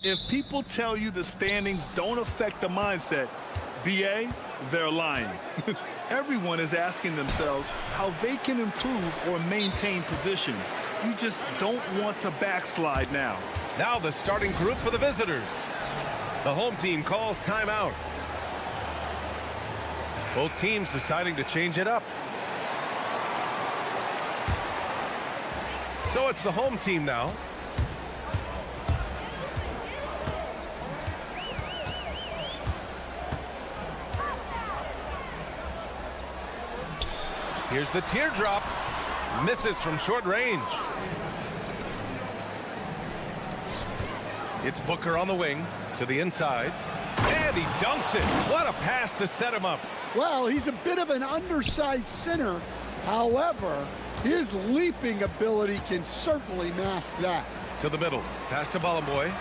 If people tell you the standings don't affect the mindset, BA, they're lying. Everyone is asking themselves how they can improve or maintain position. You just don't want to backslide now. Now the starting group for the visitors. The home team calls timeout. Both teams deciding to change it up. So it's the home team now. Here's the teardrop. Misses from short range. It's Booker on the wing to the inside. And he dunks it. What a pass to set him up. Well, he's a bit of an undersized center. However, his leaping ability can certainly mask that. To the middle. Pass to Ballamboy.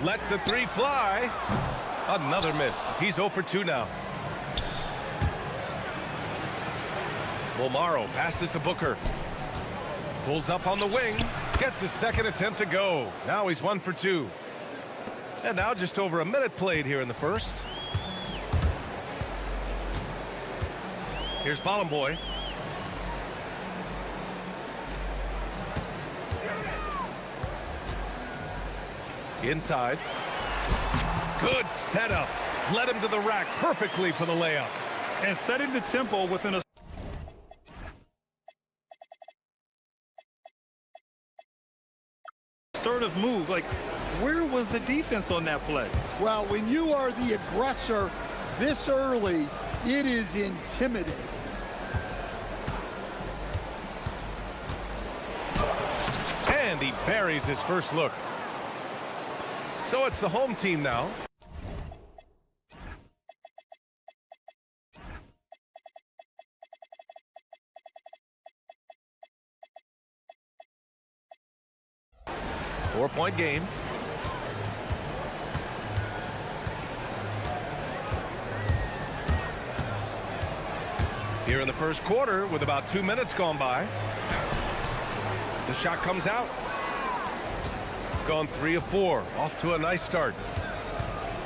Lets the three fly. Another miss. He's 0 for 2 now. Bolmaro passes to Booker. Pulls up on the wing. Gets his second attempt to go. Now he's 1 for 2. And now just over a minute played here in the first. Here's Ballamboy. Inside. Good setup. Led him to the rack perfectly for the layup. And setting the tempo within a assertive move. Like, where was the defense on that play? Well, when you are the aggressor this early, it is intimidating. And he buries his first look. So it's the home team now. Four-point game. Here in the first quarter with about 2 minutes gone by. The shot comes out. Gone 3 of 4. Off to a nice start.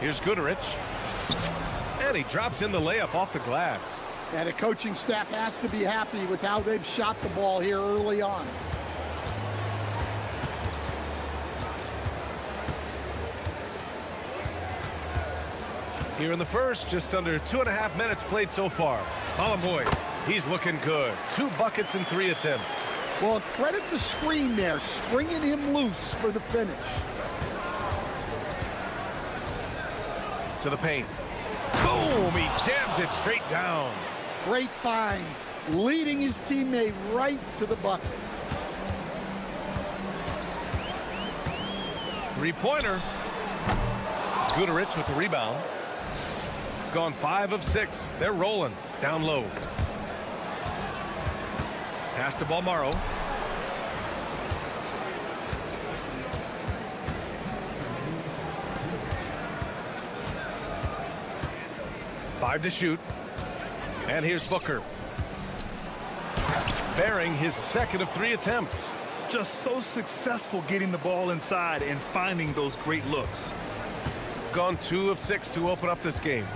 Here's Goodrich. And he drops in the layup off the glass. And the coaching staff has to be happy with how they've shot the ball here early on. Here in the first, just under 2.5 minutes played so far. Ballamboy, he's looking good. 2 buckets in 3 attempts. Well, credit the screen there, springing him loose for the finish. To the paint. Boom! He jams it straight down. Great find, leading his teammate right to the bucket. Three-pointer. Goodrich with the rebound. Gone 5 of 6. They're rolling. Down low. Pass to Bolmaro. Five to shoot. And here's Booker. Bearing his second of 3 attempts. Just so successful getting the ball inside and finding those great looks. Gone 2 of 6 to open up this game.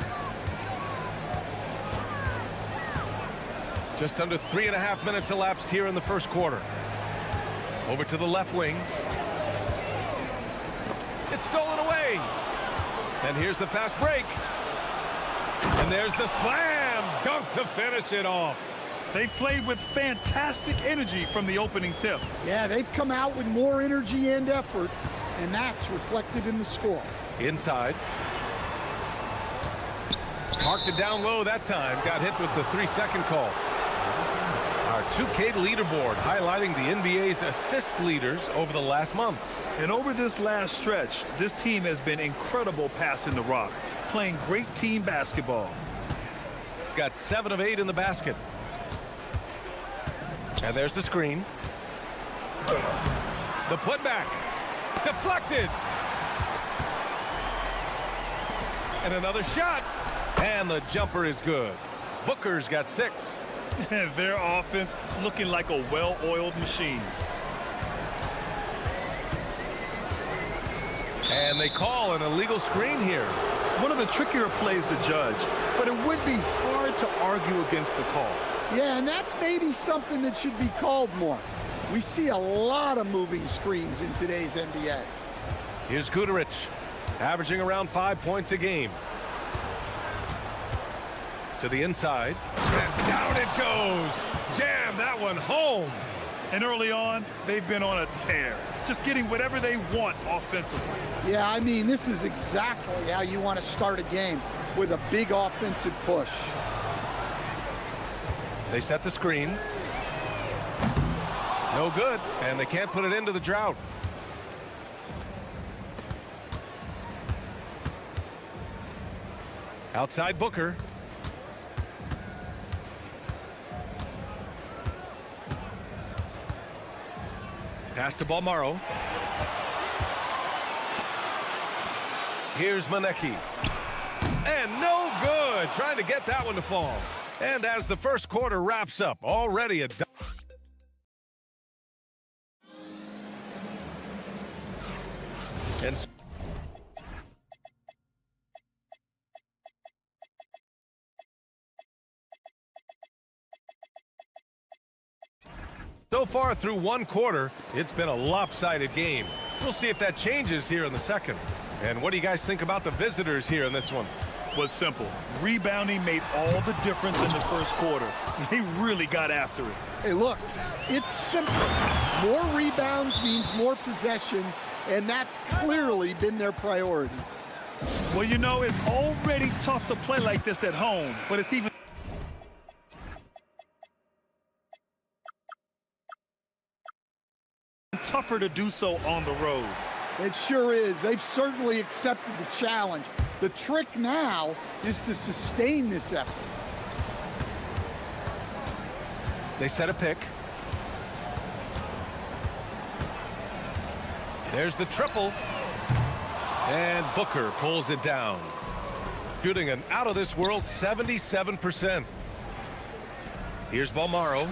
Just under 3.5 minutes elapsed here in the first quarter. Over to the left wing. It's stolen away. And here's the fast break. And there's the slam dunk to finish it off. They played with fantastic energy from the opening tip. Yeah, they've come out with more energy and effort, and that's reflected in the score. Inside. Marked it down low that time. Got hit with the 3-second call. Our 2K leaderboard highlighting the NBA's assist leaders over the last month. And over this last stretch, this team has been incredible passing the rock, playing great team basketball. Got 7 of 8 in the basket. And there's the screen. The putback. Deflected. And another shot. And the jumper is good. Booker's got 6. Their offense looking like a well-oiled machine. And they call an illegal screen here. One of the trickier plays to judge, but it would be hard to argue against the call. Yeah, and that's maybe something that should be called more. We see a lot of moving screens in today's NBA. Here's Guduric, averaging around 5 points a game. To the inside, and down it goes. Jam that one home. And early on, they've been on a tear, just getting whatever they want offensively. Yeah, I mean, this is exactly how you want to start a game, with a big offensive push. They set the screen. No good, and they can't put it into the drought. Outside Booker. Pass to Balmaro. Here's Manecki. And no good. Trying to get that one to fall. And as the first quarter wraps up, already a... And so far through one quarter, it's been a lopsided game. We'll see if that changes here in the second. And what do you guys think about the visitors here in this one? Was simple. Rebounding made all the difference in the first quarter. They really got after it. Hey, look, it's simple. More rebounds means more possessions, and that's clearly been their priority. Well, you know, it's already tough to play like this at home, but it's even tougher to do so on the road. It sure is. They've certainly accepted the challenge. The trick now is to sustain this effort. They set a pick. There's the triple. And Booker pulls it down. Shooting an out-of-this-world 77%. Here's Balmaro.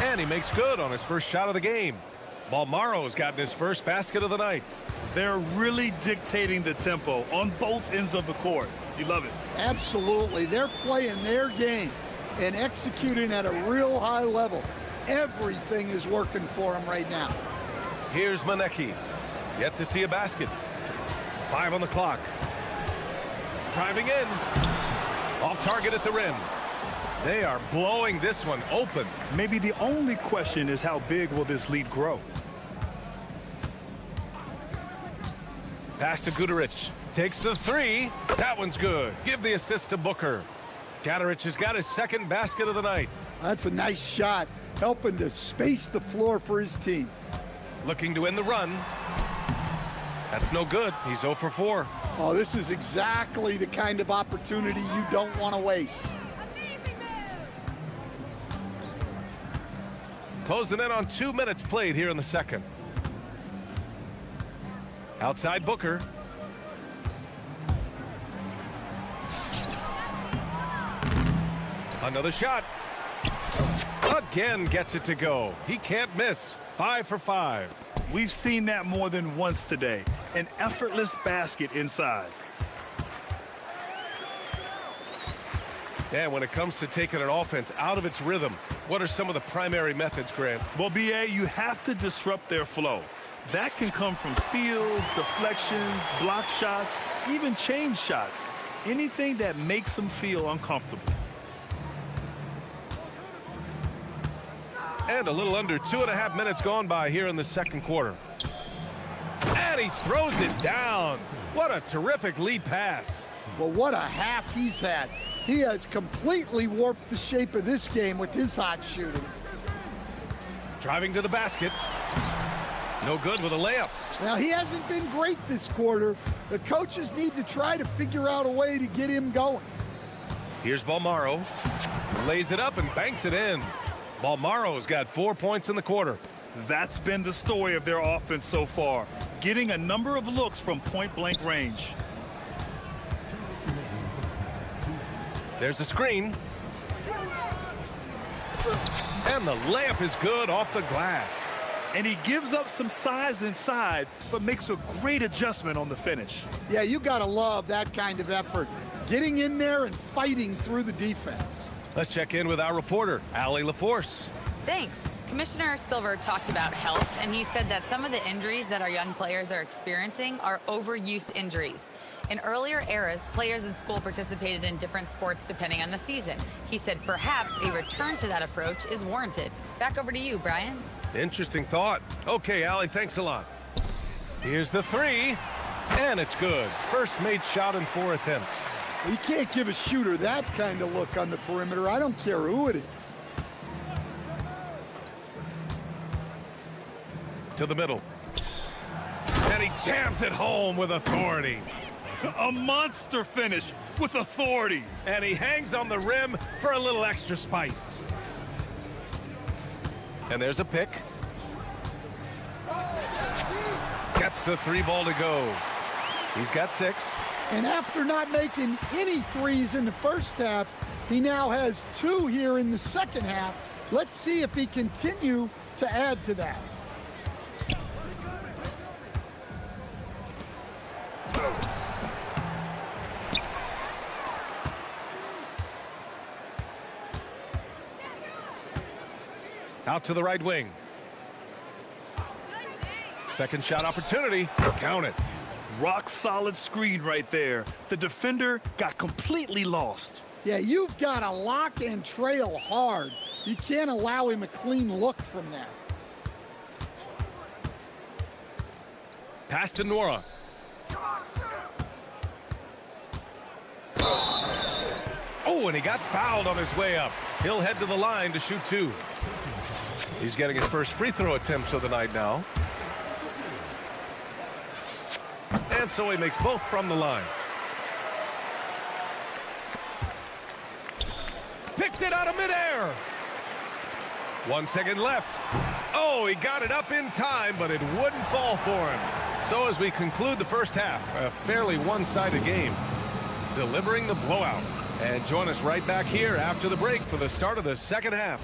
And he makes good on his first shot of the game. Balmaro's gotten his first basket of the night. They're really dictating the tempo on both ends of the court. You love it. Absolutely. They're playing their game and executing at a real high level. Everything is working for them right now. Here's Manecki. Yet to see a basket. 5 on the clock. Driving in. Off target at the rim. They are blowing this one open. Maybe the only question is how big will this lead grow? Pass to Guduric. Takes the three. That one's good. Give the assist to Booker. Guduric has got his second basket of the night. That's a nice shot, helping to space the floor for his team. Looking to end the run. That's no good. He's 0 for 4. Oh, this is exactly the kind of opportunity you don't want to waste. Closing in on 2 minutes played here in the second. Outside Booker. Another shot. Again gets it to go. He can't miss. 5 for 5. We've seen that more than once today. An effortless basket inside. And when it comes to taking an offense out of its rhythm, what are some of the primary methods, Grant? Well, BA, you have to disrupt their flow. That can come from steals, deflections, block shots, even change shots. Anything that makes them feel uncomfortable. And a little under 2.5 minutes gone by here in the second quarter. And he throws it down. What a terrific lead pass. Well, what a half he's had. He has completely warped the shape of this game with his hot shooting. Driving to the basket. No good with a layup. Now, he hasn't been great this quarter. The coaches need to try to figure out a way to get him going. Here's Balmaro. Lays it up and banks it in. Balmaro's got 4 points in the quarter. That's been the story of their offense so far, getting a number of looks from point-blank range. There's a screen. And the layup is good off the glass. And he gives up some size inside, but makes a great adjustment on the finish. Yeah, you got to love that kind of effort. Getting in there and fighting through the defense. Let's check in with our reporter, Allie LaForce. Thanks. Commissioner Silver talked about health, and he said that some of the injuries that our young players are experiencing are overuse injuries. In earlier eras, players in school participated in different sports depending on the season. He said perhaps a return to that approach is warranted. Back over to you, Brian. Interesting thought. Okay, Allie, thanks a lot. Here's the three, and it's good. First made shot in 4 attempts. You can't give a shooter that kind of look on the perimeter. I don't care who it is. To the middle. And he jams it home with authority. A monster finish with authority. And he hangs on the rim for a little extra spice. And there's a pick. Gets the 3 ball to go. He's got 6. And after not making any threes in the first half, he now has 2 here in the second half. Let's see if he continue to add to that. Out to the right wing. Second shot opportunity. Count it. Rock solid screen right there. The defender got completely lost. Yeah, you've got to lock and trail hard. You can't allow him a clean look from there. Pass to Nora. Oh, and he got fouled on his way up. He'll head to the line to shoot 2. He's getting his first free throw attempts of the night now. And so he makes both from the line. Picked it out of midair. 1 second left. Oh, he got it up in time, but it wouldn't fall for him. So as we conclude the first half, a fairly one-sided game, delivering the blowout. And join us right back here after the break for the start of the second half.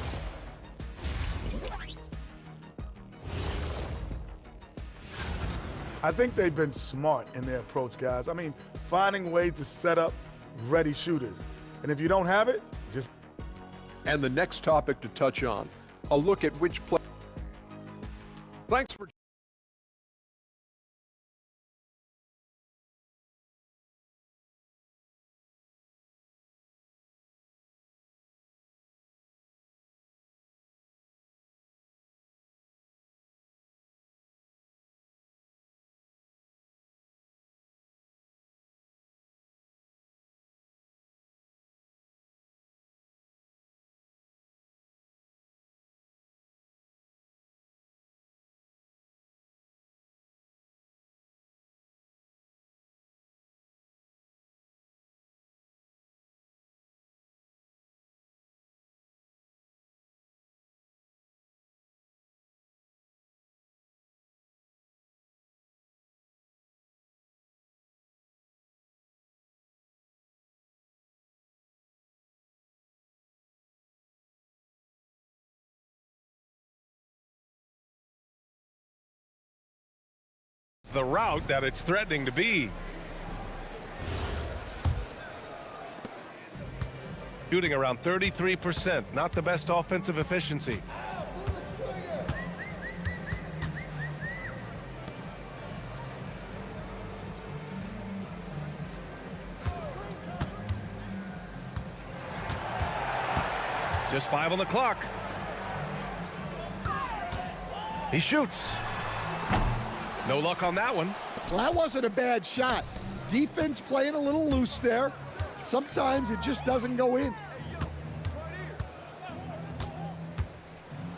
I think they've been smart in their approach, guys. I mean, finding ways to set up ready shooters. And if you don't have it, just... And the next topic to touch on, a look at which play. Thanks for the route that it's threatening to be. Shooting around 33%, not the best offensive efficiency. Just 5 on the clock. He shoots. No luck on that one. Well, that wasn't a bad shot. Defense playing a little loose there. Sometimes it just doesn't go in.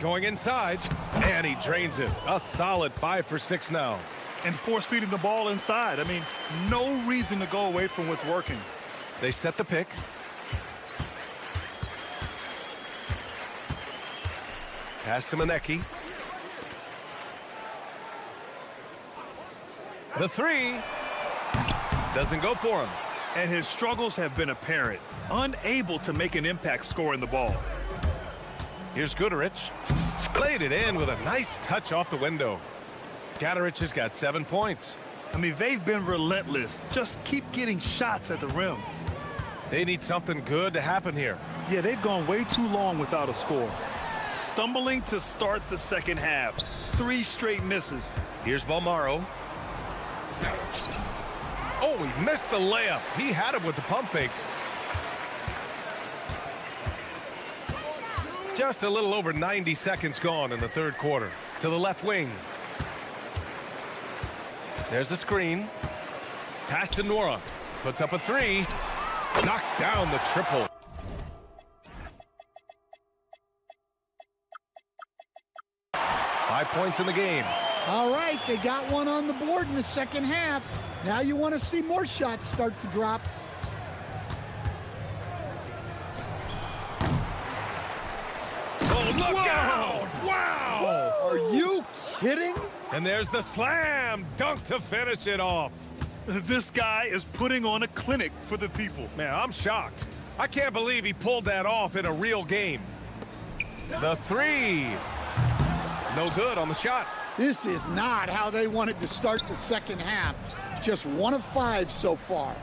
Going inside, and he drains it. A solid 5 for 6 now. And force feeding the ball inside. I mean, no reason to go away from what's working. They set the pick. Pass to Manecki. The 3 doesn't go for him. And his struggles have been apparent. Unable to make an impact scoring the ball. Here's Guterich. Played it in with a nice touch off the window. Gaterich has got 7 points. I mean, they've been relentless. Just keep getting shots at the rim. They need something good to happen here. Yeah, they've gone way too long without a score. Stumbling to start the second half. 3 straight misses. Here's Balmaro. Oh, he missed the layup. He had it with the pump fake. Just a little over 90 seconds gone in the third quarter. To the left wing. There's a screen. Pass to Nora. Puts up a 3. Knocks down the triple. Five points in the game. All right, they got one on the board in the second half. Now you want to see more shots start to drop. Oh, look out! Wow! Are you kidding? And there's the slam dunk to finish it off. This guy is putting on a clinic for the people. Man, I'm shocked. I can't believe he pulled that off in a real game. The 3. No good on the shot. This is not how they wanted to start the second half. Just 1 of 5 so far.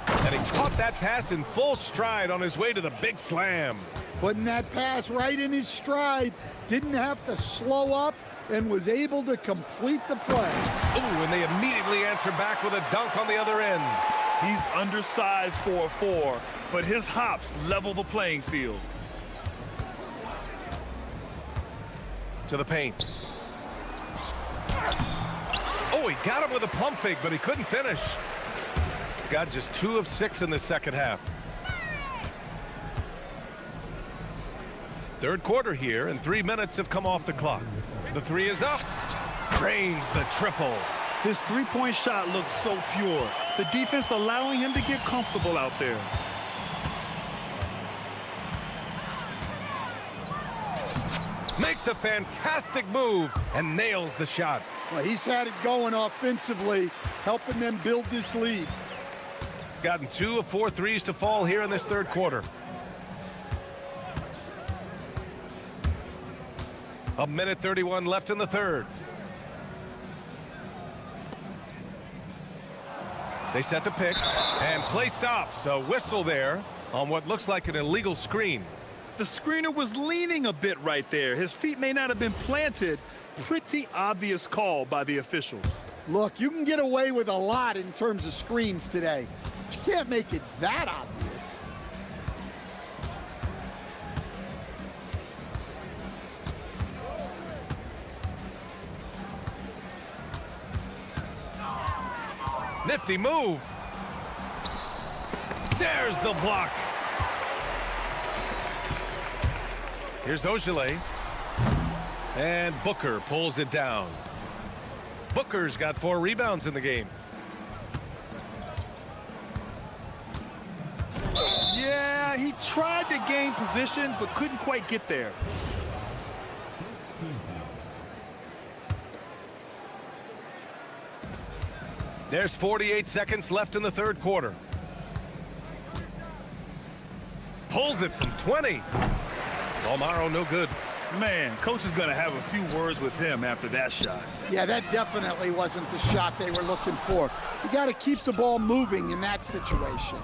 And he caught that pass in full stride on his way to the big slam. Putting that pass right in his stride. Didn't have to slow up and was able to complete the play. Ooh, and they immediately answer back with a dunk on the other end. He's undersized for a 4, but his hops level the playing field. To the paint. Oh, he got him with a pump fake, but he couldn't finish. Got just 2 of 6 in the second half. Third quarter here, and 3 minutes have come off the clock. The 3 is up. Drains the triple. His 3-point shot looks so pure. The defense allowing him to get comfortable out there. Makes a fantastic move and nails the shot. Well, he's had it going offensively, helping them build this lead. Gotten 2 of 4 threes to fall here in this third quarter. A minute 31 left in the third. They set the pick and play stops. A whistle there on what looks like an illegal screen. The screener was leaning a bit right there. His feet may not have been planted. Pretty obvious call by the officials. Look, you can get away with a lot in terms of screens today. But you can't make it that obvious. Nifty move. There's the block. Here's Ogilvy. And Booker pulls it down. Booker's got 4 rebounds in the game. Yeah, he tried to gain position, but couldn't quite get there. There's 48 seconds left in the third quarter. Pulls it from 20. Balmaro no good. Man, coach is going to have a few words with him after that shot. Yeah, that definitely wasn't the shot they were looking for. You got to keep the ball moving in that situation.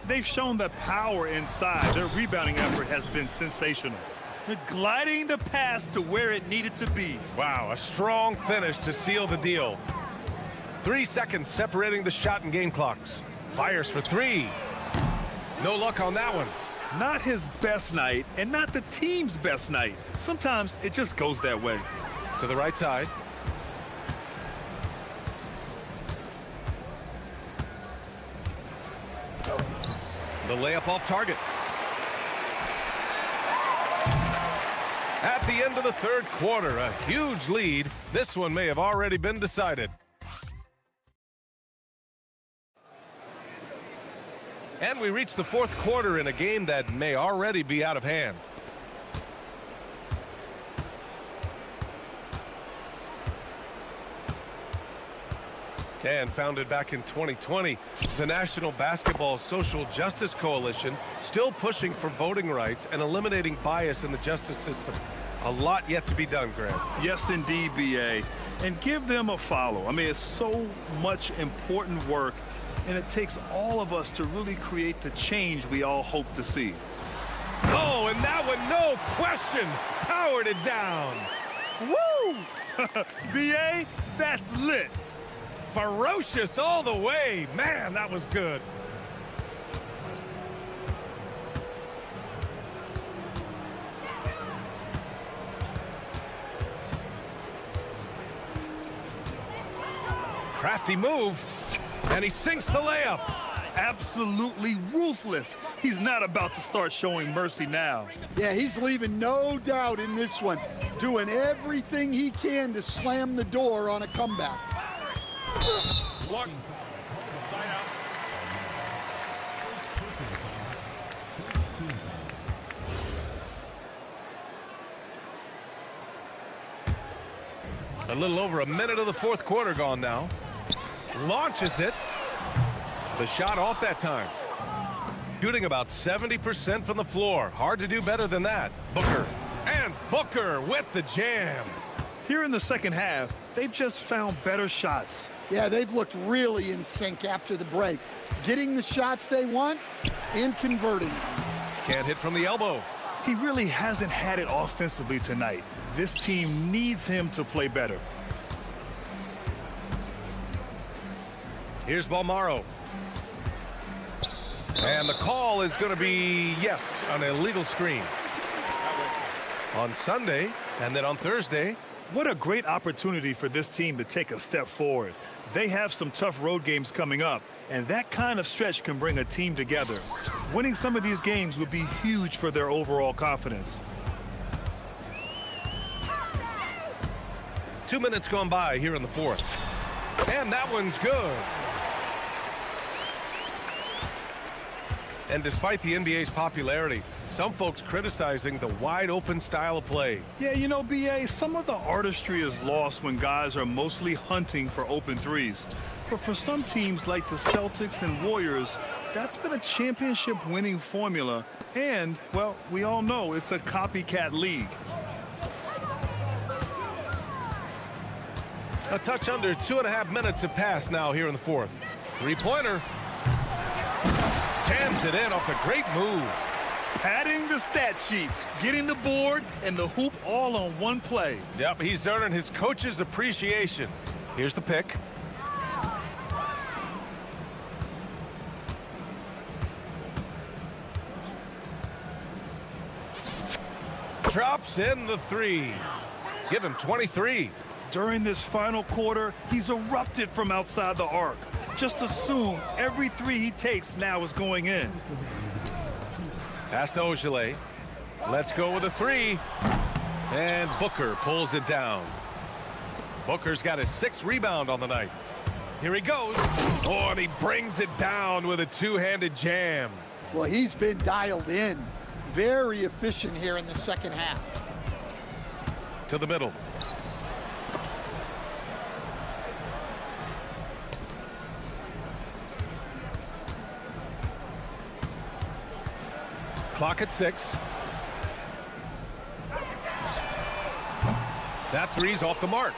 They've shown the power inside. Their rebounding effort has been sensational. They're gliding the pass to where it needed to be. Wow, a strong finish to seal the deal. 3 seconds separating the shot and game clocks. Fires for 3. No luck on that one. Not his best night, and not the team's best night. Sometimes it just goes that way. To the right side. The layup off target. At the end of the third quarter, a huge lead. This one may have already been decided. And we reach the fourth quarter in a game that may already be out of hand. And founded back in 2020, the National Basketball Social Justice Coalition still pushing for voting rights and eliminating bias in the justice system. A lot yet to be done, Grant. Yes, indeed, BA. And give them a follow. I mean, it's so much important work, and it takes all of us to really create the change we all hope to see. Oh, and that one, no question, powered it down. Woo! BA, that's lit. Ferocious all the way. Man, that was good. Crafty move, and he sinks the layup. Absolutely ruthless. He's not about to start showing mercy now. Yeah, he's leaving no doubt in this one, doing everything he can to slam the door on a comeback. Look. A little over a minute of the fourth quarter gone now. Launches it. The shot off that time. Shooting about 70% from the floor. Hard to do better than that. Booker. And Booker with the jam. Here in the second half, they've just found better shots. Yeah, they've looked really in sync after the break, getting the shots they want and converting them. Can't hit from the elbow. He really hasn't had it offensively tonight. This team needs him to play better. Here's Balmaro. And the call is going to be, yes, an illegal screen. On Sunday, and then on Thursday. What a great opportunity for this team to take a step forward. They have some tough road games coming up, and that kind of stretch can bring a team together. Winning some of these games would be huge for their overall confidence. 2 minutes gone by here in the fourth. And that one's good. And despite the NBA's popularity, some folks criticizing the wide-open style of play. Yeah, you know, BA, some of the artistry is lost when guys are mostly hunting for open threes. But for some teams like the Celtics and Warriors, that's been a championship-winning formula. And, well, we all know it's a copycat league. A touch under 2.5 minutes have passed now here in the fourth. Three-pointer. Jams it in off a great move. Padding the stat sheet, getting the board and the hoop all on one play. Yep, he's earning his coach's appreciation. Here's the pick. Drops in the three. Give him 23. During this final quarter, he's erupted from outside the arc. Just assume every three he takes now is going in. Pass to Ogilvy. Let's go with a three. And Booker pulls it down. Booker's got his 6th rebound on the night. Here he goes. Oh, and he brings it down with a two-handed jam. Well, he's been dialed in. Very efficient here in the second half. To the middle. Clock at 6. That three's off the mark.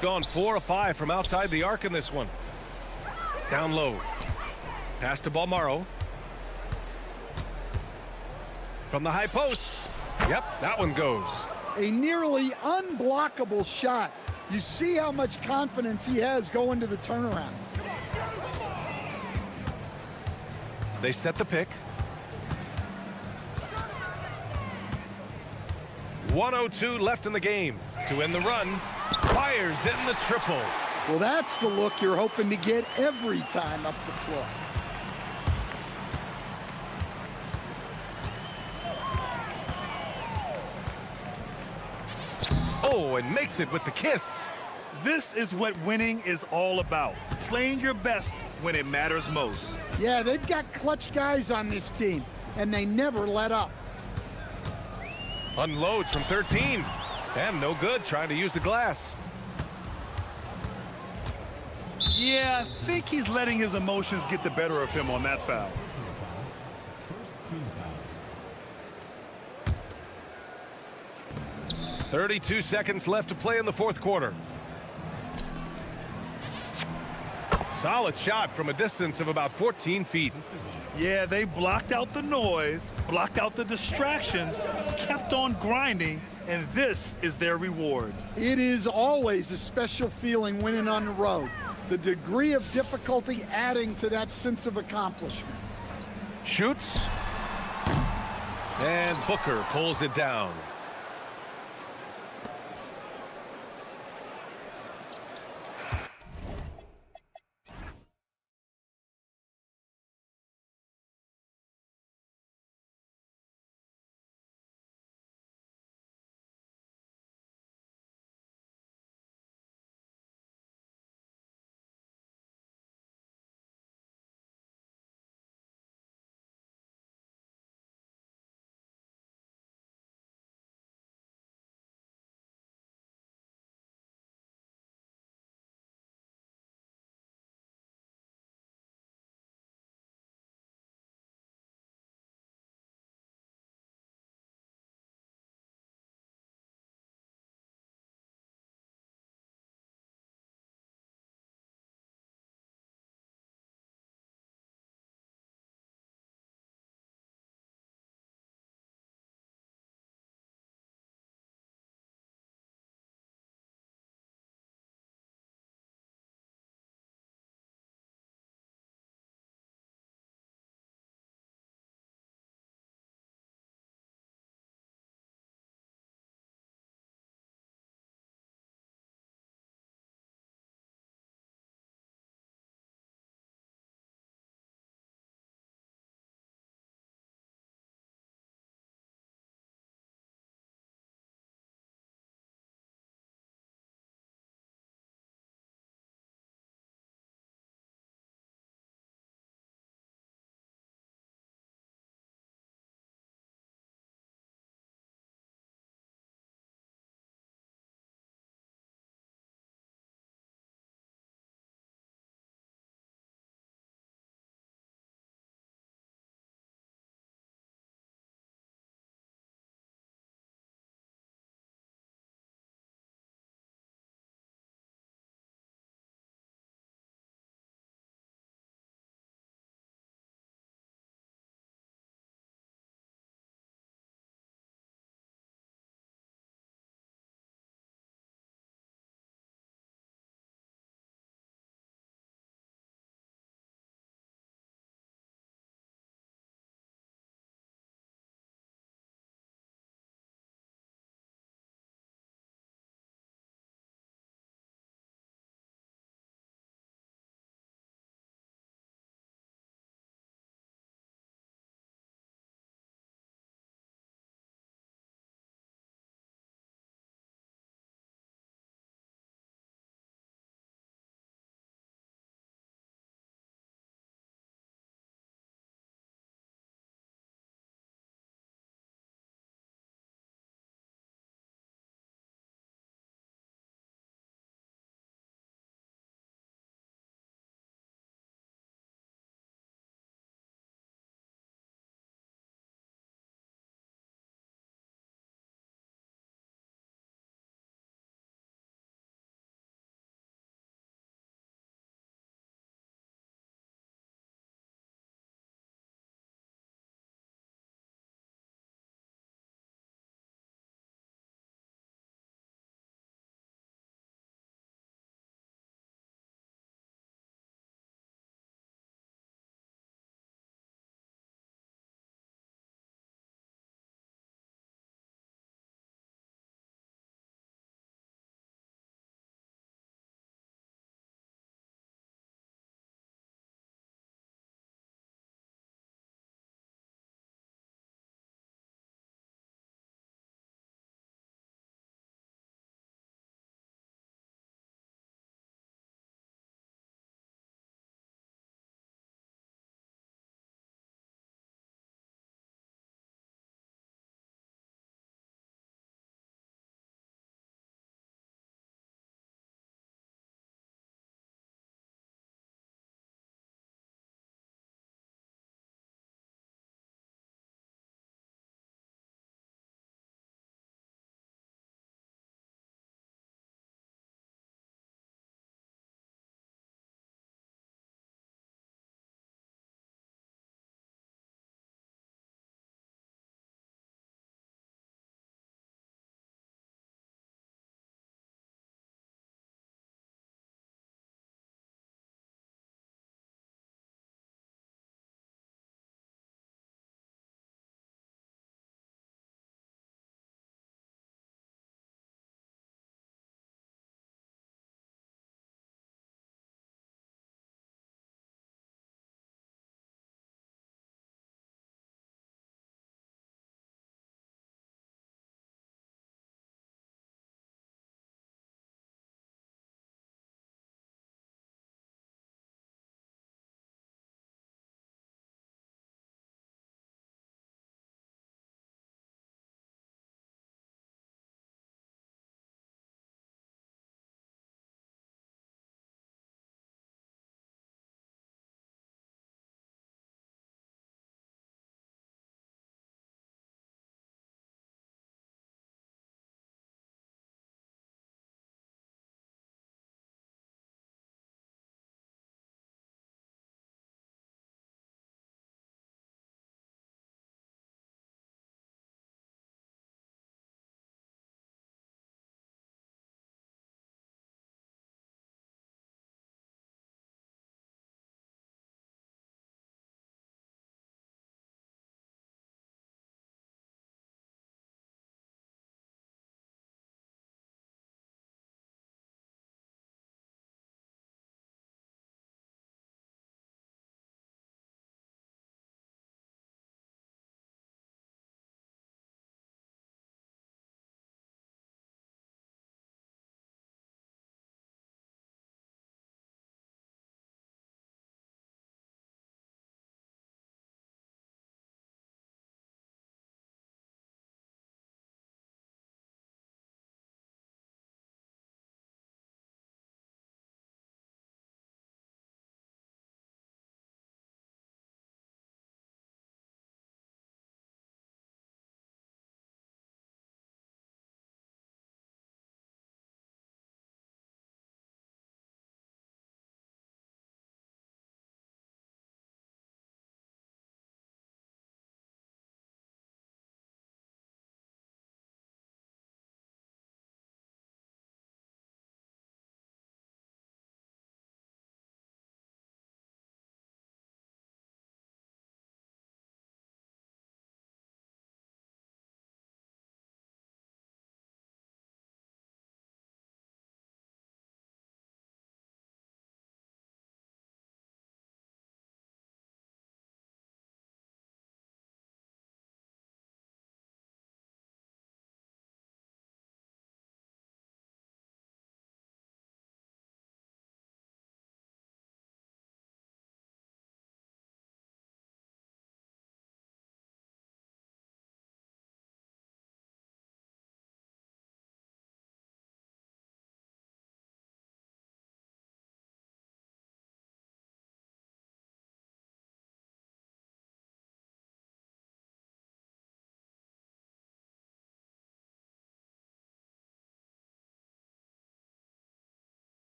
Gone 4 of 5 from outside the arc in this one. Down low. Pass to Balmaro. From the high post. Yep, that one goes. A nearly unblockable shot. You see how much confidence he has going to the turnaround. They set the pick. 1:02 left in the game. To end the run, fires in the triple. Well, that's the look you're hoping to get every time up the floor. Oh, and makes it with the kiss. This is what winning is all about. Playing your best when it matters most. Yeah, they've got clutch guys on this team, and they never let up. Unloads from 13. And no good, trying to use the glass. Yeah, I think he's letting his emotions get the better of him on that foul. .32 seconds left to play in the fourth quarter. Solid shot from a distance of about 14 feet. Yeah, they blocked out the noise, blocked out the distractions, kept on grinding, and this is their reward. It is always a special feeling winning on the road. The degree of difficulty adding to that sense of accomplishment. Shoots. And Booker pulls it down.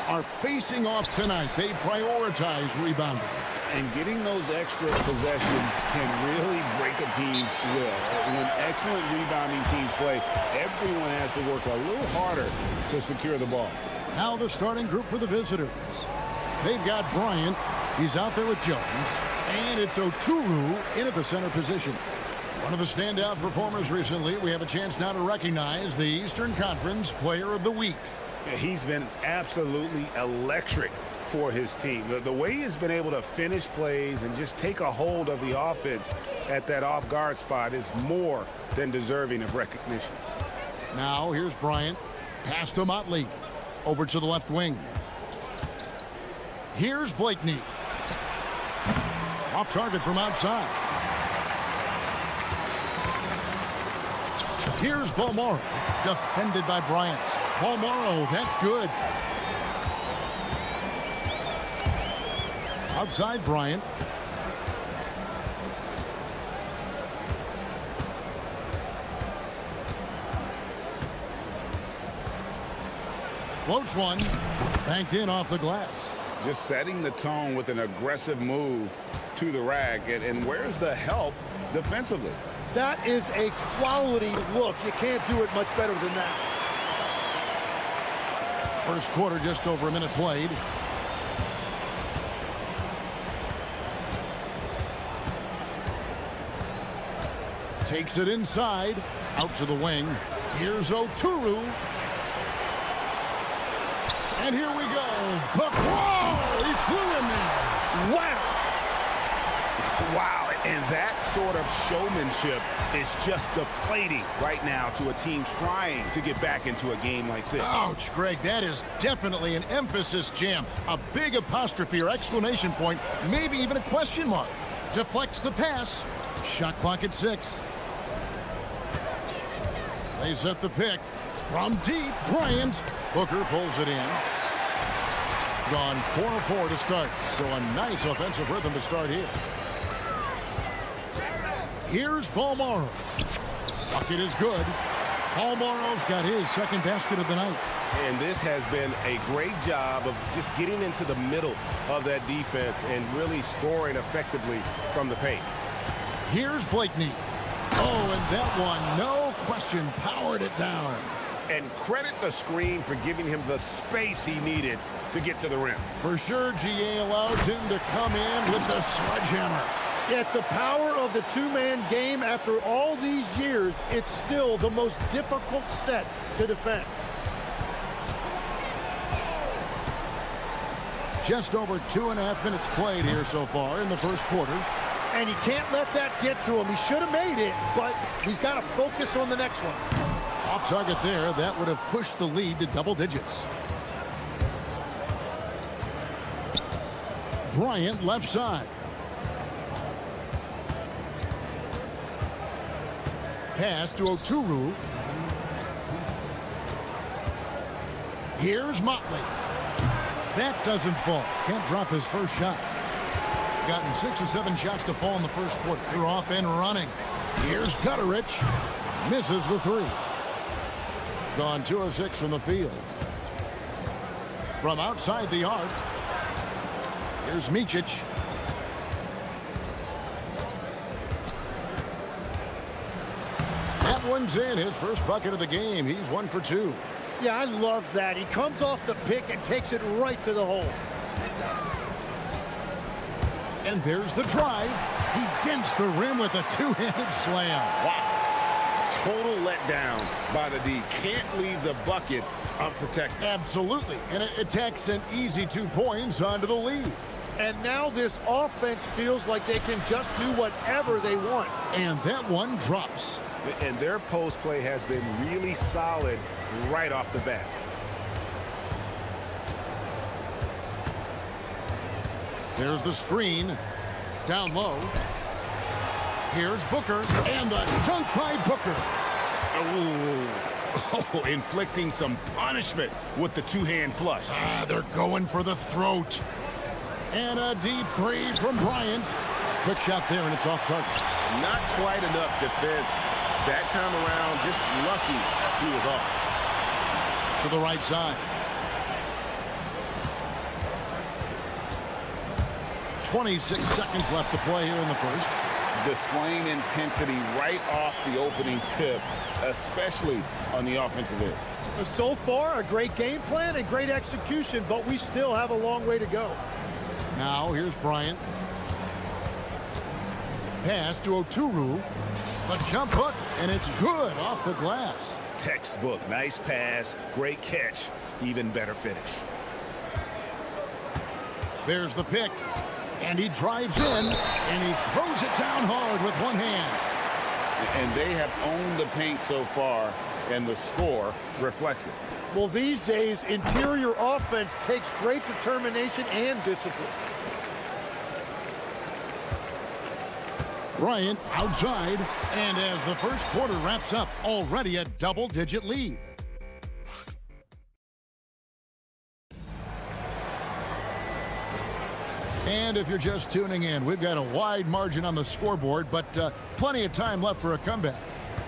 are facing off tonight. They prioritize rebounding. And getting those extra possessions can really break a team's will. When excellent rebounding teams play, everyone has to work a little harder to secure the ball. Now the starting group for the visitors. They've got Bryant. He's out there with Jones. And it's Oturu in at the center position. One of the standout performers recently. We have a chance now to recognize the Eastern Conference Player of the Week. He's been absolutely electric for his team. The way he's been able to finish plays and just take a hold of the offense at that off-guard spot is more than deserving of recognition. Now here's Bryant. Pass to Motley. Over to the left wing. Here's Blakeney. Off target from outside. Here's Balmoro. Defended by Bryant. Balmoro, that's good. Outside Bryant. Floats one. Banked in off the glass. Just setting the tone with an aggressive move to the rack. And where's the help defensively? That is a quality look. You can't do it much better than that. First quarter, just over a minute played. Takes it inside. Out to the wing. Here's Oturu. And here we go. But whoa! He flew in there. Wow! Wow, and that sort of showmanship is just deflating right now to a team trying to get back into a game like this. Ouch, Greg, that is definitely an emphasis jam. A big apostrophe or exclamation point, maybe even a question mark. Deflects the pass. Shot clock at 6. They set the pick. From deep, Bryant. Booker pulls it in. Gone 4-4 to start. So a nice offensive rhythm to start here. Here's Balmoro. Bucket is good. Balmoro's got his second basket of the night. And this has been a great job of just getting into the middle of that defense and really scoring effectively from the paint. Here's Blakeney. Oh, and that one, no question, powered it down. And credit the screen for giving him the space he needed to get to the rim. For sure, GA allows him to come in with the sledgehammer. Yeah, it's the power of the two-man game. After all these years, it's still the most difficult set to defend. Just over 2.5 minutes played here so far in the first quarter. And he can't let that get to him. He should have made it, but he's got to focus on the next one. Off target there. That would have pushed the lead to double digits. Bryant left side. Pass to Oturu. Here's Motley. That doesn't fall. Can't drop his first shot. Gotten 6 or 7 shots to fall in the first quarter. They're off and running. Here's Gutterich. Misses the 3. Gone 2 of 6 from the field. From outside the arc. Here's Micic. That one's in. His first bucket of the game. He's 1 for 2. Yeah, I love that. He comes off the pick and takes it right to the hole. And there's the drive. He dents the rim with a two-handed slam. Wow. Total letdown by the D. Can't leave the bucket unprotected. Absolutely. And it attacks an easy 2 points onto the lead. And now this offense feels like they can just do whatever they want. And that one drops. And their post play has been really solid right off the bat. There's the screen. Down low. Here's Booker. And the dunk by Booker. Oh, inflicting some punishment with the two-hand flush. They're going for the throat. And a deep 3 from Bryant. Quick shot there, and it's off target. Not quite enough defense. That time around, just lucky he was off. To the right side. 26 seconds left to play here in the first. Displaying intensity right off the opening tip, especially on the offensive end. So far, a great game plan and great execution, but we still have a long way to go. Now here's Bryant. Pass to Oturu. A jump hook, and it's good off the glass. Textbook, nice pass, great catch, even better finish. There's the pick, and he drives in, and he throws it down hard with one hand. And they have owned the paint so far, and the score reflects it. Well, these days, interior offense takes great determination and discipline. Bryant outside, and as the first quarter wraps up, already a double-digit lead. And if you're just tuning in, we've got a wide margin on the scoreboard, but plenty of time left for a comeback.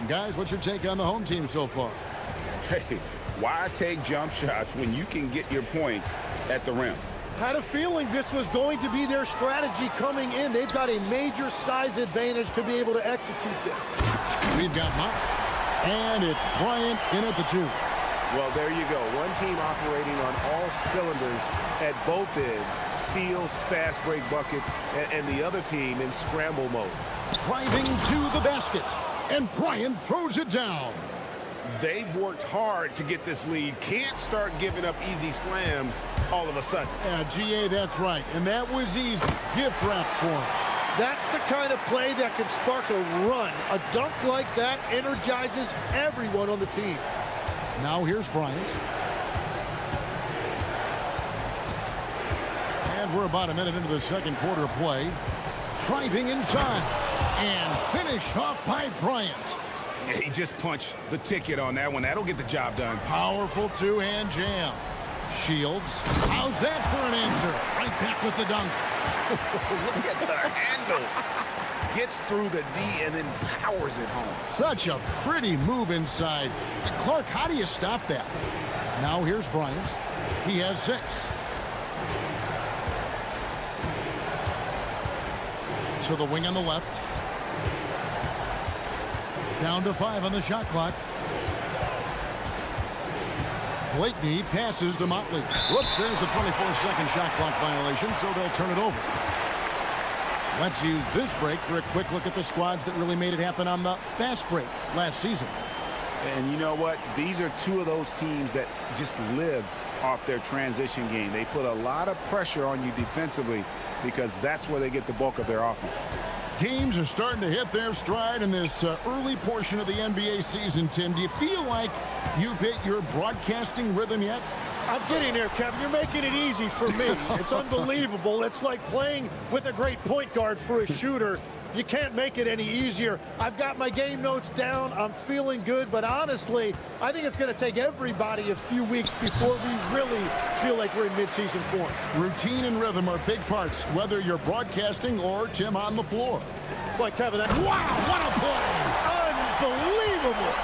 And guys, what's your take on the home team so far? Hey, why take jump shots when you can get your points at the rim? Had a feeling this was going to be their strategy coming in. They've got a major size advantage to be able to execute this. We've got Mott, and it's Bryant in at the 2. Well, there you go. One team operating on all cylinders at both ends. Steals, fast break buckets, and the other team in scramble mode. Driving to the basket, and Bryant throws it down. They've worked hard to get this lead. Can't start giving up easy slams all of a sudden. Yeah, GA, that's right. And that was easy. Gift wrap for him. That's the kind of play that can spark a run. A dunk like that energizes everyone on the team. Now here's Bryant. And we're about a minute into the second quarter of play. Driving inside. And finish off by Bryant. He just punched the ticket on that one. That'll get the job done. Powerful two-hand jam. Shields. How's that for an answer? Right back with the dunk. Look at the handles. Gets through the D and then powers it home. Such a pretty move inside. Clark, how do you stop that? Now here's Bryant. He has 6. To the wing on the left. Down to 5 on the shot clock. Blakeney passes to Motley. Whoops, there's the 24-second shot clock violation, so they'll turn it over. Let's use this break for a quick look at the squads that really made it happen on the fast break last season. And you know what? These are two of those teams that just live off their transition game. They put a lot of pressure on you defensively because that's where they get the bulk of their offense. Teams are starting to hit their stride in this early portion of the NBA season, Tim. Do you feel like you've hit your broadcasting rhythm yet? I'm getting there, Kevin. You're making it easy for me. It's unbelievable. It's like playing with a great point guard for a shooter. You can't make it any easier. I've got my game notes down. I'm feeling good, but honestly, I think it's going to take everybody a few weeks before we really feel like we're in midseason form. Routine and rhythm are big parts, whether you're broadcasting or Tim on the floor. Boy, Kevin, that wow, what a play! Unbelievable!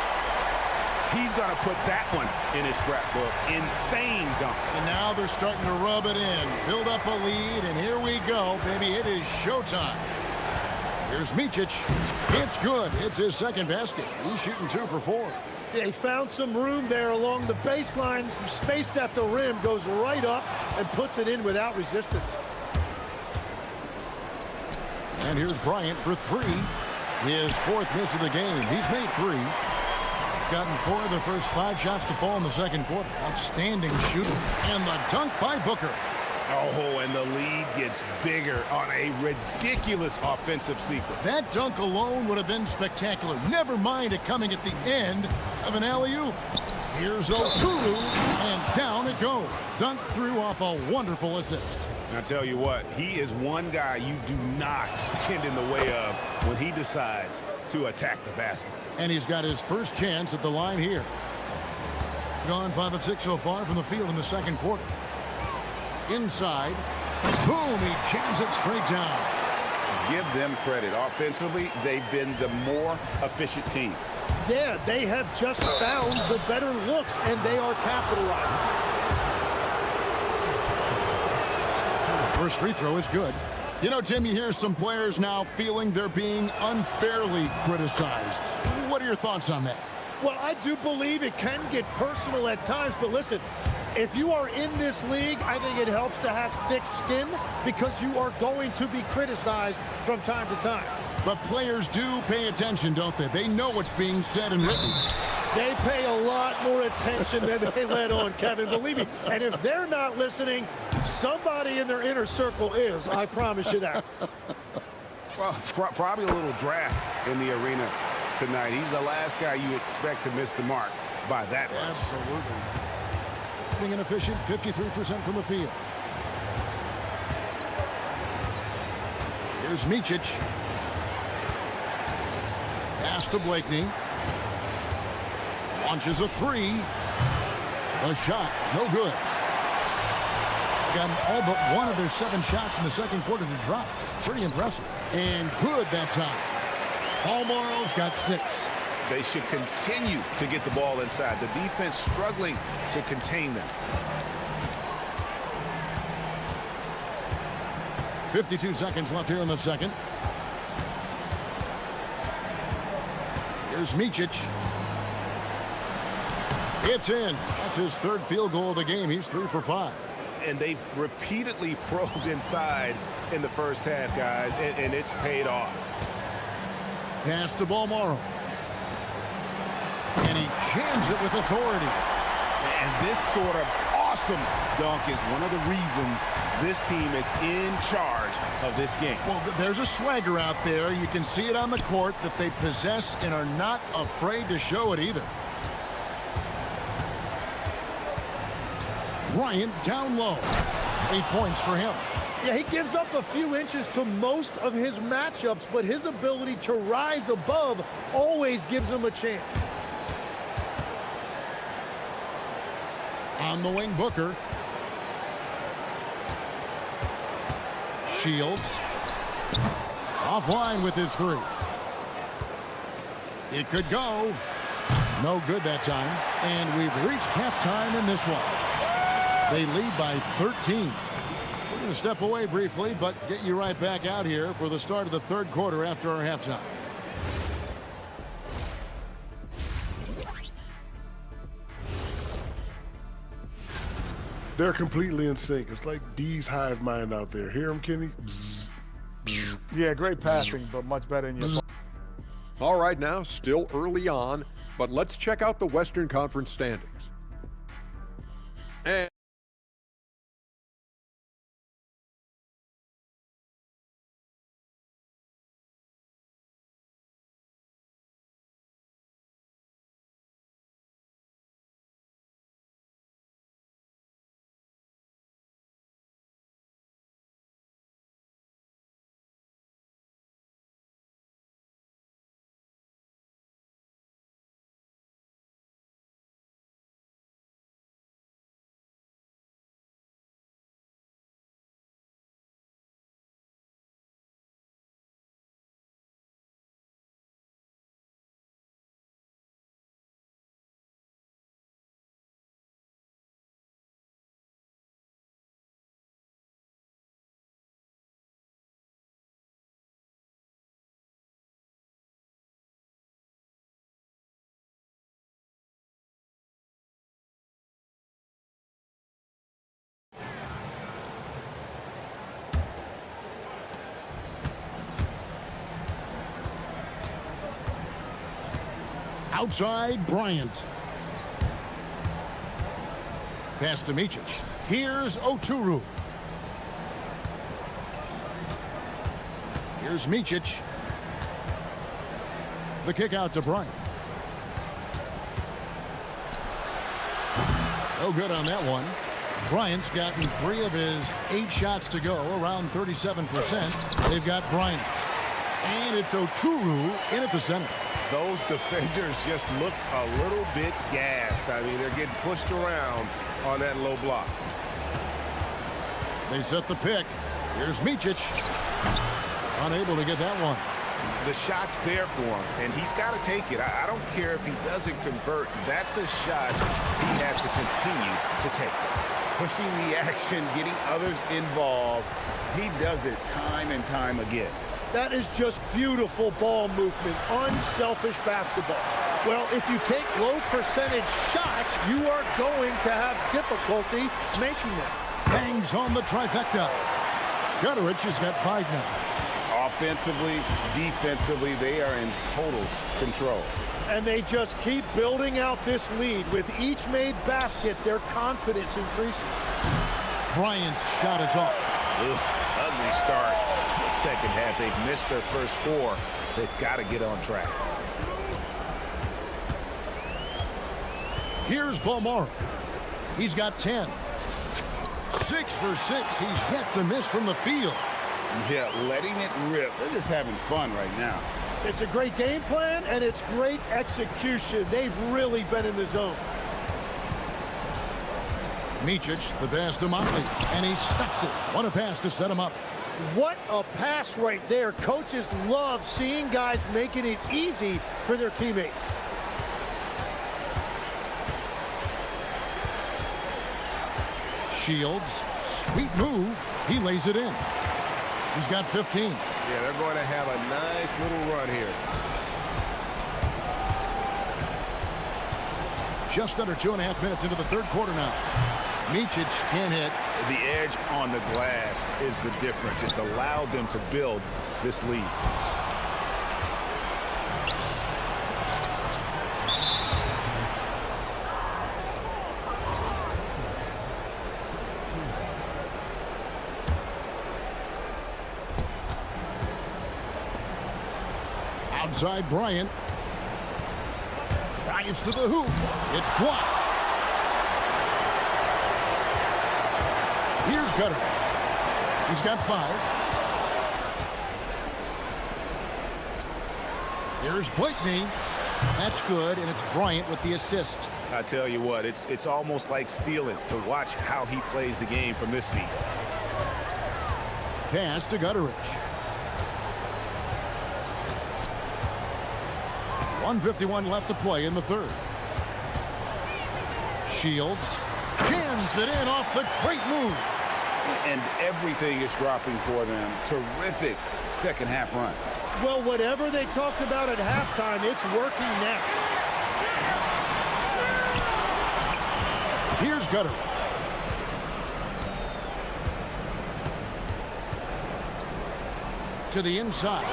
He's going to put that one in his scrapbook. Insane dunk. And now they're starting to rub it in, build up a lead, and here we go, baby. It is showtime. Here's Micic. It's good. It's his second basket. He's shooting 2 for 4. Yeah, he found some room there along the baseline, some space at the rim, goes right up and puts it in without resistance. And here's Bryant for 3. His 4th miss of the game. He's made 3. Gotten 4 of the first 5 shots to fall in the second quarter. Outstanding shooting. And the dunk by Booker. Oh, and the lead gets bigger on a ridiculous offensive sequence. That dunk alone would have been spectacular. Never mind it coming at the end of an alley-oop. Here's Oturu, and down it goes. Dunk through off a wonderful assist. And I tell you what, he is one guy you do not stand in the way of when he decides to attack the basket. And he's got his first chance at the line here. Gone 5 of 6 so far from the field in the second quarter. Inside. Boom, he jams it straight down. Give them credit. Offensively, they've been the more efficient team. Yeah, they have just found the better looks, and they are capitalizing. First free throw is good. You know, Tim, you hear some players now feeling they're being unfairly criticized. What are your thoughts on that? Well, I do believe it can get personal at times, but listen, if you are in this league, I think it helps to have thick skin because you are going to be criticized from time to time. But players do pay attention, don't they? They know what's being said and written. They pay a lot more attention than they let on, Kevin, believe me. And if they're not listening, somebody in their inner circle is, I promise you that. Well, probably a little draft in the arena tonight. He's the last guy you expect to miss the mark by that much. Absolutely. Being an efficient 53% from the field. Here's Micic. Pass to Blakeney. Launches a three. A shot, no good. Got all but one of their 7 shots in the second quarter to drop. Pretty impressive. And good that time. Paul Morrow's got 6. They should continue to get the ball inside. The defense struggling to contain them. 52 seconds left here in the second. Here's Micic. It's in. That's his 3rd field goal of the game. He's 3 for 5. And they've repeatedly probed inside in the first half, guys, and it's paid off. Pass to Morrow. And he jams it with authority. And this sort of awesome dunk is one of the reasons this team is in charge of this game. Well, there's a swagger out there. You can see it on the court that they possess and are not afraid to show it either. Bryant down low. 8 points for him. Yeah, he gives up a few inches to most of his matchups, but his ability to rise above always gives him a chance. On the wing, Booker. Shields. Offline with his 3. It could go. No good that time. And we've reached halftime in this one. They lead by 13. We're going to step away briefly, but get you right back out here for the start of the 3rd quarter after our halftime. They're completely in sync. It's like bees hive mind out there. Hear them, Kenny? Bzz, bzz. Yeah, great passing, but much better in your... All right, now, still early on, but let's check out the Western Conference standings. And outside, Bryant. Pass to Micic. Here's Oturu. Here's Micic. The kick out to Bryant. No good on that one. Bryant's gotten 3 of his 8 shots to go, around 37%. They've got Bryant. And it's Oturu in at the center. Those defenders just look a little bit gassed. I mean, they're getting pushed around on that low block. They set the pick. Here's Micic. Unable to get that one. The shot's there for him, and he's got to take it. I don't care if he doesn't convert. That's a shot he has to continue to take. pushing the action, getting others involved. He does it time and time again. That is just beautiful ball movement, unselfish basketball. Well, if you take low percentage shots, you are going to have difficulty making them. Bangs on the trifecta. Gutteridge has got 5 now. Offensively, defensively, they are in total control. And they just keep building out this lead. With each made basket, their confidence increases. Bryant's shot is off. Ugly start to the second half. They've missed their first 4. They've got to get on track. Here's Balmore. He's got 10. 6 for 6. He's yet to miss from the field. Yeah, letting it rip. They're just having fun right now. It's a great game plan, and it's great execution. They've really been in the zone. Micic, the pass to Motley, and he stuffs it. What a pass to set him up. What a pass right there. Coaches love seeing guys making it easy for their teammates. Shields, sweet move. He lays it in. He's got 15. Yeah, they're going to have a nice little run here. Just under 2.5 minutes into the third quarter now. Micic can't hit. The edge on the glass is the difference. It's allowed them to build this lead. Outside Bryant. Drives to the hoop. It's blocked. Here's Gutteridge. He's got 5. Here's Blakeney. That's good, and it's Bryant with the assist. I tell you what, it's almost like stealing to watch how he plays the game from this seat. Pass to Gutteridge. 1:51 left to play in the third. Shields jams it in off the great move. And everything is dropping for them. Terrific second half run. Well, whatever they talked about at halftime, it's working now. Here's Gutteridge. To the inside.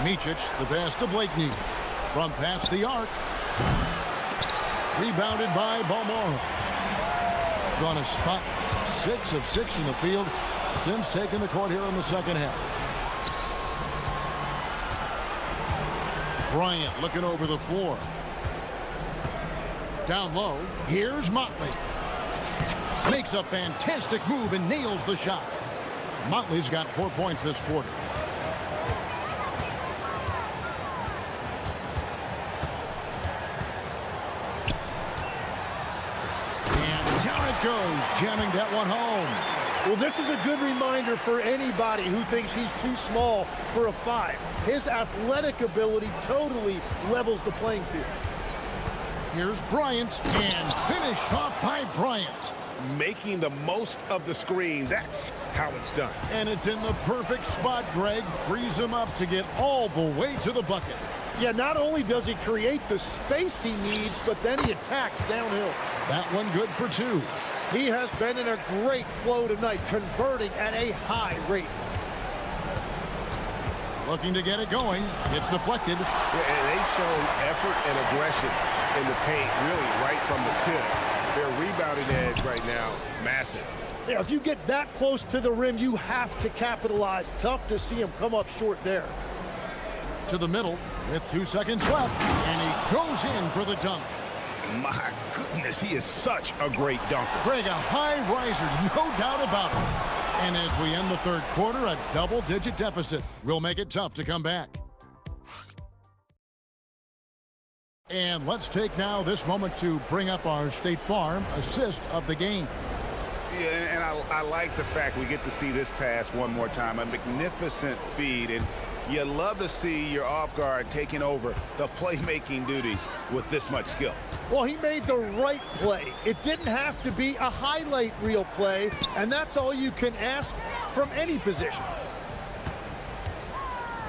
Micic, the pass to Blakeney. From past the arc. Rebounded by Balmore. Gonna spot 6 of 6 from the field since taking the court here in the second half. Bryant looking over the floor. Down low. Here's Motley. Makes a fantastic move and nails the shot. Motley's got 4 points this quarter. Goes, jamming that one home. Well, this is a good reminder for anybody who thinks he's too small for a 5. His athletic ability totally levels the playing field. Here's Bryant, and finished off by Bryant. Making the most of the screen. That's how it's done. And it's in the perfect spot. Greg frees him up to get all the way to the bucket. Yeah, not only does he create the space he needs, but then he attacks downhill. That one good for 2. He has been in a great flow tonight, converting at a high rate. Looking to get it going. It's deflected. Yeah, and they've shown effort and aggression in the paint, really right from the tip. Their rebounding edge right now, massive. Yeah, if you get that close to the rim, you have to capitalize. Tough to see him come up short there. To the middle with 2 seconds left, and he goes in for the dunk. My goodness, he is such a great dunker. Greg, a high riser, no doubt about it. And as we end the third quarter, a double-digit deficit will make it tough to come back. And let's take now this moment to bring up our State Farm assist of the game. Yeah, and I like the fact we get to see this pass one more time. A magnificent feed, and You love to see your off guard taking over the playmaking duties with this much skill. Well, he made the right play. It didn't have to be a highlight reel play, and that's all you can ask from any position.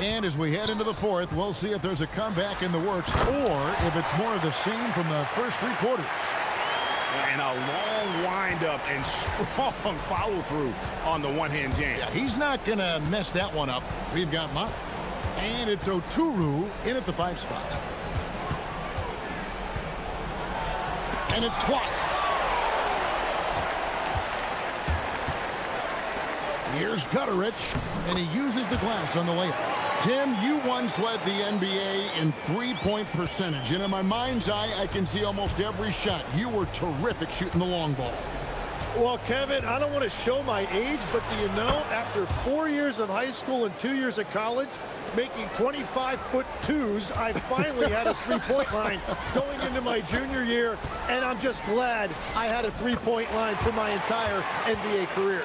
And as we head into the fourth, we'll see if there's a comeback in the works or if it's more of the same from the first three quarters. And a long windup and strong follow-through on the one-hand jam. Yeah, he's not going to mess that one up. We've got Mott. And it's Oturu in at the 5 spot. And it's blocked. Here's Gutterich, and he uses the glass on the layup. Tim, you once led the NBA in three-point percentage, and in my mind's eye, I can see almost every shot. You were terrific shooting the long ball. Well, Kevin, I don't want to show my age, but do you know, after 4 years of high school and 2 years of college, making 25-foot twos, I finally had a three-point line going into my junior year, and I'm just glad I had a three-point line for my entire NBA career.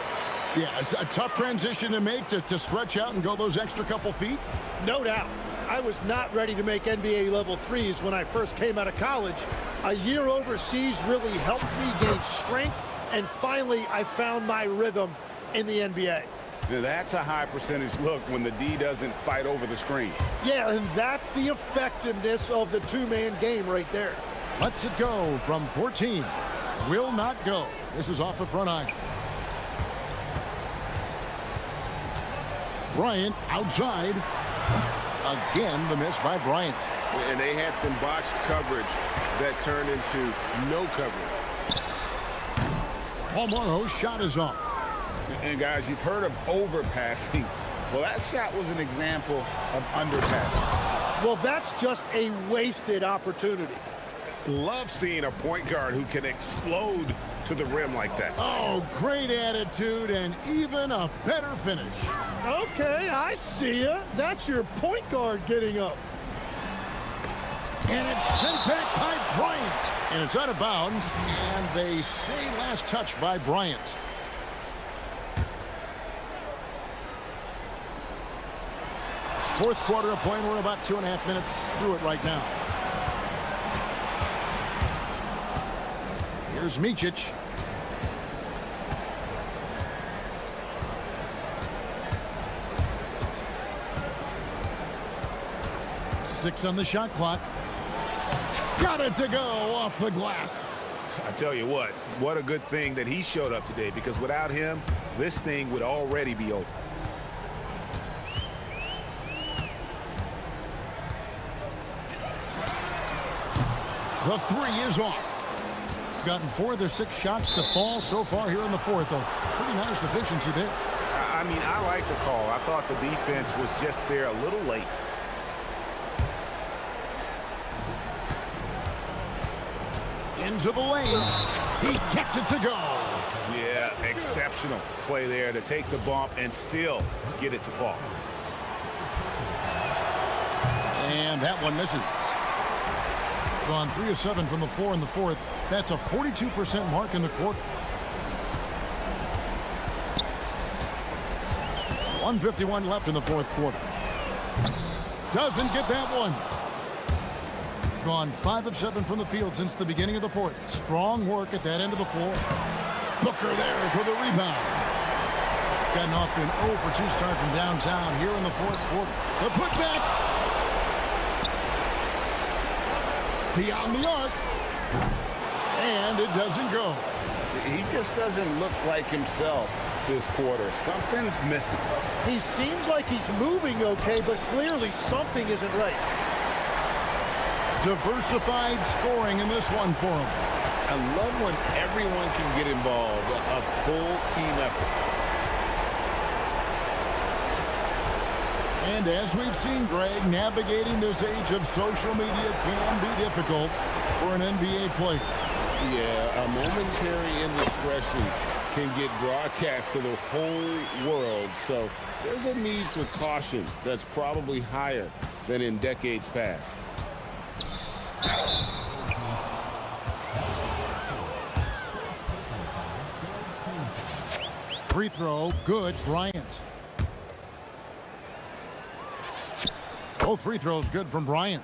Yeah, it's a tough transition to make to stretch out and go those extra couple feet. No doubt. I was not ready to make NBA level threes when I first came out of college. A year overseas really helped me gain strength, and finally I found my rhythm in the NBA. Now, that's a high percentage look when the D doesn't fight over the screen. Yeah, and that's the effectiveness of the two-man game right there. Lets it go from 14. Will not go. This is off the front iron. Bryant outside. Again, the miss by Bryant. And they had some botched coverage that turned into no coverage. Paul Morrow's shot is off. And guys, you've heard of overpassing. Well, that shot was an example of underpassing. Well, that's just a wasted opportunity. Love seeing a point guard who can explode to the rim like that. Oh, great attitude and even a better finish. Okay, I see ya. That's your point guard getting up. And it's sent back by Bryant. And it's out of bounds, and they say last touch by Bryant. Fourth quarter of play, and we're about 2.5 minutes through it right now. Here's Micic. Six on the shot clock. Got it to go off the glass. I tell you what a good thing that he showed up today, because without him, this thing would already be over. The three is off. Gotten 4 of their 6 shots to fall so far here in the fourth. A pretty nice efficiency there. I mean, I like the call. I thought the defense was just there a little late. Into the lane. He gets it to go. Yeah, exceptional play there to take the bump and still get it to fall. And that one misses. Gone 3 of 7 from the floor in the fourth. That's a 42% mark in the quarter. 1:51 left in the fourth quarter. Doesn't get that one. Gone 5 of 7 from the field since the beginning of the fourth. Strong work at that end of the floor. Booker there for the rebound. Gotten off to an 0 for 2 start from downtown here in the fourth quarter. The putback. Beyond the arc. And it doesn't go. He just doesn't look like himself this quarter. Something's missing. He seems like he's moving okay, but clearly something isn't right. Diversified scoring in this one for him. I love when everyone can get involved, a full team effort. And as we've seen, Greg, navigating this age of social media can be difficult for an NBA player. Yeah, a momentary indiscretion can get broadcast to the whole world, so there's a need for caution that's probably higher than in decades past. Free throw, good, Bryant. Both free throws good from Bryant.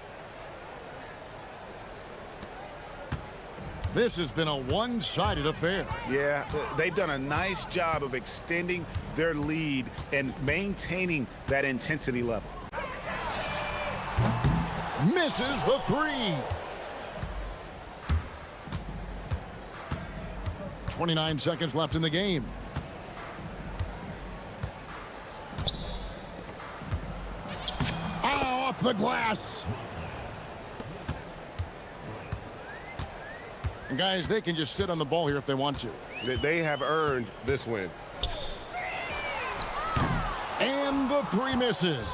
This has been a one-sided affair. Yeah, they've done a nice job of extending their lead and maintaining that intensity level. Misses the three. 29 seconds left in the game. Oh, off the glass. And guys, they can just sit on the ball here if they want to. They have earned this win. And the three misses.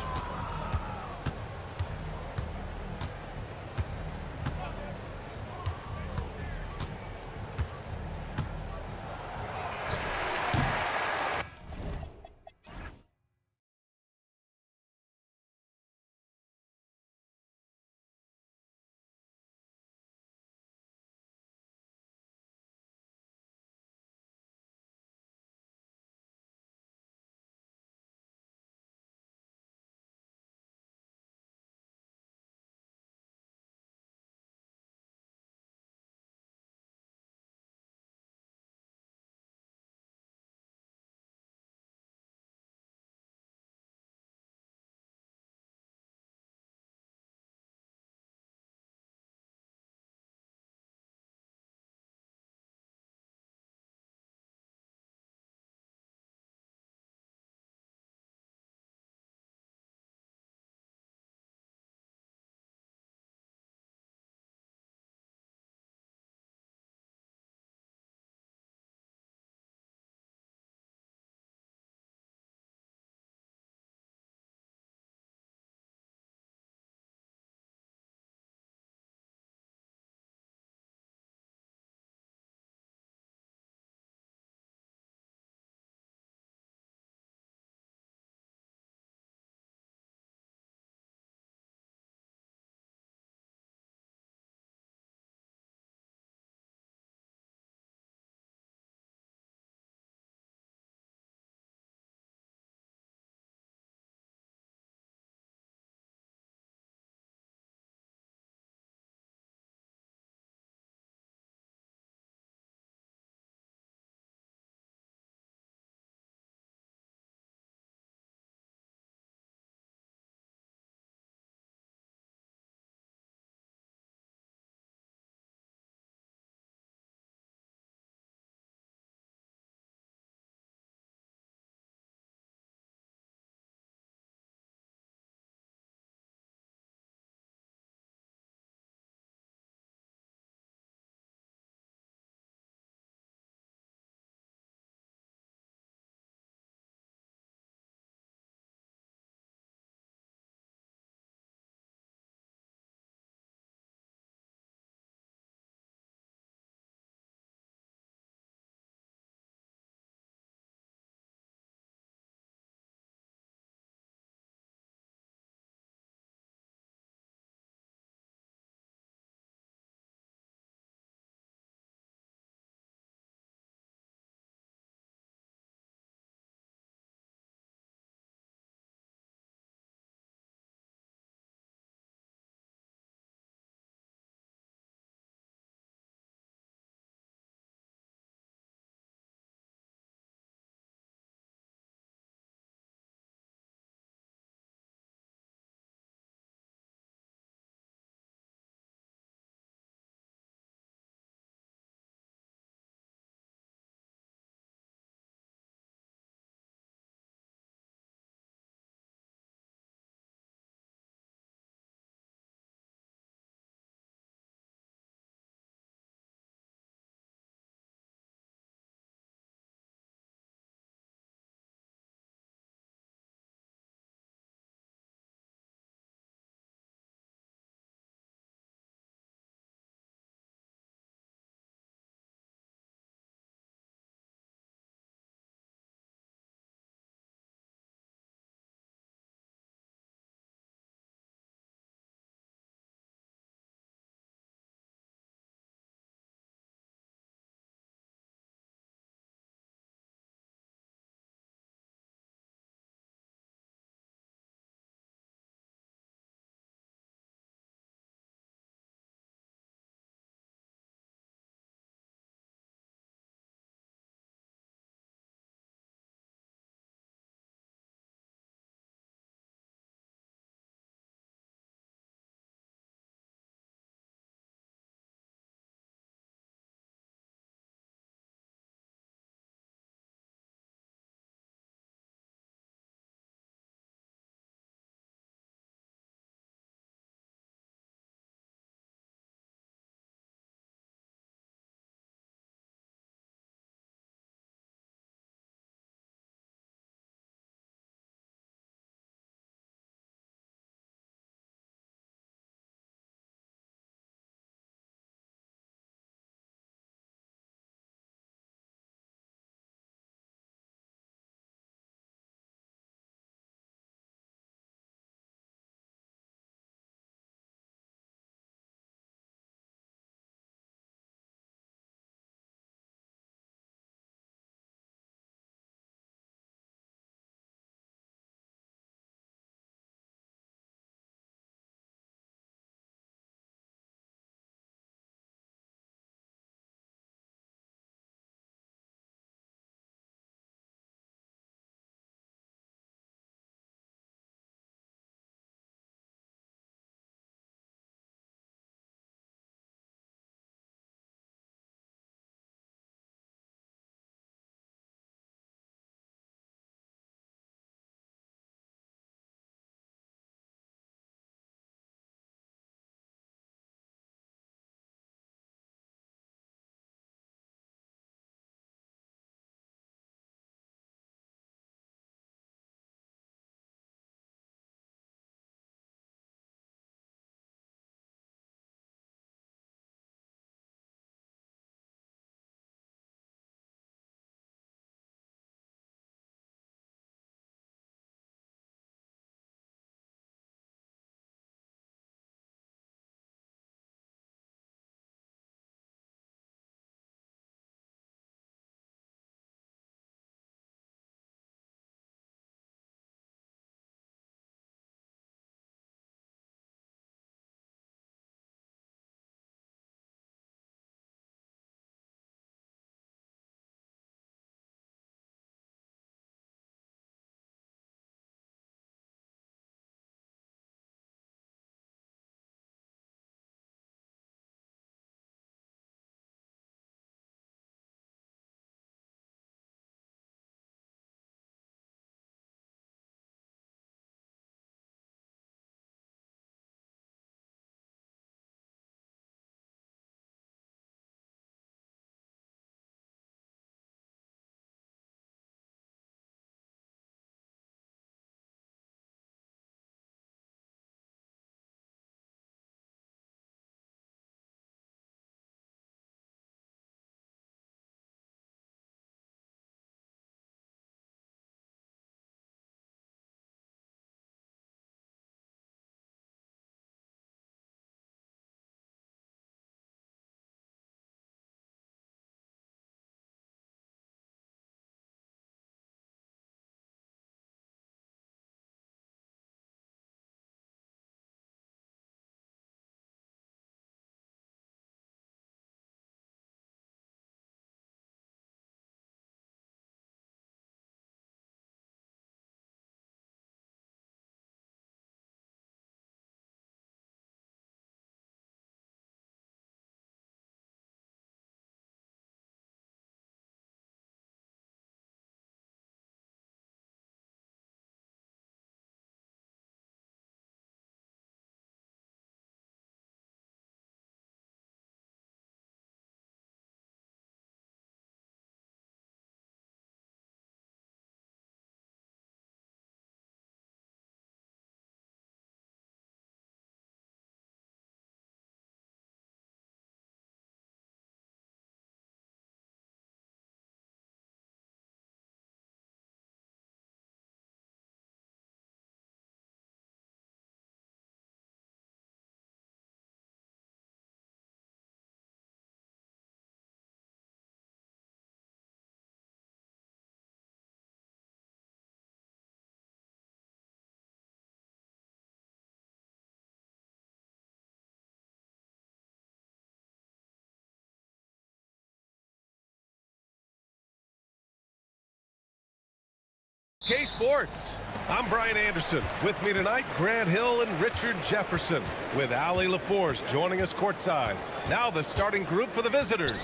K Sports. I'm Brian Anderson. With me tonight, Grant Hill and Richard Jefferson, with Ali LaForce joining us courtside. Now the starting group for the visitors.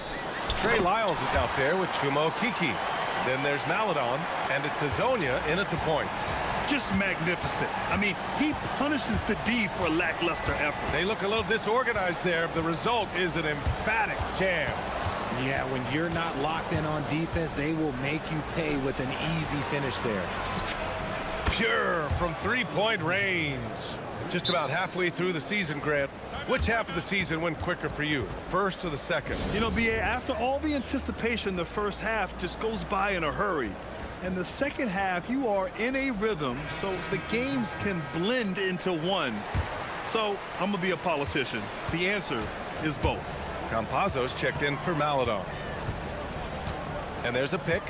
Trey Lyles is out there with Chuma Okeke. Then there's Maladon, and it's Hazonia in at the point. Just magnificent. I mean, he punishes the D for lackluster effort. They look a little disorganized there. The result is an emphatic jam. Yeah, when you're not locked in on defense, they will make you pay with an easy finish there. Pure from three-point range. Just about halfway through the season, Grant. Which half of the season went quicker for you, first or the second? You know, BA, after all the anticipation, the first half just goes by in a hurry. And the second half, you are in a rhythm, so the games can blend into one. So, I'm going to be a politician. The answer is both. Campazzo's checked in for Maladon. And there's a pick.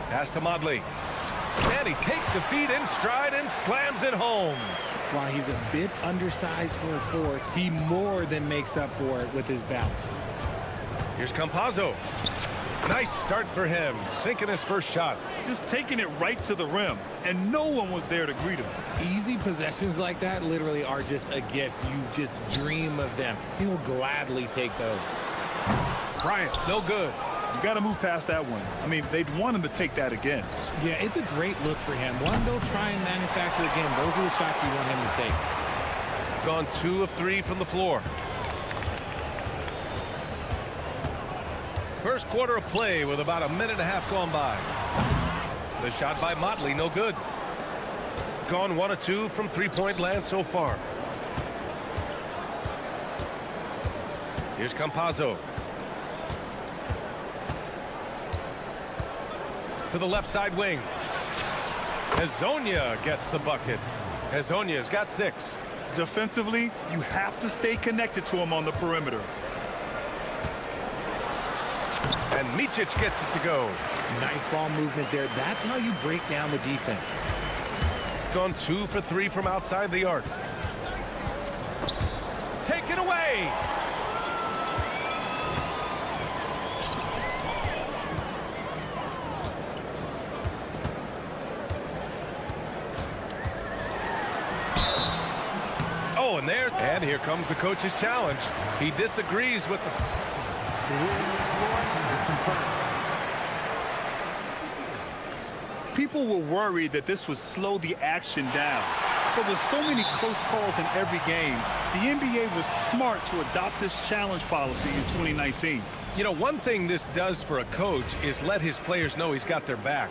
Pass to Modley. And he takes the feed in stride and slams it home. While he's a bit undersized for a forward, he more than makes up for it with his bounce. Here's Campazzo. Nice start for him, sinking his first shot. Just taking it right to the rim, and no one was there to greet him. Easy possessions like that literally are just a gift. You just dream of them. He'll gladly take those. Bryant, no good. You got to move past that one. I mean, they'd want him to take that again. Yeah, it's a great look for him. One they'll try and manufacture again. Those are the shots you want him to take. Gone 2 of 3 from the floor. First quarter of play with about a minute and a half gone by. The shot by Motley, no good. Gone 1 of 2 from three-point land so far. Here's Campazzo. To the left side wing. Hazonia gets the bucket. Hazonia's got 6. Defensively, you have to stay connected to him on the perimeter. And Micic gets it to go. Nice ball movement there. That's how you break down the defense. Gone 2 for 3 from outside the arc. Taken away. Oh, and here comes the coach's challenge. He disagrees with the People were worried that this would slow the action down. But with so many close calls in every game, the NBA was smart to adopt this challenge policy in 2019. You know, one thing this does for a coach is let his players know he's got their back.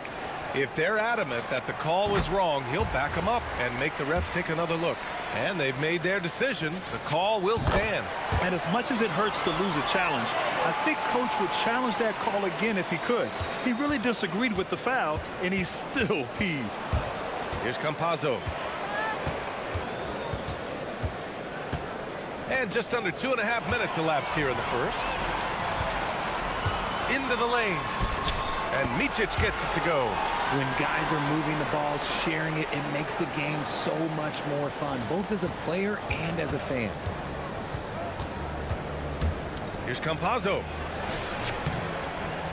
If they're adamant that the call was wrong, he'll back them up and make the refs take another look. And they've made their decision. The call will stand. And as much as it hurts to lose a challenge, I think Coach would challenge that call again if he could. He really disagreed with the foul, and he's still peeved. Here's Campazzo. And just under 2.5 minutes elapsed here in the first. Into the lane. And Micic gets it to go. When guys are moving the ball, sharing it, it makes the game so much more fun, both as a player and as a fan. Here's Campazzo.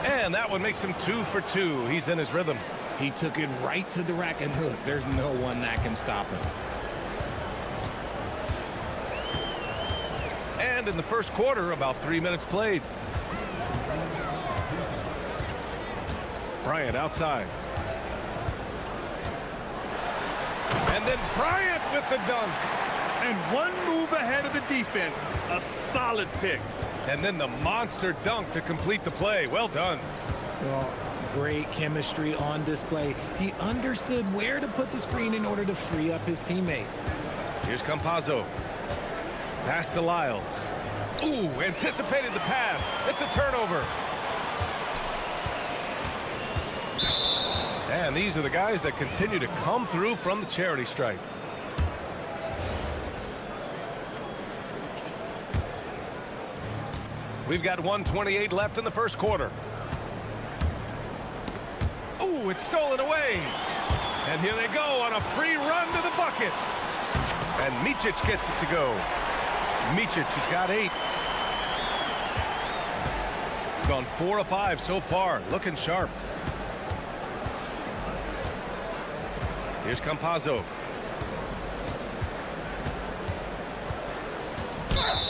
And that one makes him 2 for 2. He's in his rhythm. He took it right to the rack, and look, there's no one that can stop him. And in the first quarter, about 3 minutes played. Bryant outside. And then Bryant with the dunk. And one move ahead of the defense. A solid pick. And then the monster dunk to complete the play. Well done. Well, great chemistry on display. He understood where to put the screen in order to free up his teammate. Here's Campazzo. Pass to Lyles. Ooh, anticipated the pass. It's a turnover. And these are the guys that continue to come through from the charity stripe. We've got 1:28 left in the first quarter. Oh, it's stolen away. And here they go on a free run to the bucket. And Micic gets it to go. Micic has got 8. Gone 4 of 5 so far. Looking sharp. Here's Campazzo.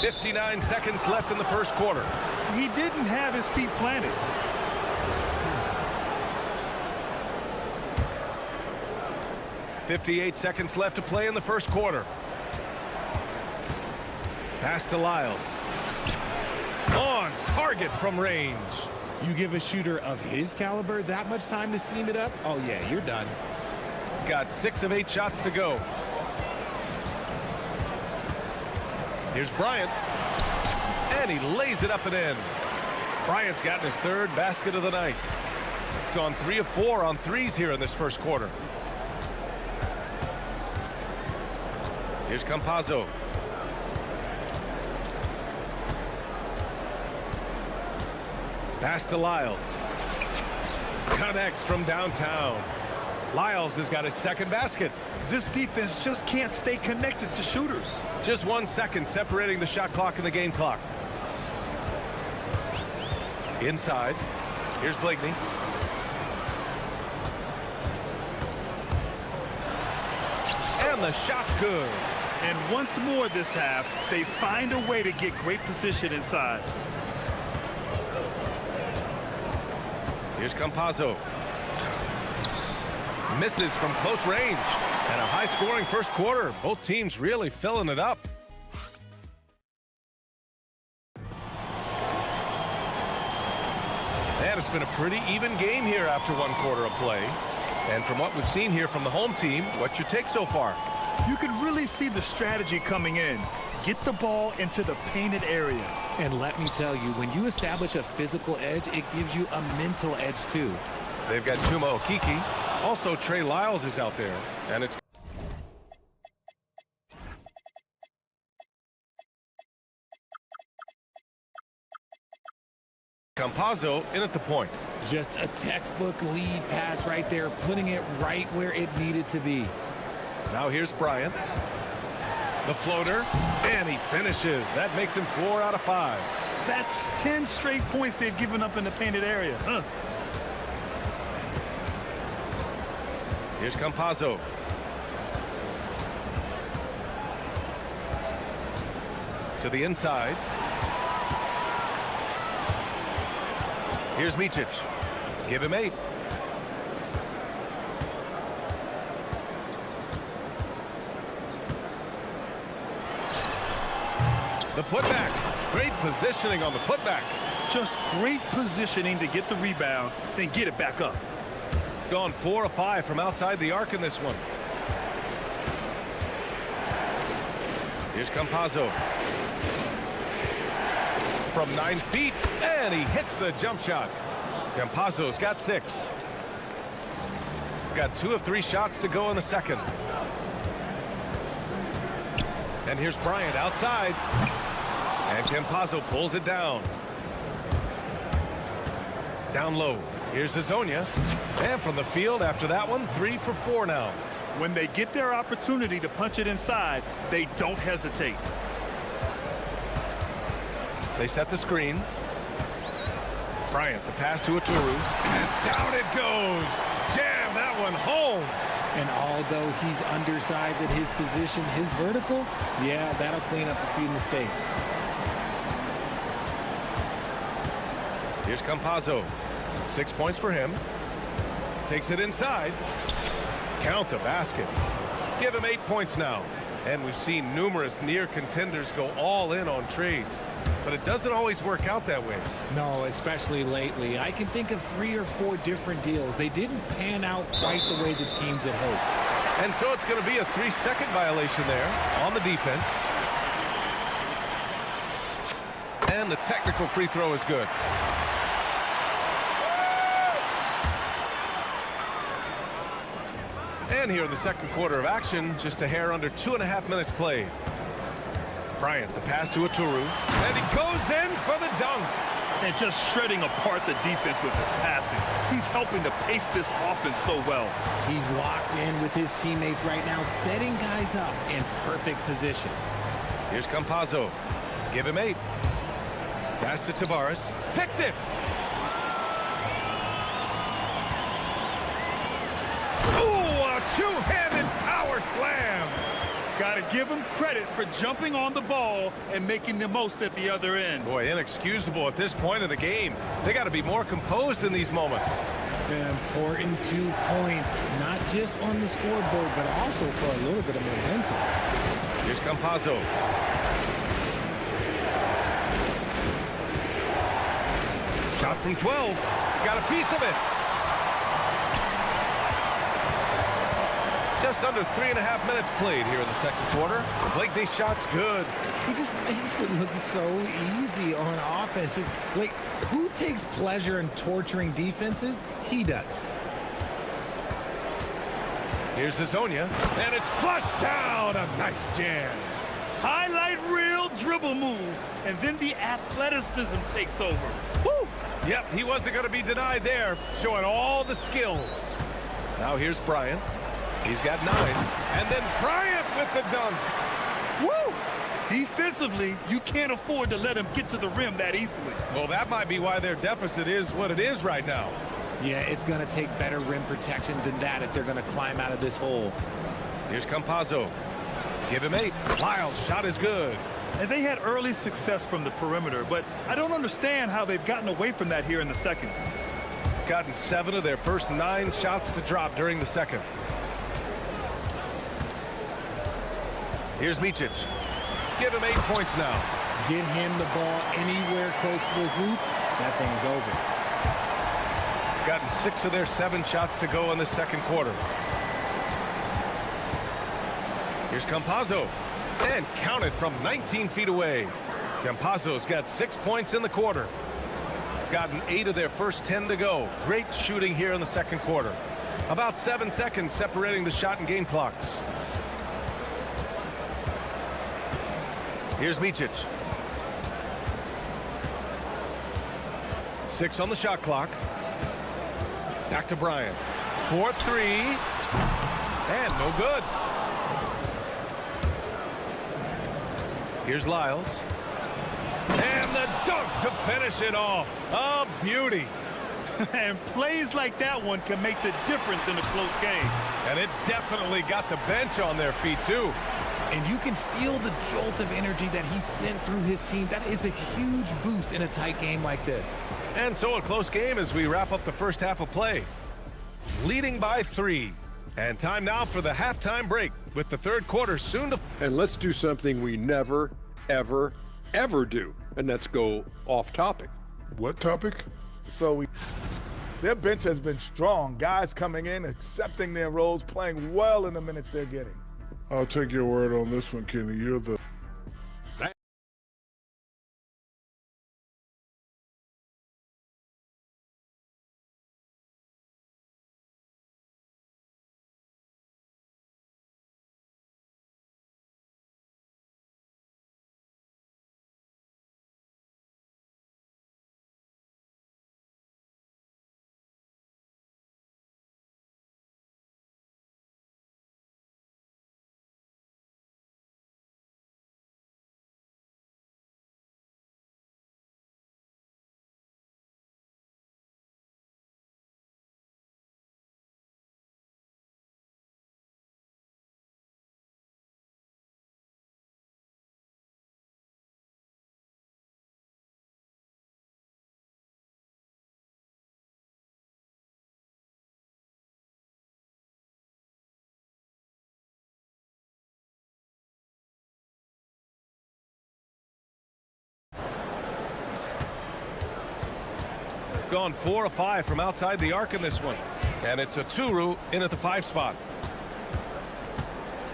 59 seconds left in the first quarter. He didn't have his feet planted. .58 seconds left to play in the first quarter. Pass to Lyles. On target from range. You give a shooter of his caliber that much time to seam it up? Oh, yeah, you're done. Got 6 of 8 shots to go. Here's Bryant. And he lays it up and in. Bryant's gotten his 3rd basket of the night. Gone 3 of 4 on threes here in this first quarter. Here's Campazzo. Pass to Lyles. Connects from downtown. Lyles has got his 2nd basket. This defense just can't stay connected to shooters. Just 1 second separating the shot clock and the game clock. Inside. Here's Blakeney. And the shot's good. And once more this half, they find a way to get great position inside. Here's Campazzo. Misses from close range. And a high-scoring first quarter. Both teams really filling it up. And it's been a pretty even game here after 1 quarter of play. And from what we've seen here from the home team, what's your take so far? You can really see the strategy coming in. Get the ball into the painted area. And let me tell you, when you establish a physical edge, it gives you a mental edge too. They've got Chuma Okeke. Also, Trey Lyles is out there. And it's Campazzo in at the point. Just a textbook lead pass right there, putting it right where it needed to be. Now here's Bryant. The floater, and he finishes. That makes him 4 out of 5. That's 10 straight points they've given up in the painted area. Here's Campazzo. To the inside. Here's Micic. Give him 8. The putback. Great positioning on the putback. Just great positioning to get the rebound, then get it back up. Gone 4 of 5 from outside the arc in this one. Here's Campazzo. From 9 feet, and he hits the jump shot. Campazzo's got 6. Got 2 of 3 shots to go in the second. And here's Bryant outside. And Campazzo pulls it down. Down low. Here's Hazonia. And from the field after that one, 3 for 4 now. When they get their opportunity to punch it inside, they don't hesitate. They set the screen. Bryant, the pass to Aturu. And down it goes. Jam that one home. And although he's undersized at his position, his vertical, yeah, that'll clean up a few mistakes. Here's Campazzo. 6 points for him. Takes it inside. Count the basket. Give him 8 points now. And we've seen numerous near contenders go all in on trades. But it doesn't always work out that way. No, especially lately. I can think of 3 or 4 different deals. They didn't pan out quite the way the teams had hoped. And so it's going to be a 3-second violation there on the defense. And the technical free throw is good. And here in the second quarter of action, just a hair under 2.5 minutes played. Bryant, the pass to Aturu, and he goes in for the dunk. And just shredding apart the defense with his passing. He's helping to pace this offense so well. He's locked in with his teammates right now, setting guys up in perfect position. Here's Campazzo. Give him 8. Pass to Tavares. Picked it. Ooh, a two-handed slam. Gotta give him credit for jumping on the ball and making the most at the other end. Boy, inexcusable at this point of the game. They got to be more composed in these moments. An important 2 points, not just on the scoreboard, but also for a little bit of momentum. Here's Campazzo. Shot from 12. Got a piece of it. Just under 3.5 minutes played here in the second quarter. Blakeney's shot's good. He just makes it look so easy on offense. Like, who takes pleasure in torturing defenses? He does. Here's Hazonia, and it's flushed down. A nice jam. Highlight reel dribble move, and then the athleticism takes over. Woo! Yep, he wasn't going to be denied there, showing all the skill. Now here's Bryant. He's got 9. And then Bryant with the dunk. Woo! Defensively, you can't afford to let him get to the rim that easily. Well, that might be why their deficit is what it is right now. Yeah, it's going to take better rim protection than that if they're going to climb out of this hole. Here's Campazzo. Give him 8. Lyles' shot is good. And they had early success from the perimeter, but I don't understand how they've gotten away from that here in the second. Gotten 7 of their first 9 shots to drop during the second. Here's Micic. Give him 8 points now. Get him the ball anywhere close to the hoop, that thing's over. Gotten 6 of their 7 shots to go in the second quarter. Here's Campazzo. And counted from 19 feet away. Campazzo's got 6 points in the quarter. Gotten 8 of their first 10 to go. Great shooting here in the second quarter. About 7 seconds separating the shot and game clocks. Here's Micic. 6 on the shot clock. Back to Bryant. 4-3. And no good. Here's Lyles. And the dunk to finish it off. A beauty. And plays like that one can make the difference in a close game. And it definitely got the bench on their feet, too. And you can feel the jolt of energy that he sent through his team. That is a huge boost in a tight game like this. And so a close game as we wrap up the first half of play. Leading by 3. And time now for the halftime break with the third quarter soon to... And let's do something we never, ever, ever do. And that's go off topic. What topic? Their bench has been strong. Guys coming in, accepting their roles, playing well in the minutes they're getting. I'll take your word on this one, Kenny. You're the... Gone 4 of 5 from outside the arc in this one. And it's a Turu in at the 5 spot.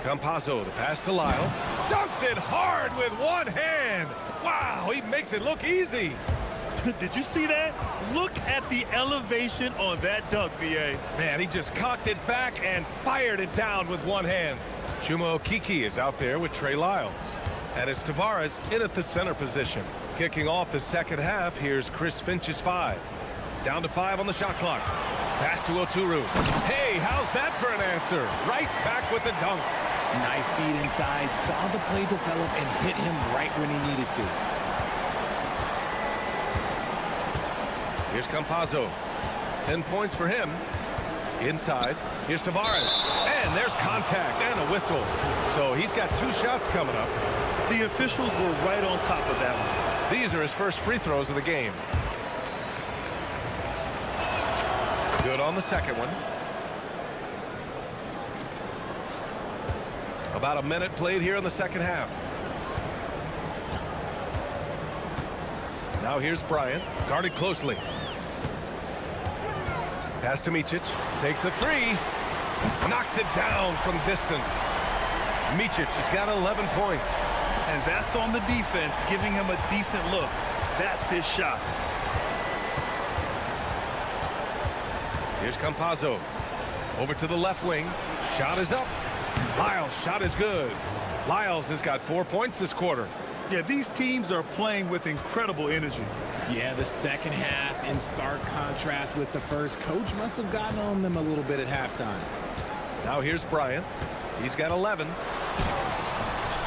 Campazzo, the pass to Lyles. Dunks it hard with one hand. Wow, he makes it look easy. Did you see that? Look at the elevation on that dunk, B.A. Man, he just cocked it back and fired it down with one hand. Chuma Okeke is out there with Trey Lyles. And it's Tavares in at the center position. Kicking off the second half, here's Chris Finch's 5. Down to 5 on the shot clock. Pass to Oturu. Hey, how's that for an answer? Right back with the dunk. Nice feed inside. Saw the play develop and hit him right when he needed to. Here's Campazzo. 10 points for him. Inside. Here's Tavares. And there's contact and a whistle. So he's got 2 shots coming up. The officials were right on top of that one. These are his first free throws of the game. Good on the second one. About a minute played here in the second half. Now here's Bryant, guarded closely. Pass to Micic, takes a 3, knocks it down from distance. Micic has got 11 points. And that's on the defense, giving him a decent look. That's his shot. Here's Campazzo. Over to the left wing. Shot is up. Lyles' shot is good. Lyles has got 4 points this quarter. Yeah, these teams are playing with incredible energy. Yeah, the second half in stark contrast with the first. Coach must have gotten on them a little bit at halftime. Now here's Bryant. He's got 11.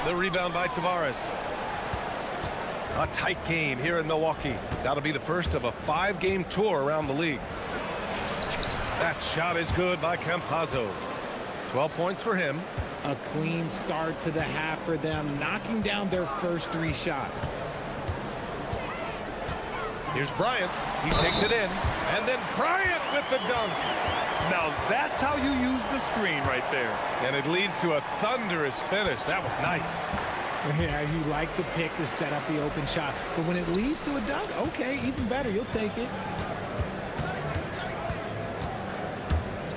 The rebound by Tavares. A tight game here in Milwaukee. That'll be the first of a 5-game tour around the league. That shot is good by Campazzo. 12 points for him. A clean start to the half for them, knocking down their first 3 shots. Here's Bryant. He takes it in. And then Bryant with the dunk. Now that's how you use the screen right there. And it leads to a thunderous finish. That was nice. Yeah, you like the pick to set up the open shot. But when it leads to a dunk, okay, even better. You'll take it.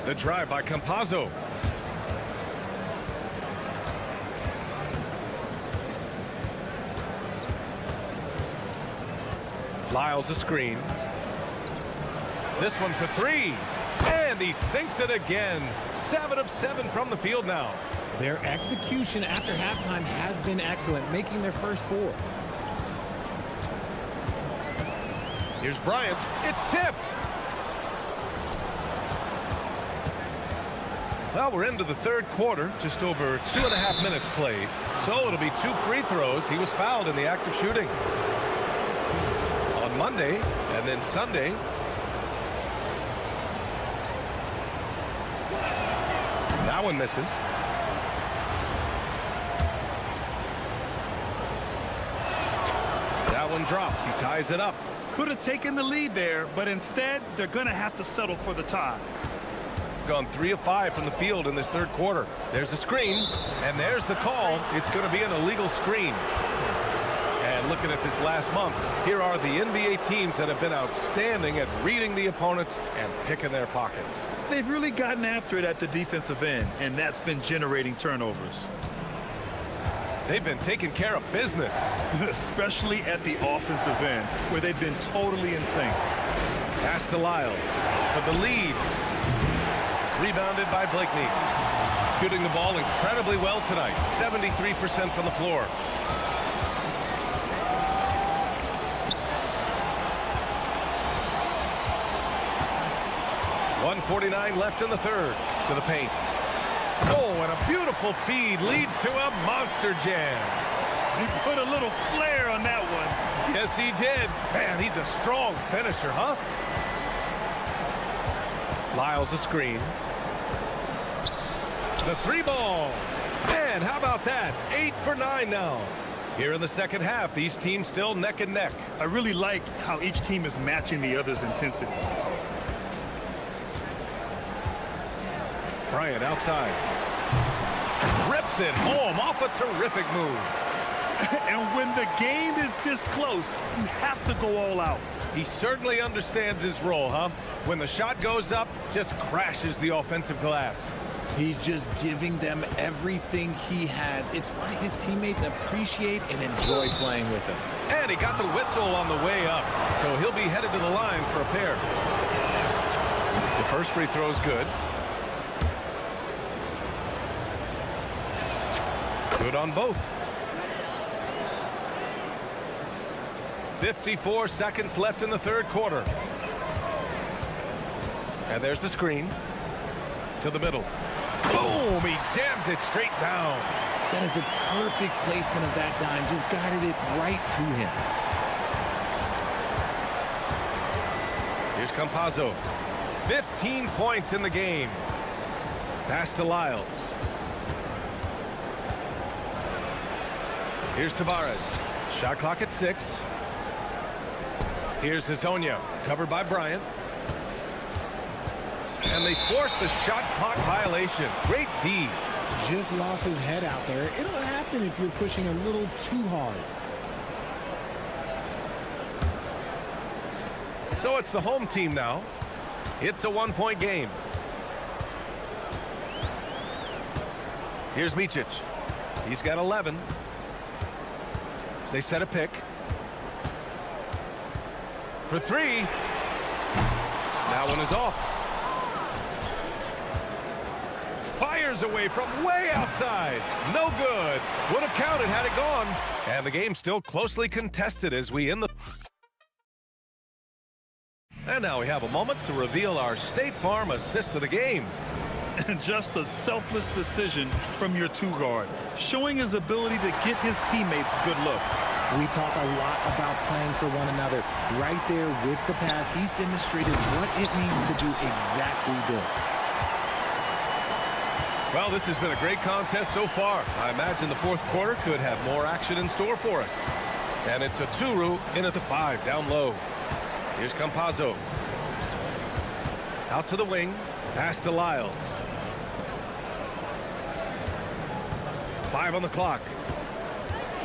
The drive by Campazzo. Lyles a screen. This one for 3. And he sinks it again. 7 of 7 from the field now. Their execution after halftime has been excellent, making their first 4. Here's Bryant. It's tipped. Well, we're into the third quarter, just over 2.5 minutes played. So it'll be 2 free throws. He was fouled in the act of shooting. On Monday and then Sunday. That one misses. That one drops. He ties it up. Could have taken the lead there, but instead they're going to have to settle for the tie. Gone 3 of 5 from the field in this third quarter. There's a screen, and there's the call. It's going to be an illegal screen. And looking at this last month, here are the NBA teams that have been outstanding at reading the opponents and picking their pockets. They've really gotten after it at the defensive end, and that's been generating turnovers. They've been taking care of business. Especially at the offensive end, where they've been totally in sync. Pass to Lyles for the lead. Rebounded by Blakeney. Shooting the ball incredibly well tonight. 73% from the floor. .149 left in the third. To the paint. Oh, and a beautiful feed leads to a monster jam. He put a little flair on that one. Yes, he did. Man, he's a strong finisher, huh? Lyles a screen. The 3 ball. Man, how about that? 8 for 9 now. Here in the second half, these teams still neck and neck. I really like how each team is matching the other's intensity. Bryant outside. Rips it home off a terrific move. And when the game is this close, you have to go all out. He certainly understands his role, huh? When the shot goes up, just crashes the offensive glass. He's just giving them everything he has. It's why his teammates appreciate and enjoy playing with him. And he got the whistle on the way up, so he'll be headed to the line for a pair. The first free throw is good. Good on both. 54 seconds left in the third quarter. And there's the screen. To the middle. Boom! He jams it straight down. That is a perfect placement of that dime. Just guided it right to him. Here's Campazzo. 15 points in the game. Pass to Lyles. Here's Tavares. Shot clock at 6. Here's Hezonja, covered by Bryant. And they forced the shot clock violation. Great D. Just lost his head out there. It'll happen if you're pushing a little too hard. So it's the home team now. It's a one-point game. Here's Micic. He's got 11. They set a pick. For 3. That one is off. Fires away from way outside. No good. Would have counted had it gone. And the game still closely contested as we end the... And now we have a moment to reveal our State Farm assist of the game. Just a selfless decision from your two-guard, showing his ability to get his teammates good looks. We talk a lot about playing for one another. Right there with the pass, he's demonstrated what it means to do exactly this. Well, this has been a great contest so far. I imagine the fourth quarter could have more action in store for us. And it's a Turu in at the 5, down low. Here's Campazzo. Out to the wing. Pass to Lyles. 5 on the clock.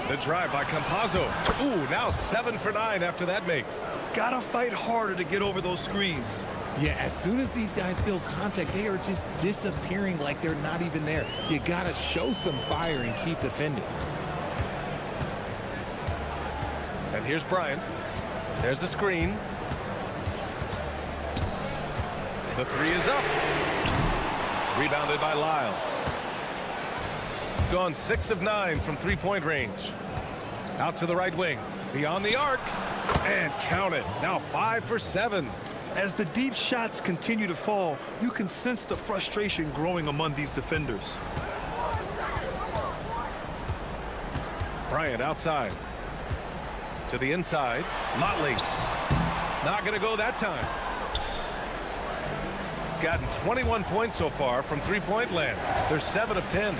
The drive by Campazzo. Ooh, now 7 for 9 after that make. Gotta fight harder to get over those screens. Yeah, as soon as these guys feel contact, they are just disappearing like they're not even there. You gotta show some fire and keep defending. And here's Bryant. There's the screen. The 3 is up. Rebounded by Lyles. Gone 6 of 9 from three-point range. Out to the right wing. Beyond the arc. And count it. Now 5 for 7. As the deep shots continue to fall, you can sense the frustration growing among these defenders. Bryant outside. To the inside. Motley. Not going to go that time. Gotten 21 points so far from three-point land. They're 7 of 10.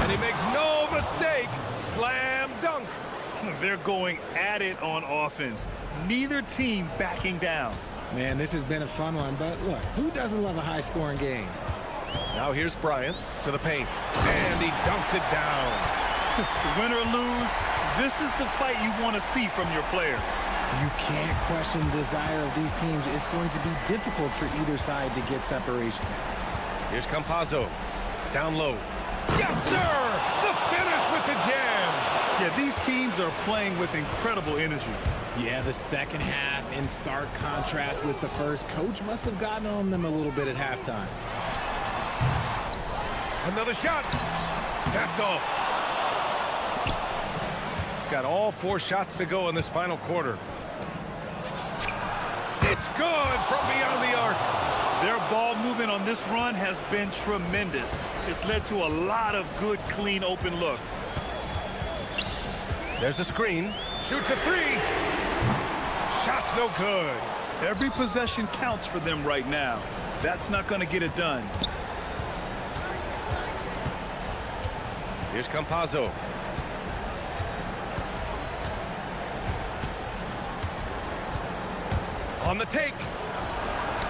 And he makes no mistake. Slam dunk. They're going at it on offense. Neither team backing down. Man, this has been a fun one, but look, who doesn't love a high-scoring game? Now here's Bryant to the paint. And he dunks it down. Win or lose, this is the fight you want to see from your players. You can't question the desire of these teams. It's going to be difficult for either side to get separation. Here's Campazzo. Down low. Yes, sir! The finish with the jam! Yeah, these teams are playing with incredible energy. Yeah, the second half in stark contrast with the first. Coach must have gotten on them a little bit at halftime. Another shot. That's off. Got all 4 shots to go in this final quarter. It's good from beyond the arc. Their ball movement on this run has been tremendous. It's led to a lot of good, clean, open looks. There's a screen. Shoots a 3. Shot's no good. Every possession counts for them right now. That's not going to get it done. Here's Campazzo. On the take.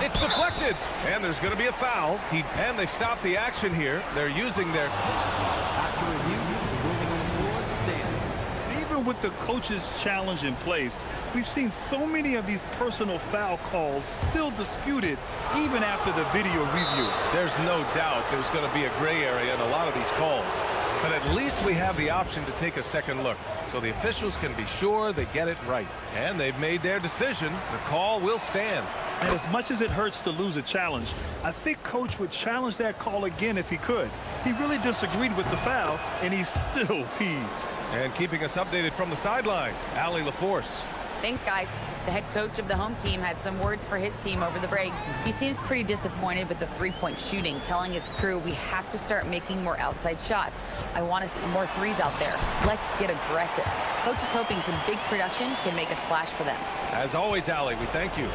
It's deflected. And there's going to be a foul. And they stopped the action here. They're using their... After review, the ruling on the floor stands. Even with the coach's challenge in place, we've seen so many of these personal foul calls still disputed even after the video review. There's no doubt there's going to be a gray area in a lot of these calls. But at least we have the option to take a second look, so the officials can be sure they get it right. And they've made their decision. The call will stand. And as much as it hurts to lose a challenge, I think Coach would challenge that call again if he could. He really disagreed with the foul, and he's still peeved. And keeping us updated from the sideline, Allie LaForce. Thanks, guys. The head coach of the home team had some words for his team over the break. He seems pretty disappointed with the three-point shooting, telling his crew we have to start making more outside shots. I want to see more threes out there. Let's get aggressive. Coach is hoping some big production can make a splash for them. As always, Allie, we thank you.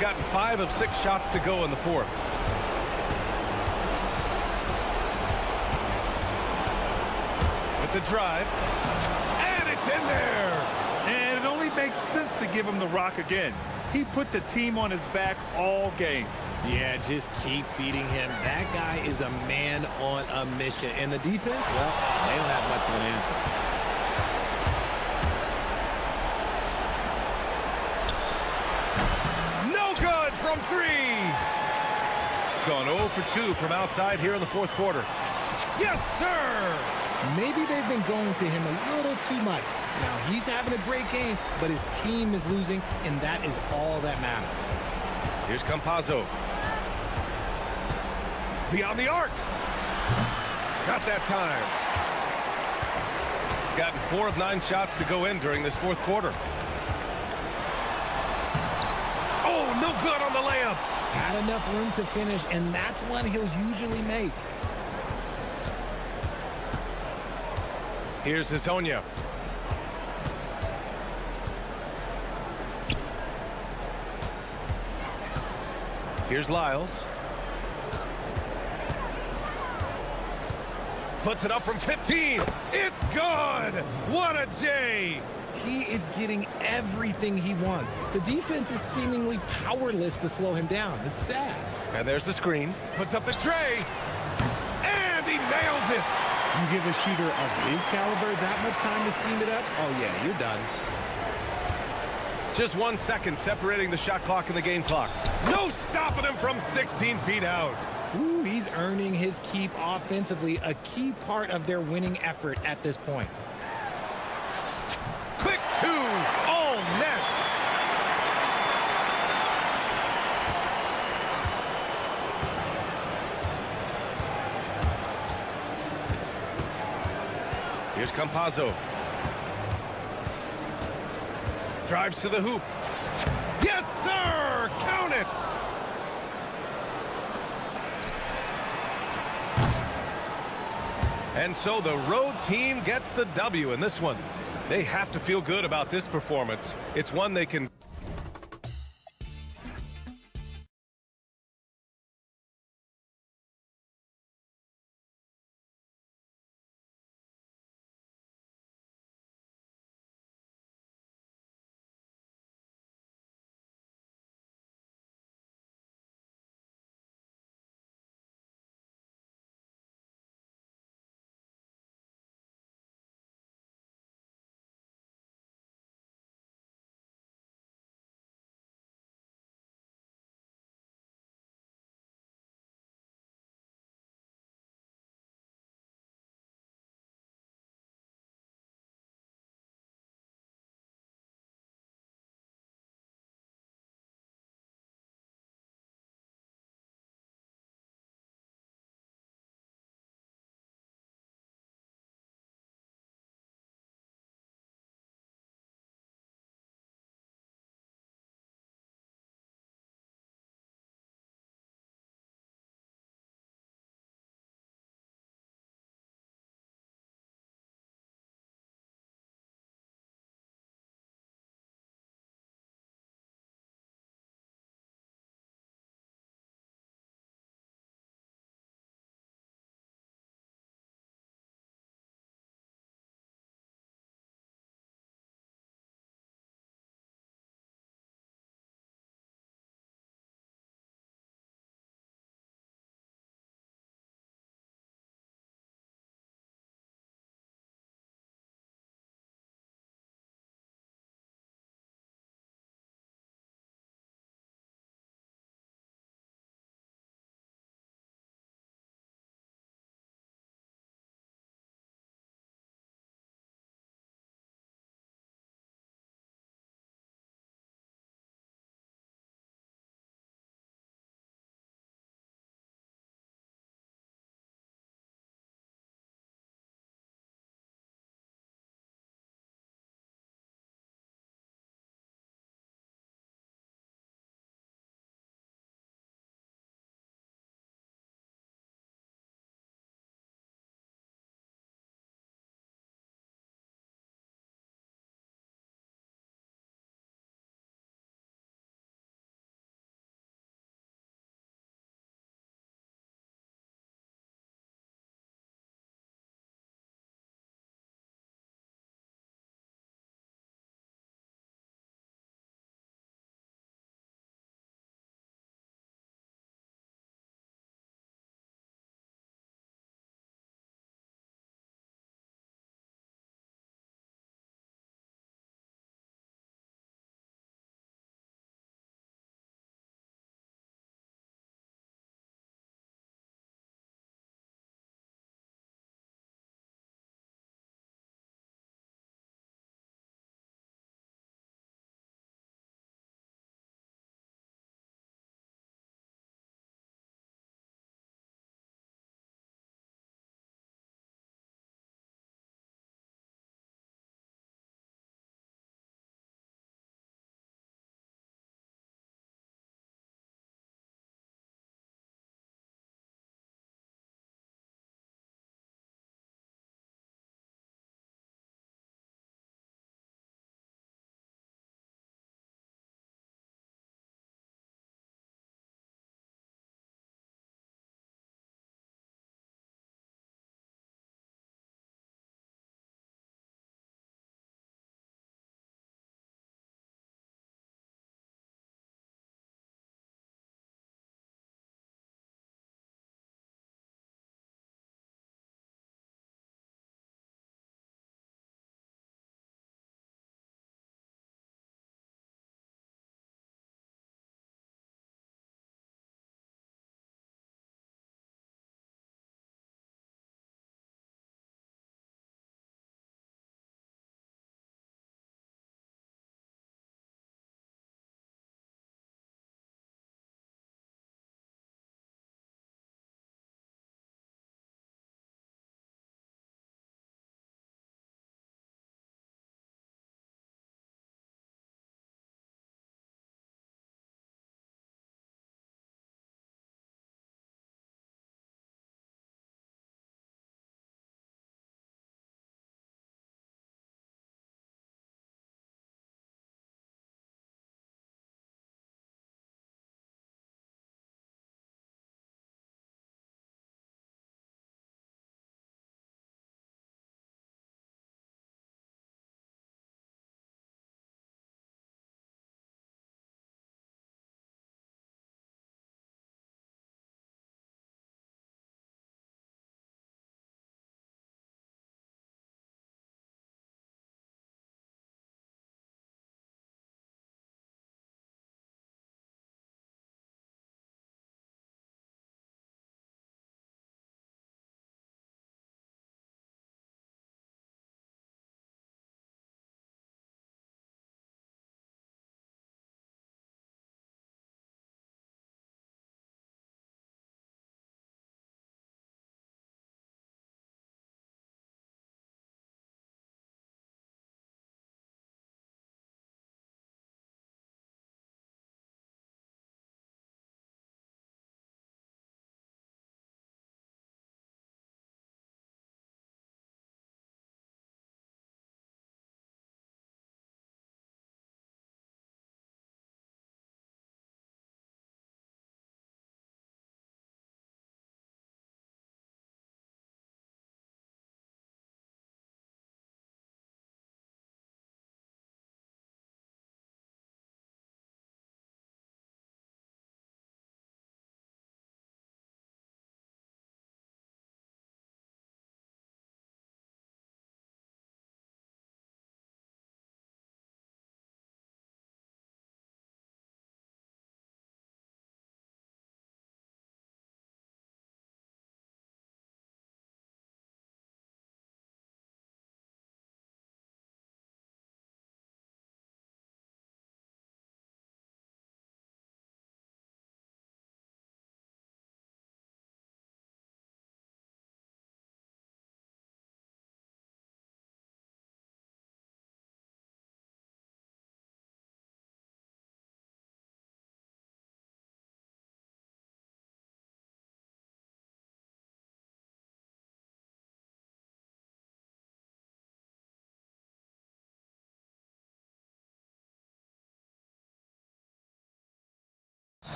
Gotten 5 of 6 shots to go in the fourth. with the drive. And it's in there. And it only makes sense to give him the rock again. He put the team on his back all game. Yeah, just keep feeding him. That guy is a man on a mission. And the defense, well, they don't have much of an answer. No good from three. Gone 0 for 2 from outside here in the fourth quarter. Yes, sir. Maybe they've been going to him a little too much. Now, he's having a great game, but his team is losing, and that is all that matters. Here's Campazzo. Beyond the arc. Got that time. Gotten 4 of 9 shots to go in during this fourth quarter. Oh, no good on the layup. Had enough room to finish, and that's one he'll usually make. Here's Hezonja. Here's Lyles. Puts it up from 15. It's good. What a J. He is getting everything he wants. The defense is seemingly powerless to slow him down. It's sad. And there's the screen. Puts up the tray. And he nails it. You give a shooter of his caliber that much time to seam it up, oh yeah, you're done. Just 1 second separating the shot clock and the game clock. No stopping him from 16 feet out. Ooh, he's earning his keep offensively, a key part of their winning effort at this point. Quick two, all net. Here's Campazzo. Drives to the hoop. Yes, sir! Count it! And so the road team gets the W in this one. They have to feel good about this performance. It's one they can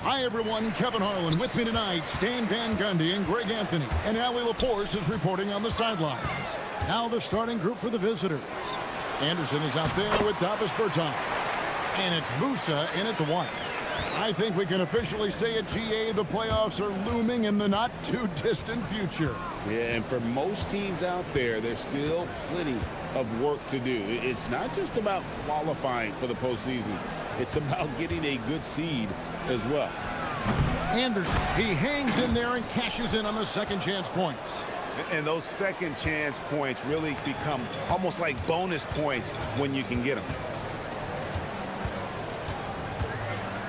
Hi, everyone. Kevin Harlan with me tonight. Stan Van Gundy and Greg Anthony. And Ali LaForce is reporting on the sidelines. Now the starting group for the visitors. Anderson is out there with Davis Bertans. And it's Musa in at the one. I think we can officially say at GA the playoffs are looming in the not-too-distant future. Yeah, and for most teams out there, there's still plenty of work to do. It's not just about qualifying for the postseason. It's about getting a good seed as well. Anderson, he hangs in there and cashes in on the second chance points. And those second chance points really become almost like bonus points when you can get them.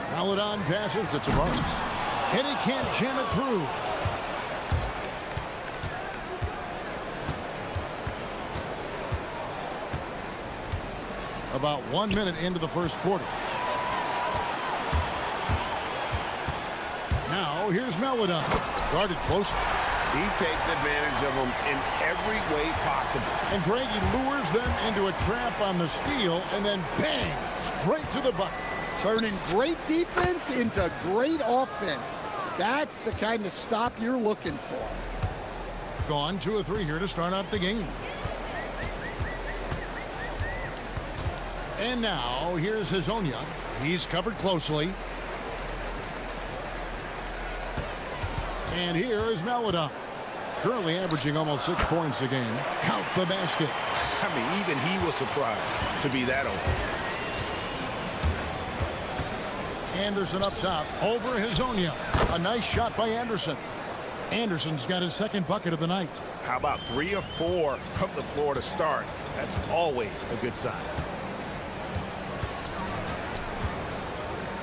Paladon passes to Tavares. And he can't jam it through. About 1 minute into the first quarter. Now here's Melodon. Guarded close. He takes advantage of them in every way possible. And Greg, he lures them into a trap on the steal and then bang, straight to the bucket. Turning great defense into great offense. That's the kind of stop you're looking for. Gone 2 of 3 here to start out the game. And now here's Hazonia. He's covered closely. And here is Melodon. Currently averaging almost 6 points a game. Count the basket. I mean, even he was surprised to be that open. Anderson up top over Hazonia. A nice shot by Anderson. Anderson's got his second bucket of the night. How about 3 or 4 from the floor to start? That's always a good sign.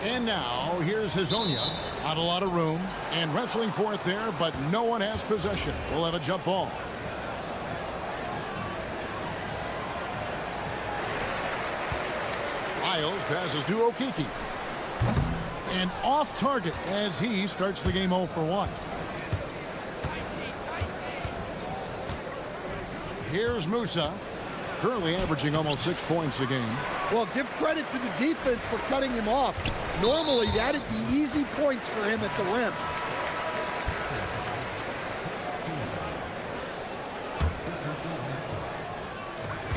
And now here's Hazonia. Not a lot of room and wrestling for it there, but no one has possession. We'll have a jump ball. Isles passes to Okiki. And off target as he starts the game 0 for 1. Here's Musa. Currently averaging almost 6 points a game. Well, give credit to the defense for cutting him off. Normally, that'd be easy points for him at the rim.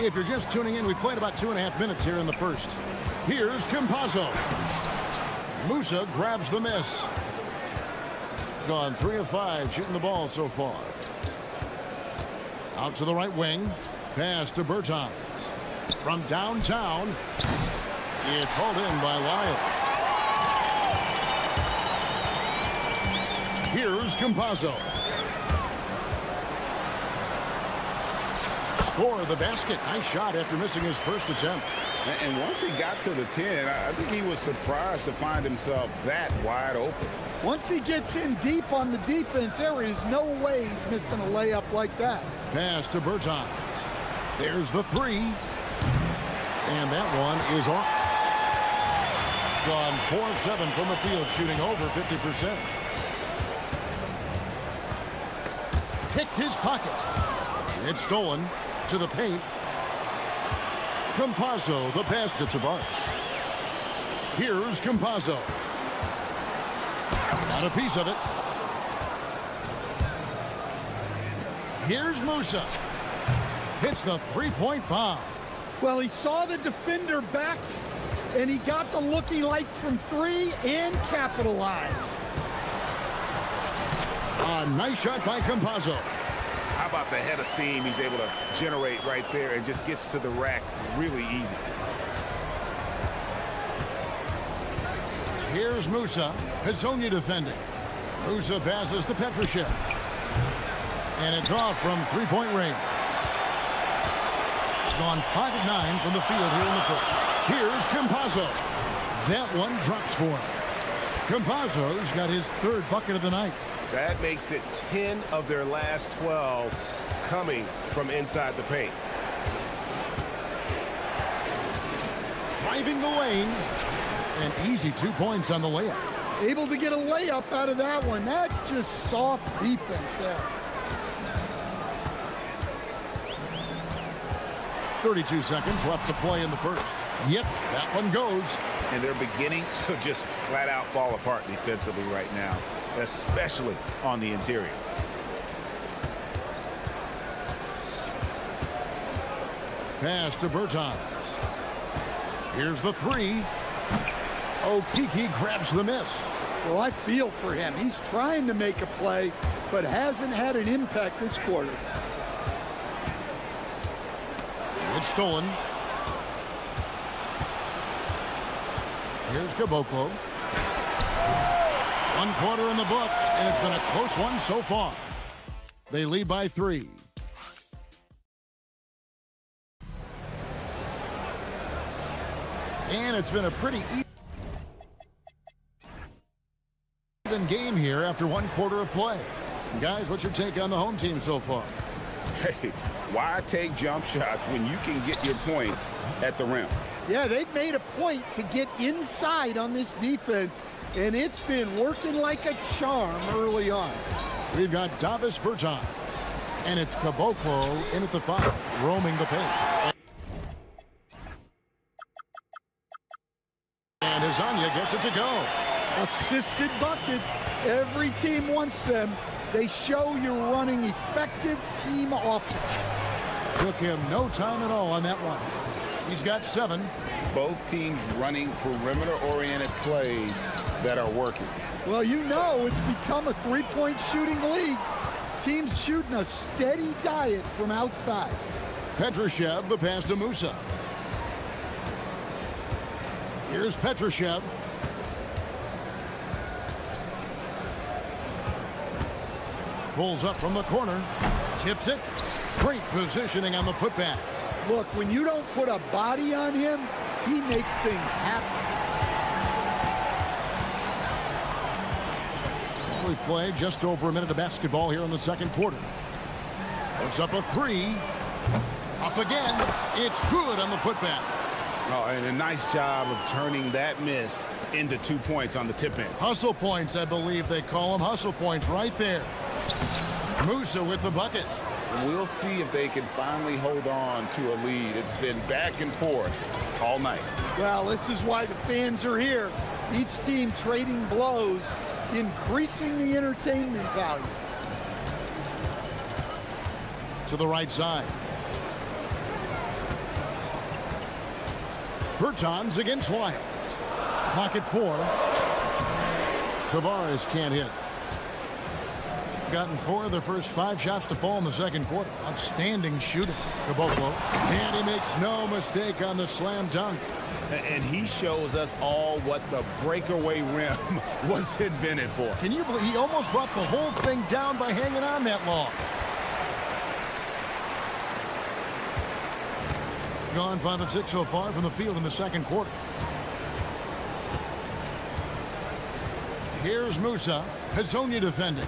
If you're just tuning in, we played about 2.5 minutes here in the first. Here's Campazzo. Musa grabs the miss. Gone 3 of 5 shooting the ball so far. Out to the right wing. Pass to Bertans. From downtown. It's hauled in by Lyle. Here's Campazzo. Score the basket. Nice shot after missing his first attempt. And once he got to the 10, I think he was surprised to find himself that wide open. Once he gets in deep on the defense, there is no way he's missing a layup like that. Pass to Bertans. There's the 3. And that one is off. Gone 4 of 7 from the field, shooting over 50%. Picked his pocket. It's stolen to the paint. Campazzo, the pass to Tavares. Here's Campazzo. Got a piece of it. Here's Musa. Hits the three-point bomb. Well, he saw the defender back, and he got the looky like from 3 and capitalized. A nice shot by Campazzo. How about the head of steam he's able to generate right there and just gets to the rack really easy. Here's Musa. Hazonia defending. Musa passes to Petrushev. And it's off from three-point range. Gone 5 of 9 from the field here in the first. Here's Campazzo. That one drops for him. Campazzo's got his 3rd bucket of the night. That makes it 10 of their last 12 coming from inside the paint. Driving the lane. An easy 2 points on the layup. Able to get a layup out of that one. That's just soft defense there. 32 seconds left to play in the first. Yep, that one goes. And they're beginning to just flat out fall apart defensively right now, especially on the interior. Pass to Bertans. Here's the three. Okeke grabs the miss. Well, I feel for him. He's trying to make a play, but hasn't had an impact this quarter. It's stolen. Here's Caboclo. 1 quarter in the books, and it's been a close one so far. They lead by 3. And it's been a pretty even game here after 1 quarter of play. Guys, what's your take on the home team so far? Hey, why take jump shots when you can get your points at the rim? Yeah, they've made a point to get inside on this defense, and it's been working like a charm early on. We've got Davis Bertans, and it's Caboclo in at the 5, roaming the paint. And Hezonja gets it to go. Assisted buckets. Every team wants them. They show you're running effective team offense. Took him no time at all on that one. He's got 7. Both teams running perimeter-oriented plays that are working. Well, you know it's become a three-point shooting league. Teams shooting a steady diet from outside. Petrushev, the pass to Musa. Here's Petrushev. Pulls up from the corner. Tips it. Great positioning on the putback. Look, when you don't put a body on him, he makes things happen. We play just over a minute of basketball here in the second quarter. Puts up a 3. Up again. It's good on the putback. Oh, and a nice job of turning that miss into 2 points on the tip in. Hustle points, I believe they call them. Hustle points right there. Musa with the bucket. We'll see if they can finally hold on to a lead. It's been back and forth all night. Well, this is why the fans are here. Each team trading blows, increasing the entertainment value. To the right side. Bertans against Wiles. Clock at 4. Tavares can't hit. Gotten 4 of their first 5 shots to fall in the second quarter. Outstanding shooting. Caboclo. And he makes no mistake on the slam dunk. And he shows us all what the breakaway rim was invented for. Can you believe he almost brought the whole thing down by hanging on that long? Gone 5 of 6 so far from the field in the second quarter. Here's Musa. Hezonja defending.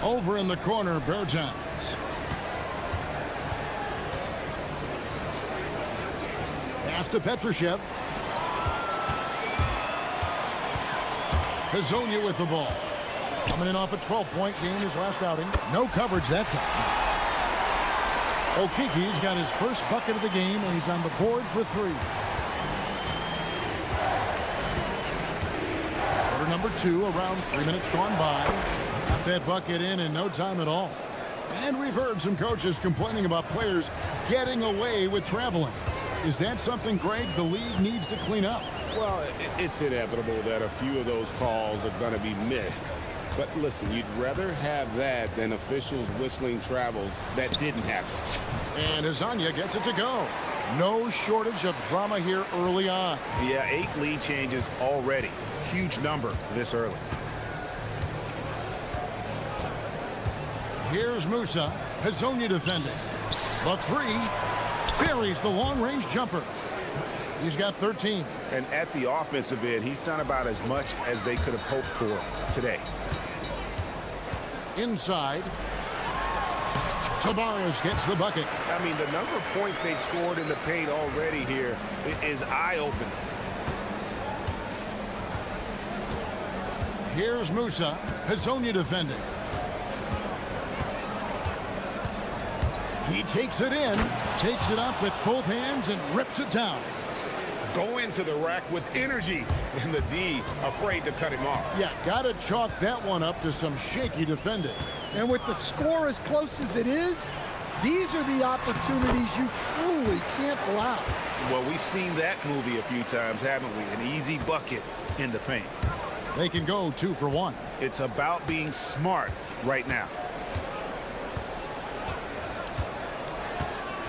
Over in the corner, Bertans. Pass to Petrushev. Hezonja with the ball. Coming in off a 12-point game his last outing. No coverage that time. Okeke's got his first bucket of the game, and he's on the board for 3. Quarter number 2, around 3 minutes gone by. Got that bucket in no time at all. And we've heard some coaches complaining about players getting away with traveling. Is that something, Greg, the league needs to clean up? Well, it's inevitable that a few of those calls are going to be missed. But listen, you'd rather have that than officials whistling travels that didn't happen. And Hezonja gets it to go. No shortage of drama here early on. Yeah, 8 lead changes already. Huge number this early. Here's Musa. Hezonja defending. The 3 buries the long-range jumper. He's got 13. And at the offensive end, he's done about as much as they could have hoped for today. Inside. Tavares gets the bucket. I mean, the number of points they've scored in the paint already here is eye-opening. Here's Musa. Hezonja defending. He takes it in. Takes it up with both hands and rips it down. Go into the rack with energy, and the D afraid to cut him off. Yeah, gotta chalk that one up to some shaky defending. And with the score as close as it is, these are the opportunities you truly can't allow. Well, we've seen that movie a few times, haven't we? An easy bucket in the paint. They can go 2 for 1. It's about being smart right now.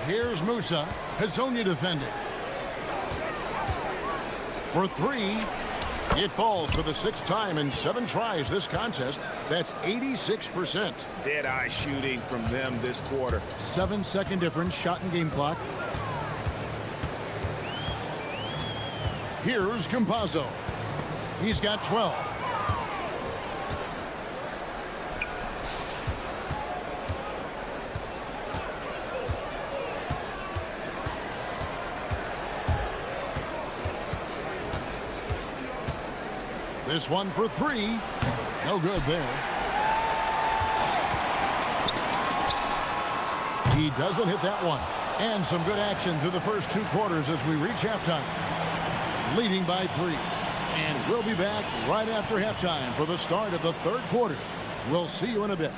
Here's Musa. Hazonia defending. For 3. It falls for the 6th time in 7 tries this contest. That's 86%. Dead-eye shooting from them this quarter. 7-second difference, shot and game clock. Here's Campazzo. He's got 12. This one for 3. No good there. He doesn't hit that one. And some good action through the first 2 quarters as we reach halftime. Leading by 3. And we'll be back right after halftime for the start of the 3rd quarter. We'll see you in a bit.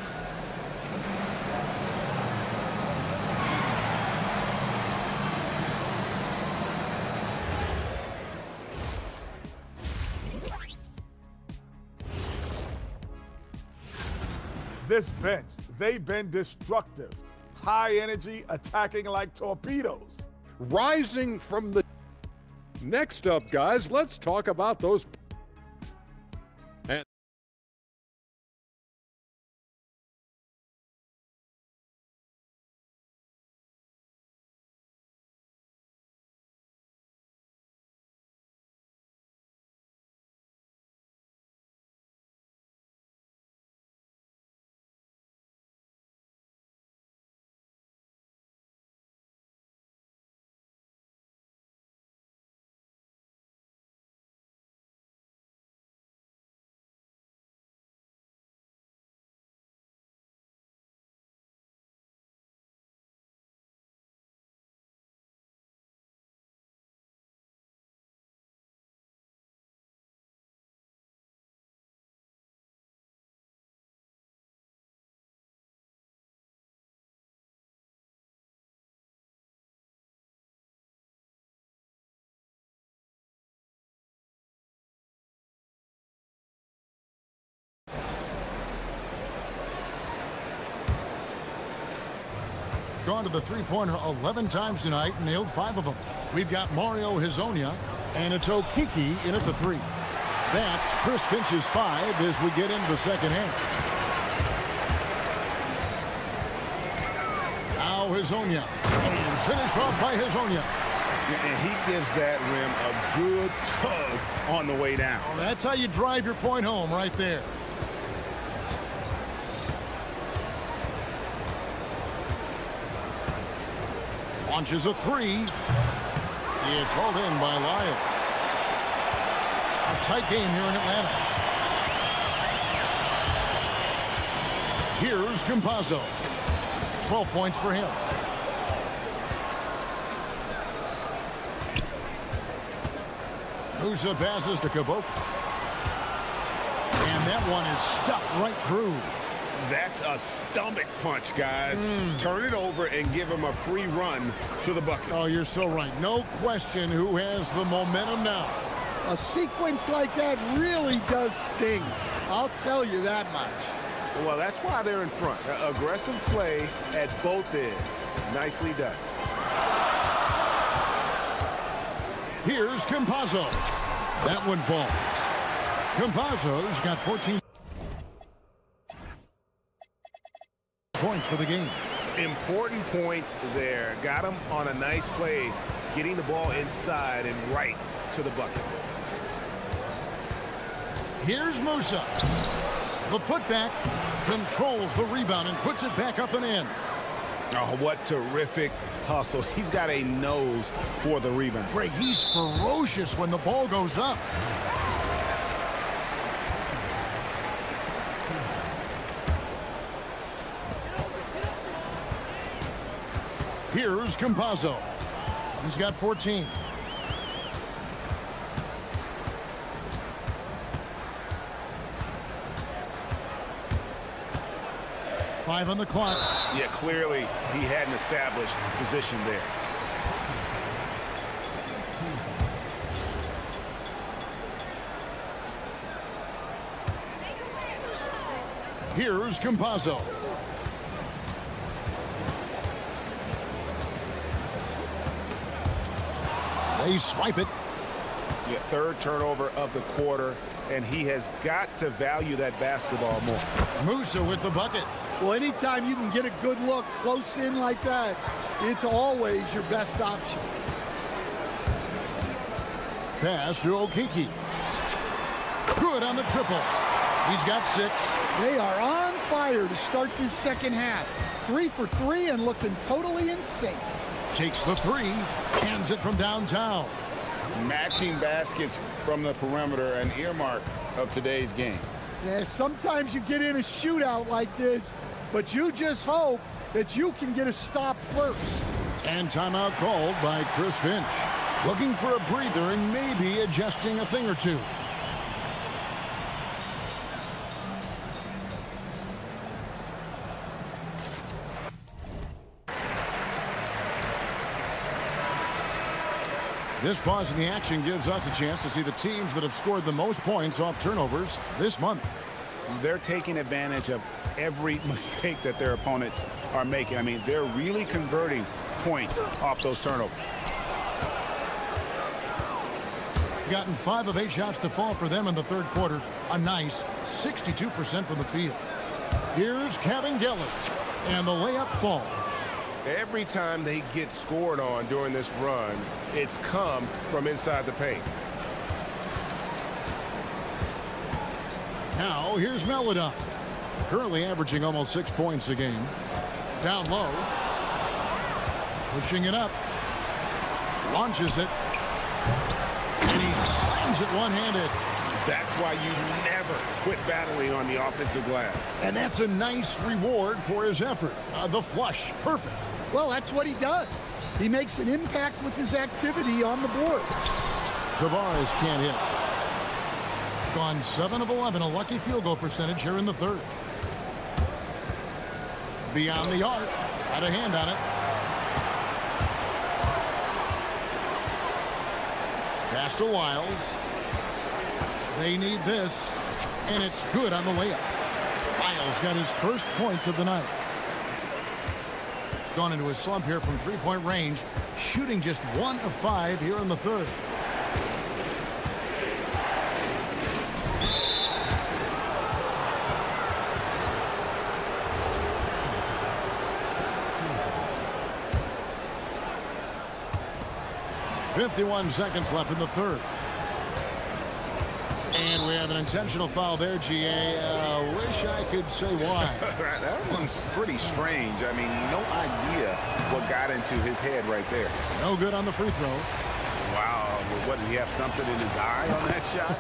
This bench, they've been destructive. High energy, attacking like torpedoes. Rising from the... Next up, guys, let's talk about those... And gone to the three-pointer 11 times tonight and nailed 5 of them. We've got Mario Hazonia and it's Okiki in at the 3. That's Chris Finch's 5 as we get into the second half. Now Hazonia. And finish off by Hazonia. And he gives that rim a good tug on the way down. Well, that's how you drive your point home right there. Launches a 3. It's hauled in by Lyle. A tight game here in Atlanta. Here's Campazzo. 12 points for him. Musa passes to Cabot. And that one is stuffed right through. That's a stomach punch, guys. Turn it over and give him a free run to the bucket. Oh, you're so right. No question who has the momentum now. A sequence like that really does sting. I'll tell you that much. Well, that's why they're in front. Aggressive play at both ends. Nicely done. Here's Campazzo. That one falls. Campazzo's got 14 points for the game. Important points there. Got him on a nice play, getting the ball inside and right to the bucket. Here's Musa. The putback controls the rebound and puts it back up and in. Oh, what terrific hustle. He's got a nose for the rebound. Greg, he's ferocious when the ball goes up. Here's Campazzo. He's got 14. Five on the clock. Yeah, clearly he hadn't established position there. Here's Campazzo. They swipe it. Yeah, third turnover of the quarter, and he has got to value that basketball more. Musa with the bucket. Well, anytime you can get a good look close in like that, it's always your best option. Pass to Okiki. Good on the triple. He's got 6. They are on fire to start this second half. 3 for 3 and looking totally in sync. Takes the 3, hands it from downtown. Matching baskets from the perimeter, an earmark of today's game. Yeah, sometimes you get in a shootout like this, but you just hope that you can get a stop first. And timeout called by Chris Finch. Looking for a breather and maybe adjusting a thing or two. This pause in the action gives us a chance to see the teams that have scored the most points off turnovers this month. They're taking advantage of every mistake that their opponents are making. I mean, they're really converting points off those turnovers. Gotten 5 of 8 shots to fall for them in the third quarter. A nice 62% from the field. Here's Kevin Gillis, and the layup falls. Every time they get scored on during this run, it's come from inside the paint. Now here's Melodon, currently averaging almost 6 points a game. Down low, pushing it up, launches it, and he slams it one-handed. That's why you never quit battling on the offensive glass. And that's a nice reward for his effort. The flush, perfect. Well, that's what he does. He makes an impact with his activity on the board. Tavares can't hit. Gone 7 of 11, a lucky field goal percentage here in the third. Beyond the arc, had a hand on it. Pass to Wiles. They need this, and it's good on the layup. Wiles got his first points of the night. Gone into a slump here from three-point range, shooting just 1 of 5 here in the third. .51 seconds left in the third. And we have an intentional foul there, GA. Wish I could say why. That one's pretty strange. I mean, no idea what got into his head right there. No good on the free throw. Wow. Well, what, did he have something in his eye on that shot?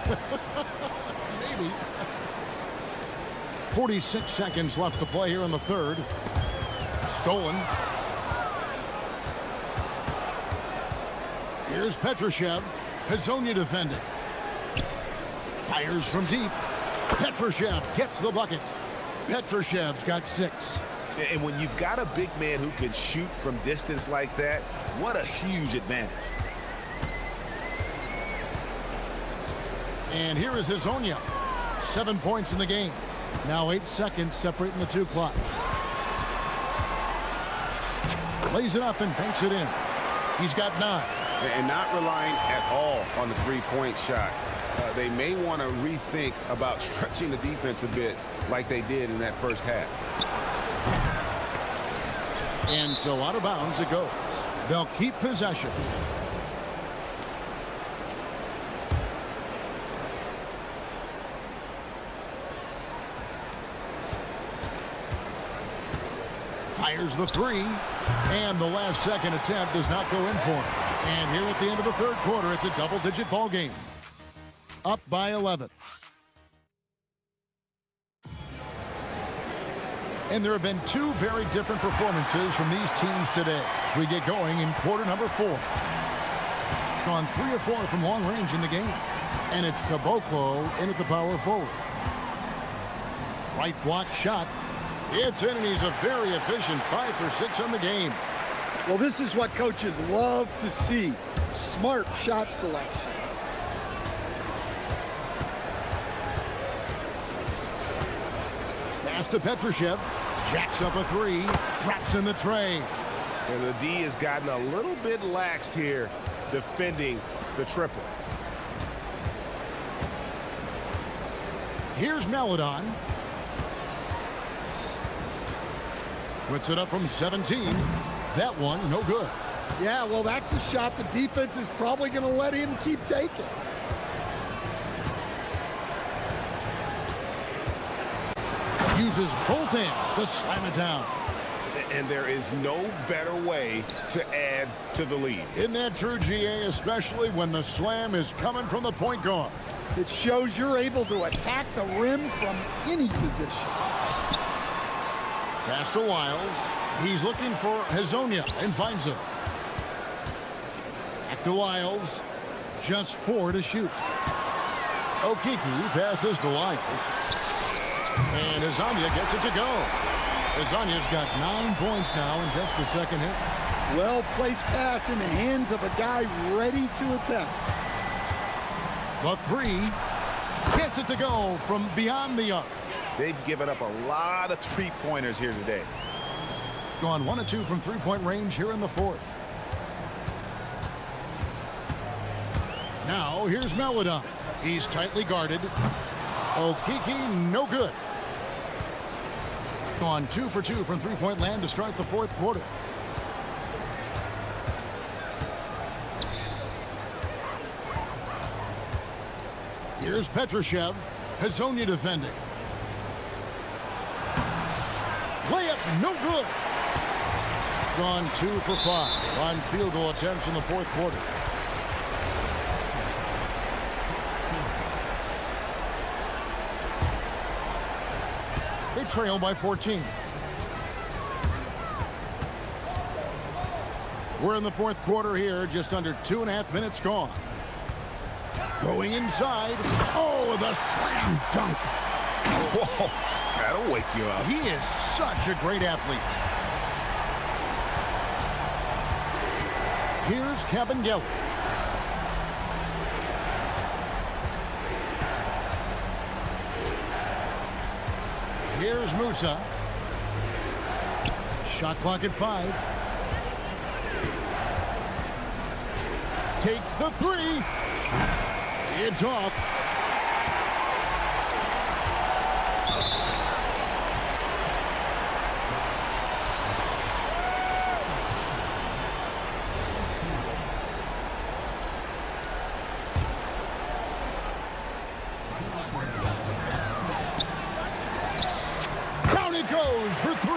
Maybe. 46 seconds left to play here in the third. Stolen. Here's Petrushev. Hazonia defending. Fires from deep. Petrushev gets the bucket. Petrushev's got 6. And when you've got a big man who can shoot from distance like that, what a huge advantage. And here is Hazonia. 7 points in the game. Now 8 seconds separating the two clocks. Lays it up and banks it in. He's got 9. And not relying at all on the three-point shot. They may want to rethink about stretching the defense a bit like they did in that first half. And so out of bounds it goes. They'll keep possession. Fires the 3. And the last second attempt does not go in for him. And here at the end of the third quarter, it's a double-digit ball game. Up by 11. And there have been 2 very different performances from these teams today. we get going in quarter number 4. Gone 3 of 4 from long range in the game. And it's Caboclo in at the power forward. Right block shot. It's in, and he's a very efficient 5 for 6 on the game. Well, this is what coaches love to see. Smart shot selection. Pass to Petrushev. Jacks up a 3. Drops in the tray. And the D has gotten a little bit laxed here defending the triple. Here's Maladon. Puts it up from 17. That one, no good. Yeah, well, that's a shot the defense is probably going to let him keep taking. Uses both hands to slam it down. And there is no better way to add to the lead. Isn't that true, GA, especially when the slam is coming from the point guard? It shows you're able to attack the rim from any position. Pass to Wiles. He's looking for Hazonia and finds him. Back to Wiles. Just 4 to shoot. Okiki passes to Wiles. And Hazonia gets it to go. Hazonia's got 9 points now in just the second hit. Well-placed pass in the hands of a guy ready to attempt. The 3 gets it to go from beyond the arc. They've given up a lot of three-pointers here today. Gone 1 of 2 from three-point range here in the 4th. Now here's Maladon. He's tightly guarded. Okiki, no good. Gone 2 for 2 from three-point land to start the 4th quarter. Here's Petrushev. Hazonia defending. Layup, no good. Gone 2 for 5 on field goal attempts in the 4th quarter. They trail by 14. We're in the 4th quarter here, just under 2.5 minutes gone. Going inside. Oh, the slam dunk. Whoa, that'll wake you up. He is such a great athlete. Here's Cabangeli. Here's Musa. Shot clock at 5. Takes the 3. It's off. Down it goes for 3.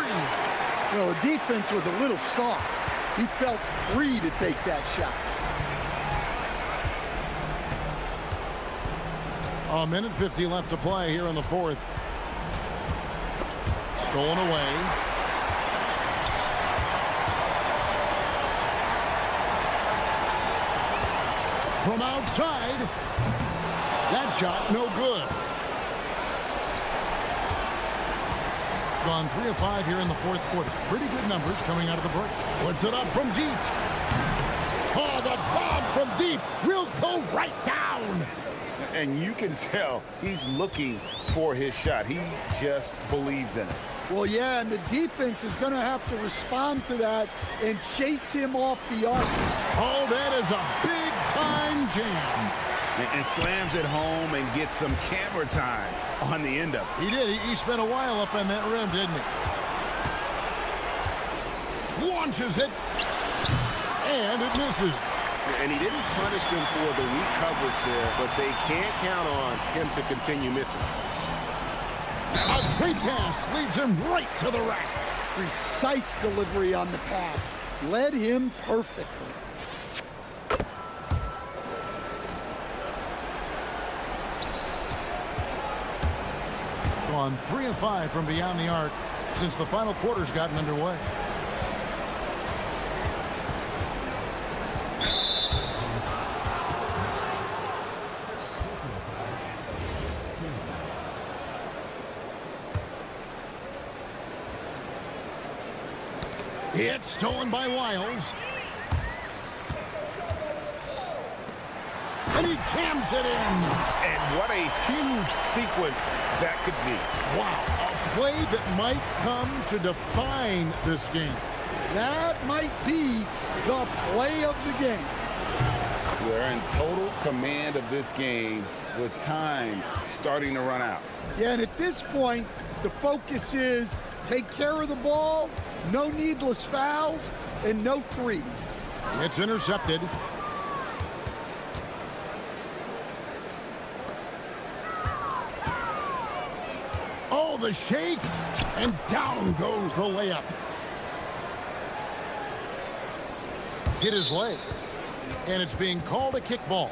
Well, the defense was a little soft. He felt free to take that shot. A minute 50 left to play here in the 4th. Stolen away. From outside. That shot, no good. Gone 3 of 5 here in the 4th quarter. Pretty good numbers coming out of the break. Puts it up from deep. Oh, the bomb from deep will go right down. And you can tell he's looking for his shot. He just believes in it. Well, yeah, and the defense is going to have to respond to that and chase him off the arc. Oh, that is a big-time jam. And slams it home and gets some camera time on the end of it. He did. He spent a while up on that rim, didn't he? Launches it. And it misses. And he didn't punish them for the weak coverage there, but they can't count on him to continue missing. A great pass leads him right to the rack. Precise delivery on the pass. Led him perfectly. Gone 3 of 5 from beyond the arc since the final quarter's gotten underway. It's stolen by Wiles. And he jams it in. And what a huge sequence that could be. Wow, a play that might come to define this game. That might be the play of the game. They're in total command of this game with time starting to run out. Yeah, and at this point, the focus is take care of the ball, no needless fouls, and no threes. It's intercepted. Oh, the shake, and down goes the layup. Hit his leg, and it's being called a kickball.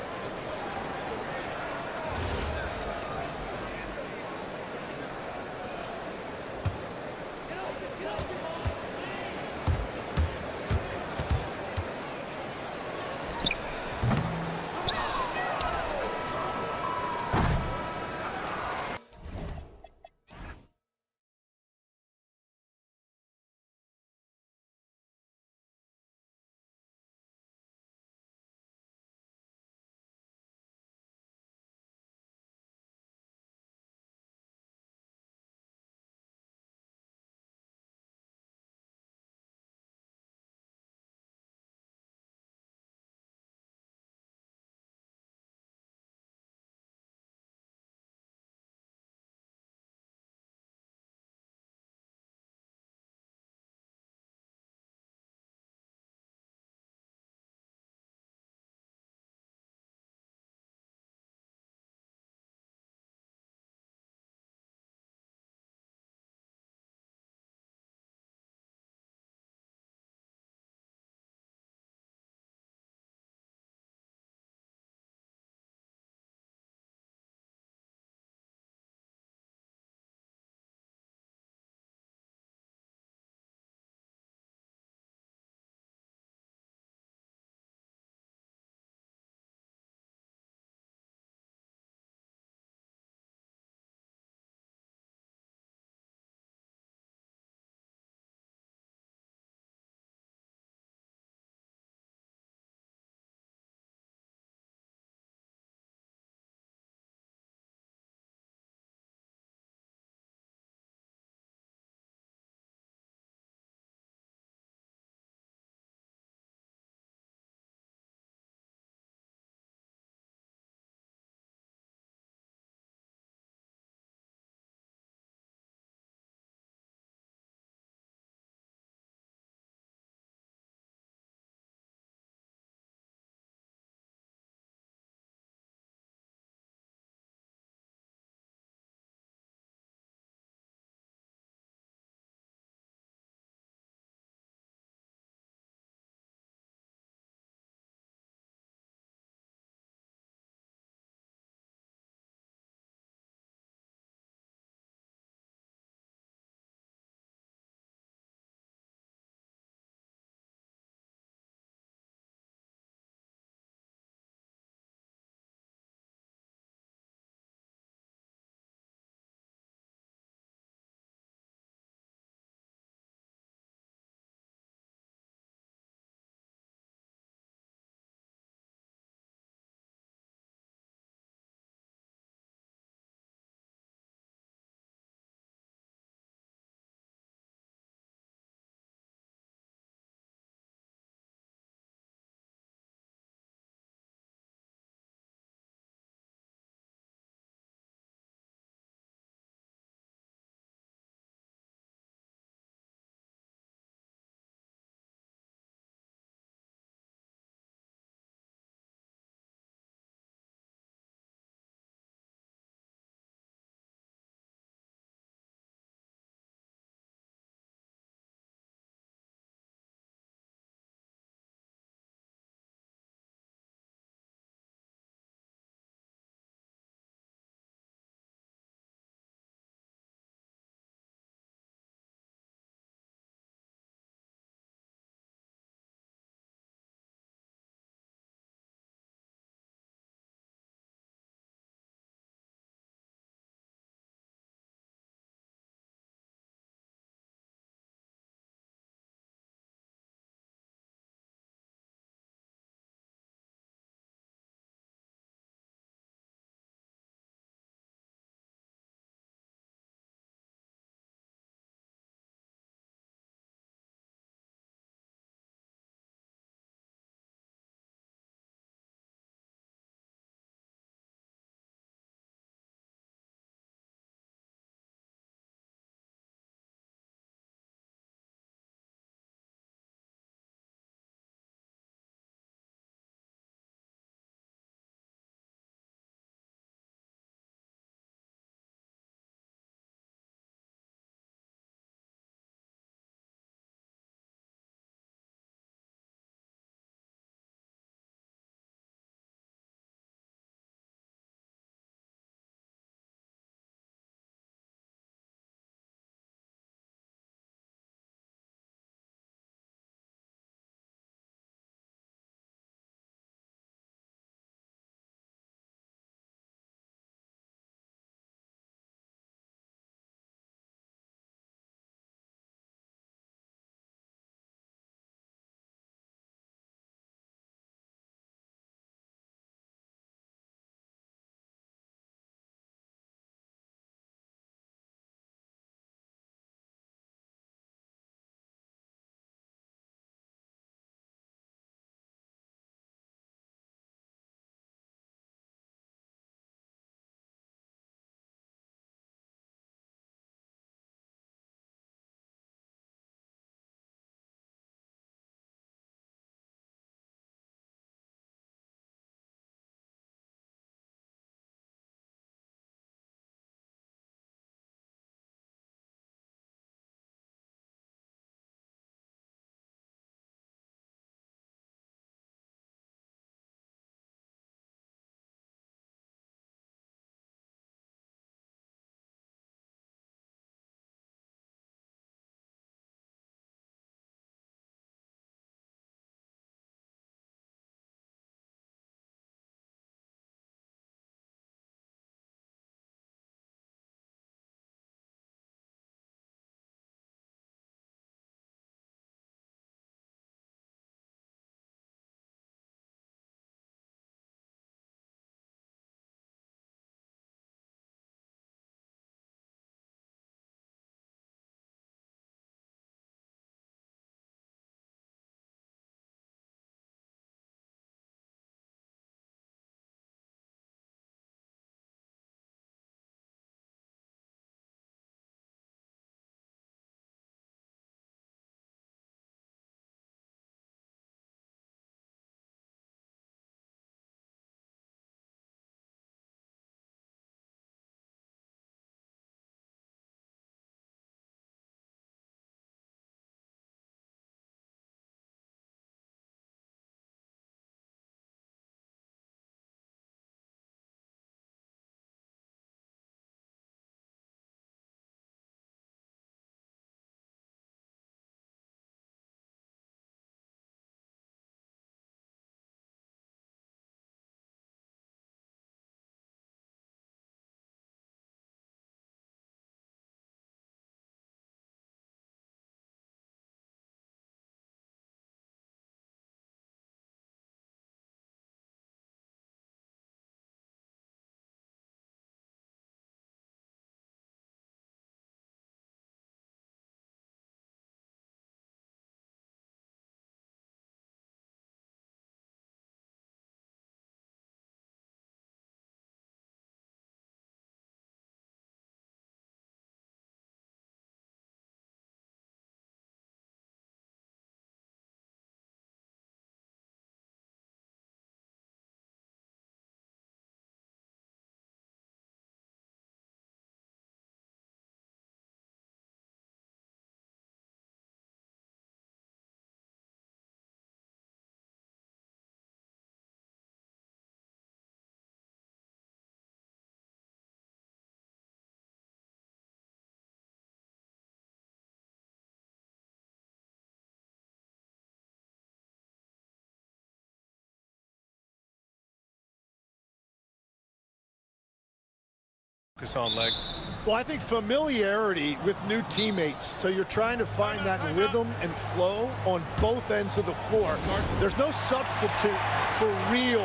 Focus on legs. Well, I think familiarity with new teammates. So you're trying to find that rhythm and flow on both ends of the floor. There's no substitute for real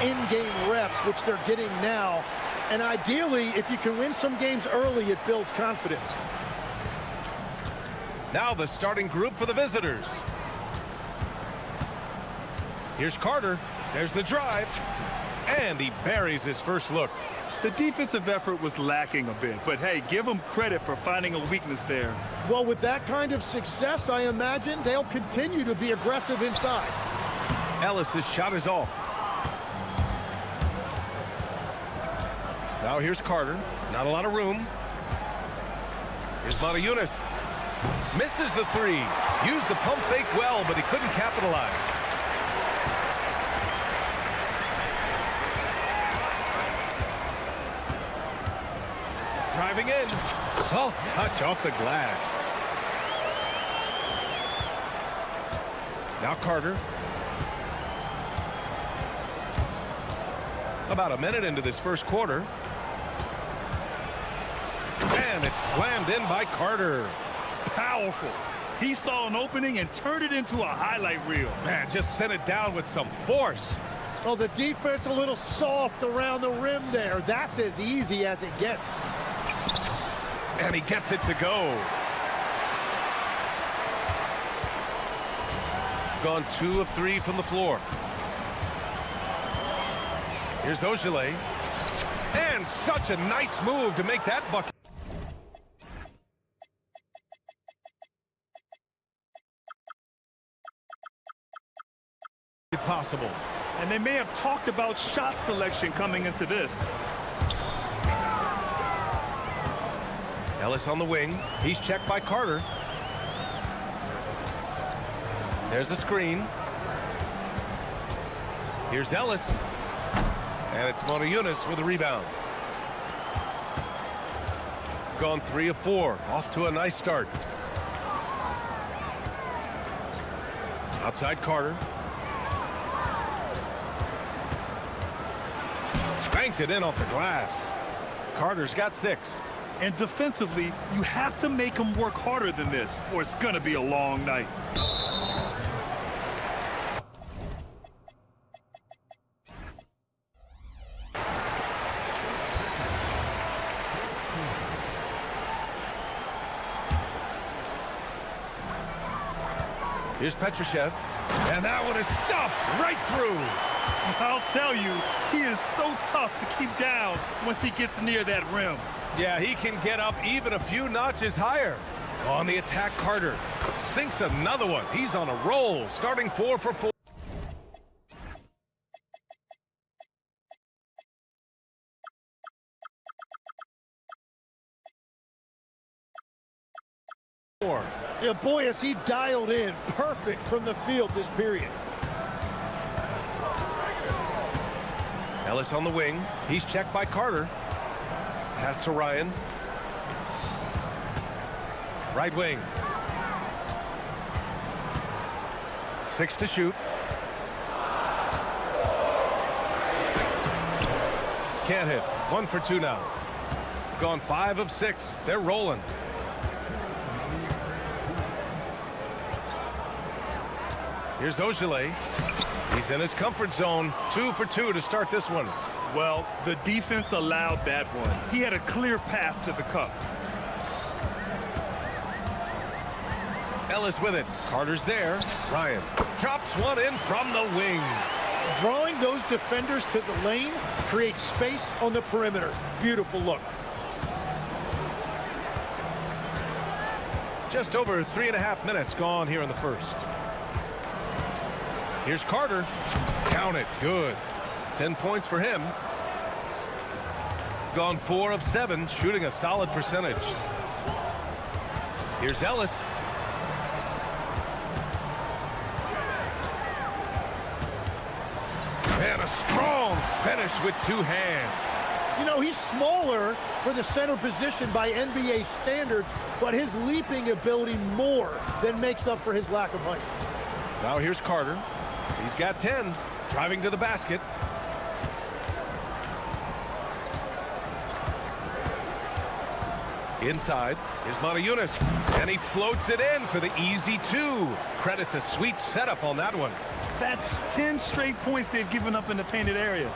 in-game reps, which they're getting now. And ideally, if you can win some games early, it builds confidence. Now the starting group for the visitors. Here's Carter. There's the drive. And he buries his first look. The defensive effort was lacking a bit, but hey, give them credit for finding a weakness there. Well, with that kind of success, I imagine they'll continue to be aggressive inside. Ellis's shot is off. Now here's Carter. Not a lot of room. Here's Motiejunas. Misses the three. Used the pump fake well, but he couldn't capitalize. Driving in. Soft touch off the glass. Now Carter. About a minute into this first quarter. And it's slammed in by Carter. Powerful. He saw an opening and turned it into a highlight reel. Man, just sent it down with some force. Well, the defense a little soft around the rim there. That's as easy as it gets. And he gets it to go. Gone 2 of 3 from the floor. Here's Ogilvy. And such a nice move to make that bucket. Possible. And they may have talked about shot selection coming into this. Ellis on the wing. He's checked by Carter. There's a screen. Here's Ellis. And it's Motiejunas with a rebound. Gone 3 of 4. Off to a nice start. Outside Carter. Banked it in off the glass. Carter's got 6. And defensively, you have to make them work harder than this, or it's going to be a long night. Here's Petrushev. And that one is stuffed right through. I'll tell you, he is so tough to keep down once he gets near that rim. Yeah, he can get up even a few notches higher. On the attack, Carter sinks another one. He's on a roll, starting 4 for 4. Yeah, boy, is he dialed in. Perfect from the field this period. Ellis on the wing. He's checked by Carter. Pass to Ryan. Right wing. 6 to shoot. Can't hit. 1 for 2 now. Gone 5 of 6. They're rolling. Here's Ogilvy. He's in his comfort zone. 2 for 2 to start this one. Well, the defense allowed that one. He had a clear path to the cup. Ellis with it. Carter's there. Ryan drops one in from the wing. Drawing those defenders to the lane creates space on the perimeter. Beautiful look. Just over 3.5 minutes gone here in the first. Here's Carter. Count it. Good. 10 points for him. Gone 4 of 7, shooting a solid percentage. Here's Ellis. And a strong finish with 2 hands. You know, he's smaller for the center position by NBA standards, but his leaping ability more than makes up for his lack of height. Now here's Carter. He's got 10. Driving to the basket. Inside, here's Montejunas, and he floats it in for the easy 2. Credit the sweet setup on that one. That's 10 straight points they've given up in the painted area.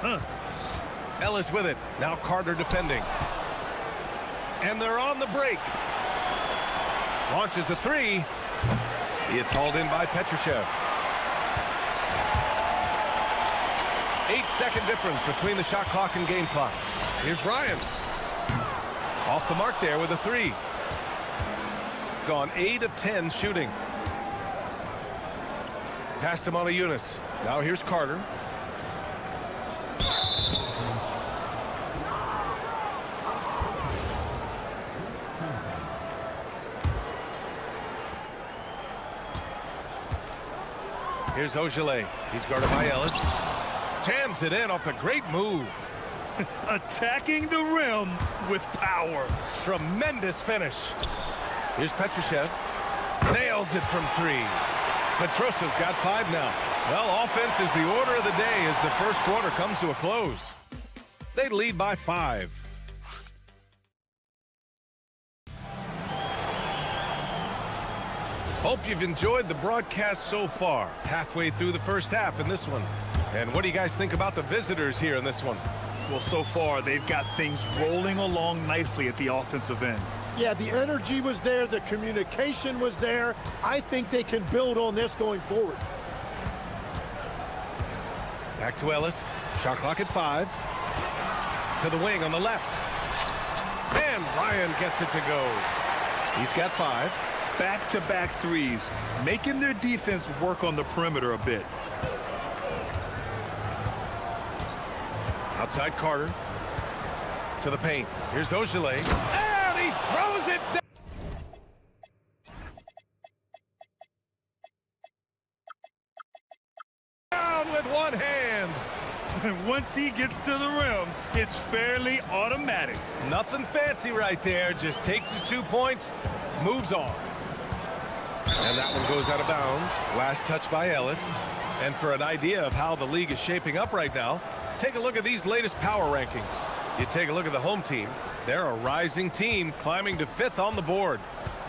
Ellis with it. Now Carter defending. And they're on the break. Launches a 3. It's hauled in by Petrushev. 8-second difference between the shot clock and game clock. Here's Ryan. Off the mark there with a 3. Gone 8 of 10 shooting. Pass to Montejunas. Now here's Carter. Here's Ogilvy. He's guarded by Ellis. Jams it in off the great move. Attacking the rim with power. Tremendous finish. Here's Petrushev. Nails it from 3. Petrosev's got 5 now. Well, offense is the order of the day as the first quarter comes to a close. They lead by 5. Hope you've enjoyed the broadcast so far. Halfway through the first half in this one. And what do you guys think about the visitors here in this one? Well, so far, they've got things rolling along nicely at the offensive end. Yeah, the energy was there. The communication was there. I think they can build on this going forward. Back to Ellis. Shot clock at 5. To the wing on the left. And Ryan gets it to go. He's got 5. Back-to-back threes, making their defense work on the perimeter a bit. Outside Carter. To the paint. Here's Ogilvy. And he throws it down with one hand. And once he gets to the rim, it's fairly automatic. Nothing fancy right there. Just takes his 2 points, moves on. And that one goes out of bounds. Last touch by Ellis. And for an idea of how the league is shaping up right now, take a look at these latest power rankings. You take a look at the home team. They're a rising team climbing to 5th on the board.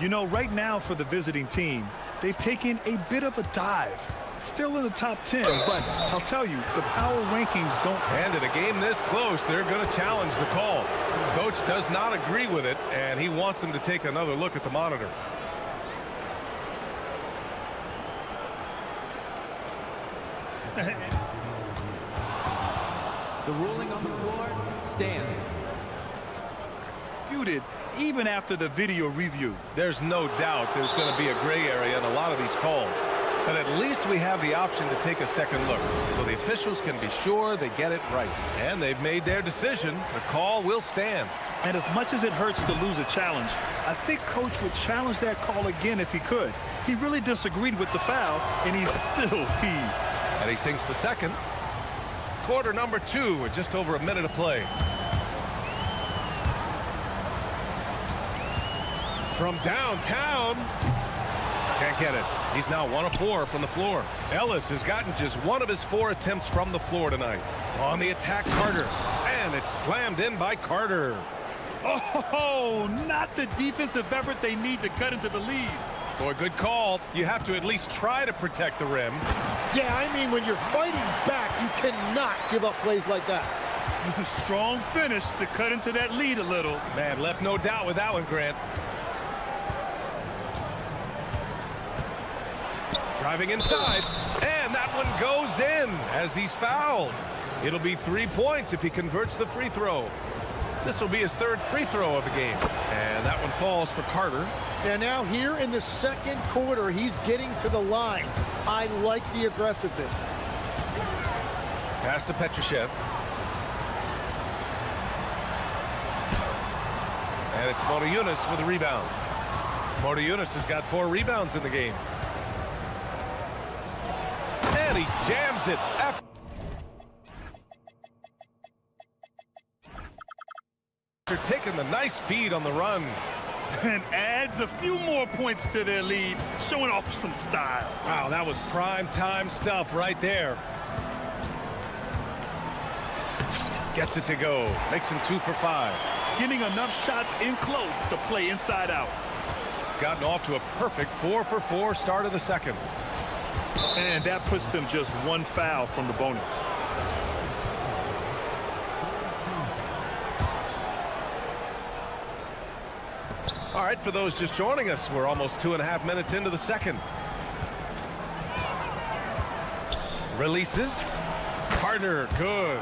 You know, right now for the visiting team, they've taken a bit of a dive. Still in the top 10, but I'll tell you, the power rankings don't. And in a game this close, they're going to challenge the call. Coach does not agree with it, and he wants them to take another look at the monitor. The ruling on the floor stands. Disputed even after the video review. There's no doubt there's going to be a gray area in a lot of these calls. But at least we have the option to take a second look. So the officials can be sure they get it right. And they've made their decision. The call will stand. And as much as it hurts to lose a challenge, I think Coach would challenge that call again if he could. He really disagreed with the foul, and he's still peeved. And he sinks the second. Quarter number 2 with just over a minute of play. From downtown. Can't get it. He's now 1 of 4 from the floor. Ellis has gotten just 1 of his 4 attempts from the floor tonight. On the attack, Carter. And it's slammed in by Carter. Oh, not the defensive effort they need to cut into the lead. Boy, good call. You have to at least try to protect the rim. Yeah, I mean, when you're fighting back, you cannot give up plays like that. Strong finish to cut into that lead a little. Man, left no doubt with that one, Grant. Driving inside, and that one goes in as he's fouled. It'll be 3 points if he converts the free throw. This will be his 3rd free throw of the game. And that one falls for Carter. And now here in the second quarter, he's getting to the line. I like the aggressiveness. Pass to Petrushev. And it's Montejunas with a rebound. Montejunas has got 4 rebounds in the game. And he jams it after taking the nice feed on the run. And adds a few more points to their lead, showing off some style. Wow, that was prime time stuff right there. Gets it to go. Makes him 2 for 5. getting enough shots in close to play inside out. Gotten off to a perfect 4-for-4 start of the second. And that puts them just one foul from the bonus. All right, for those just joining us, we're almost 2.5 minutes into the second. Releases. Carter, good.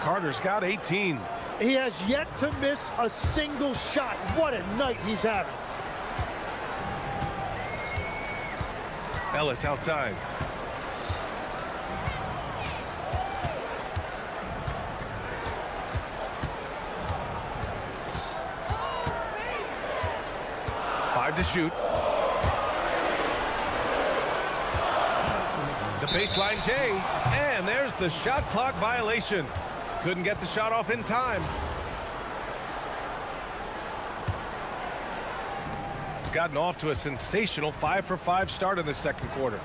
Carter's got 18. He has yet to miss a single shot. What a night he's having. Ellis outside. Five to shoot. The baseline J, and there's the shot clock violation. Couldn't get the shot off in time. Gotten off to a sensational 5-for-5 start in the second quarter.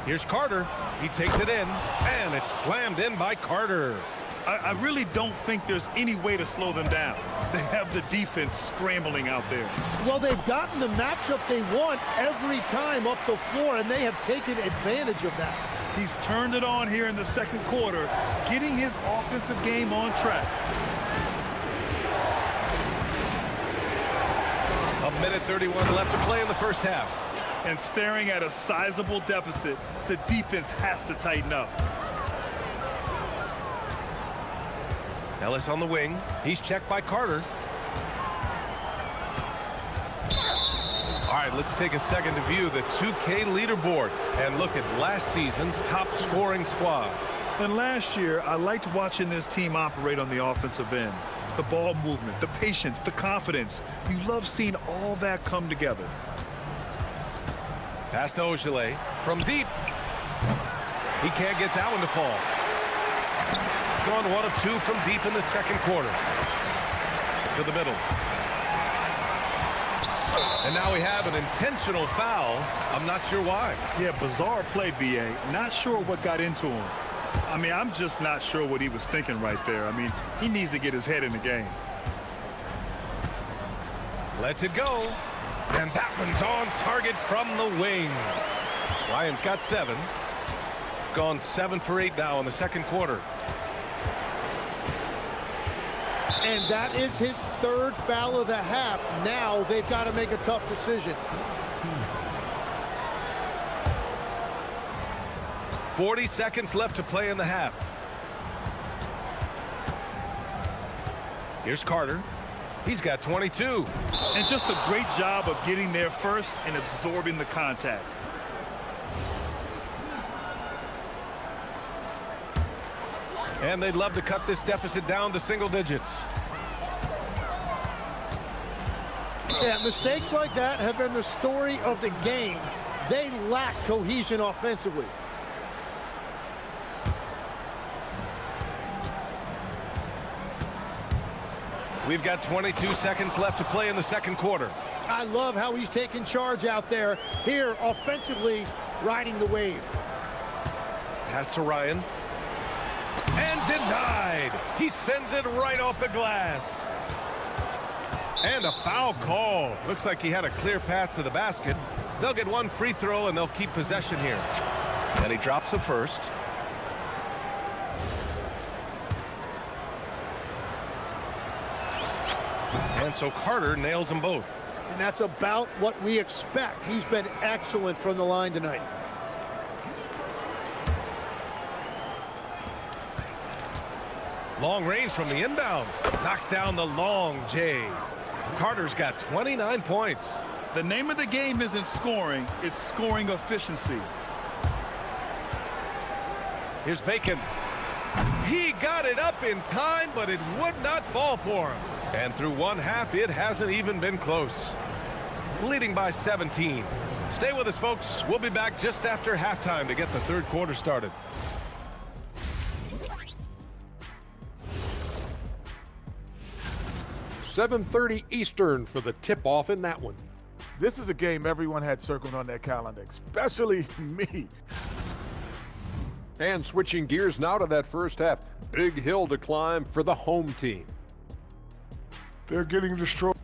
Here's Carter. He takes it in, and it's slammed in by Carter. I really don't think there's any way to slow them down. They have the defense scrambling out there. Well, they've gotten the matchup they want every time up the floor, and they have taken advantage of that. He's turned it on here in the second quarter, getting his offensive game on track. A minute 31 left to play in the first half. And staring at a sizable deficit, the defense has to tighten up. Ellis on the wing. He's checked by Carter. All right, let's take a second to view the 2K leaderboard and look at last season's top scoring squads. And last year, I liked watching this team operate on the offensive end. The ball movement, the patience, the confidence. You love seeing all that come together. Pass to Ogilvy from deep. He can't get that one to fall. Gone 1 of 2 from deep in the second quarter. To the middle. And now we have an intentional foul. I'm not sure why. Yeah, bizarre play, BA. Not sure what got into him. I mean, I'm just not sure what he was thinking right there. I mean, he needs to get his head in the game. Lets it go. And that one's on target from the wing. Ryan's got 7. Gone 7 for 8 now in the second quarter. And that is his 3rd foul of the half. Now they've got to make a tough decision. 40 seconds left to play in the half. Here's Carter. He's got 22. And just a great job of getting there first and absorbing the contact. And they'd love to cut this deficit down to single digits. Yeah, mistakes like that have been the story of the game. They lack cohesion offensively. We've got 22 seconds left to play in the second quarter. I love how he's taking charge out there. Here, offensively, riding the wave. Pass to Ryan. And denied. He sends it right off the glass. And a foul call. Looks like he had a clear path to the basket. They'll get 1 free throw and they'll keep possession here. And he drops the first. And so Carter nails them both. And that's about what we expect. He's been excellent from the line tonight. Long range from the inbound. Knocks down the long J. Carter's got 29 points. The name of the game isn't scoring, it's scoring efficiency. Here's Bacon. He got it up in time, but it would not fall for him. And through one half, it hasn't even been close. Leading by 17. Stay with us, folks. We'll be back just after halftime to get the third quarter started. .30 Eastern for the tip-off in that one. This is a game everyone had circled on their calendar, especially me. And switching gears now to that first half. Big hill to climb for the home team. They're getting destroyed.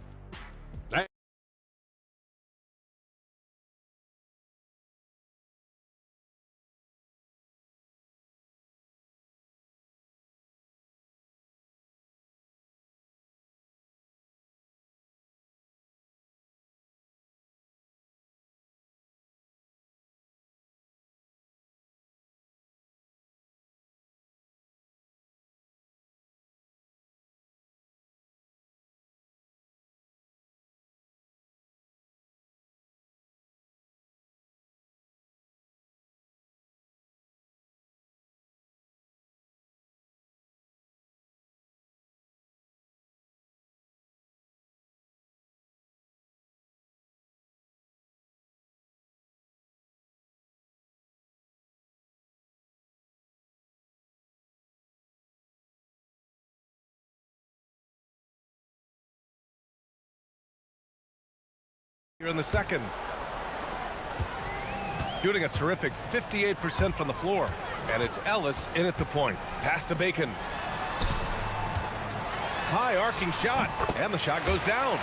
Here in the second. Shooting a terrific 58% from the floor. And it's Ellis in at the point. Pass to Bacon. High arcing shot. And the shot goes down.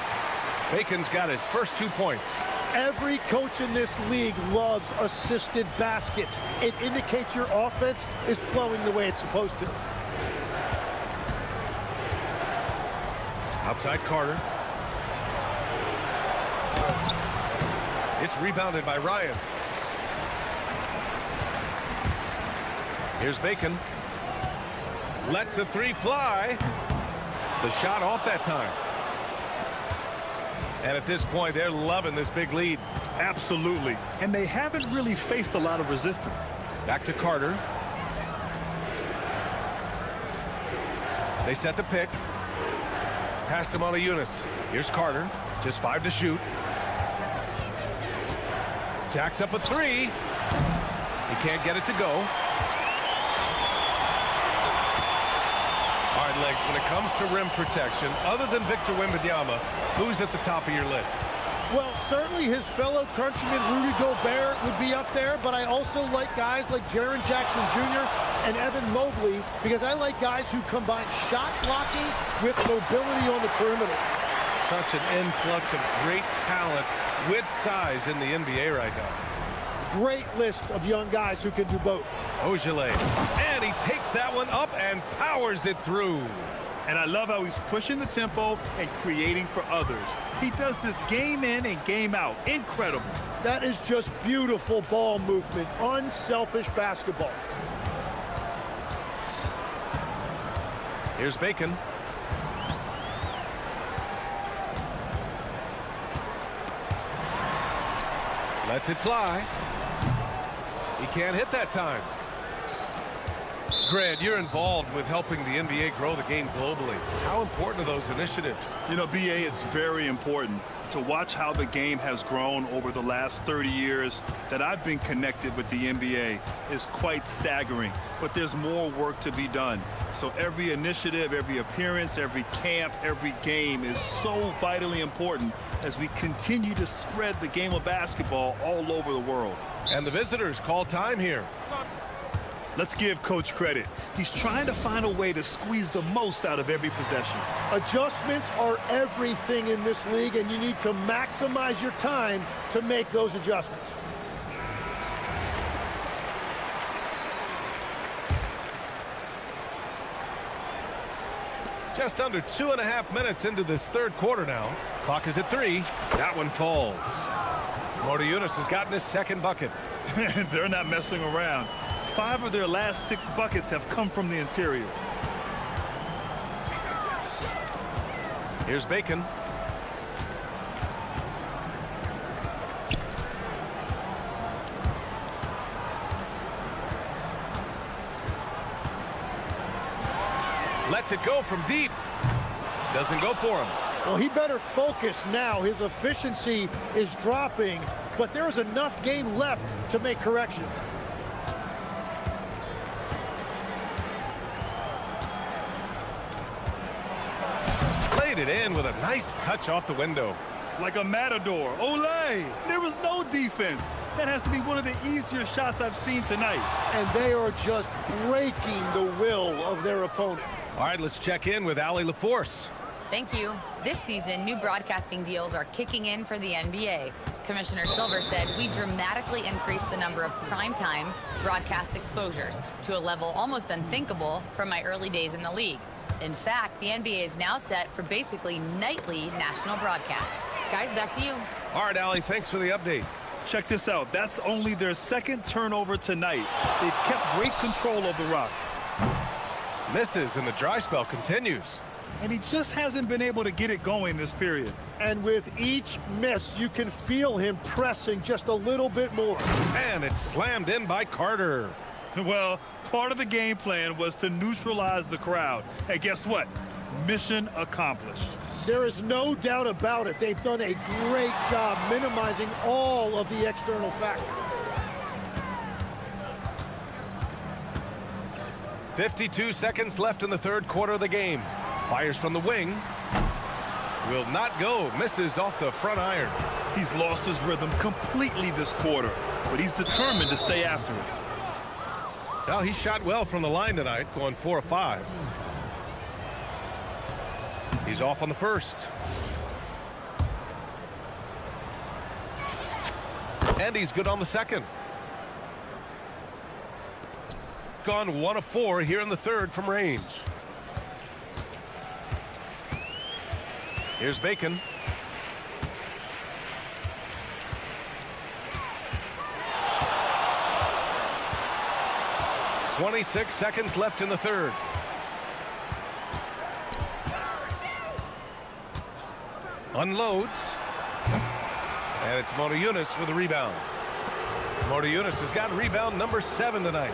Bacon's got his first 2 points. Every coach in this league loves assisted baskets. It indicates your offense is flowing the way it's supposed to. Outside Carter. It's rebounded by Ryan. Here's Bacon. Lets the three fly. The shot off that time. And at this point, they're loving this big lead. Absolutely. And they haven't really faced a lot of resistance. Back to Carter. They set the pick. Passed him on to Eunice. Here's Carter. Just 5 to shoot. Jacks up a three. He can't get it to go. All right, Legs, when it comes to rim protection, other than Victor Wembanyama, who's at the top of your list? Well, certainly his fellow countryman Rudy Gobert would be up there, but I also like guys like Jaren Jackson Jr. and Evan Mobley because I like guys who combine shot blocking with mobility on the perimeter. Such an influx of great talent with size in the NBA right now. Great list of young guys who can do both. Ojale, and he takes that one up and powers it through. And I love how he's pushing the tempo and creating for others. He does this game in and game out. Incredible. That is just beautiful ball movement, unselfish basketball. Here's Bacon. Lets it fly. He can't hit that time. Grant, you're involved with helping the NBA grow the game globally. How important are those initiatives? You know, BA, it's very important to watch how the game has grown over the last 30 years that I've been connected with the NBA is quite staggering, but there's more work to be done. So every initiative, every appearance, every camp, every game is so vitally important as we continue to spread the game of basketball all over the world. And the visitors call time here. Let's give Coach credit. He's trying to find a way to squeeze the most out of every possession. Adjustments are everything in this league, and you need to maximize your time to make those adjustments. Just under 2.5 minutes into this third quarter now. Clock is at 3. That one falls. Mota Eunice has gotten his second bucket. They're not messing around. 5 of their last 6 buckets have come from the interior. Here's Bacon. Lets it go from deep. Doesn't go for him. Well, he better focus now. His efficiency is dropping, but there is enough game left to make corrections. Laid it in with a nice touch off the window. Like a matador. Olay! There was no defense. That has to be one of the easier shots I've seen tonight. And they are just breaking the will of their opponent. All right, let's check in with Allie LaForce. Thank you. This season, new broadcasting deals are kicking in for the NBA. Commissioner Silver said we dramatically increased the number of primetime broadcast exposures to a level almost unthinkable from my early days in the league. In fact, the NBA is now set for basically nightly national broadcasts. Guys, back to you. All right, Allie, thanks for the update. Check this out. That's only their second turnover tonight. They've kept great control of the rock. Misses, and the dry spell continues. And he just hasn't been able to get it going this period. And with each miss, you can feel him pressing just a little bit more. And it's slammed in by Carter. Well, part of the game plan was to neutralize the crowd. And guess what? Mission accomplished. There is no doubt about it. They've done a great job minimizing all of the external factors. 52 seconds left in the third quarter of the game. Fires from the wing. Will not go. Misses off the front iron. He's lost his rhythm completely this quarter, but he's determined to stay after it. Well, he shot well from the line tonight, going 4 of 5. He's off on the first. And he's good on the second. Gone 1 of 4 here in the third from range. Here's Bacon. "26 seconds left in the third. Unloads. And it's Motoyunas with a rebound. Motoyunas has got rebound number 7 tonight.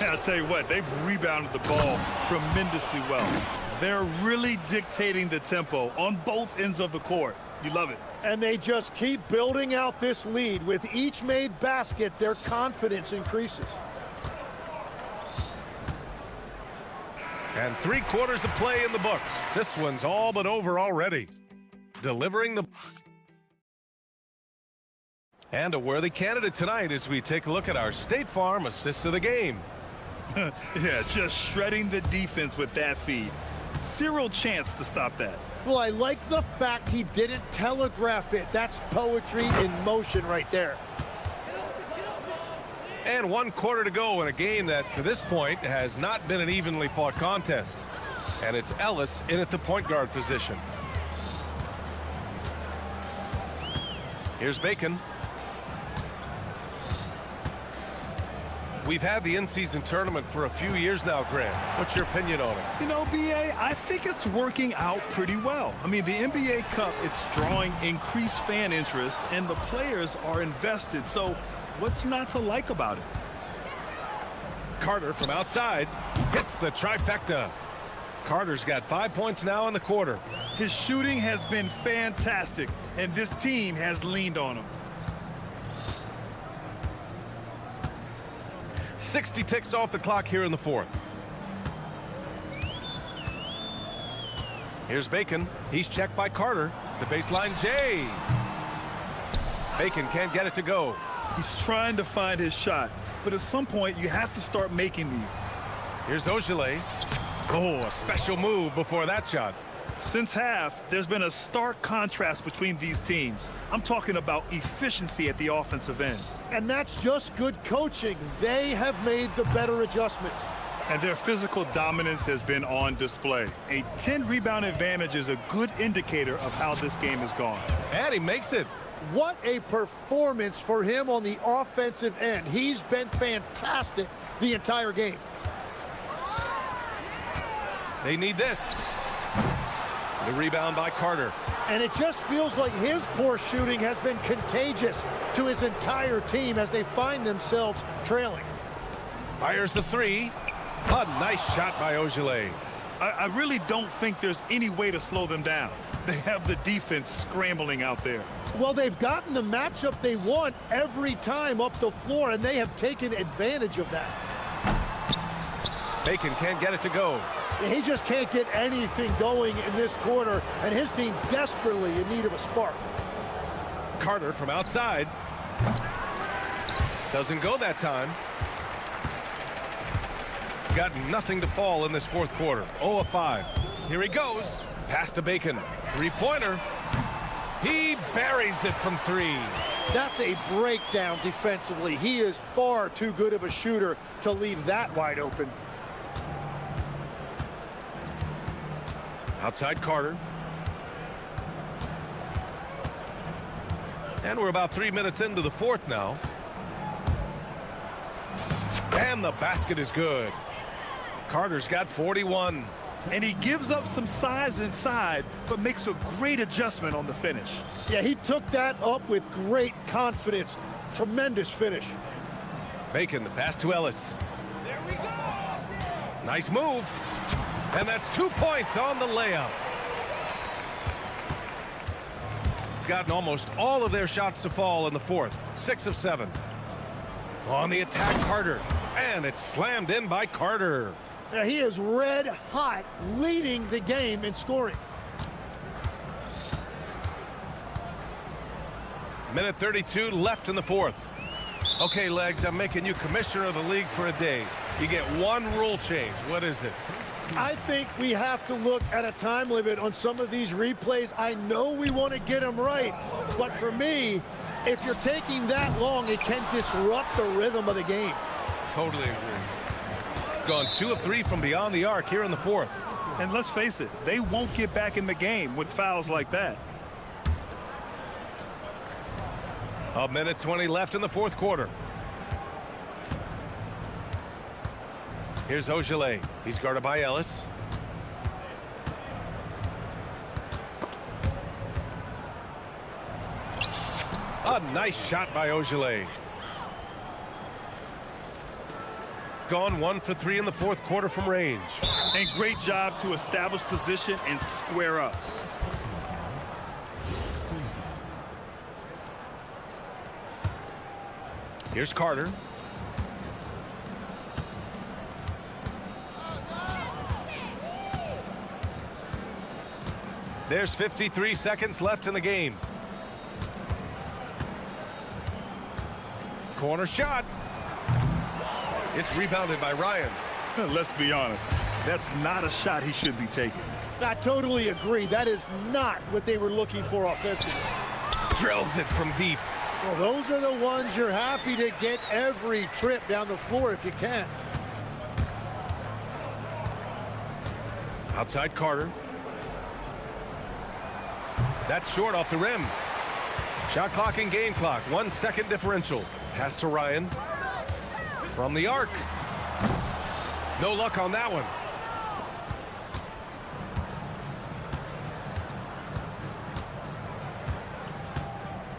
I'll tell you what, they've rebounded the ball tremendously well. They're really dictating the tempo on both ends of the court. You love it. And they just keep building out this lead. With each made basket, their confidence increases. And 3 quarters of play in the books. This one's all but over already. Delivering the... And a worthy candidate tonight as we take a look at our State Farm assists of the game. Yeah, just shredding the defense with that feed. Zero chance to stop that. Well, I like the fact he didn't telegraph it. That's poetry in motion right there. And 1 quarter to go in a game that, to this point, has not been an evenly fought contest. And it's Ellis in at the point guard position. Here's Bacon. We've had the in-season tournament for a few years now, Grant. What's your opinion on it? You know, BA, I think it's working out pretty well. I mean, the NBA Cup, it's drawing increased fan interest, and the players are invested. So what's not to like about it? Carter from outside hits the trifecta. Carter's got 5 points now in the quarter. His shooting has been fantastic, and this team has leaned on him. 60 ticks off the clock here in the fourth. Here's Bacon. He's checked by Carter. The baseline J. Bacon can't get it to go. He's trying to find his shot, but at some point you have to start making these. Here's Ogilvy. Oh, a special move before that shot. Since half, there's been a stark contrast between these teams. I'm talking about efficiency at the offensive end. And that's just good coaching. They have made the better adjustments. And their physical dominance has been on display. A 10-rebound advantage is a good indicator of how this game has gone. And he makes it. What a performance for him on the offensive end. He's been fantastic the entire game. They need this. The rebound by Carter. And it just feels like his poor shooting has been contagious to his entire team as they find themselves trailing. Fires the three. A nice shot by Ogilvy. I really don't think there's any way to slow them down. They have the defense scrambling out there. Well, they've gotten the matchup they want every time up the floor, and they have taken advantage of that. Bacon can't get it to go. He just can't get anything going in this quarter, and his team desperately in need of a spark. Carter from outside. Doesn't go that time. Got nothing to fall in this fourth quarter. 0 of 5. Here he goes. Pass to Bacon. Three-pointer. He buries it from three. That's a breakdown defensively. He is far too good of a shooter to leave that wide open. Outside Carter. And we're about 3 minutes into the fourth now. And the basket is good. Carter's got 41. And he gives up some size inside, but makes a great adjustment on the finish. Yeah, he took that up with great confidence. Tremendous finish. Bacon, the pass to Ellis. There we go. Nice move. And that's 2 points on the layup. Gotten almost all of their shots to fall in the fourth. 6 of 7. On the attack, Carter. And it's slammed in by Carter. Now he is red hot, leading the game in scoring. Minute 32 left in the fourth. Okay, Legs, I'm making you commissioner of the league for a day. You get one rule change. What is it? I think we have to look at a time limit on some of these replays. I know we want to get them right, but for me, if you're taking that long, it can disrupt the rhythm of the game. Totally agree. Gone 2 of 3 from beyond the arc here in the fourth. And let's face it, they won't get back in the game with fouls like that. A minute 20 left in the fourth quarter. Here's Ogilvy. He's guarded by Ellis. A nice shot by Ogilvy. Gone 1 for 3 in the fourth quarter from range. And great job to establish position and square up. Here's Carter. There's 53 seconds left in the game. Corner shot. It's rebounded by Ryan. Let's be honest, that's not a shot he should be taking. I totally agree. That is not what they were looking for offensively. Drills it from deep. Well, those are the ones you're happy to get every trip down the floor if you can. Outside Carter. That's short off the rim. Shot clock and game clock. 1 second differential. Pass to Ryan. From the arc. No luck on that one.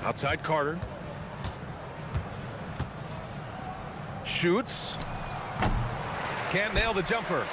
Outside Carter. Shoots. Can't nail the jumper.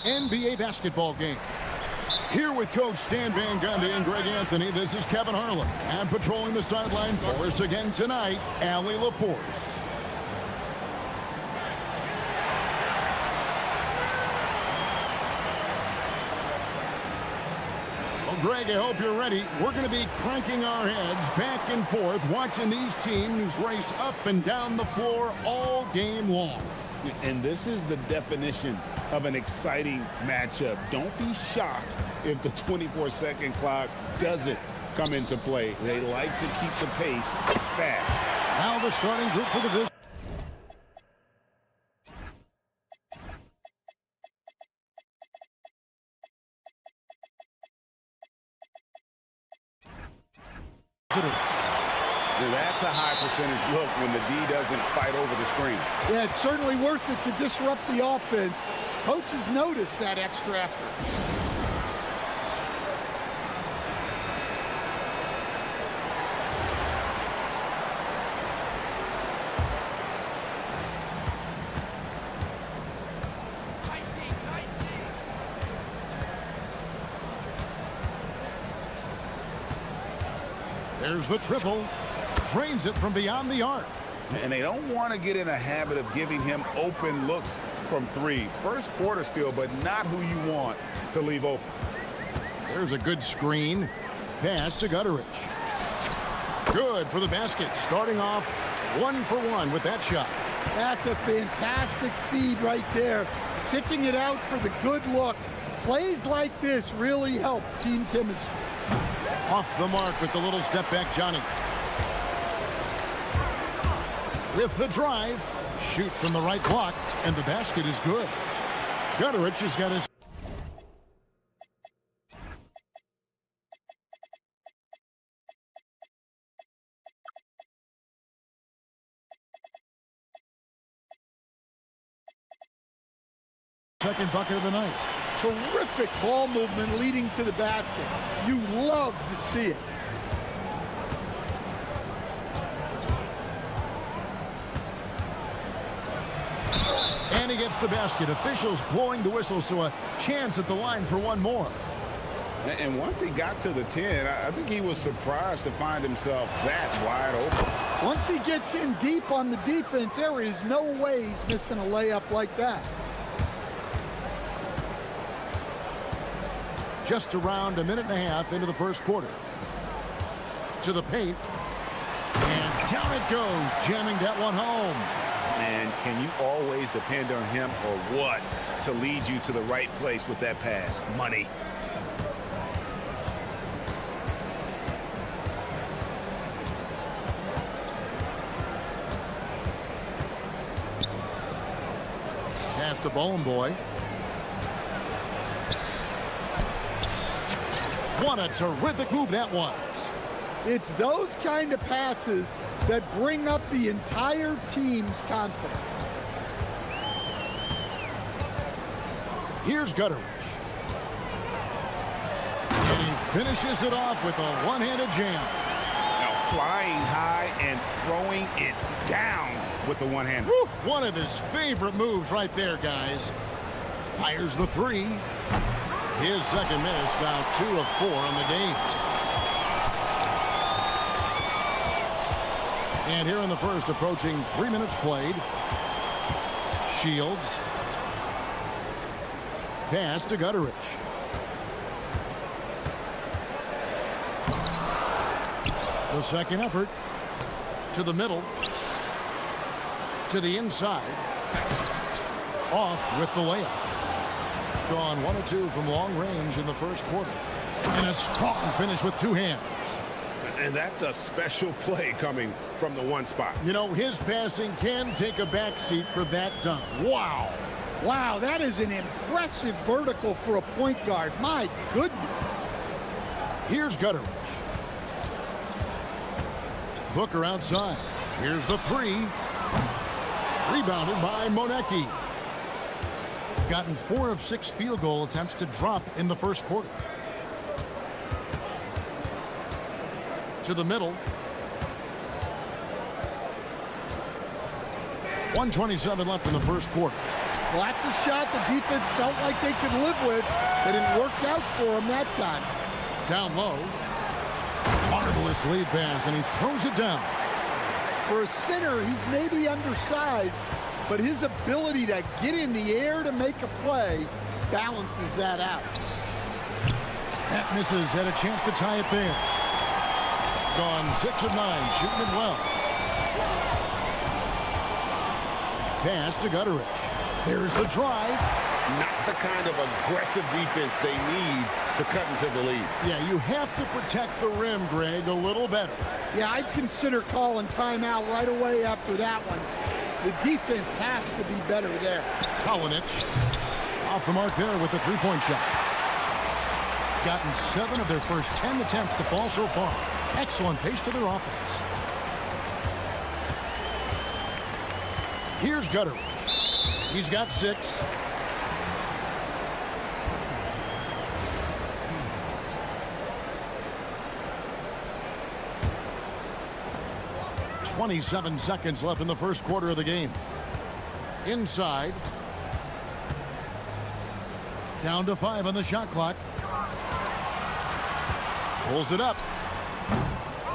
NBA basketball game. Here with Coach Stan Van Gundy and Greg Anthony, this is Kevin Harlan. And patrolling the sideline for us again tonight, Allie LaForce. Greg, I hope you're ready. We're going to be cranking our heads back and forth, watching these teams race up and down the floor all game long. And this is the definition of an exciting matchup. Don't be shocked if the 24-second clock doesn't come into play. They like to keep the pace fast. Now the starting group for the visit. That's a high percentage look when the D doesn't fight over the screen. Yeah, it's certainly worth it to disrupt the offense. Coaches notice that extra effort. There's the triple. Drains it from beyond the arc. And they don't want to get in a habit of giving him open looks from three. First quarter still, but not who you want to leave open. There's a good screen. Pass to Gutteridge. Good for the basket. Starting off 1-for-1 with that shot. That's a fantastic feed right there. Kicking it out for the good look. Plays like this really help team chemistry. Off the mark with the little step back, Johnny. With the drive, shoot from the right block, and the basket is good. Gutteridge has got his... second bucket of the night. Terrific ball movement leading to the basket. You love to see it. And he gets the basket. Officials blowing the whistle, so a chance at the line for one more. And once he got to the 10, I think he was surprised to find himself that wide open. Once he gets in deep on the defense, there is no way he's missing a layup like that. Just around a minute and a half into the first quarter. To the paint. And down it goes, jamming that one home. And can you always depend on him or what to lead you to the right place with that pass? Money. Pass to Bowling Boy. What a terrific move that was. It's those kind of passes that bring up the entire team's confidence. Here's Gutteridge. And he finishes it off with a one-handed jam. Now flying high and throwing it down with the one-hander. One of his favorite moves right there, guys. Fires the three. His second miss, now 2 of 4 on the game. And here in the first, approaching 3 minutes played. Shields. Pass to Gutteridge. The second effort. To the middle. To the inside. Off with the layup. Gone 1 of 2 from long range in the first quarter. And a strong finish with 2 hands. And that's a special play coming from the one spot. You know, his passing can take a backseat for that dunk. Wow. Wow, that is an impressive vertical for a point guard. My goodness. Here's Gutteridge. Booker outside. Here's the three. Rebounded by Monecki. Gotten 4 of 6 field goal attempts to drop in the first quarter. To the middle. 1:27 left in the first quarter. Well, that's a shot the defense felt like they could live with, but it worked out for them that time. Down low. Marvelous lead pass, and he throws it down. For a center, he's maybe undersized, but his ability to get in the air to make a play balances that out. That misses, had a chance to tie it there. Gone 6 of 9, shooting it well. Pass to Gutteridge. There's the drive. Not the kind of aggressive defense they need to cut into the lead. Yeah, you have to protect the rim, Greg, a little better. Yeah, I'd consider calling timeout right away after that one. The defense has to be better there. Kalinic off the mark there with the three-point shot. Gotten 7 of their first 10 attempts to fall so far. Excellent pace to their offense. Here's Gutteridge. He's got 6. .27 seconds left in the first quarter of the game. Inside. Down to 5 on the shot clock. Pulls it up.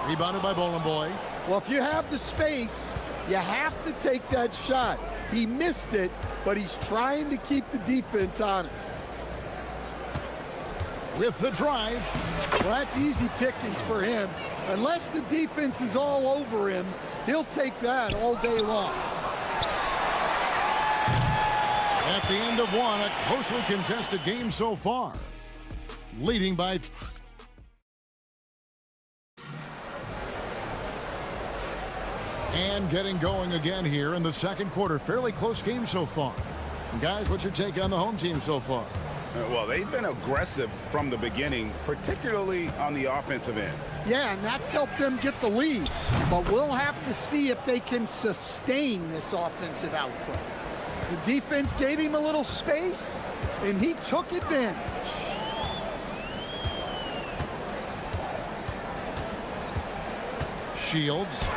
Rebounded by Bowling Boy. Well, if you have the space, you have to take that shot. He missed it, but he's trying to keep the defense honest. With the drive. Well, that's easy pickings for him. Unless the defense is all over him, he'll take that all day long. At the end of one, a closely contested game so far. Leading by... And getting going again here in the second quarter. Fairly close game so far. And guys, what's your take on the home team so far? Well, they've been aggressive from the beginning, particularly on the offensive end. Yeah, and that's helped them get the lead. But we'll have to see if they can sustain this offensive output. The defense gave him a little space, and he took advantage. Shields.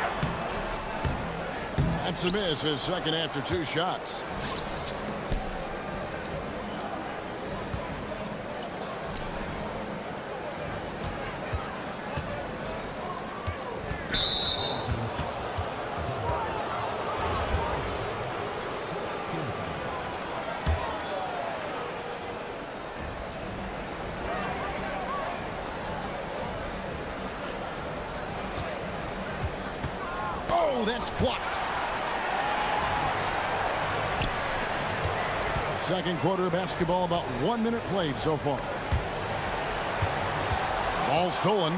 That's a miss, his second after 2 shots. Oh, that's blocked. Second quarter of basketball, about 1 minute played so far. Ball stolen.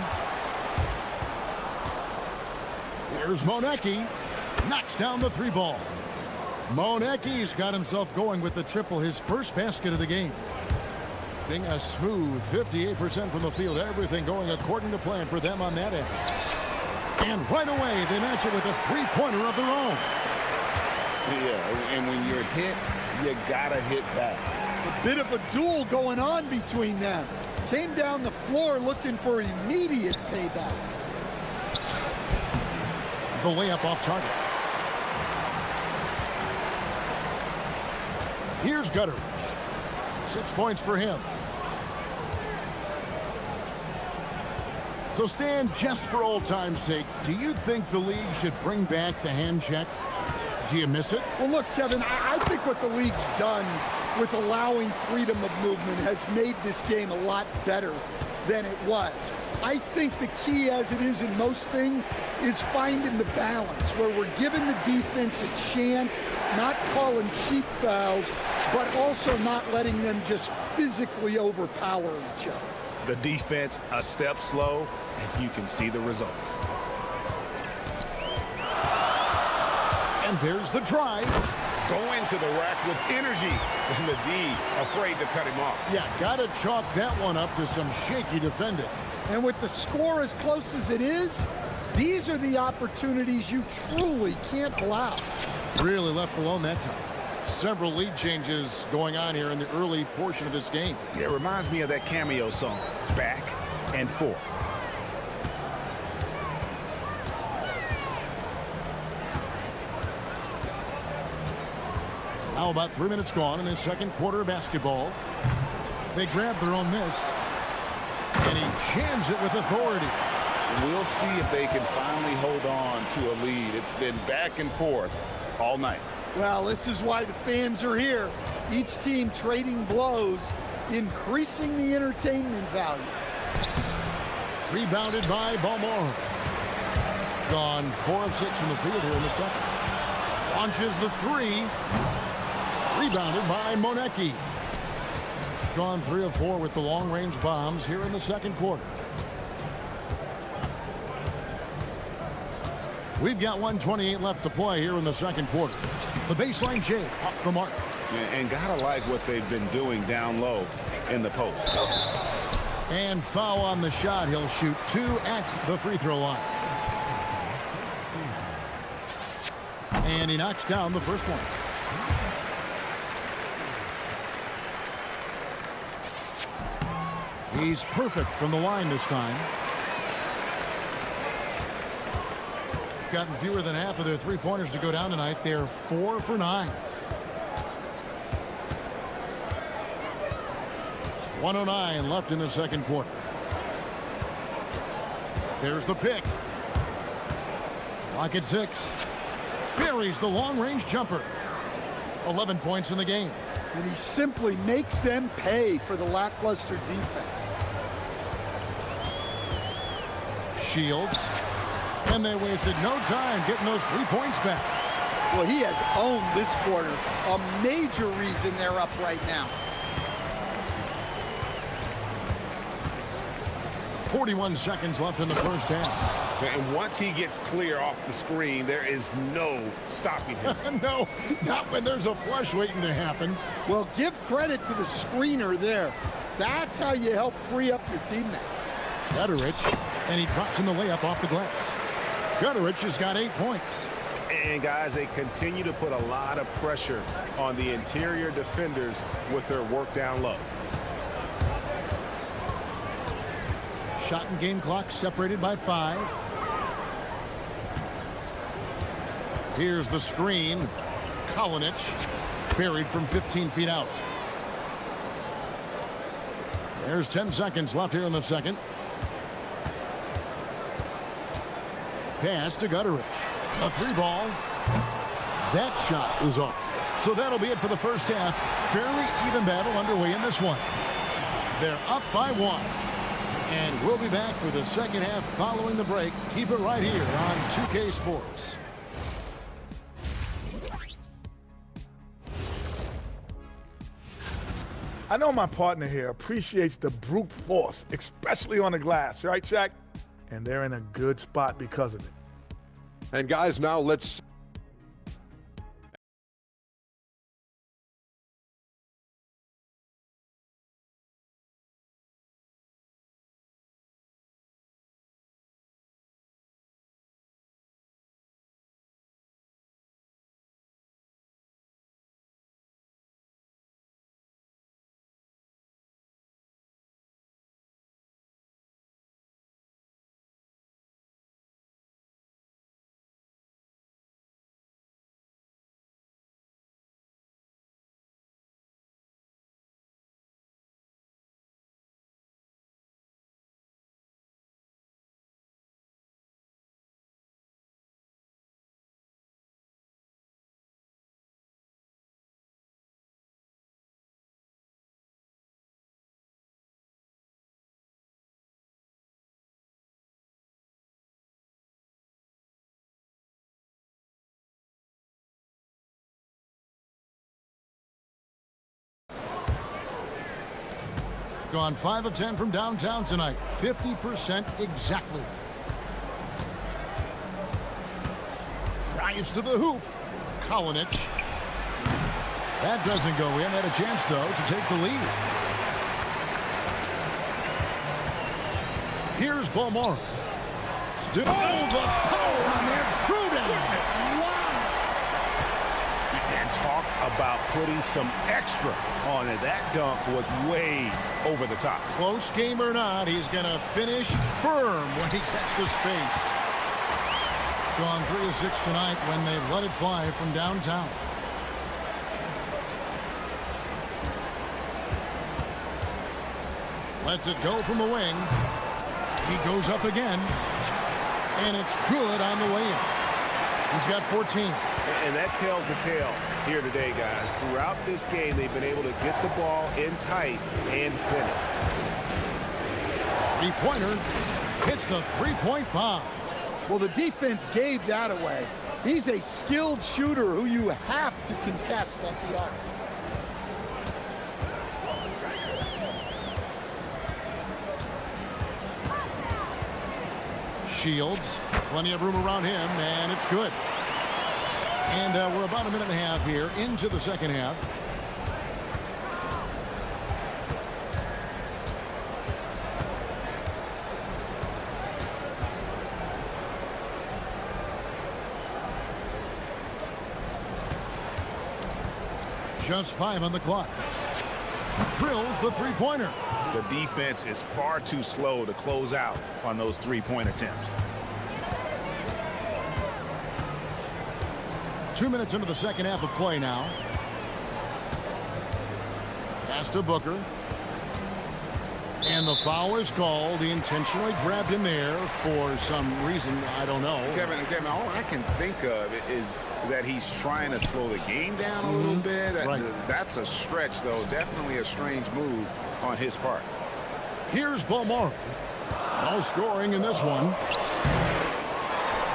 Here's Monecki. Knocks down the 3 ball. Monecki's got himself going with the triple, his first basket of the game. Being a smooth 58% from the field. Everything going according to plan for them on that end. And right away, they match it with a 3-pointer of their own. Yeah, and when you're hit, you gotta hit back. A bit of a duel going on between them. Came down the floor looking for immediate payback. The layup off target. Here's Gutteridge. 6 points for him. So Stan, just for old time's sake, do you think the league should bring back the hand check? Do you miss it? Well, look, Kevin, I think what the league's done with allowing freedom of movement has made this game a lot better than it was. I think the key, as it is in most things, is finding the balance where we're giving the defense a chance, not calling cheap fouls, but also not letting them just physically overpower each other. The defense a step slow, and you can see the results. And there's the drive. Go into the rack with energy, and the D afraid to cut him off. Yeah, gotta chalk that one up to some shaky defending. And with the score as close as it is, these are the opportunities you truly can't allow. Really left alone that time. Several lead changes going on here in the early portion of this game. Yeah, it reminds me of that Cameo song, Back and Forth. How about 3 minutes gone in this second quarter of basketball? They grab their own miss. And he jams it with authority. We'll see if they can finally hold on to a lead. It's been back and forth all night. Well, this is why the fans are here. Each team trading blows, increasing the entertainment value. Rebounded by Balmore. Gone 4 of 6 from the field here in the second. Launches the three. Rebounded by Monecki. Gone 3 of 4 with the long-range bombs here in the second quarter. We've got 1:28 left to play here in the second quarter. The baseline J off the mark. And gotta like what they've been doing down low in the post. And foul on the shot. He'll shoot 2 at the free throw line. And he knocks down the first one. He's perfect from the line this time. Gotten fewer than half of their three-pointers to go down tonight. They're 4 for 9. 1:09 left in the second quarter. There's the pick. Clock at 6. Buries the long-range jumper. 11 points in the game. And he simply makes them pay for the lackluster defense. Shields. And they wasted no time getting those 3 points back. Well, he has owned this quarter. A major reason they're up right now. 41 seconds left in the first half. And once he gets clear off the screen, there is no stopping him. No, not when there's a flush waiting to happen. Well, give credit to the screener there. That's how you help free up your teammates. Gutterich, and he drops in the layup off the glass. Gutterich has got 8 points. And guys, they continue to put a lot of pressure on the interior defenders with their work down low. Shot and game clock separated by 5. Here's the screen. Kalinic buried from 15 feet out. There's 10 seconds left here in the second. Pass to Gutterich. A 3-ball. That shot is off. So that'll be it for the first half. Fairly even battle underway in this one. They're up by 1. And we'll be back for the second half following the break. Keep it right here on 2K Sports. I know my partner here appreciates the brute force, especially on the glass, right, Shaq? And they're in a good spot because of it. And guys, now let's... Gone 5 of 10 from downtown tonight. 50% exactly. Drives to the hoop. Kalinic. That doesn't go in. Had a chance, though, to take the lead. Here's Balmore. Still the power on that prudent. And talk about putting some extra on it. That dunk was way over the top. Close game or not, he's going to finish firm when he gets the space. Gone 3 of 6 tonight when they've let it fly from downtown. Lets it go from the wing. He goes up again. And it's good on the way in. He's got 14. And that tells the tale here today, guys. Throughout this game, they've been able to get the ball in tight and finish. Three-pointer hits the three-point bomb. Well, the defense gave that away. He's a skilled shooter who you have to contest at the arc. Shields, plenty of room around him, and it's good. And we're about a minute and a half here into the second half. Just 5 on the clock. Drills the three-pointer. The defense is far too slow to close out on those three-point attempts. 2 minutes into the second half of play now. Pass to Booker. And the foul is called. He intentionally grabbed him there for some reason. I don't know. Kevin, all I can think of is that he's trying to slow the game down a little bit. That's a stretch, though. Definitely a strange move on his part. Here's Balmore. No scoring in this one.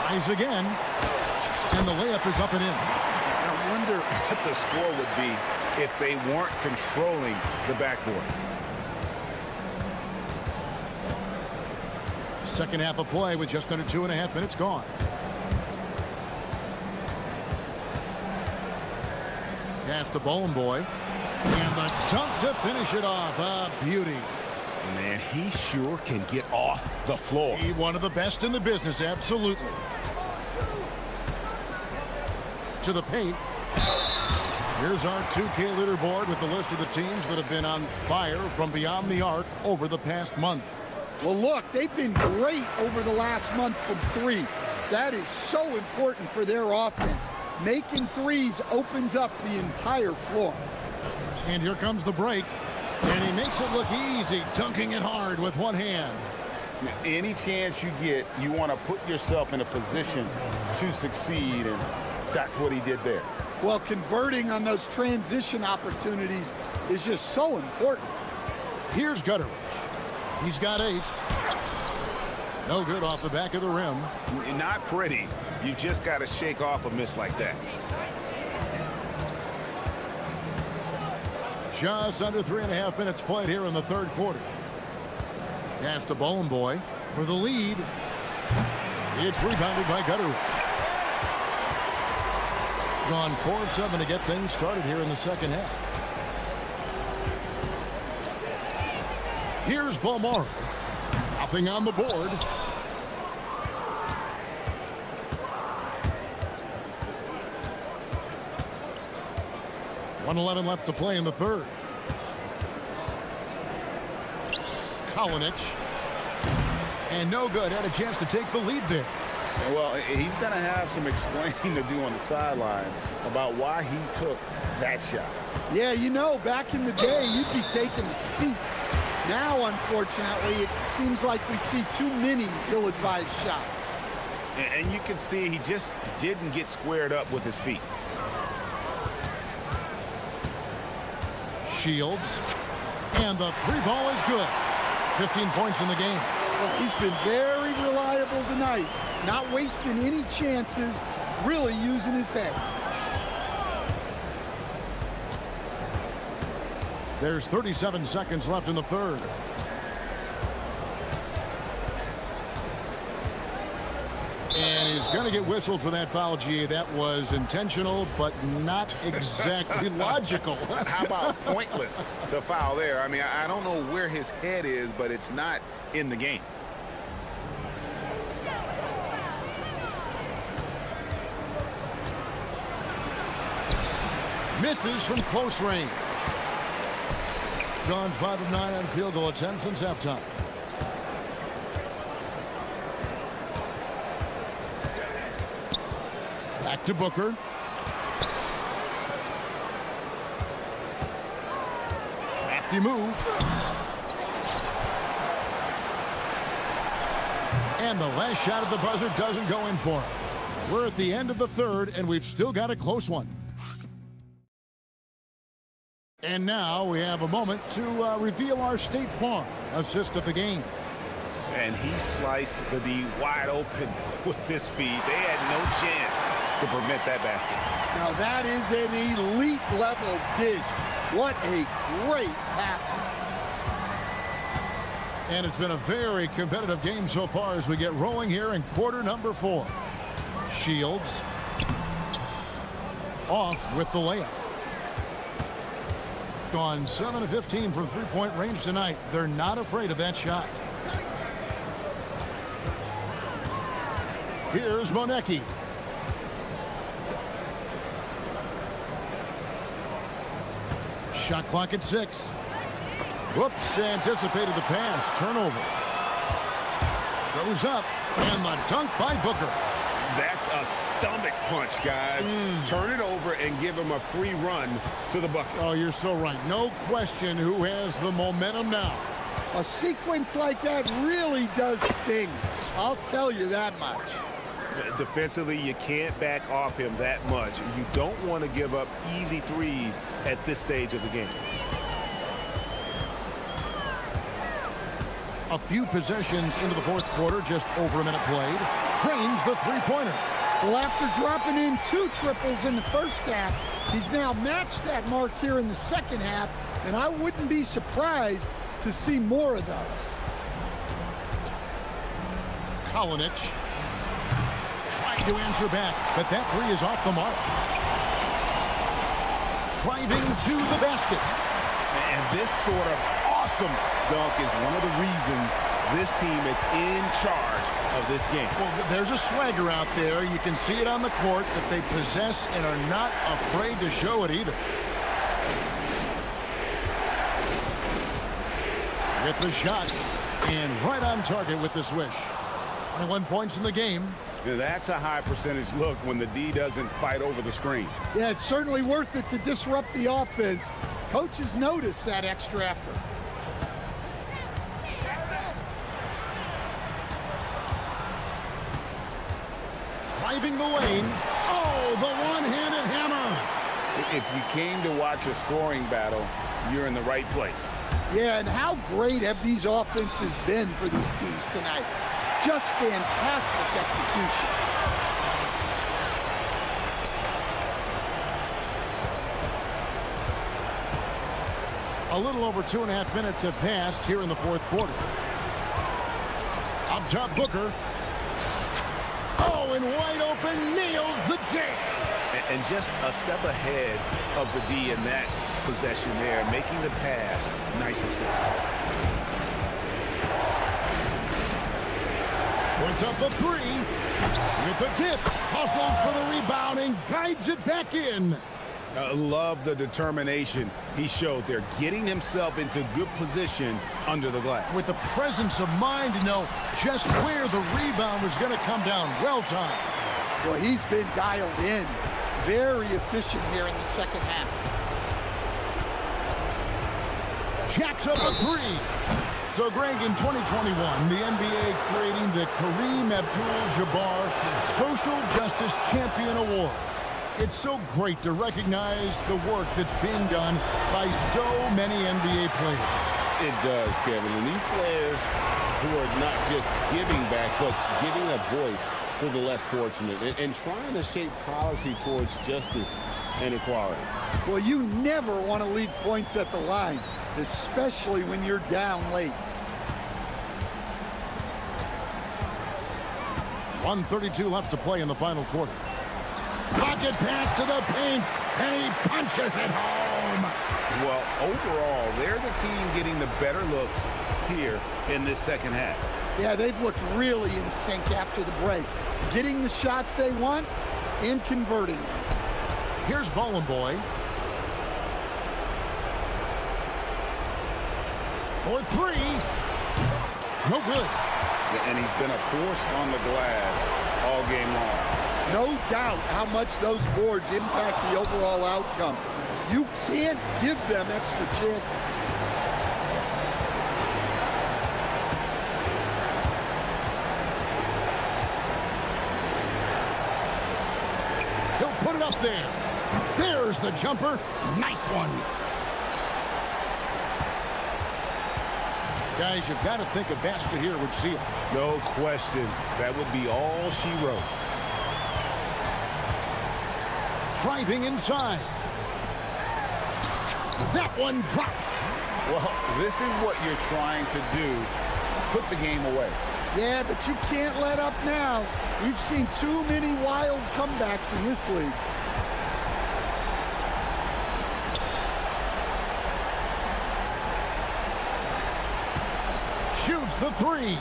Tries again. And the layup is up and in. I wonder what the score would be if they weren't controlling the backboard. Second half of play with just under 2.5 minutes gone. Pass to Bowling Boy. And the dunk to finish it off. A beauty. Man, he sure can get off the floor. He's one of the best in the business, absolutely. To the paint. Here's our 2K leaderboard with the list of the teams that have been on fire from beyond the arc over the past month. Well, look, they've been great over the last month from three. That is so important for their offense. Making threes opens up the entire floor. And here comes the break. And he makes it look easy, dunking it hard with one hand. Any chance you get, you want to put yourself in a position to succeed, and that's what he did there. Well, converting on those transition opportunities is just so important. Here's Gutteridge. He's got 8. No good off the back of the rim. Not pretty. You just got to shake off a miss like that. Just under 3.5 minutes played here in the third quarter. Pass to Bowling Boy for the lead. It's rebounded by Gutteridge. Gone 4 of 7 to get things started here in the second half. Here's Balmore. Nothing on the board. .111 left to play in the third. Kalinic. And no good. Had a chance to take the lead there. Well, he's going to have some explaining to do on the sideline about why he took that shot. Yeah, you know, back in the day, you'd be taking a seat. Now, unfortunately, it seems like we see too many ill-advised shots. And you can see he just didn't get squared up with his feet. Shields. And the three ball is good. 15 points in the game. Well, he's been very reliable tonight. Not wasting any chances, really using his head. There's 37 seconds left in the third. And he's going to get whistled for that foul, G. That was intentional, but not exactly logical. How about pointless to foul there? I mean, I don't know where his head is, but it's not in the game. Misses from close range. Gone 5 of 9 on field goal attempts since halftime. Back to Booker. Crafty move. And the last shot at the buzzer doesn't go in for him. We're at the end of the third, and we've still got a close one. And now we have a moment to reveal our State Farm assist of the game. And he sliced the D wide open with his feet. They had no chance to prevent that basket. Now that is an elite level dig. What a great pass. And it's been a very competitive game so far as we get rolling here in quarter number 4. Shields off with the layup. Gone 7 of 15 from three-point range tonight. They're not afraid of that shot. Here's Monecki. Shot clock at 6. Whoops, anticipated the pass. Turnover. Goes up, and the dunk by Booker. That's a stomach punch, guys. Turn it over and give him a free run to the bucket. Oh, you're so right. No question who has the momentum now. A sequence like that really does sting. I'll tell you that much. Defensively, you can't back off him that much. You don't want to give up easy threes at this stage of the game. A few possessions into the fourth quarter, just over a minute played. Trains the three-pointer. Well, after dropping in 2 triples in the first half, he's now matched that mark here in the second half, and I wouldn't be surprised to see more of those. Kalinic trying to answer back, but that three is off the mark. Driving to the basket. And this sort of awesome dunk is one of the reasons this team is in charge of this game. Well, there's a swagger out there. You can see it on the court that they possess and are not afraid to show it either. With the shot, and right on target with the swish. 21 points in the game. Now, that's a high percentage look when the D doesn't fight over the screen. Yeah, it's certainly worth it to disrupt the offense. Coaches notice that extra effort. Driving the lane. Oh, the one-handed hammer. If you came to watch a scoring battle, you're in the right place. Yeah, and how great have these offenses been for these teams tonight? Just fantastic execution. A little over 2.5 minutes have passed here in the fourth quarter. Up top, Booker. Oh, and wide open, nails the jam. And just a step ahead of the D in that possession there, making the pass. Nice assist. Puts up the three. With the tip. Hustles for the rebound and guides it back in. Love the determination he showed there, getting himself into good position under the glass. With the presence of mind to know just where the rebound was going to come down. Well timed. Well, he's been dialed in. Very efficient here in the second half. Jacks up a three. So, Greg, in 2021, the NBA creating the Kareem Abdul-Jabbar Social Justice Champion Award. It's so great to recognize the work that's being done by so many NBA players. It does, Kevin. And these players who are not just giving back, but giving a voice to the less fortunate and trying to shape policy towards justice and equality. Well, you never want to leave points at the line, especially when you're down late. 1:32 left to play in the final quarter. Pocket pass to the paint, and he punches it home. Well, overall, they're the team getting the better looks here in this second half. Yeah, they've looked really in sync after the break, getting the shots they want and converting them. Here's Bowling Boy. For three. No good. And he's been a force on the glass all game long. No doubt how much those boards impact the overall outcome. You can't give them extra chances. out there. There's the jumper. Nice one. Guys, you've got to think a basket here would seal it. No question. That would be all she wrote. Driving inside. That one drops. Well, this is what you're trying to do. Put the game away. Yeah, but you can't let up now. We've seen too many wild comebacks in this league. Shoots the three.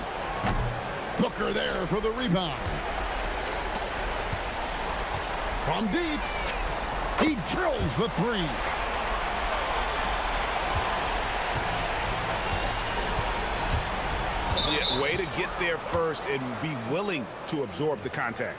Booker there for the rebound. From deep, he drills the three. Yeah, way to get there first and be willing to absorb the contact.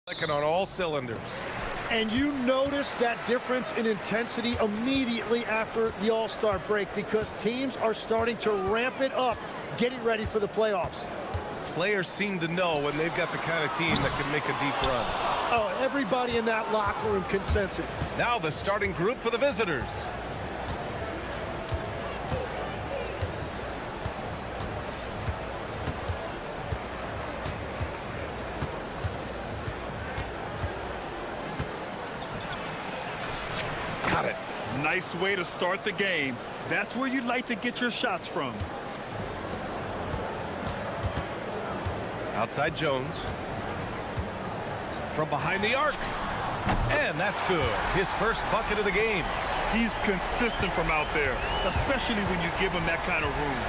Clicking on all cylinders. And you notice that difference in intensity immediately after the All-Star break because teams are starting to ramp it up, getting ready for the playoffs. Players seem to know when they've got the kind of team that can make a deep run. Oh, everybody in that locker room can sense it. Now the starting group for the visitors. Got it. Nice way to start the game. That's where you'd like to get your shots from. Outside Jones. From behind the arc. And that's good. His first bucket of the game. He's consistent from out there, especially when you give him that kind of room.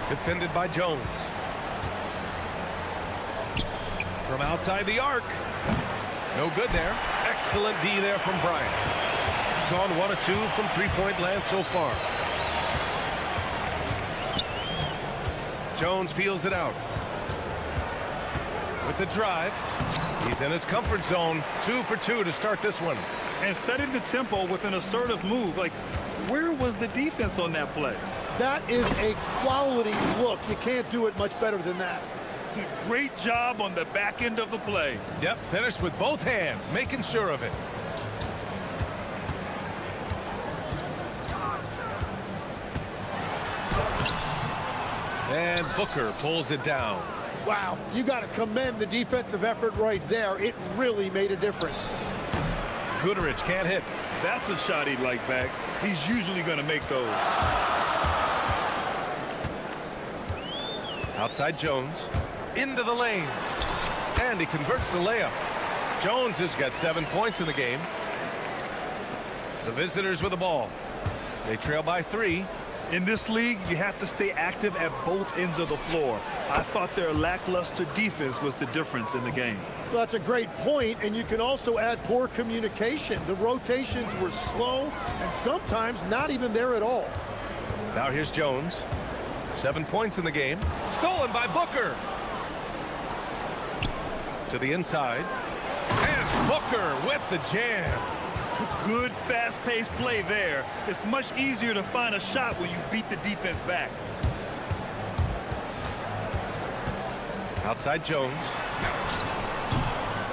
Defended by Jones. From outside the arc. No good there. Excellent D there from Bryant. Gone 1 of 2 from three-point land so far. Jones feels it out. With the drive. He's in his comfort zone. 2 for 2 to start this one. And setting the tempo with an assertive move. Like, where was the defense on that play? That is a quality look. You can't do it much better than that. Great job on the back end of the play. Yep, finished with both hands, making sure of it. And Booker pulls it down. Wow, you got to commend the defensive effort right there. It really made a difference. Guterich can't hit. That's a shot he'd like back. He's usually going to make those. Outside Jones. Into the lane. And he converts the layup. Jones has got 7 points in the game. The visitors with the ball. They trail by 3. In this league, you have to stay active at both ends of the floor. I thought their lackluster defense was the difference in the game. Well, that's a great point, and you can also add poor communication. The rotations were slow and sometimes not even there at all. Now here's Jones. 7 points in the game. Stolen by Booker. To the inside. And Booker with the jam. Good fast-paced play there. It's much easier to find a shot when you beat the defense back. Outside Jones.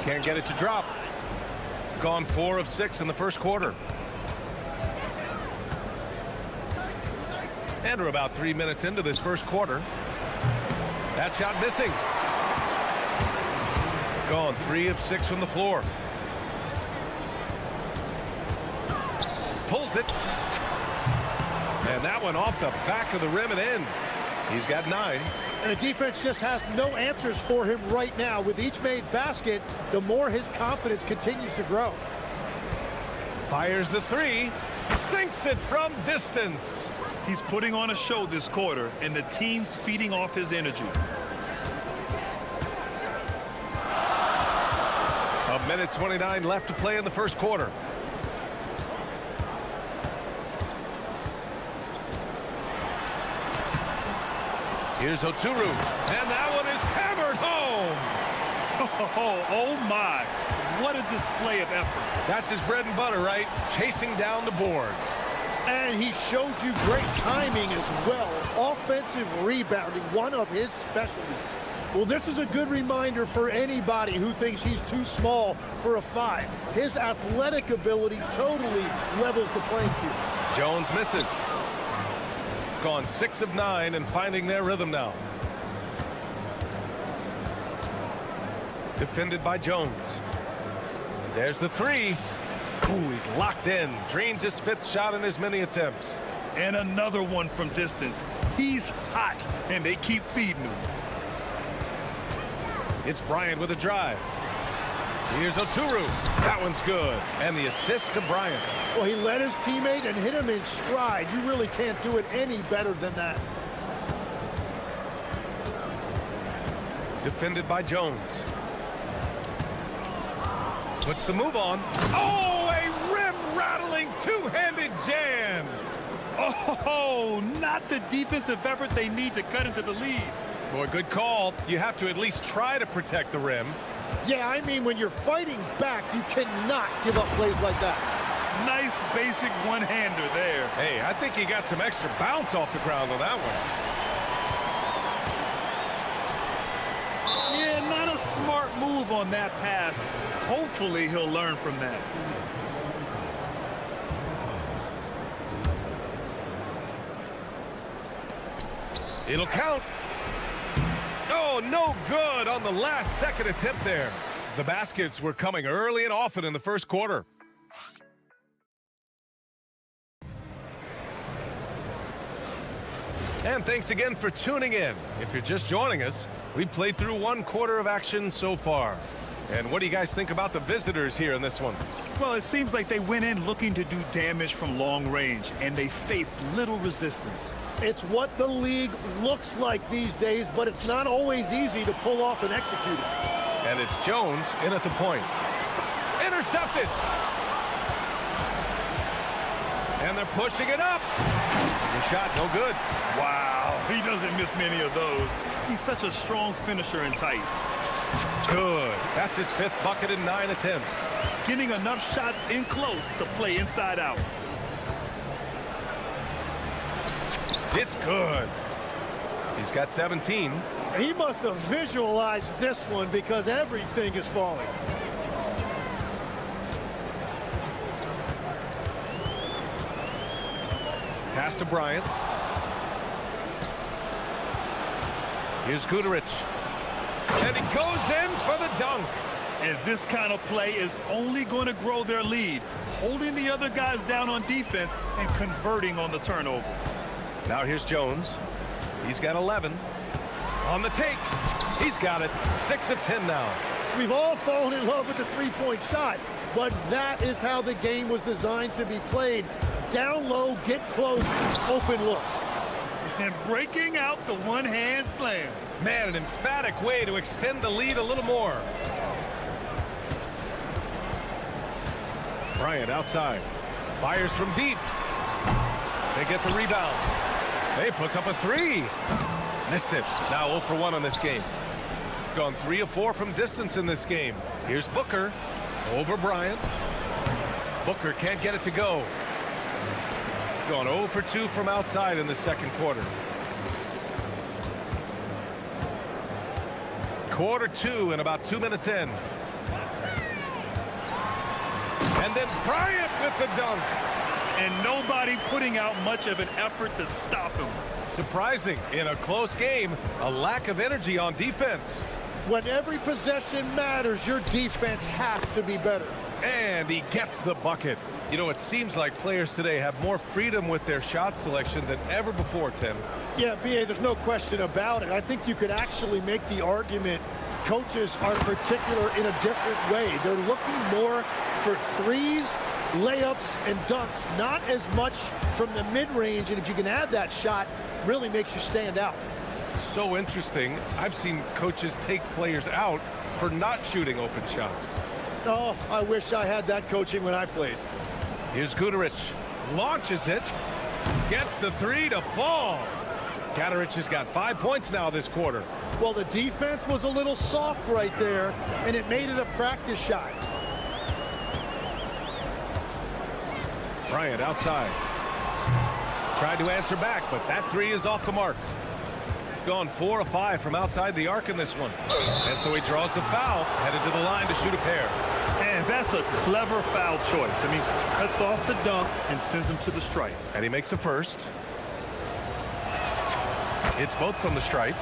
Can't get it to drop. Gone 4 of 6 in the first quarter. And we're about 3 minutes into this first quarter. That shot missing. Gone 3 of 6 from the floor. Pulls it. And that one off the back of the rim and in. He's got 9. And the defense just has no answers for him right now. With each made basket, the more his confidence continues to grow. Fires the 3. Sinks it from distance. He's putting on a show this quarter, and the team's feeding off his energy. A minute 29 left to play in the first quarter. Here's Oturu, and that one is hammered home. Oh my, what a display of effort. That's his bread and butter, right? Chasing down the boards. And he showed you great timing as well. Offensive rebounding, one of his specialties. Well, this is a good reminder for anybody who thinks he's too small for a 5. His athletic ability totally levels the playing field. Jones misses. Gone 6 of 9 and finding their rhythm now. Defended by Jones. There's the 3. Ooh, he's locked in. Drains his 5th shot in as many attempts. And another one from distance. He's hot, and they keep feeding him. It's Bryant with a drive. Here's Oturu. That one's good. And the assist to Bryant. Well, he led his teammate and hit him in stride. You really can't do it any better than that. Defended by Jones. Puts the move on. Oh, a rim-rattling two-handed jam. Oh, not the defensive effort they need to cut into the lead. Boy, good call. You have to at least try to protect the rim. Yeah, I mean, when you're fighting back, you cannot give up plays like that. Nice basic one-hander there. Hey, I think he got some extra bounce off the ground on that one. Yeah, not a smart move on that pass. Hopefully he'll learn from that. It'll count. Oh, no good on the last second attempt there. The baskets were coming early and often in the first quarter. And thanks again for tuning in. If you're just joining us, we played through one quarter of action so far. And what do you guys think about the visitors here in this one? Well, it seems like they went in looking to do damage from long range, and they faced little resistance. It's what the league looks like these days, but it's not always easy to pull off and execute it. And it's Jones in at the point. Intercepted! And they're pushing it up. The shot no good. Wow, he doesn't miss many of those. He's such a strong finisher and tight. Good. That's his 5th bucket in 9 attempts. Getting enough shots in close to play inside out. It's good. He's got 17. He must have visualized this one because everything is falling. Pass to Bryant. Here's Guterich. And he goes in for the dunk. And this kind of play is only going to grow their lead, holding the other guys down on defense and converting on the turnover. Now here's Jones. He's got 11. On the take. He's got it. 6 of 10 now. We've all fallen in love with the three-point shot, but that is how the game was designed to be played. Down low, get close, open looks. And breaking out the one-hand slam. Man, an emphatic way to extend the lead a little more. Bryant outside. Fires from deep. They get the rebound. They puts up a 3. Missed it. Now 0 for 1 on this game. Gone 3 of 4 from distance in this game. Here's Booker. Over Bryant. Booker can't get it to go. Gone 0 for 2 from outside in the second quarter. Quarter 2 and about 2 minutes in. And then Bryant with the dunk. And nobody putting out much of an effort to stop him. Surprising, in a close game, a lack of energy on defense. When every possession matters, your defense has to be better. And he gets the bucket. You know, it seems like players today have more freedom with their shot selection than ever before, Tim. Yeah, B.A., there's no question about it. I think you could actually make the argument coaches are particular in a different way. They're looking more for threes, layups, and dunks, not as much from the mid-range, and if you can add that shot, really makes you stand out. So interesting. I've seen coaches take players out for not shooting open shots. Oh, I wish I had that coaching when I played. Here's Guterich. Launches it. Gets the 3 to fall. Guterich has got 5 points now this quarter. Well, the defense was a little soft right there, and it made it a practice shot. Bryant outside. Tried to answer back, but that 3 is off the mark. Gone 4 of 5 from outside the arc in this one. And so he draws the foul, headed to the line to shoot a pair. And that's a clever foul choice. I mean, cuts off the dunk and sends him to the stripe. And he makes a first. It's both from the stripe.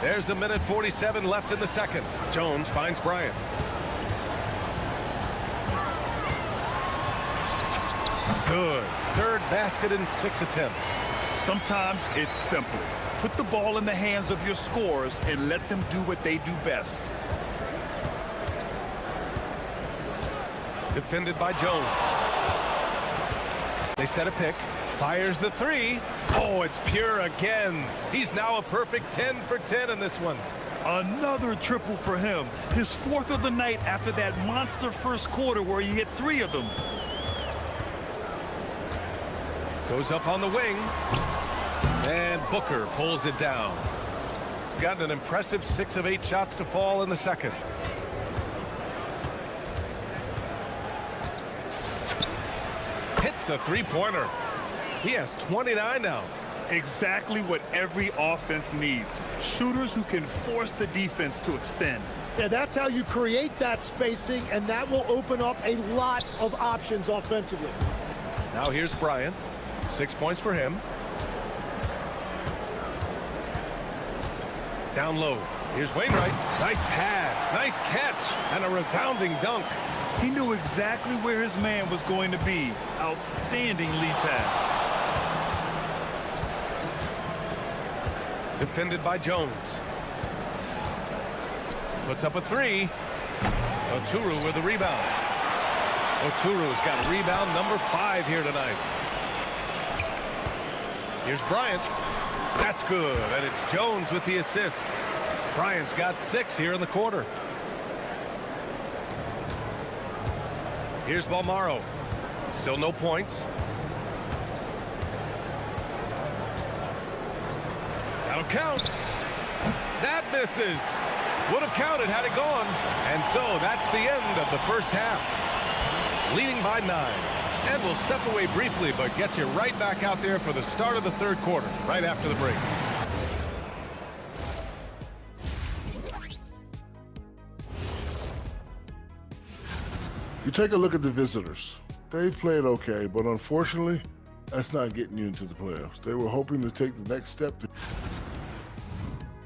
There's a minute 47 left in the second. Jones finds Bryant. Good. 3rd basket in 6 attempts. Sometimes it's simple. Put the ball in the hands of your scorers and let them do what they do best. Defended by Jones. They set a pick. Fires the 3. Oh, it's pure again. He's now a perfect 10 for 10 in this one. Another triple for him. His 4th of the night after that monster first quarter where he hit 3 of them. Goes up on the wing. And Booker pulls it down. Got an impressive 6 of 8 shots to fall in the second. Hits a three-pointer. He has 29 now. Exactly what every offense needs. Shooters who can force the defense to extend. Yeah, that's how you create that spacing, and that will open up a lot of options offensively. Now here's Bryant. 6 points for him. Down low. Here's Wainwright. Nice pass. Nice catch. And a resounding dunk. He knew exactly where his man was going to be. Outstanding lead pass. Defended by Jones. Puts up a three. Oturu with the rebound. Oturu's got rebound number 5 here tonight. Here's Bryant. That's good. And it's Jones with the assist. Bryant's got 6 here in the quarter. Here's Balmaro. Still no points. That'll count. That misses. Would have counted had it gone. And so that's the end of the first half. Leading by 9. And we'll step away briefly, but get you right back out there for the start of the third quarter, right after the break. You take a look at the visitors. They've played okay, but unfortunately, that's not getting you into the playoffs. They were hoping to take the next step.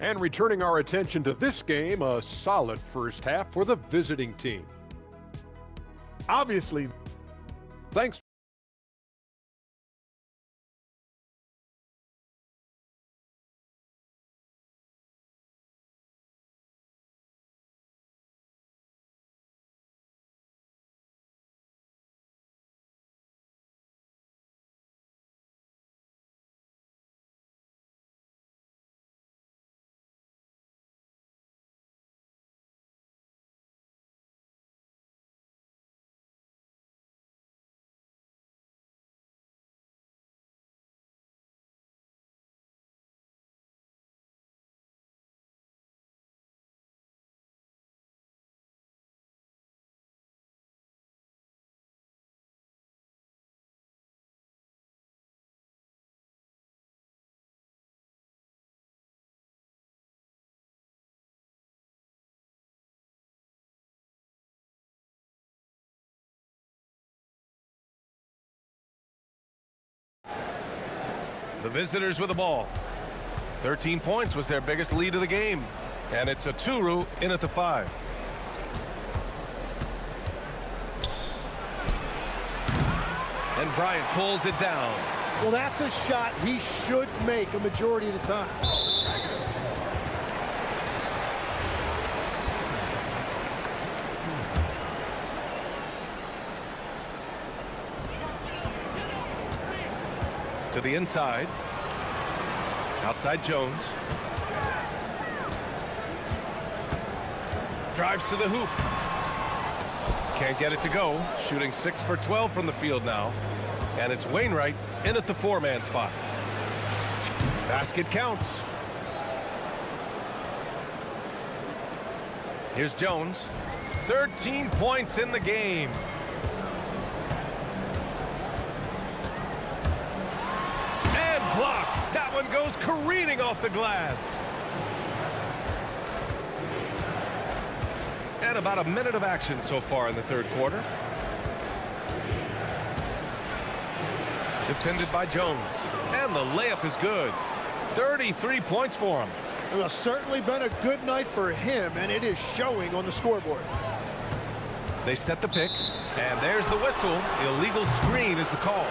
And returning our attention to this game, a solid first half for the visiting team. Obviously. Thanks. The visitors with the ball. 13 points was their biggest lead of the game. And it's Oturu in at the 5. And Bryant pulls it down. Well, that's a shot he should make a majority of the time. To the inside. Outside Jones. Drives to the hoop. Can't get it to go. Shooting 6 for 12 from the field now. And it's Wainwright in at the 4-man spot. Basket counts. Here's Jones. 13 points in the game. Blocked. That one goes careening off the glass. And about a minute of action so far in the third quarter. Defended by Jones. And the layup is good. 33 points for him. It has certainly been a good night for him, and it is showing on the scoreboard. They set the pick. And there's the whistle. Illegal screen is the call.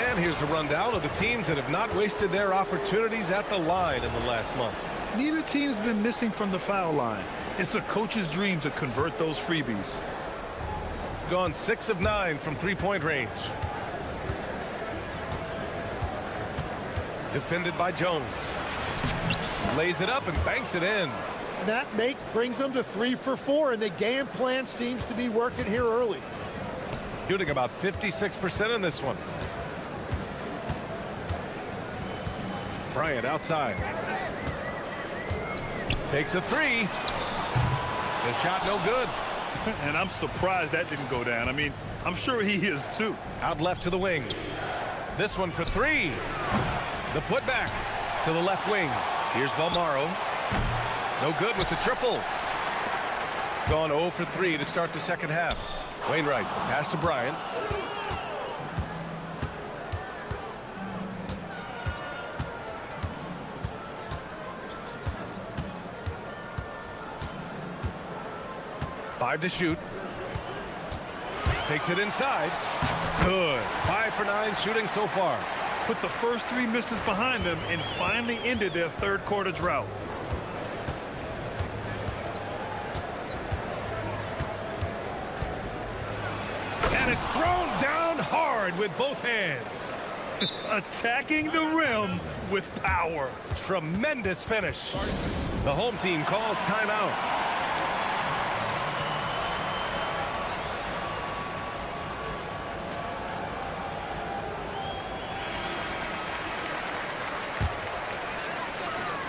And here's a rundown of the teams that have not wasted their opportunities at the line in the last month. Neither team's been missing from the foul line. It's a coach's dream to convert those freebies. Gone 6 of 9 from three-point range. Defended by Jones. Lays it up and banks it in. That make brings them to 3 for 4, and the game plan seems to be working here early. Shooting about 56% in this one. Bryant outside. Takes a three. The shot no good. And I'm surprised that didn't go down. I mean, I'm sure he is too. Out left to the wing. This one for three. The putback to the left wing. Here's Balmaro. No good with the triple. Gone 0 for 3 to start the second half. Wainwright, the pass to Bryant. Five to shoot. Takes it inside. Good. 5 for 9 shooting so far. Put the first 3 misses behind them and finally ended their third quarter drought. And it's thrown down hard with both hands. Attacking the rim with power. Tremendous finish. The home team calls timeout.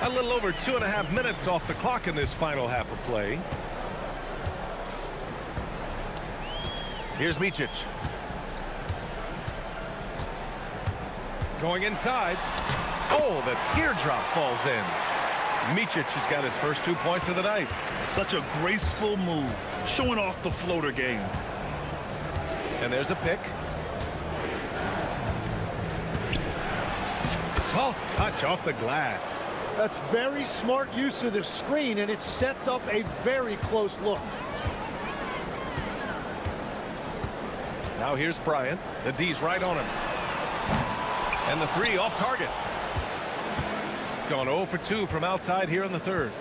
A little over 2.5 minutes off the clock in this final half of play. Here's Micic. Going inside. Oh, the teardrop falls in. Micic has got his first 2 points of the night. Such a graceful move, showing off the floater game. And there's a pick. Soft touch off the glass. That's very smart use of the screen, and it sets up a very close look. Now here's Bryant. The D's right on him. And the three off target. Gone 0 for 2 from outside here in the third.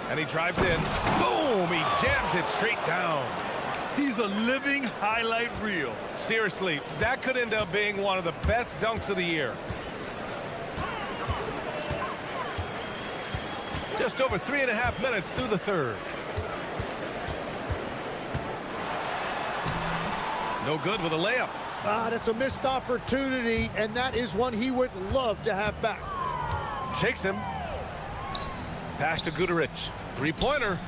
And he drives in. Boom! He jams it straight down. He's a living highlight reel. Seriously, that could end up being one of the best dunks of the year. Just over 3.5 minutes through the third. No good with a layup. That's a missed opportunity, and that is one he would love to have back. Shakes him. Pass to Guduric. Three-pointer.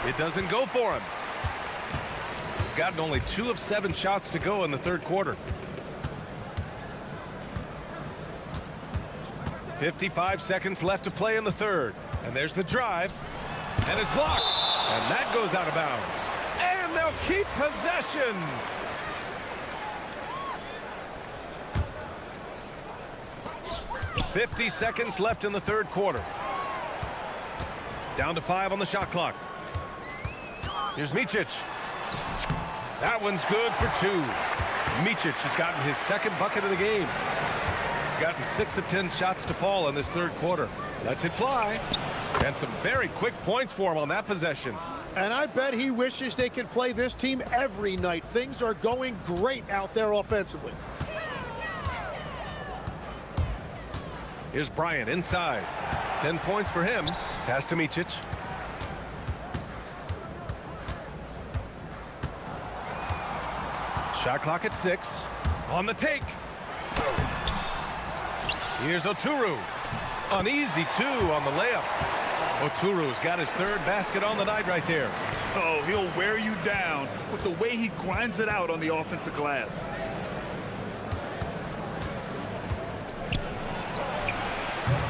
It doesn't go for him. Gotten only 2 of 7 shots to go in the third quarter. 55 seconds left to play in the third. And there's the drive. And it's blocked. And that goes out of bounds. And they'll keep possession. .50 seconds left in the third quarter. Down to 5 on the shot clock. Here's Micic. That one's good for 2. Micic has gotten his second bucket of the game. Gotten 6 of 10 shots to fall in this third quarter. Lets it fly. And some very quick points for him on that possession. And I bet he wishes they could play this team every night. Things are going great out there offensively. Here's Bryant inside. 10 points for him. Pass to Micic. Shot clock at 6. On the take. Here's Oturu. An easy 2 on the layup. Oturu's got his third basket on the night right there. Oh, he'll wear you down with the way he grinds it out on the offensive glass.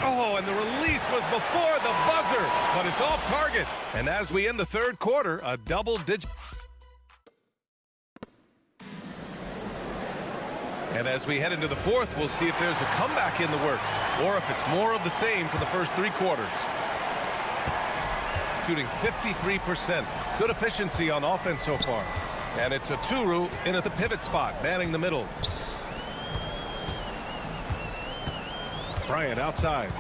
Oh, and the release was before the buzzer, but it's off target. And as we end the third quarter, a double-digit. And as we head into the fourth, we'll see if there's a comeback in the works or if it's more of the same for the first 3 quarters. Shooting 53%. Good efficiency on offense so far. And it's Oturu in at the pivot spot, manning the middle. Bryant outside.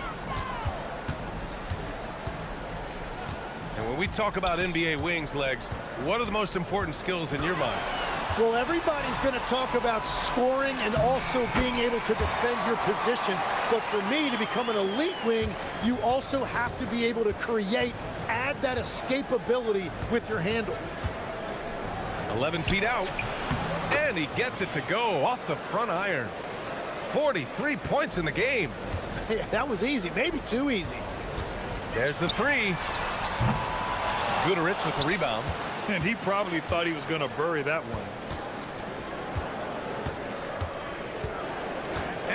And when we talk about NBA wings, Legs, what are the most important skills in your mind? Well, everybody's going to talk about scoring and also being able to defend your position. But for me, to become an elite wing, you also have to be able to create, add that escapability with your handle. 11 feet out. And he gets it to go off the front iron. 43 points in the game. Yeah, that was easy, maybe too easy. There's the three. Guterich with the rebound. And he probably thought he was going to bury that one.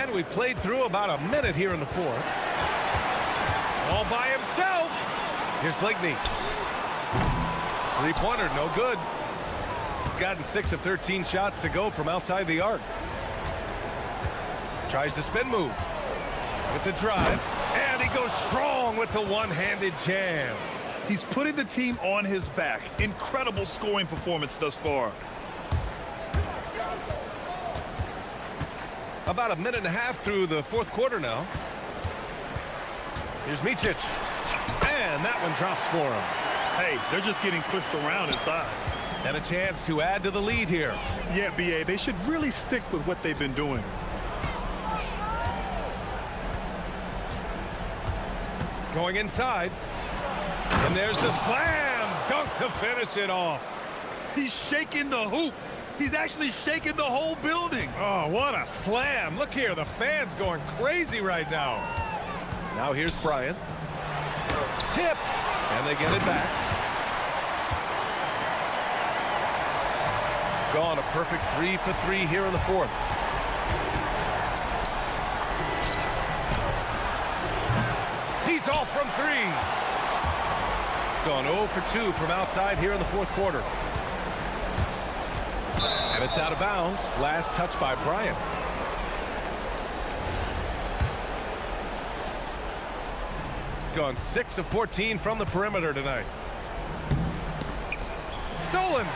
And we played through about a minute here in the fourth. All by himself. Here's Bligney. Three-pointer, no good. Gotten 6 of 13 shots to go from outside the arc. Tries the spin move with the drive. And he goes strong with the one-handed jam. He's putting the team on his back. Incredible scoring performance thus far. About a minute and a half through the fourth quarter now. Here's Micic. And that one drops for him. Hey, they're just getting pushed around inside. And a chance to add to the lead here. Yeah, BA, they should really stick with what they've been doing. Going inside. And there's the slam dunk to finish it off. He's shaking the hoop. He's actually shaking the whole building. Oh, what a slam. Look here, the fans going crazy right now. Now here's Bryant. Tipped. And they get it back. Gone a perfect 3 for 3 here in the fourth. He's off from 3. Gone 0 for 2 from outside here in the fourth quarter. And it's out of bounds. Last touch by Bryant. Gone 6 of 14 from the perimeter tonight. Stolen.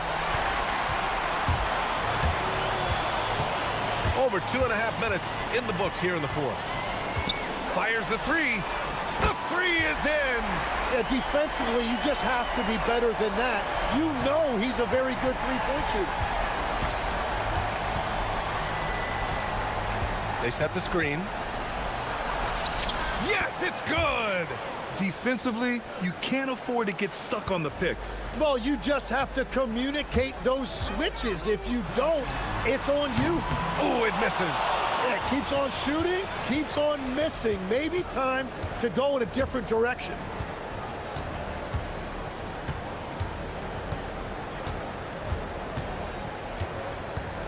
Over 2.5 minutes in the books here in the fourth. Fires the three. The three is in. Yeah, defensively, you just have to be better than that. You know he's a very good three-point shooter. They set the screen. Yes, it's good. Defensively, you can't afford to get stuck on the pick. Well, you just have to communicate those switches. If you don't, it's on you. Oh, it misses. Yeah, keeps on shooting, keeps on missing. Maybe time to go in a different direction.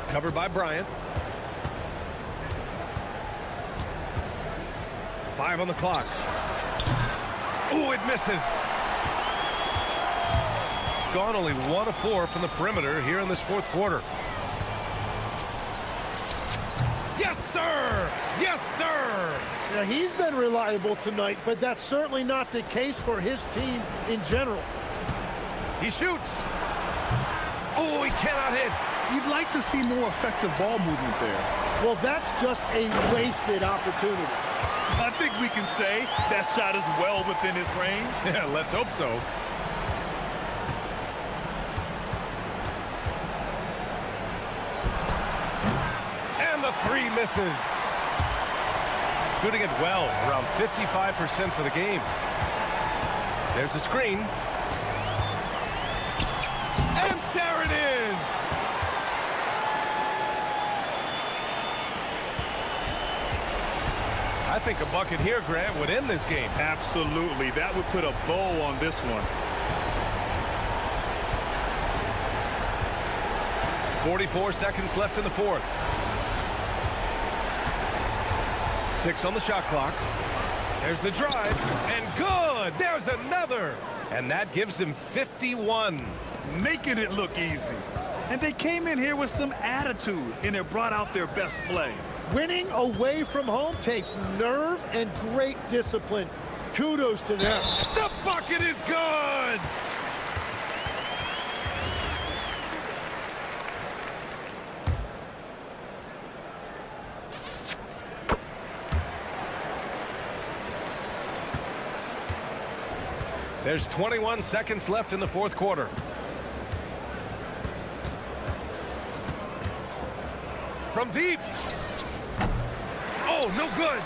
Covered by Bryant. 5 on the clock. Oh, it misses. Gone only 1 of 4 from the perimeter here in this fourth quarter. Yes, sir! Yes, sir! Now, he's been reliable tonight, but that's certainly not the case for his team in general. He shoots. Oh, he cannot hit. You'd like to see more effective ball movement there. Well, that's just a wasted opportunity. I think we can say that shot is well within his range. Yeah, let's hope so. And the three misses. Shooting it well, around 55% for the game. There's the screen. And there it is. I think a bucket here, Grant, would end this game. Absolutely. That would put a bow on this one. 44 seconds left in the fourth. 6 on the shot clock. There's the drive. And good. There's another. And that gives him 51. Making it look easy. And they came in here with some attitude, and it brought out their best play. Winning away from home takes nerve and great discipline. Kudos to them. The bucket is good. There's 21 seconds left in the fourth quarter. From deep. Oh, no good.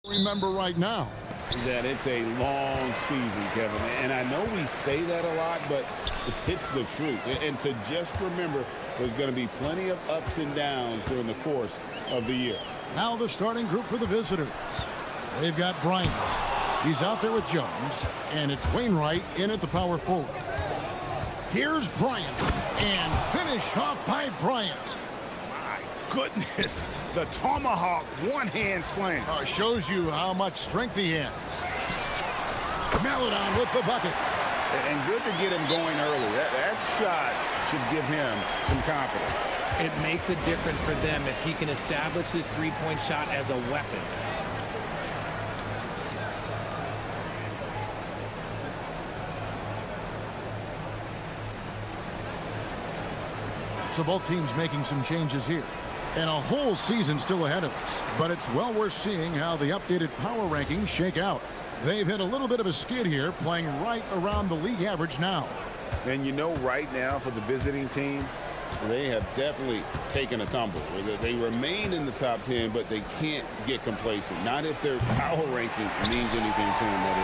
Remember right now that it's a long season, Kevin. And I know we say that a lot, but it's the truth. And to just remember, there's going to be plenty of ups and downs during the course of the year. Now the starting group for the visitors. They've got Bryant. He's out there with Jones. And it's Wainwright in at the power forward. Here's Bryant. And finish off by Bryant. My goodness. The tomahawk one-hand slam. Shows you how much strength he has. Maladon with the bucket. And good to get him going early. That shot should give him some confidence. It makes a difference for them if he can establish his three-point shot as a weapon. So both teams making some changes here. And a whole season still ahead of us. But it's well worth seeing how the updated power rankings shake out. They've hit a little bit of a skid here, playing right around the league average now. And you know, right now for the visiting team, they have definitely taken a tumble. They remain in the top 10, but they can't get complacent. Not if their power ranking means anything to them, that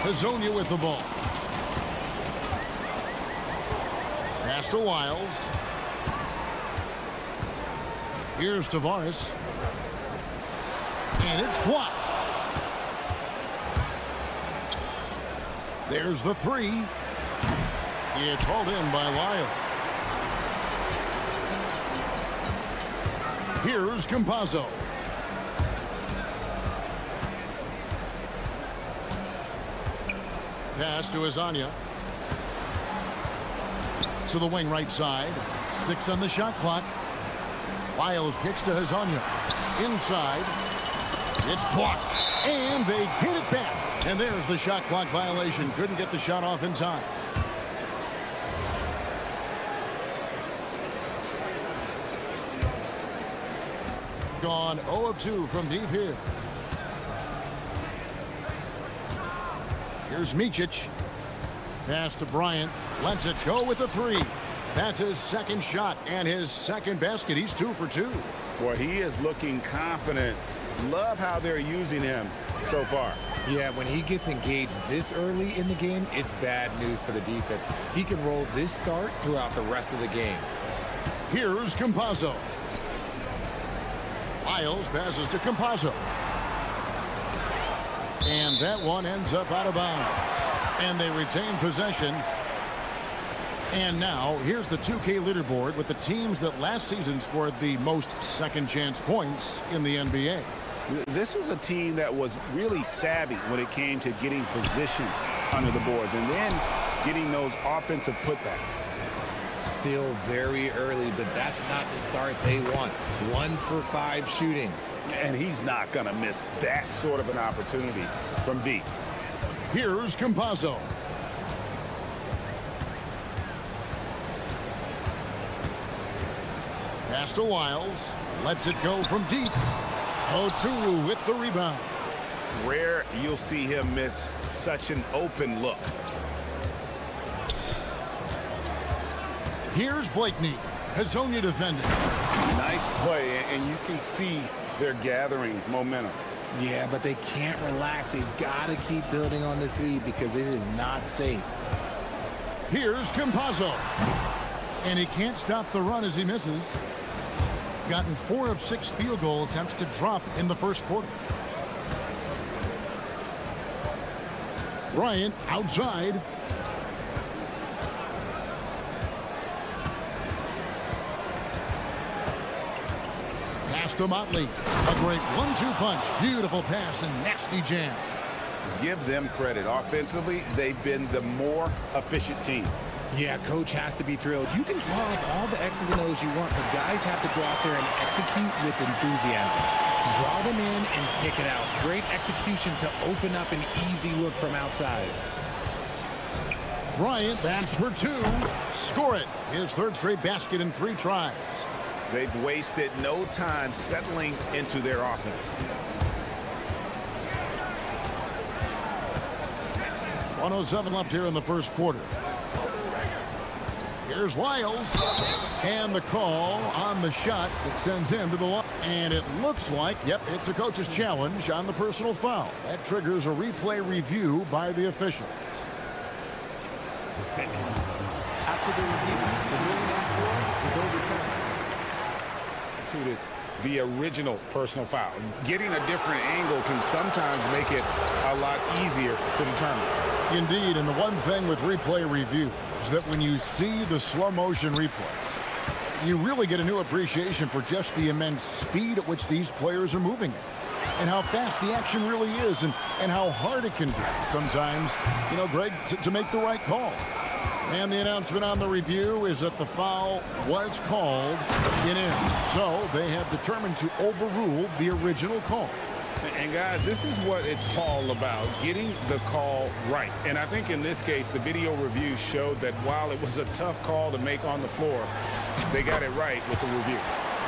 is. Hazonia with the ball. Pass to Wiles. Here's Tavares. And it's blocked. There's the three. It's hauled in by Wiles. Here's Campazzo. Pass to Hazonia. To the wing right side. 6 on the shot clock. Wiles kicks to Hazonia. Inside. It's blocked. And they get it back. And there's the shot clock violation. Couldn't get the shot off in time. Gone 0 of 2 from deep here. Here's Micic. Pass to Bryant. Lets it go with the three. That's his second shot and his second basket. He's 2 for 2. Well, he is looking confident. Love how they're using him so far. Yeah, when he gets engaged this early in the game, it's bad news for the defense. He can roll this start throughout the rest of the game. Here's Campazzo. Wiles passes to Campazzo. And that one ends up out of bounds. And they retain possession. And now, here's the 2K leaderboard with the teams that last season scored the most second-chance points in the NBA. This was a team that was really savvy when it came to getting position under the boards and then getting those offensive putbacks. Still very early, but that's not the start they want. 1 for 5 shooting. And he's not going to miss that sort of an opportunity from deep. Here's Campazzo. Pass to Wiles. Lets it go from deep. Oturu with the rebound. Rare you'll see him miss such an open look. Here's Blakeney. Hazonia defending. Nice play, and you can see they're gathering momentum. Yeah, but they can't relax. They've got to keep building on this lead because it is not safe. Here's Campazzo. And he can't stop the run as he misses. Gotten 4 of 6 field goal attempts to drop in the first quarter. Bryant outside. Pass to Motley. A great 1-2 punch. Beautiful pass and nasty jam. Give them credit. Offensively, they've been the more efficient team. Yeah, coach has to be thrilled. You can draw up all the X's and O's you want, but guys have to go out there and execute with enthusiasm. Draw them in and kick it out. Great execution to open up an easy look from outside. Bryant, that's for 2. Score it. His 3rd straight basket in 3 tries. They've wasted no time settling into their offense. .107 left here in the first quarter. Here's Wiles. And the call on the shot that sends him to the line. And it looks like, yep, it's a coach's challenge on the personal foul. That triggers a replay review by the official. After the review, the ruling on floor is overturned. The original personal foul. Getting a different angle can sometimes make it a lot easier to determine. Indeed, and the one thing with replay review is that when you see the slow motion replay, you really get a new appreciation for just the immense speed at which these players are moving at, and how fast the action really is, and how hard it can be sometimes, you know, Greg, to make the right call. And the announcement on the review is that the foul was called in. So they have determined to overrule the original call. And guys, this is what it's all about, getting the call right. And I think in this case, the video review showed that while it was a tough call to make on the floor, they got it right with the review.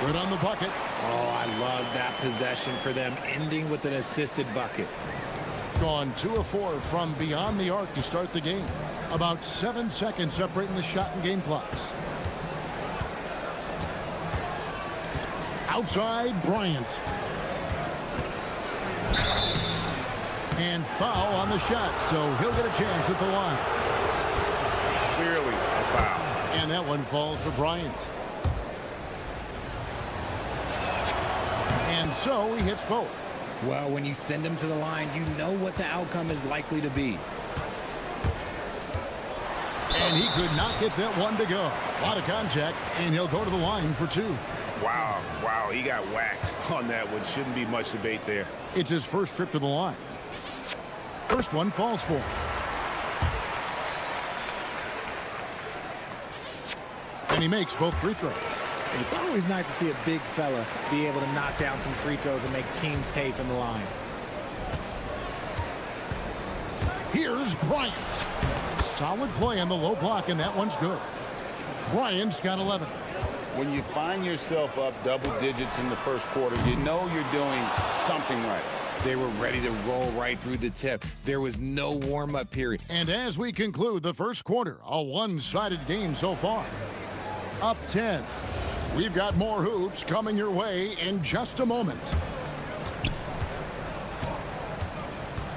Good on the bucket. Oh, I love that possession for them, ending with an assisted bucket. Gone 2 of 4 from beyond the arc to start the game. About 7 seconds separating the shot and game clocks. Outside, Bryant. And foul on the shot, so he'll get a chance at the line. Clearly a foul. And that one falls for Bryant. And so he hits both. Well, when you send him to the line, you know what the outcome is likely to be. And he could not get that one to go. A lot of contact, and he'll go to the line for 2. Wow, he got whacked on that one. Shouldn't be much debate there. It's his first trip to the line. First one falls for him. And he makes both free throws. It's always nice to see a big fella be able to knock down some free throws and make teams pay from the line. Here's Bryant. Solid play on the low block, and that one's good. Bryant's got 11. When you find yourself up double digits in the first quarter, you know you're doing something right. They were ready to roll right through the tip. There was no warm-up period. And as we conclude the first quarter, a one-sided game so far. Up 10. We've got more hoops coming your way in just a moment.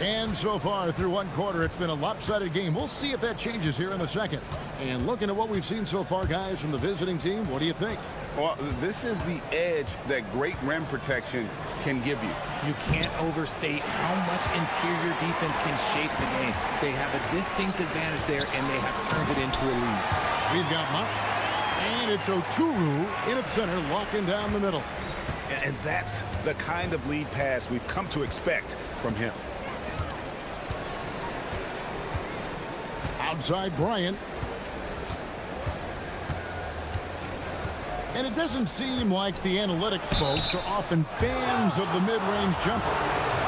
And so far through one quarter, it's been a lopsided game. We'll see if that changes here in the second. And looking at what we've seen so far, guys, from the visiting team, what do you think? Well, this is the edge that great rim protection can give you. You can't overstate how much interior defense can shape the game. They have a distinct advantage there, and they have turned it into a lead. We've got Mott, and it's Oturu in its center, locking down the middle. And that's the kind of lead pass we've come to expect from him. Outside Bryant. And it doesn't seem like the analytics folks are often fans of the mid-range jumper.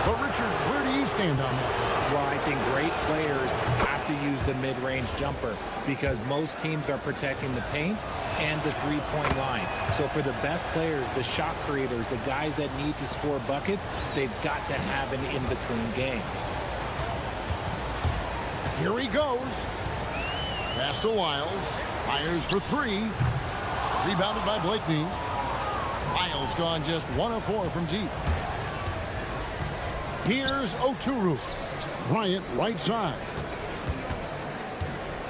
But Richard, where do you stand on that? Well, I think great players have to use the mid-range jumper because most teams are protecting the paint and the three-point line. So for the best players, the shot creators, the guys that need to score buckets, they've got to have an in-between game. Here he goes. Pass to Wiles. Fires for 3. Rebounded by Blakeney. Wiles gone just 1 of 4 from deep. Here's Oturu. Bryant right side.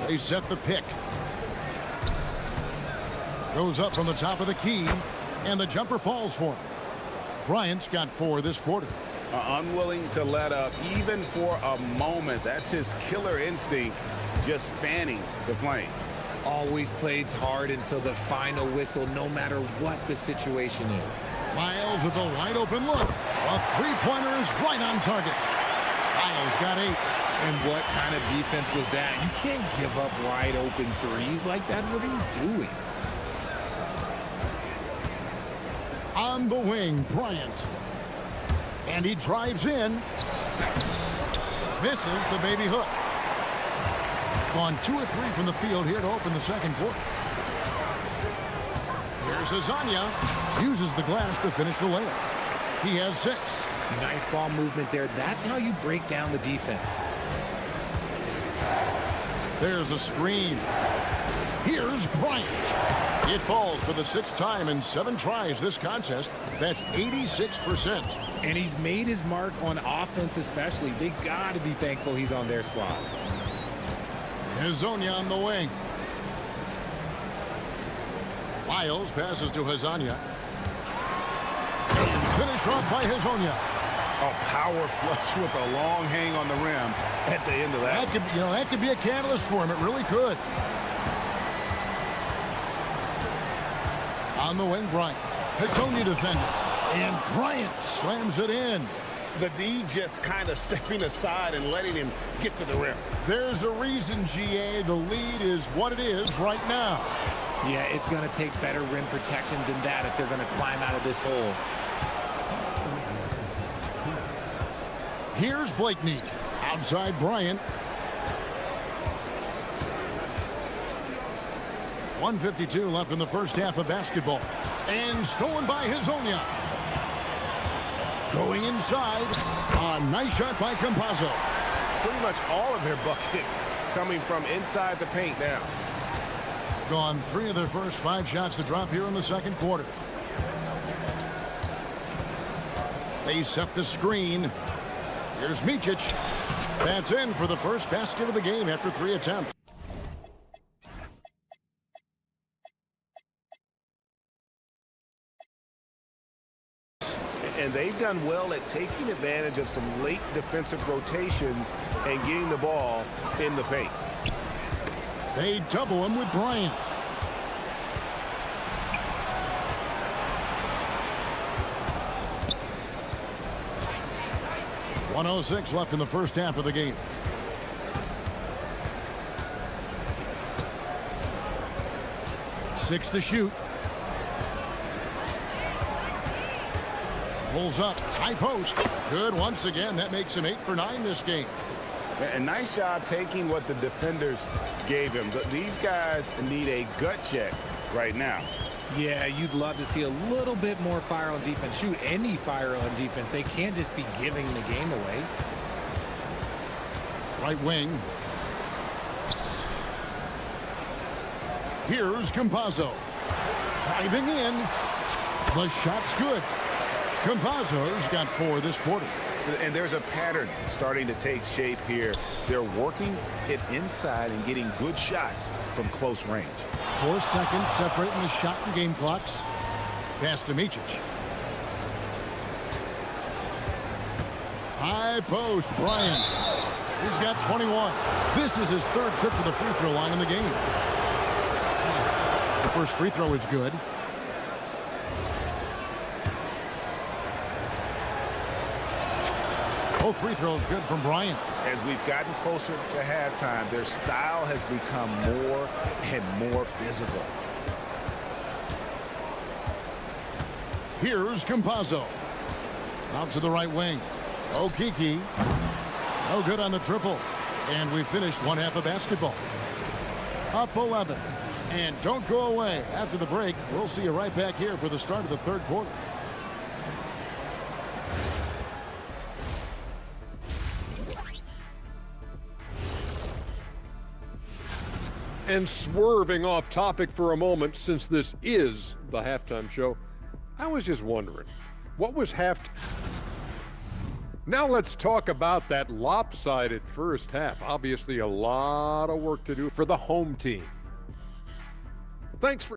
They set the pick. Goes up from the top of the key, and the jumper falls for him. Bryant's got 4 this quarter. Unwilling to let up even for a moment. That's his killer instinct, just fanning the flame. Always plays hard until the final whistle, no matter what the situation is. Wiles with a wide open look. A three-pointer is right on target. Wiles got 8. And what kind of defense was that? You can't give up wide open threes like that. What are you doing? On the wing, Bryant. And he drives in. Misses the baby hook. Gone 2 of 3 from the field here to open the second quarter. Here's Azania. Uses the glass to finish the layup. He has 6. Nice ball movement there. That's how you break down the defense. There's a screen. Here's Bryant. It falls for the 6th time in 7 tries this contest. That's 86%. And he's made his mark on offense especially. They got to be thankful he's on their squad. Hazonia on the wing. Lyles passes to Hazonia. Finish off by Hazonia. A power flush with a long hang on the rim at the end of that. That could be a catalyst for him. It really could. On the wing, Bryant. Hazonia defending. And Bryant slams it in. The D just kind of stepping aside and letting him get to the rim. There's a reason, GA. The lead is what it is right now. Yeah, it's going to take better rim protection than that if they're going to climb out of this hole. Here's Blakeney. Outside Bryant. 1:52 left in the first half of basketball. And stolen by Hazonia. Going inside. A nice shot by Campazzo. Pretty much all of their buckets coming from inside the paint now. Gone 3 of their first 5 shots to drop here in the second quarter. They set the screen. Here's Micic. That's in for the first basket of the game after 3 attempts. And they've done well at taking advantage of some late defensive rotations and getting the ball in the paint. They double him with Bryant. .106 left in the first half of the game. Six to shoot. Pulls up, high post. Good once again. That makes him 8 for 9 this game. And nice job taking what the defenders gave him. These guys need a gut check right now. Yeah, you'd love to see a little bit more fire on defense. Shoot, any fire on defense. They can't just be giving the game away. Right wing. Here's Campazzo. Driving in. The shot's good. Campazzo's got 4 this quarter. And there's a pattern starting to take shape here. They're working it inside and getting good shots from close range. 4 seconds separating the shot and game clocks. Pass to Micic. High post, Bryant. He's got 21. This is his 3rd trip to the free throw line in the game. The first free throw is good. Both free throws good from Bryant. As we've gotten closer to halftime, their style has become more and more physical. Here's Campazzo. Out to the right wing. Okiki. No good on the triple. And we finished 1 half of basketball. Up 11. And don't go away. After the break, we'll see you right back here for the start of the 3rd quarter. And swerving off topic for a moment, since this is the halftime show, I was just wondering, what was halftime? Now let's talk about that lopsided first half. Obviously a lot of work to do for the home team. Thanks for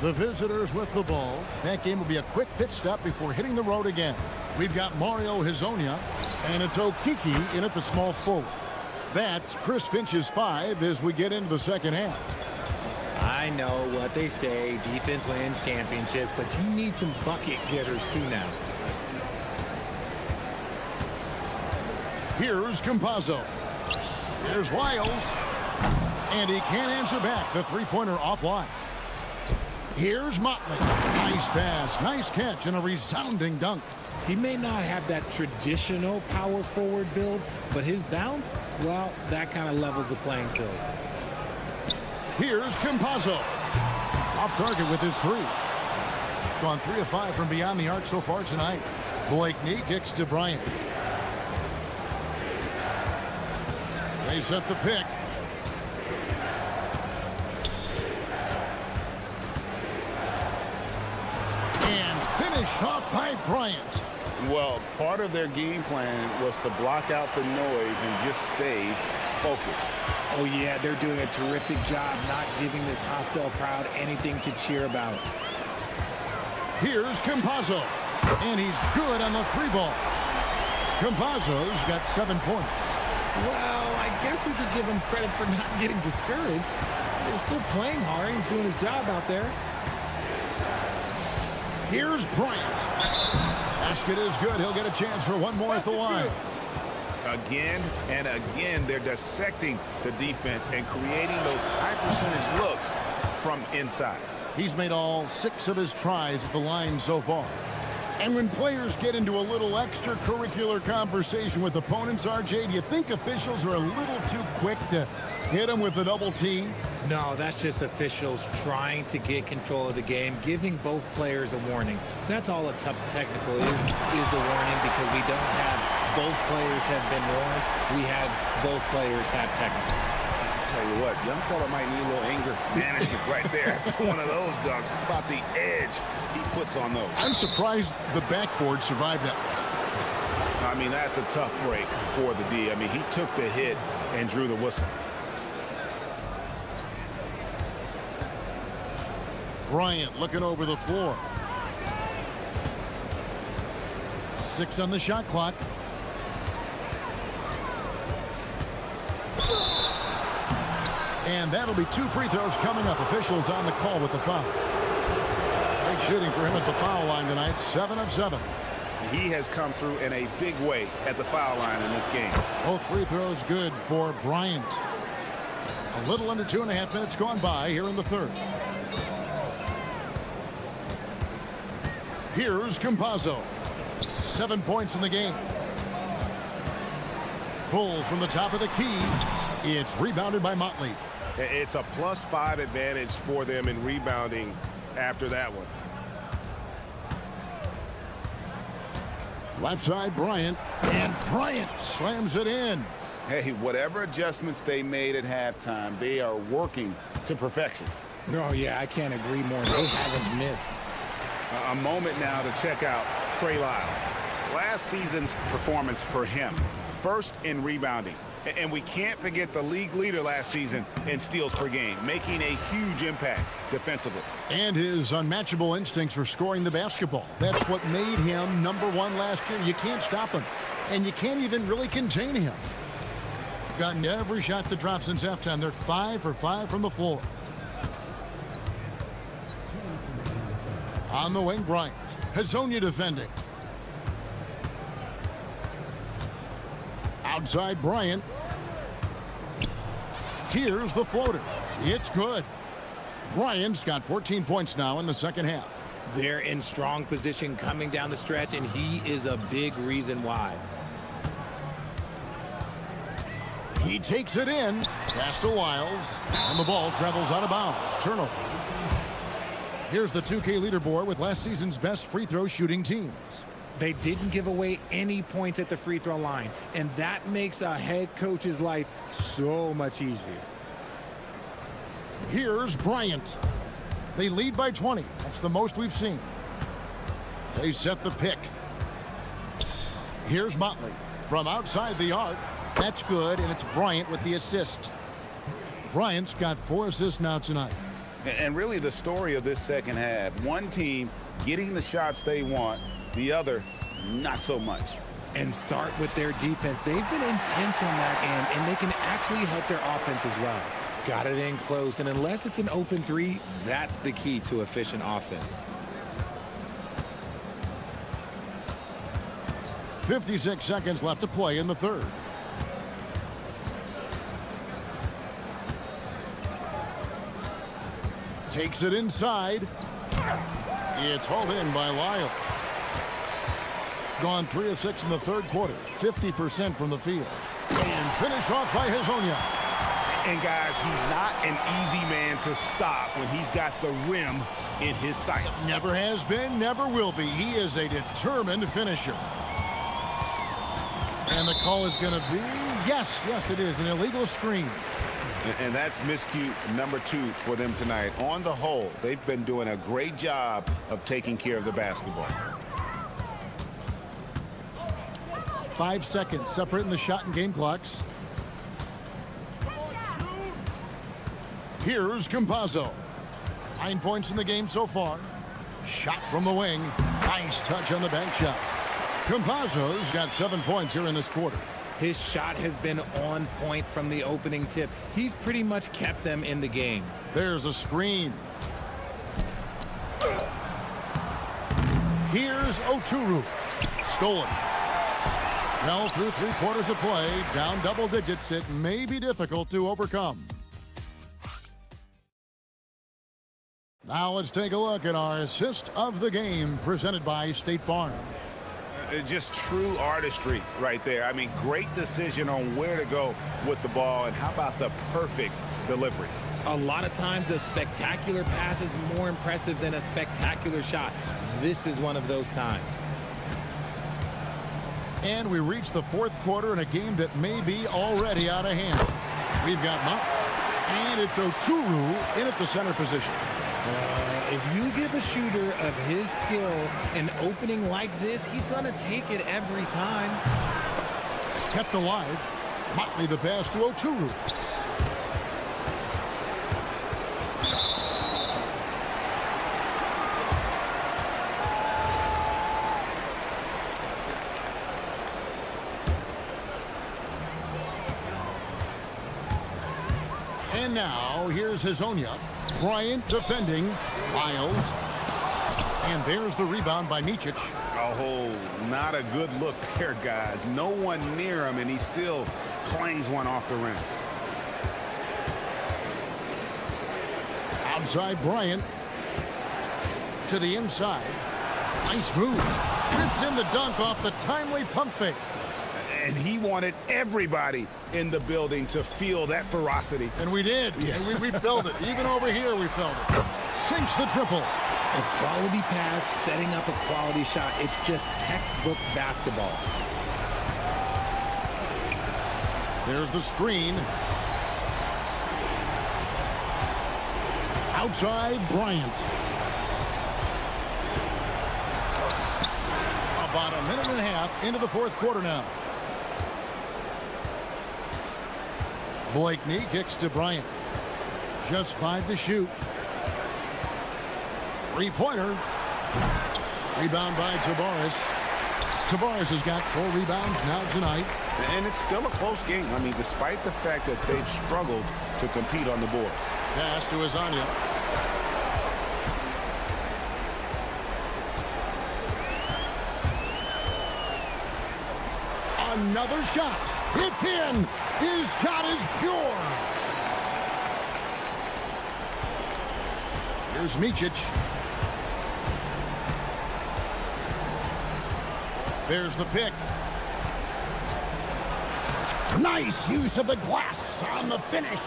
The visitors with the ball. That game will be a quick pit stop before hitting the road again. We've got Mario Hezonja, and it's Okiki in at the small forward. That's Chris Finch's 5 as we get into the second half. I know what they say, defense wins championships, but you need some bucket getters too now. Here's Campazzo. Here's Wiles. And he can't answer back. The three-pointer offline. Here's Motley. Nice pass, nice catch, and a resounding dunk. He may not have that traditional power forward build, but his bounce, well, that kind of levels the playing field. Here's Campazzo. Off target with his 3. Gone 3 of 5 from beyond the arc so far tonight. Blakeney kicks to Bryant. They set the pick. And finish off by Bryant. Well, part of their game plan was to block out the noise and just stay focused. Oh, yeah, they're doing a terrific job not giving this hostile crowd anything to cheer about. Here's Campazzo. And he's good on the 3-ball. Campazzo's got 7 points. Well, I guess we could give him credit for not getting discouraged. They're still playing hard. He's doing his job out there. Here's Bryant. Basket is good. He'll get a chance for one more at the line. Again and again, they're dissecting the defense and creating those high percentage looks from inside. He's made all 6 of his tries at the line so far. And when players get into a little extracurricular conversation with opponents, RJ, do you think officials are a little too quick to hit them with a double team? No, that's just officials trying to get control of the game, giving both players a warning. That's all a tough technical is a warning, because we don't have both players have been warned. We have both players have technicals. Tell you what, young fella might need a little anger management right there after one of those dunks. How about the edge he puts on those? I'm surprised the backboard survived that. I mean, that's a tough break for the D. I mean, he took the hit and drew the whistle. Bryant looking over the floor. 6 on the shot clock. And that'll be 2 free throws coming up. Officials on the call with the foul. Great shooting for him at the foul line tonight. 7 of 7. He has come through in a big way at the foul line in this game. Both free throws good for Bryant. A little under 2.5 minutes gone by here in the third. Here's Campazzo. 7 points in the game. Pull from the top of the key. It's rebounded by Motley. It's a +5 advantage for them in rebounding after that one. Left side, Bryant. And Bryant slams it in. Hey, whatever adjustments they made at halftime, they are working to perfection. Oh, yeah, I can't agree more. They haven't missed. A moment now to check out Trey Lyles. Last season's performance for him, first in rebounding. And we can't forget the league leader last season in steals per game, making a huge impact defensively. And his unmatchable instincts for scoring the basketball. That's what made him #1 last year. You can't stop him. And you can't even really contain him. Gotten every shot to drop since halftime. They're 5 for 5 from the floor. On the wing, Bryant. Hezonja defending. Outside, Bryant. Here's the floater. It's good. Bryant's got 14 points now in the second half. They're in strong position coming down the stretch, and he is a big reason why. He takes it in. Pass to Wiles. And the ball travels out of bounds. Turnover. Here's the 2K leaderboard with last season's best free throw shooting teams. They didn't give away any points at the free throw line, and that makes a head coach's life so much easier. Here's Bryant. They lead by 20. That's the most we've seen. They set the pick. Here's Motley from outside the arc. That's good, and it's Bryant with the assist. Bryant's got 4 assists now tonight. And really the story of this second half, one team getting the shots they want, the other not so much. And start with their defense. They've been intense on that end, and they can actually help their offense as well. Got it in close, and unless it's an open three, that's the key to efficient offense. 56 seconds left to play in the third. Takes it inside. It's hauled in by Lyle. Gone 3 of 6 in the third quarter. 50% from the field. And finish off by Hazonia. And guys, he's not an easy man to stop when he's got the rim in his sights. Never has been, never will be. He is a determined finisher. And the call is going to be, yes, it is, an illegal screen. And that's miscue number 2 for them tonight. On the whole, they've been doing a great job of taking care of the basketball. 5 seconds separating the shot and game clocks. Here's Campazzo. 9 points in the game so far. Shot from the wing. Nice touch on the bank shot. Campazzo's got 7 points here in this quarter. His shot has been on point from the opening tip. He's pretty much kept them in the game. There's a screen. Here's Oturu. Stolen. Well, through 3 quarters of play, down double digits, it may be difficult to overcome. Now let's take a look at our assist of the game presented by State Farm. Just true artistry right there. I mean, great decision on where to go with the ball, and how about the perfect delivery? A lot of times a spectacular pass is more impressive than a spectacular shot. This is one of those times. And we reach the 4th quarter in a game that may be already out of hand. We've got Mount, and it's Oturu in at the center position. If you give a shooter of his skill an opening like this, he's going to take it every time. Kept alive. Motley the pass to Oturu. And now, here's Hazonia. Bryant defending. Miles. And there's the rebound by Micic. Oh, not a good look there, guys. No one near him, and he still clangs one off the rim. Outside Bryant. To the inside. Nice move. Rips in the dunk off the timely pump fake. And he wanted everybody in the building to feel that ferocity. And we did. Yeah. And we felt it. Even over here, we felt it. Sinks the triple. A quality pass, setting up a quality shot. It's just textbook basketball. There's the screen. Outside Bryant. About a minute and a half into the 4th quarter now. Blakeney kicks to Bryant. Just 5 to shoot. 3-pointer. Rebound by Tabares. Tabares has got 4 rebounds now tonight. And it's still a close game. I mean, despite the fact that they've struggled to compete on the board. Pass to Hazonia. Another shot. It's in. His shot is pure. Here's Micic. There's the pick. Nice use of the glass on the finish.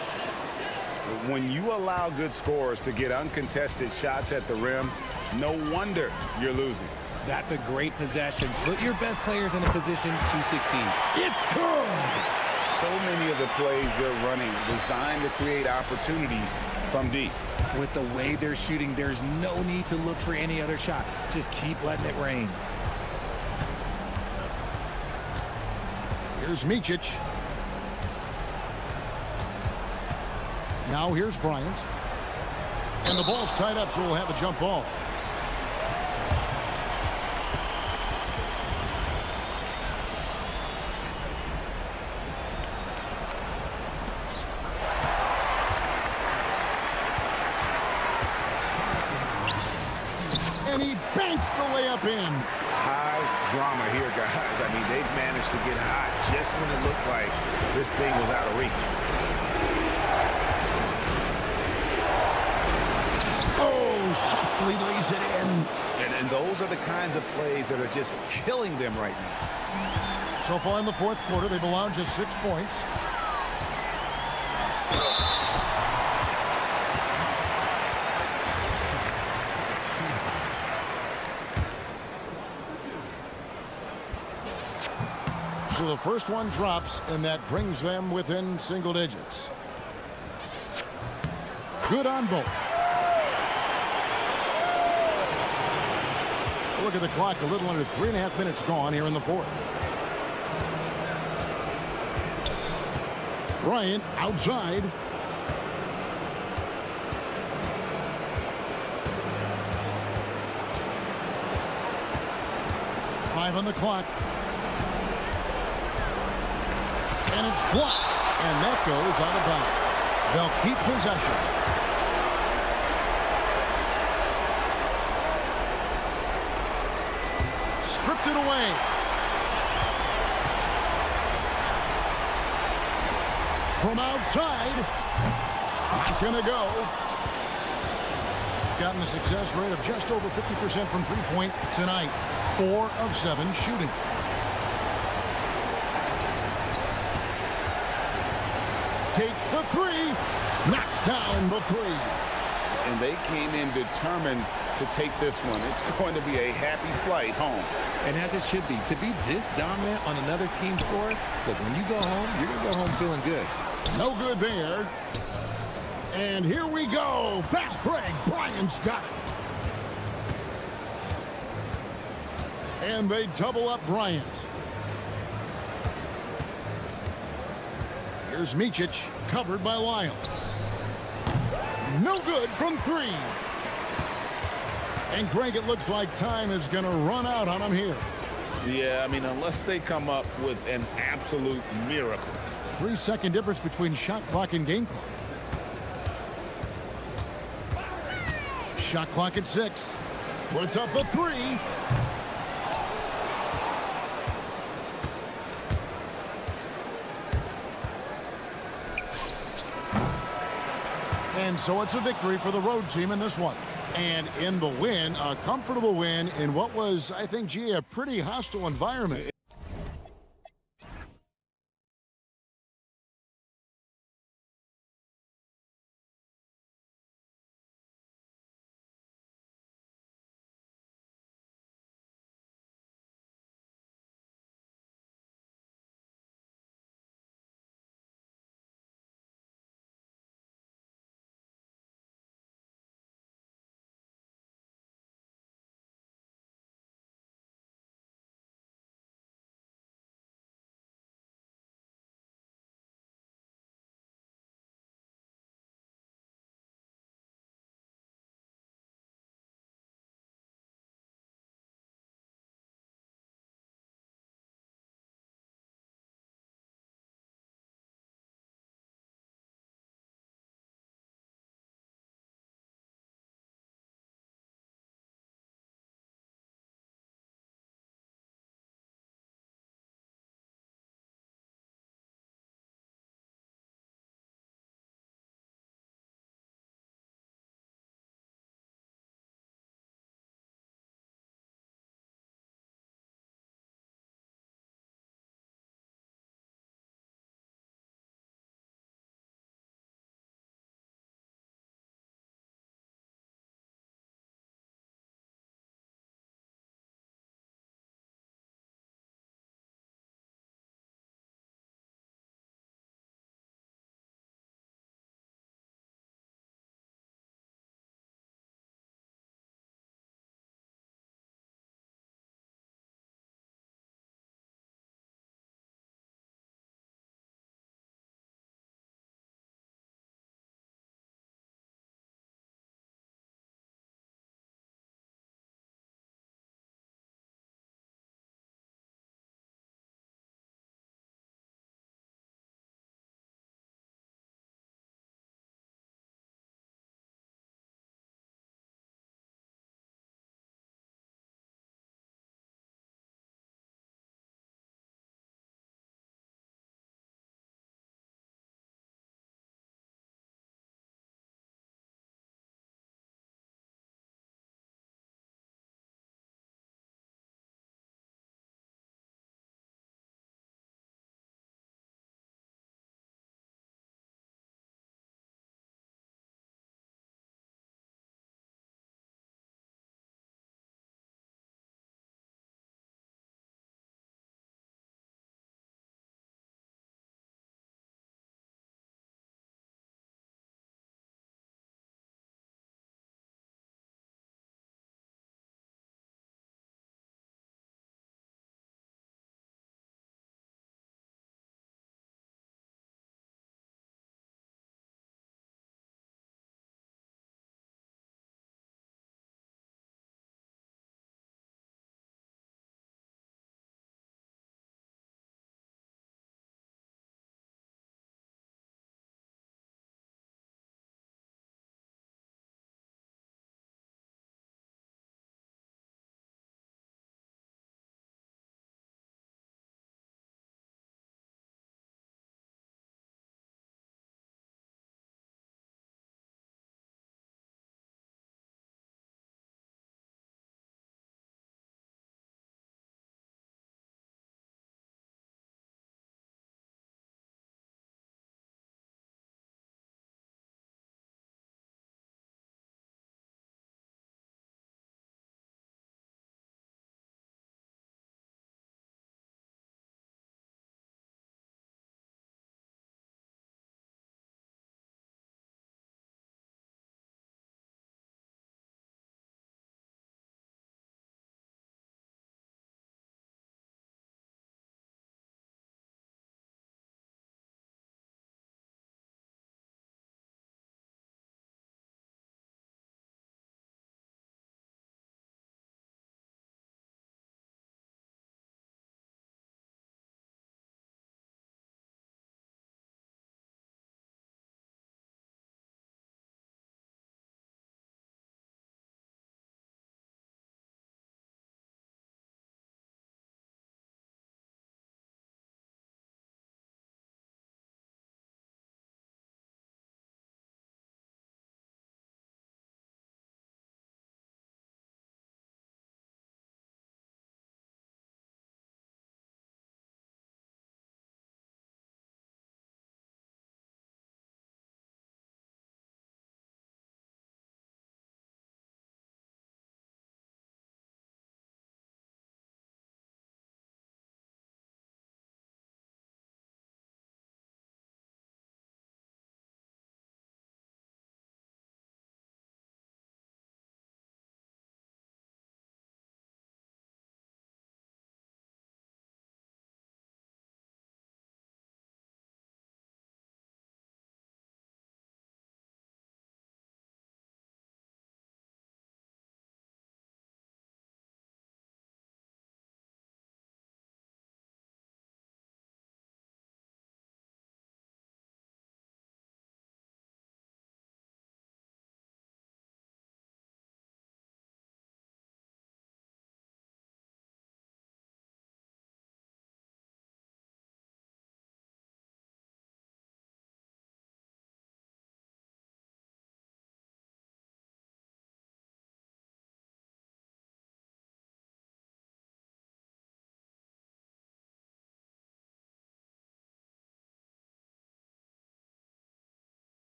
When you allow good scorers to get uncontested shots at the rim, no wonder you're losing. That's a great possession. Put your best players in a position to succeed. It's good. So many of the plays they're running designed to create opportunities from deep. With the way they're shooting, there's no need to look for any other shot. Just keep letting it rain. Here's Micic. Now here's Bryant. And the ball's tied up, so we'll have a jump ball. And he banks the layup in. High drama here, guys. I mean, they've managed to get hot just when it looked like this thing was out of reach. Oh, softly lays it in. And those are the kinds of plays that are just killing them right now. So far in the fourth quarter, they've allowed just 6 points. So the first one drops, and that brings them within single digits. Good on both. Look at the clock, a little under 3.5 minutes gone here in the fourth. Bryant outside. Five on the clock. And it's blocked. And that goes out of bounds. They'll keep possession. Stripped it away. From outside. Not gonna go. Gotten a success rate of just over 50% from three-point tonight. 4 of 7 shooting. Takes the three. Knocks down the three. And they came in determined to take this one. It's going to be a happy flight home. And as it should be, to be this dominant on another team's floor, but when you go home, you're going to go home feeling good. No good there. And here we go. Fast break. Bryant's got it. And they double up Bryant. Here's Micic, covered by Lyles. No good from three. And Greg, it looks like time is going to run out on him here. Yeah, I mean, unless they come up with an absolute miracle. 3-second difference between shot clock and game clock. Shot clock at 6. Puts up the three. And so it's a victory for the road team in this one. And in the win, a comfortable win in what was, I think, gee, a pretty hostile environment.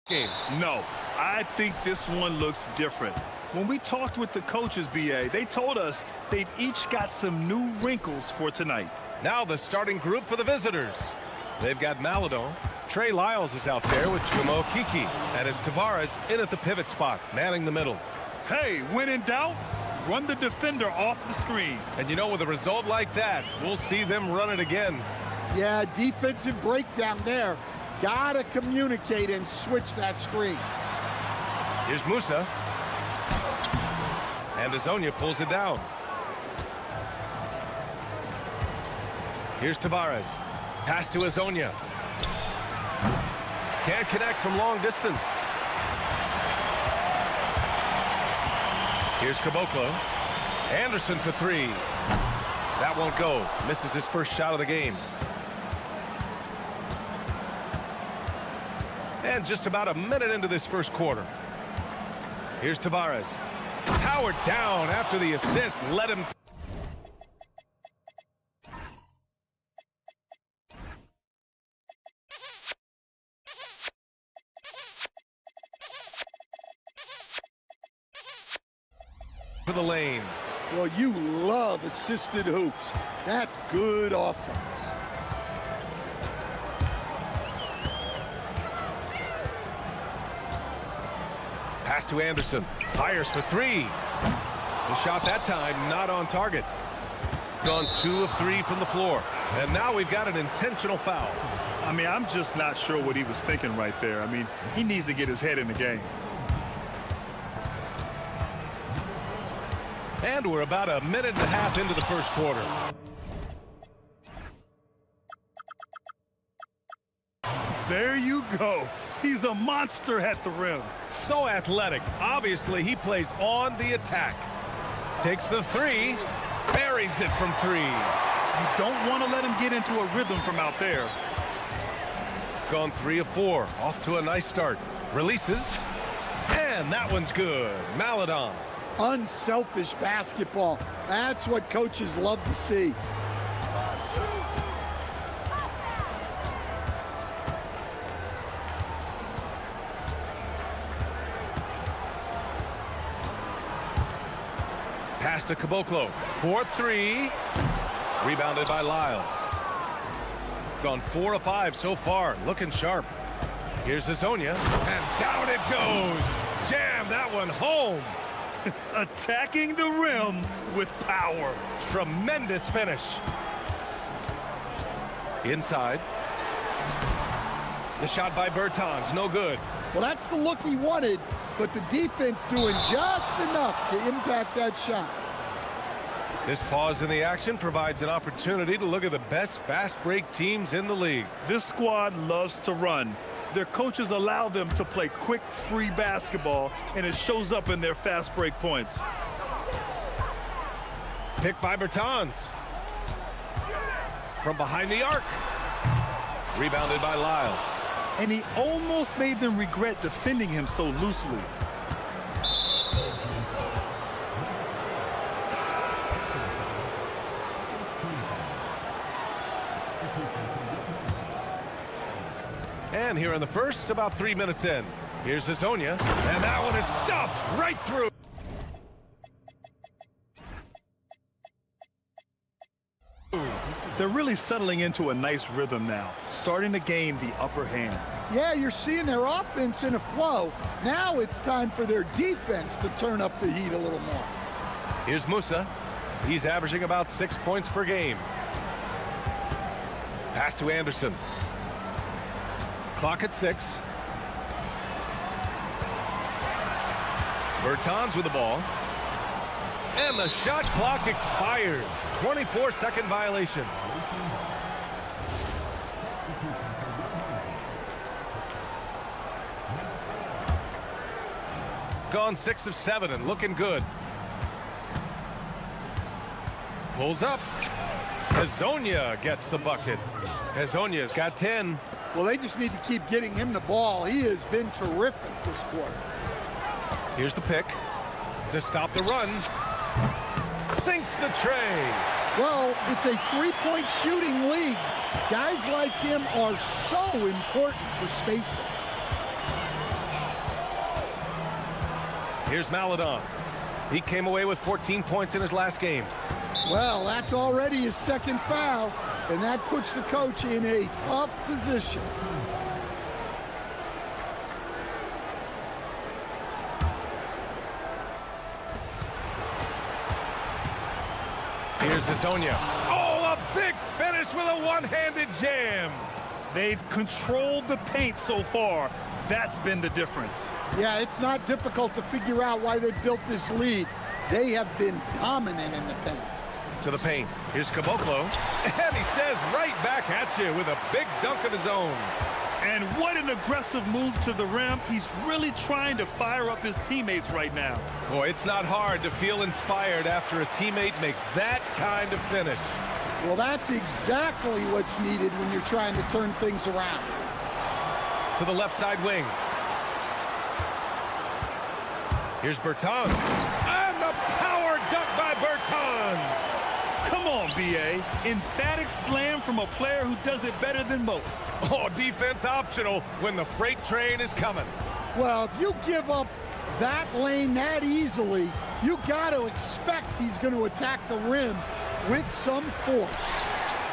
game. No, I think this one looks different. When we talked with the coaches, BA, they told us they've each got some new wrinkles for tonight. Now the starting group for the visitors. They've got Maladon. Trey Lyles is out there with Jumo Kiki. And it's Tavares in at the pivot spot, manning the middle. Hey, when in doubt, run the defender off the screen. And you know, with a result like that, we'll see them run it again. Yeah, defensive breakdown there. Gotta communicate and switch that screen. Here's Musa. And Azonia pulls it down. Here's Tavares. Pass to Azonia. Can't connect from long distance. Here's Caboclo. Anderson for three. That won't go. Misses his first shot of the game. And just about a minute into this first quarter. Here's Tavares. Powered down after the assist. Let him... for the lane. Well, you love assisted hoops. That's good offense. Pass to Anderson. Fires for three. The shot that time not on target. Gone 2 of 3 from the floor. And now we've got an intentional foul. I mean, I'm just not sure what he was thinking right there. I mean, he needs to get his head in the game. And we're about a minute and a half into the first quarter. There you go. He's a monster at the rim. So athletic. Obviously, he plays on the attack. Takes the three. Buries it from three. You don't want to let him get into a rhythm from out there. Gone 3 of 4. Off to a nice start. Releases. And that one's good. Maladon. Unselfish basketball. That's what coaches love to see. Pass to Caboclo. 4-3. Rebounded by Lyles. Gone 4 of 5 so far. Looking sharp. Here's Azonia. And down it goes. Jam that one home. Attacking the rim with power. Tremendous finish. Inside. The shot by Bertans, no good. Well, that's the look he wanted, but the defense doing just enough to impact that shot. This pause in the action provides an opportunity to look at the best fast break teams in the league. This squad loves to run. Their coaches allow them to play quick, free basketball, and it shows up in their fast break points. Picked by Bertans. From behind the arc. Rebounded by Lyles. And he almost made them regret defending him so loosely. And here in the first, about 3 minutes in. Here's Azonia, and that one is stuffed right through. They're really settling into a nice rhythm now, starting to gain the upper hand. Yeah, you're seeing their offense in a flow. Now it's time for their defense to turn up the heat a little more. Here's Musa. He's averaging about 6 points per game. Pass to Anderson. Clock at 6. Bertans with the ball. And the shot clock expires. 24-second violation. Gone 6 of 7 and looking good. Pulls up. Azonia gets the bucket. Azonia's got 10. Well, they just need to keep getting him the ball. He has been terrific this quarter. Here's the pick to stop the run. Sinks the tray. Well, it's a three-point shooting league. Guys like him are so important for spacing. Here's Maladon. He came away with 14 points in his last game. Well, that's already his second foul, and that puts the coach in a tough position. Here's Hazonia. Oh, a big finish with a one-handed jam. They've controlled the paint so far. That's been the difference. Yeah, it's not difficult to figure out why they built this lead. They have been dominant in the paint. To the paint. Here's Caboclo. And he says right back at you with a big dunk of his own. And what an aggressive move to the rim. He's really trying to fire up his teammates right now. Boy, it's not hard to feel inspired after a teammate makes that kind of finish. Well, that's exactly what's needed when you're trying to turn things around. To the left side wing. Here's Bertans. And the power dunk by Bertans. Come on, B.A. Emphatic slam from a player who does it better than most. Oh, defense optional when the freight train is coming. Well, if you give up that lane that easily, you got to expect he's going to attack the rim with some force.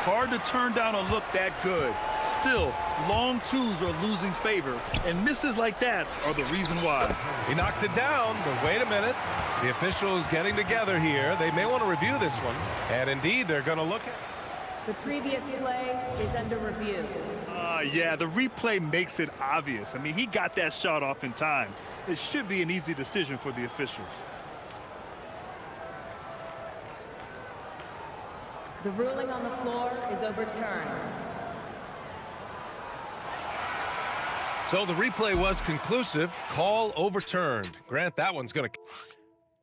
Hard to turn down a look that good. Still, long twos are losing favor, and misses like that are the reason why. He knocks it down, but wait a minute. The officials getting together here. They may want to review this one. And indeed, they're going to look at The previous play is under review. Yeah, the replay makes it obvious. I mean, he got that shot off in time. It should be an easy decision for the officials. The ruling on the floor is overturned. So the replay was conclusive. Call overturned. Grant, that one's going to...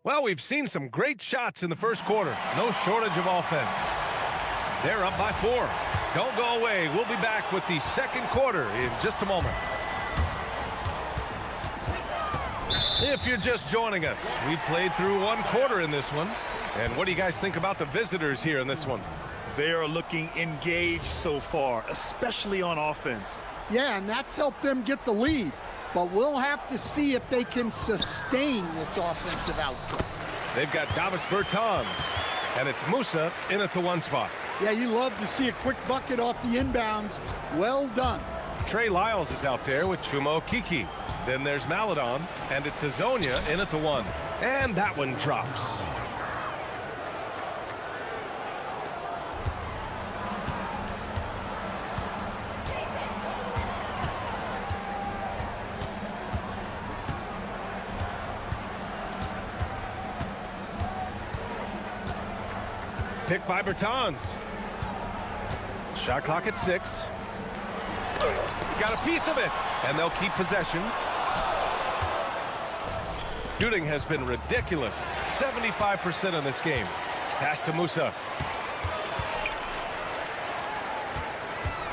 Well, we've seen some great shots in the first quarter. No shortage of offense. They're up by 4. Don't go away. We'll be back with the second quarter in just a moment. If you're just joining us, we've played through one quarter in this one. And what do you guys think about the visitors here in this one? They are looking engaged so far, especially on offense. Yeah, and that's helped them get the lead. But we'll have to see if they can sustain this offensive output. They've got Davis Bertans, and it's Musa in at the 1 spot. Yeah, you love to see a quick bucket off the inbounds. Well done. Trey Lyles is out there with Chumo Kiki. Then there's Maladon, and it's Hazonia in at the 1. And that one drops. Picked by Bertans. Shot clock at 6. Got a piece of it, and they'll keep possession. Shooting has been ridiculous. 75% in this game. Pass to Musa.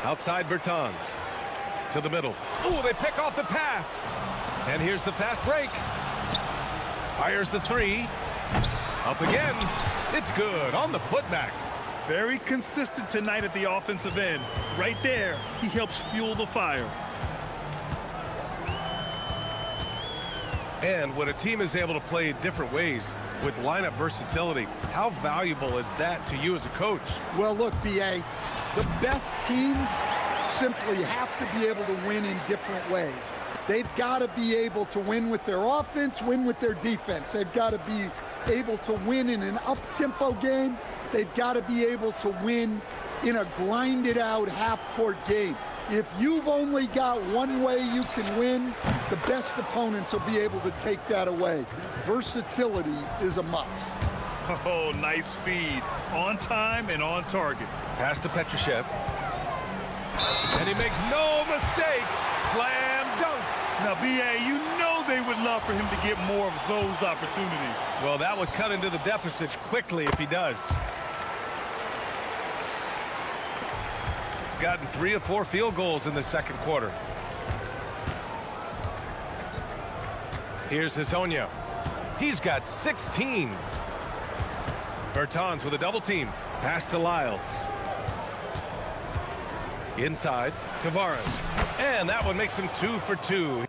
Outside Bertans. To the middle. Ooh, they pick off the pass. And here's the fast break. Fires the 3. Up again. It's good on the putback. Very consistent tonight at the offensive end. Right there, he helps fuel the fire. And when a team is able to play different ways with lineup versatility, how valuable is that to you as a coach? Well, look, B.A., the best teams simply have to be able to win in different ways. They've got to be able to win with their offense, win with their defense. They've got to be able to win in an up-tempo game. They've got to be able to win in a grinded-out half-court game. If you've only got one way you can win, the best opponents will be able to take that away. Versatility is a must. Oh, nice feed. On time and on target. Pass to Petrushev. And he makes no mistake. Slam dunk. Now, B.A., you know they would love for him to get more of those opportunities. Well, that would cut into the deficit quickly if he does. Gotten 3 of 4 field goals in the second quarter. Here's Hazonia. He's got 16. Bertans with a double team. Pass to Lyles. Inside, Tavares. And that one makes him 2 for 2.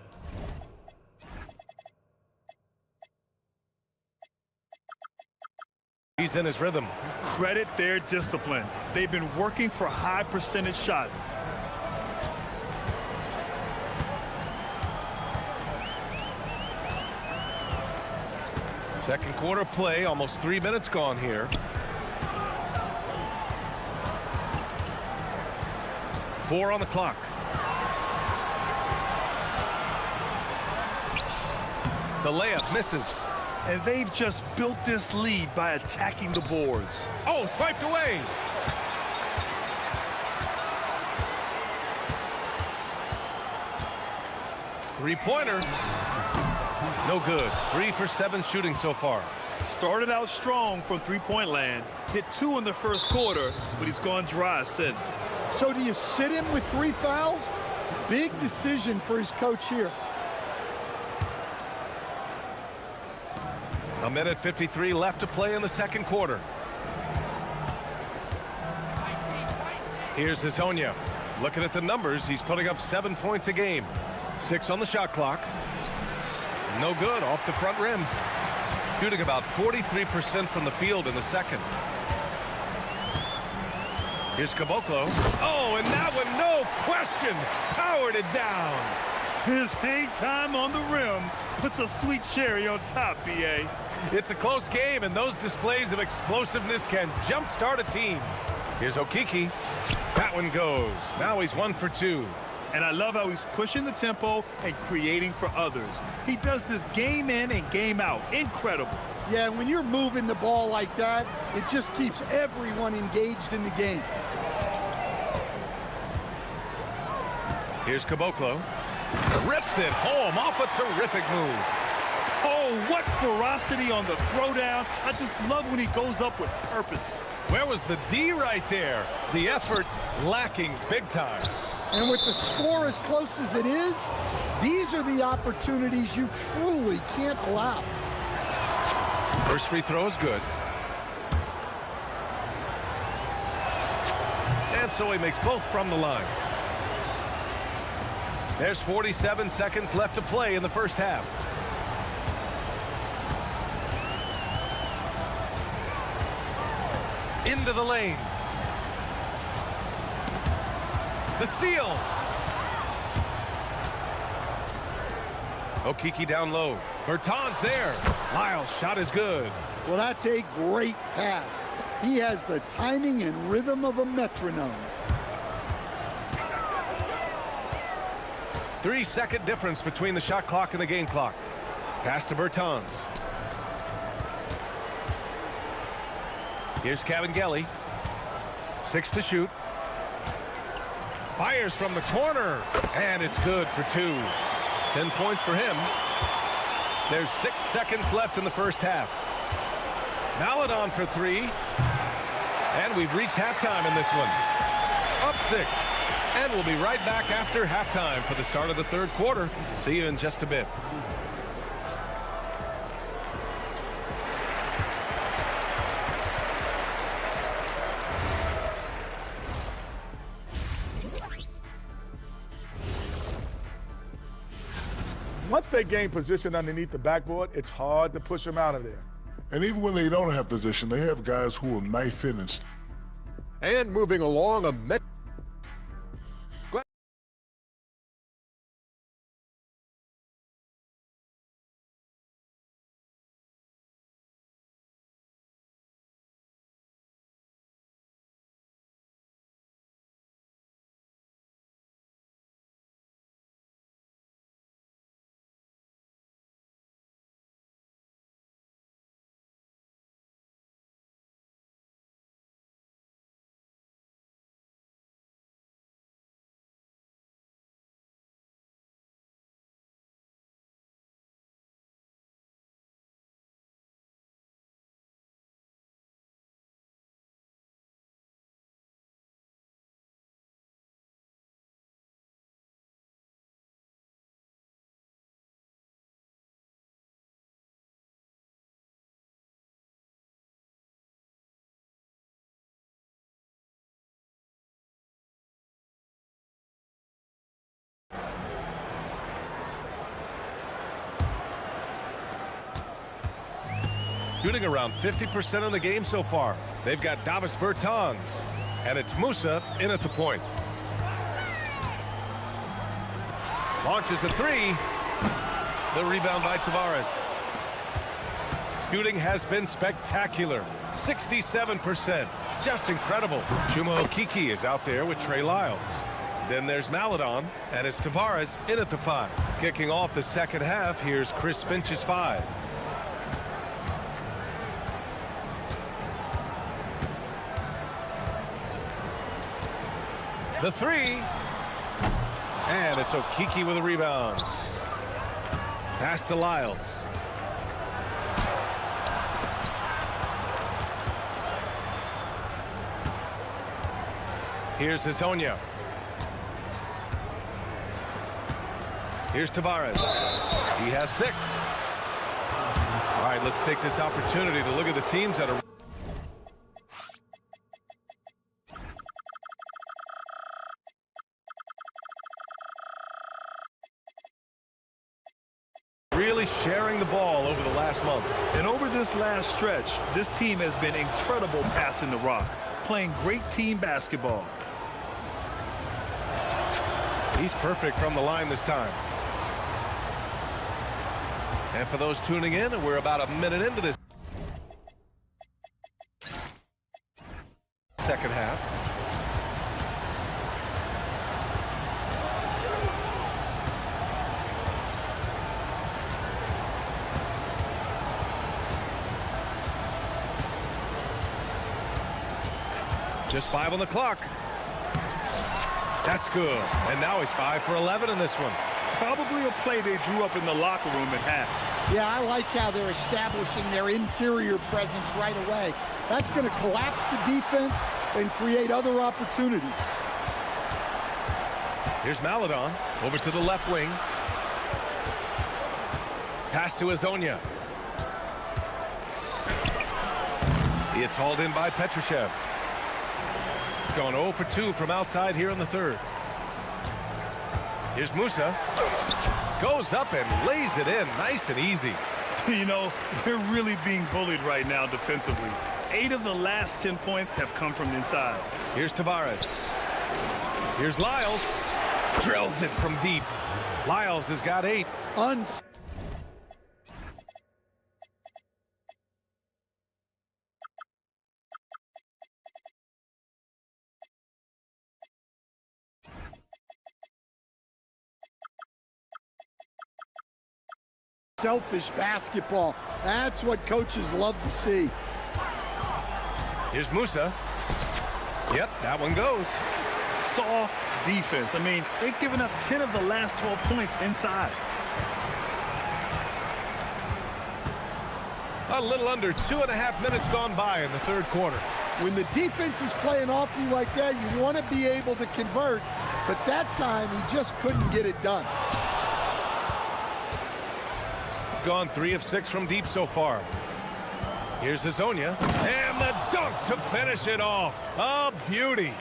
He's in his rhythm. Credit their discipline. They've been working for high percentage shots. Second quarter play, almost 3 minutes gone here. Four on the clock. The layup misses. And they've just built this lead by attacking the boards. Oh, swiped away. Three-pointer. No good. 3 for 7 shooting so far. Started out strong from three-point land. Hit 2 in the first quarter, but he's gone dry since. So do you sit him with 3 fouls? Big decision for his coach here. A minute 53 left to play in the second quarter. Here's Hazonia. Looking at the numbers, he's putting up 7 points a game. 6 on the shot clock. No good off the front rim. Shooting about 43% from the field in the second. Here's Caboclo. Oh, and that one, no question, powered it down. His hang time on the rim puts a sweet cherry on top, BA. It's a close game, and those displays of explosiveness can jumpstart a team. Here's Okiki. That one goes. Now he's 1 for 2. And I love how he's pushing the tempo and creating for others. He does this game in and game out. Incredible. Yeah, when you're moving the ball like that, it just keeps everyone engaged in the game. Here's Caboclo. Rips it home off a terrific move. Oh, what ferocity on the throwdown. I just love when he goes up with purpose. Where was the D right there? The effort lacking big time. And with the score as close as it is, these are the opportunities you truly can't allow. First free throw is good. And so he makes both from the line. There's 47 seconds left to play in the first half. Into the lane. The steal. Okiki down low. Berton's there. Lyle's shot is good. Well, that's a great pass. He has the timing and rhythm of a metronome. 3-second difference between the shot clock and the game clock. Pass to Bertans. Here's Cavangeli. 6 to shoot. Fires from the corner. And it's good for 2. 10 points for him. There's 6 seconds left in the first half. Maladon for 3. And we've reached halftime in this one. Up 6. And we'll be right back after halftime for the start of the third quarter. See you in just a bit. Once they gain position underneath the backboard, it's hard to push them out of there. And even when they don't have position, they have guys who will knife in and... And moving along, a shooting around 50% of the game so far. They've got Davis Bertans, and it's Musa in at the point. Launches a three. The rebound by Tavares. Shooting has been spectacular. 67%. Just incredible. Chuma Okeke is out there with Trey Lyles. Then there's Maladon, and it's Tavares in at the 5. Kicking off the second half, here's Chris Finch's 5. The 3. And it's Okeke with a rebound. Pass to Lyles. Here's Hazonia. Here's Tavares. He has 6. All right, let's take this opportunity to look at the teams that are really sharing the ball over the last month. And over this last stretch, this team has been incredible passing the rock, playing great team basketball. He's perfect from the line this time. And for those tuning in, we're about a minute into this second half. Just 5 on the clock. That's good. And now he's 5 for 11 in this one. Probably a play they drew up in the locker room at half. Yeah, I like how they're establishing their interior presence right away. That's going to collapse the defense and create other opportunities. Here's Maladon over to the left wing. Pass to Hazonia. It's hauled in by Petrushev. Going 0 for 2 from outside here in the third. Here's Musa. Goes up and lays it in nice and easy. You know, they're really being bullied right now defensively. 8 of the last 10 points have come from inside. Here's Tavares. Here's Lyles. Drills it from deep. Lyles has got 8. Selfish basketball. That's what coaches love to see. Here's Musa. Yep, that one goes. Soft defense. I mean, they've given up 10 of the last 12 points inside. A little under 2.5 minutes gone by in the third quarter. When the defense is playing off you like that, you want to be able to convert, but that time he just couldn't get it done. Gone 3 of 6 from deep so far. Here's Hazonia. And the dunk to finish it off. A beauty.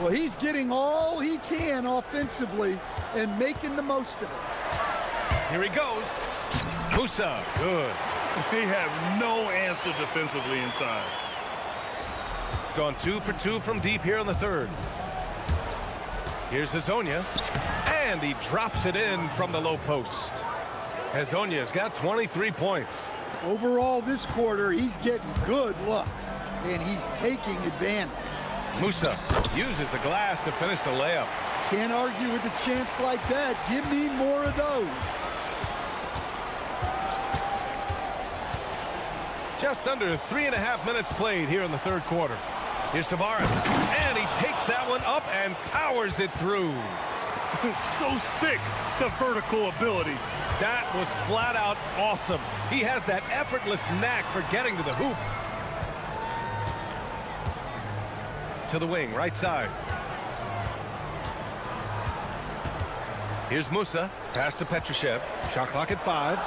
Well, he's getting all he can offensively and making the most of it. Here he goes. Musa, good. They have no answer defensively inside. Gone 2 for 2 from deep here in the third. Here's Hazonia. And he drops it in from the low post. Hazonia's got 23 points. Overall this quarter, he's getting good looks, and he's taking advantage. Musa uses the glass to finish the layup. Can't argue with a chance like that. Give me more of those. Just under 3.5 minutes played here in the third quarter. Here's Tavares, and he takes that one up and powers it through. So sick, the vertical ability. That was flat out awesome. He has that effortless knack for getting to the hoop. to the wing, right side. Here's Musa. Pass to Petrushev. Shot clock at 5.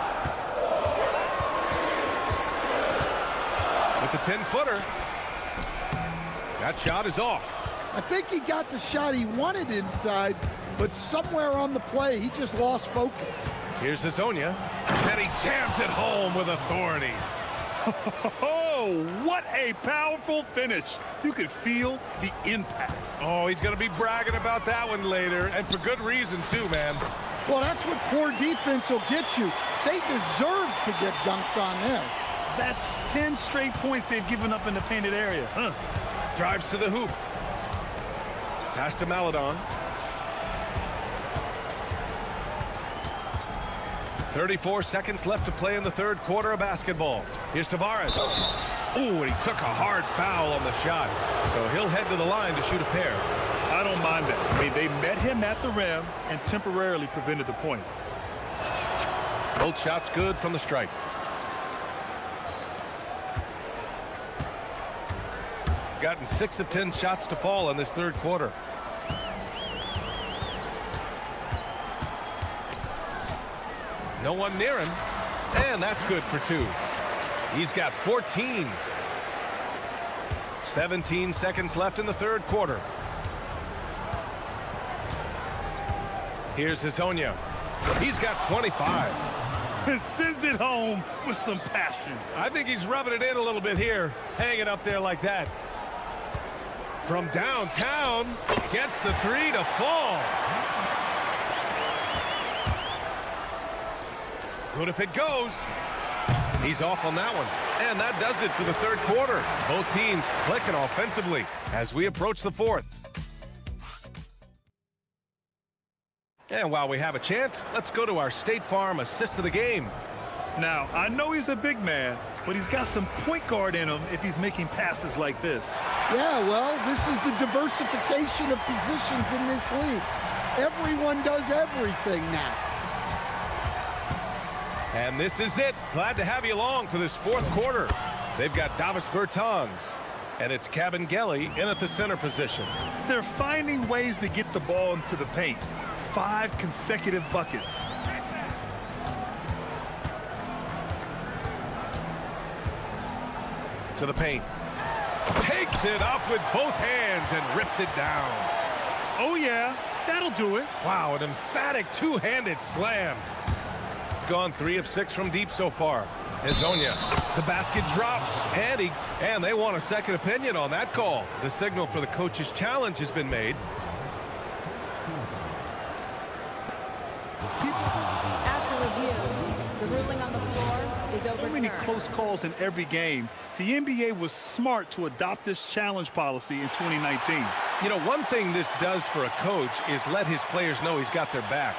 With the 10-footer. That shot is off. I think he got the shot he wanted inside, but somewhere on the play, he just lost focus. Here's Hazonia. And he jams it home with authority. Oh, what a powerful finish. You could feel the impact. Oh, he's going to be bragging about that one later, and for good reason, too, man. Well, that's what poor defense will get you. They deserve to get dunked on there. That's 10 straight points they've given up in the painted area. Huh. Drives to the hoop. Pass to Maladon. 34 seconds left to play in the third quarter of basketball. Here's Tavares. Ooh, and he took a hard foul on the shot. So he'll head to the line to shoot a pair. I don't mind that. I mean, they met him at the rim and temporarily prevented the points. Both shots good from the stripe. Gotten 6 of 10 shots to fall in this third quarter. No one near him, and that's good for 2. He's got 14. 17 seconds left in the third quarter. Here's Hazonia. He's got 25. Sends it home with some passion. I think he's rubbing it in a little bit here, hanging up there like that. From downtown, gets the 3 to fall. Good if it goes. He's off on that one. And that does it for the third quarter. Both teams clicking offensively as we approach the fourth. And while we have a chance, let's go to our State Farm assist of the game. Now, I know he's a big man, but he's got some point guard in him if he's making passes like this. Yeah, well, this is the diversification of positions in this league. Everyone does everything now. And this is it. Glad to have you along for this fourth quarter. They've got Davis Bertans, and it's Cabangeli in at the center position. They're finding ways to get the ball into the paint. 5 consecutive buckets. To the paint. Takes it up with both hands and rips it down. Oh, yeah, that'll do it. Wow, an emphatic two-handed slam. Gone 3 of 6 from deep so far. Hazonia. The basket drops, and they want a second opinion on that call. The signal for the coach's challenge has been made. After review, the ruling on the floor is overturned. So many close calls in every game. The NBA was smart to adopt this challenge policy in 2019. You know, one thing this does for a coach is let his players know he's got their back.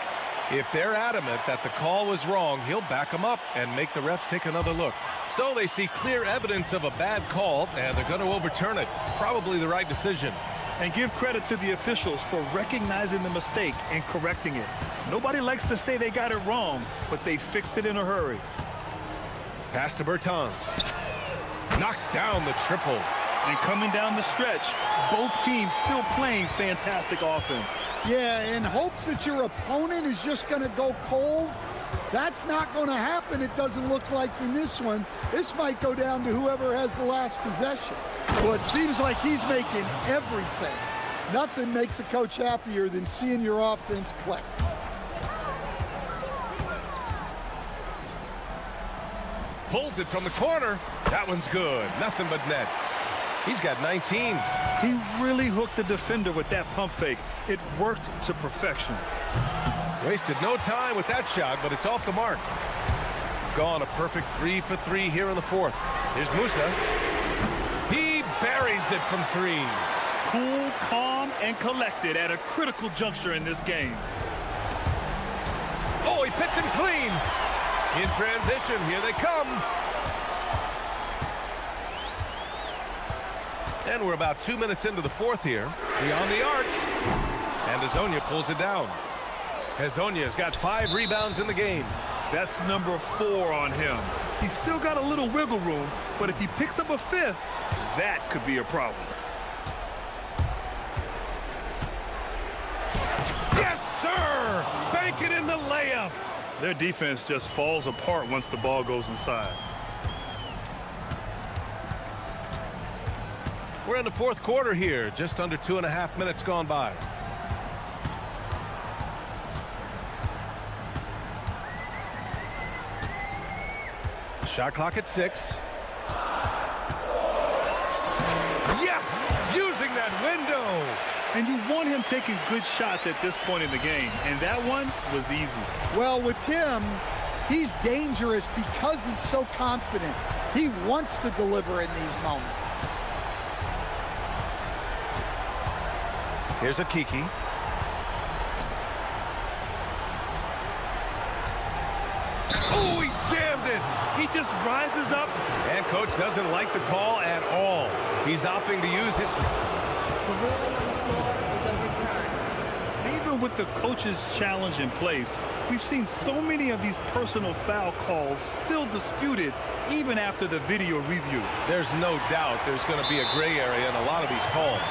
If they're adamant that the call was wrong, he'll back them up and make the refs take another look. So they see clear evidence of a bad call, and they're going to overturn it. Probably the right decision. And give credit to the officials for recognizing the mistake and correcting it. Nobody likes to say they got it wrong, but they fixed it in a hurry. Pass to Bertans. Knocks down the triple. And coming down the stretch, both teams still playing fantastic offense. Yeah, in hopes that your opponent is just going to go cold, that's not going to happen, it doesn't look like in this one. This might go down to whoever has the last possession. Well, it seems like he's making everything. Nothing makes a coach happier than seeing your offense click. Pulls it from the corner. That one's good. Nothing but net. He's got 19. He really hooked the defender with that pump fake. It worked to perfection. Wasted no time with that shot, but it's off the mark. Gone a perfect 3 for 3 here in the fourth. Here's Musa. He buries it from 3. Cool, calm, and collected at a critical juncture in this game. Oh, he picked him clean. In transition, here they come. And we're about 2 minutes into the fourth here. Beyond the arc. And Hazonia pulls it down. Hazonia's got 5 rebounds in the game. That's number 4 on him. He's still got a little wiggle room, but if he picks up a 5th, that could be a problem. bucket in the layup. Their defense just falls apart once the ball goes inside. We're in the fourth quarter here, just under 2.5 minutes gone by. Shot clock at 6. Yes! Using that window! And you want him taking good shots at this point in the game, and that one was easy. Well, with him, he's dangerous because he's so confident. He wants to deliver in these moments. Here's a Kiki. Oh, he jammed it! He just rises up. And coach doesn't like the call at all. He's opting to use it. The ruling on the floor is overturned. Even with the coach's challenge in place, we've seen so many of these personal foul calls still disputed even after the video review. There's no doubt there's going to be a gray area in a lot of these calls.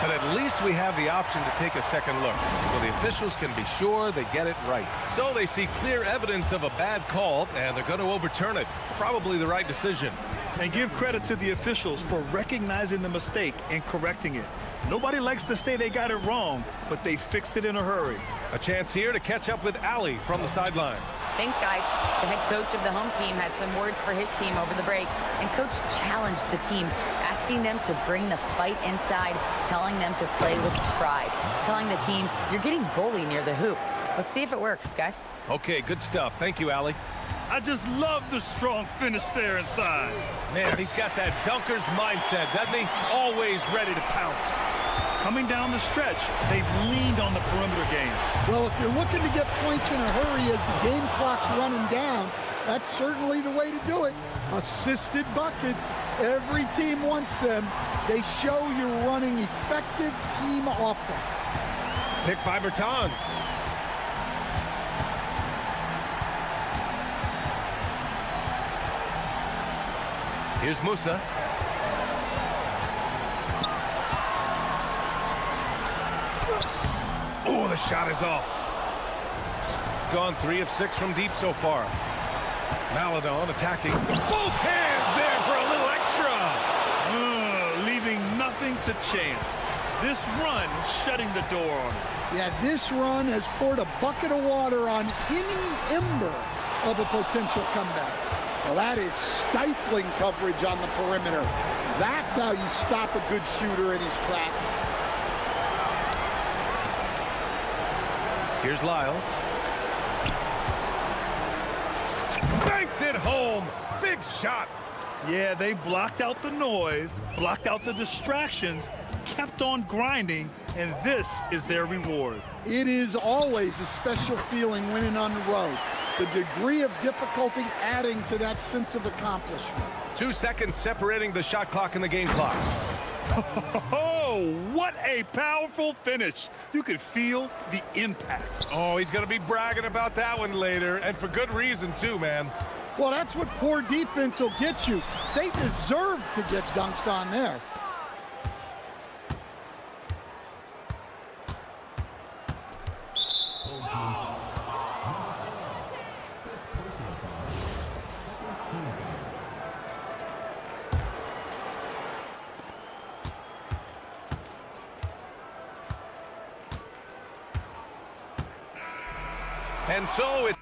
But at least we have the option to take a second look, so the officials can be sure they get it right. So they see clear evidence of a bad call, and they're going to overturn it. Probably the right decision. And give credit to the officials for recognizing the mistake and correcting it. Nobody likes to say they got it wrong, but they fixed it in a hurry. A chance here to catch up with Ali from the sideline. Thanks, guys. The head coach of the home team had some words for his team over the break, and coach challenged the team, asking them to bring the fight inside, telling them to play with pride, telling the team, you're getting bullied near the hoop. Let's see if it works, guys. Okay, good stuff. Thank you, Ali. I just love the strong finish there inside. Man, he's got that dunker's mindset, doesn't he? Always ready to pounce. Coming down the stretch, they've leaned on the perimeter game. Well, if you're looking to get points in a hurry as the game clock's running down, that's certainly the way to do it. Assisted buckets. Every team wants them. They show you're running effective team offense. Picked by Bertans. Here's Musa. Oh, the shot is off. Gone 3 of 6 from deep so far. Maladon attacking. Both hands there for a little extra. Leaving nothing to chance. This run shutting the door on it. Yeah, this run has poured a bucket of water on any ember of a potential comeback. Well, that is stifling coverage on the perimeter. That's how you stop a good shooter in his tracks. Here's Lyles. Banks it home. Big shot. Yeah, they blocked out the noise, blocked out the distractions, kept on grinding, and this is their reward. It is always a special feeling winning on the road. The degree of difficulty adding to that sense of accomplishment. 2 seconds separating the shot clock and the game clock. Oh, what a powerful finish. You could feel the impact. Oh, he's going to be bragging about that one later, and for good reason too, man. Well, that's what poor defense will get you. They deserve to get dunked on there. And so it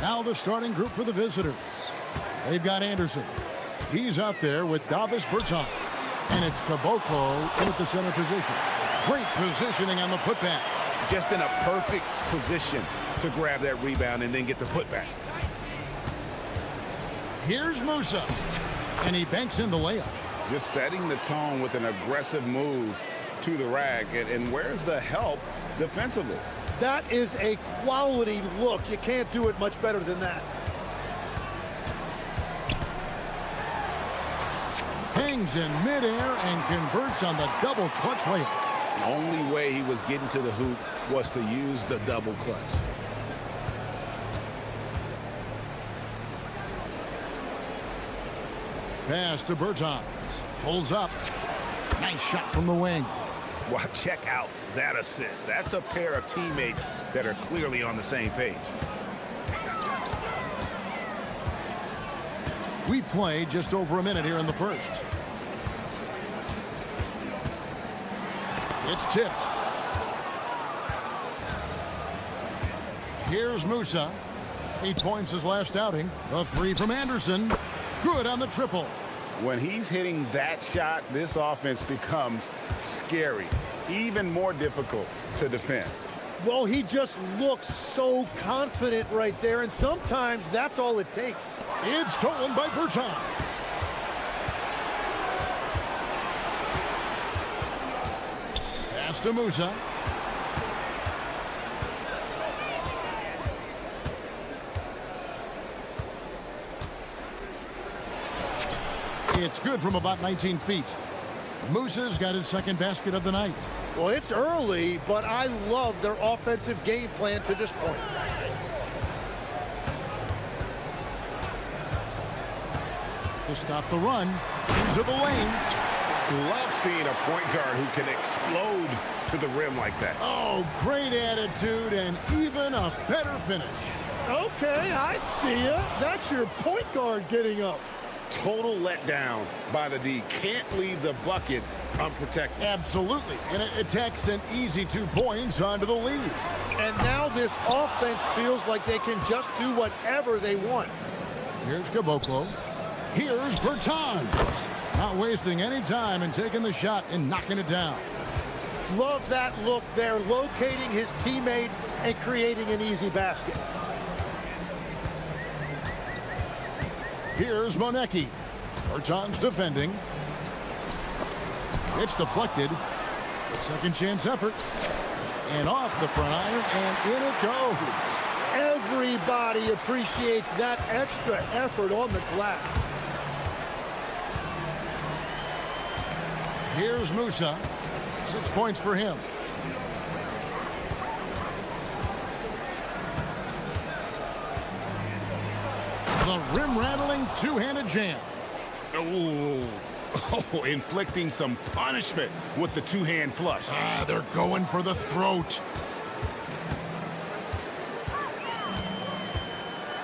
Now the starting group for the visitors. They've got Anderson. He's out there with Davis Bertans. And it's Caboclo in at the center position. Great positioning on the putback. Just in a perfect position to grab that rebound and then get the putback. Here's Musa. And he banks in the layup. Just setting the tone with an aggressive move to the rack. And where's the help defensively? That is a quality look. You can't do it much better than that. Hangs in midair and converts on the double clutch layup. The only way he was getting to the hoop was to use the double clutch. Pass to Bertans. Pulls up. Nice shot from the wing. Well, check out that assist. That's a pair of teammates that are clearly on the same page. We've played just over a minute here in the first. It's tipped. Here's Musa. 8 points his last outing. A three from Anderson. Good on the triple. When he's hitting that shot, this offense becomes scary, even more difficult to defend. Well, he just looks so confident right there, and sometimes that's all it takes. It's stolen by Bertans. Pass to Musa. It's good from about 19 feet. Musa's got his second basket of the night. Well, it's early, but I love their offensive game plan to this point. To stop the run, into the lane. Love seeing a point guard who can explode to the rim like that. Oh, great attitude and even a better finish. Okay, I see ya. That's your point guard getting up. Total letdown by the D. Can't leave the bucket unprotected. Absolutely. And it takes an easy 2 points onto the lead. And now this offense feels like they can just do whatever they want. Here's Caboclo. Here's Bertans. Not wasting any time and taking the shot and knocking it down. Love that look there, locating his teammate and creating an easy basket. Here's Monecki. Bertans defending. It's deflected. A second chance effort. And off the front iron, and in it goes. Everybody appreciates that extra effort on the glass. Here's Musa. 6 points for him. The rim-rattling two-handed jam. Oh, inflicting some punishment with the two-hand flush. They're going for the throat.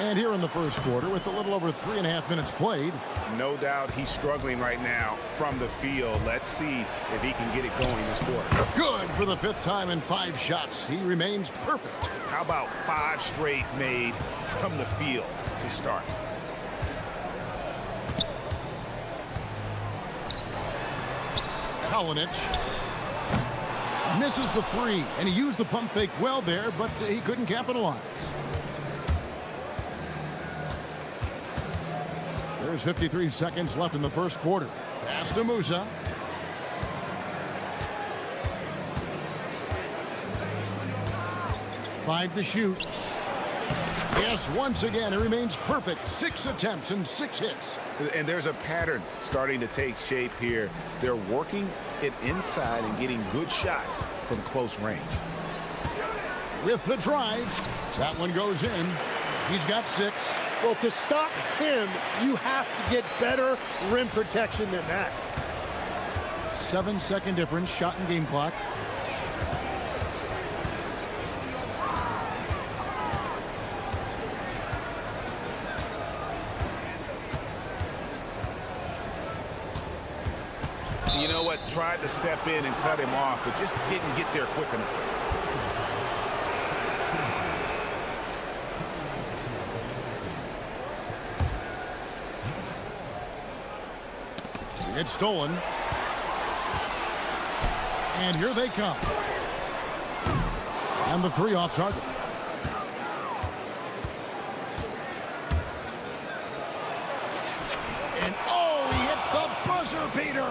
And here in the first quarter, with a little over 3.5 minutes played. No doubt he's struggling right now from the field. Let's see if he can get it going this quarter. Good for the 5th time in 5 shots. He remains perfect. How about 5 straight made from the field to start? Kalinic misses the 3, and he used the pump fake well there, but he couldn't capitalize. There's 53 seconds left in the first quarter. Pass to Musa. Five to shoot. Yes, once again, it remains perfect. 6 attempts and 6 hits. And there's a pattern starting to take shape here. They're working it inside and getting good shots from close range. With the drive, that one goes in. He's got 6. Well, to stop him, you have to get better rim protection than that. 7-second difference, shot and game clock. You know what? Tried to step in and cut him off, but just didn't get there quick enough. It's stolen. And here they come. And the three off target. And oh, he hits the buzzer beater.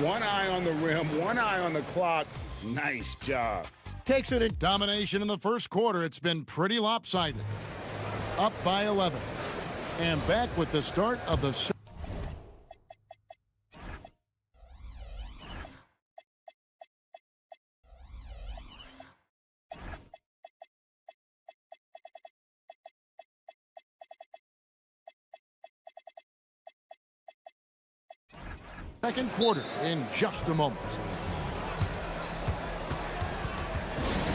One eye on the rim, one eye on the clock. Nice job. Takes it in. Domination in the first quarter. It's been pretty lopsided. Up by 11. And back with the start of the second quarter in just a moment.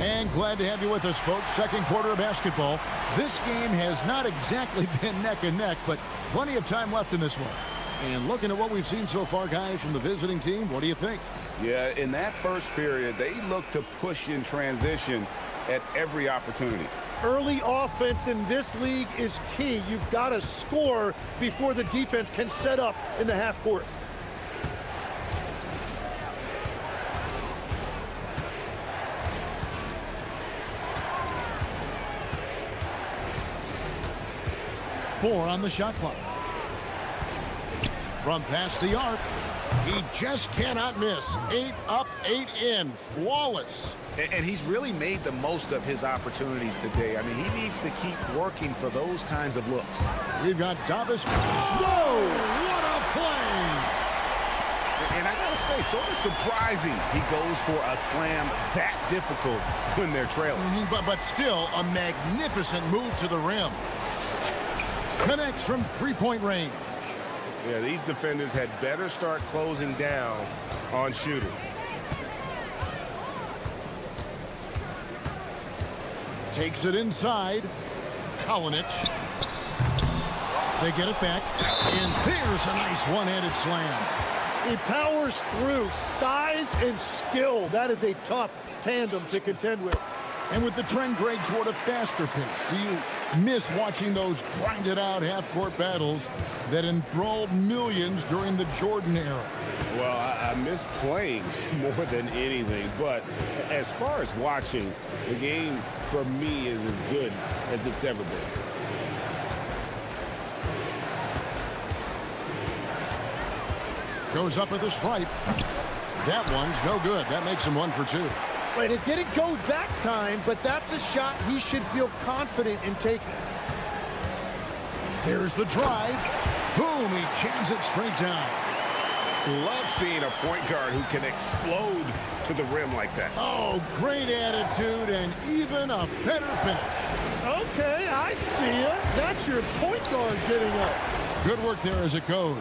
And glad to have you with us, folks. Second quarter of basketball. This game has not exactly been neck and neck, but plenty of time left in this one. And looking at what we've seen so far, guys, from the visiting team, what do you think? Yeah, in that first period, they look to push in transition at every opportunity. Early offense in this league is key. You've got to score before the defense can set up in the half court. Four on the shot clock. From past the arc, he just cannot miss. 8 up, 8 in. Flawless. And he's really made the most of his opportunities today. I mean, he needs to keep working for those kinds of looks. We've got Davis. Whoa! What a play! And I gotta say, sort of surprising he goes for a slam that difficult when they're trailing. But still, a magnificent move to the rim. Connects from three-point range. Yeah, these defenders had better start closing down on shooting. Takes it inside. Kalinic. They get it back. And there's a nice one-handed slam. He powers through. Size and skill. That is a tough tandem to contend with. And with the trend, Greg, toward a faster pace, do you miss watching those grinded-out half-court battles that enthralled millions during the Jordan era? Well, I miss playing more than anything, but as far as watching, the game for me is as good as it's ever been. Goes up at the stripe. That one's no good. That makes him 1 for 2. Right, it didn't go that time, but that's a shot he should feel confident in taking. Here's the drive. Boom, he jams it straight down. Love seeing a point guard who can explode to the rim like that. Oh, great attitude and even a better finish. Okay, I see it. That's your point guard getting up. Good work there as it goes.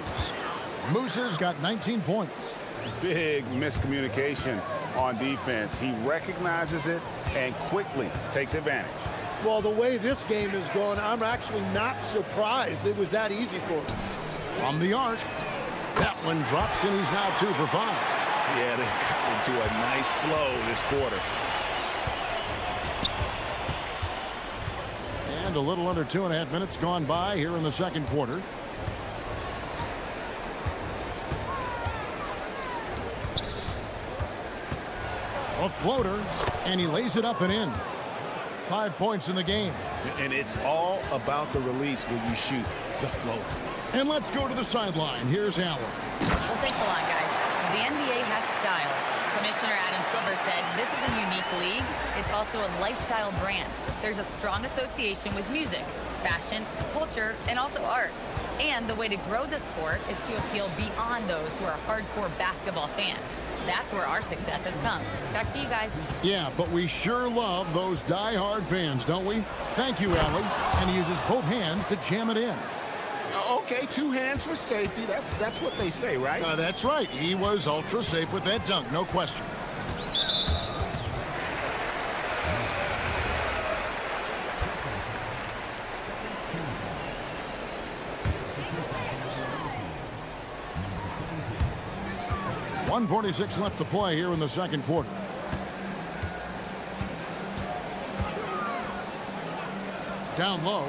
Moose's got 19 points. Big miscommunication on defense. He recognizes it and quickly takes advantage. Well, the way this game is going, I'm actually not surprised it was that easy for him. From the arc, that one drops and he's now 2 for 5. Yeah, they've got into a nice flow this quarter. And a little under 2.5 minutes gone by here in the second quarter. A floater, and he lays it up and in. 5 points in the game. And it's all about the release when you shoot the floater. And let's go to the sideline. Here's Allen. Well, thanks a lot, guys. The NBA has style. Commissioner Adam Silver said this is a unique league. It's also a lifestyle brand. There's a strong association with music, fashion, culture, and also art. And the way to grow the sport is to appeal beyond those who are hardcore basketball fans. That's where our success has come. Back to you guys. Yeah, but we sure love those die-hard fans, don't we? Thank you, Allie. And he uses both hands to jam it in. Okay, 2 hands for safety. That's what they say, right? That's right. He was ultra safe with that dunk, no question. .146 left to play here in the second quarter. Down low.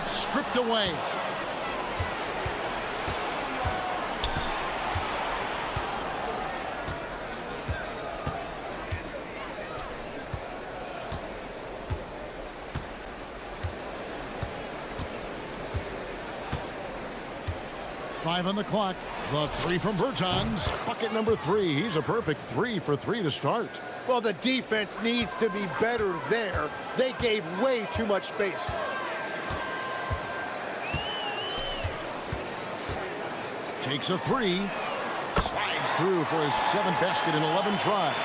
Stripped away. 5 on the clock. The three from Bertans. Bucket number 3. He's a perfect 3 for 3 to start. Well, the defense needs to be better there. They gave way too much space. Takes a 3. Slides through for his 7th basket in 11 tries.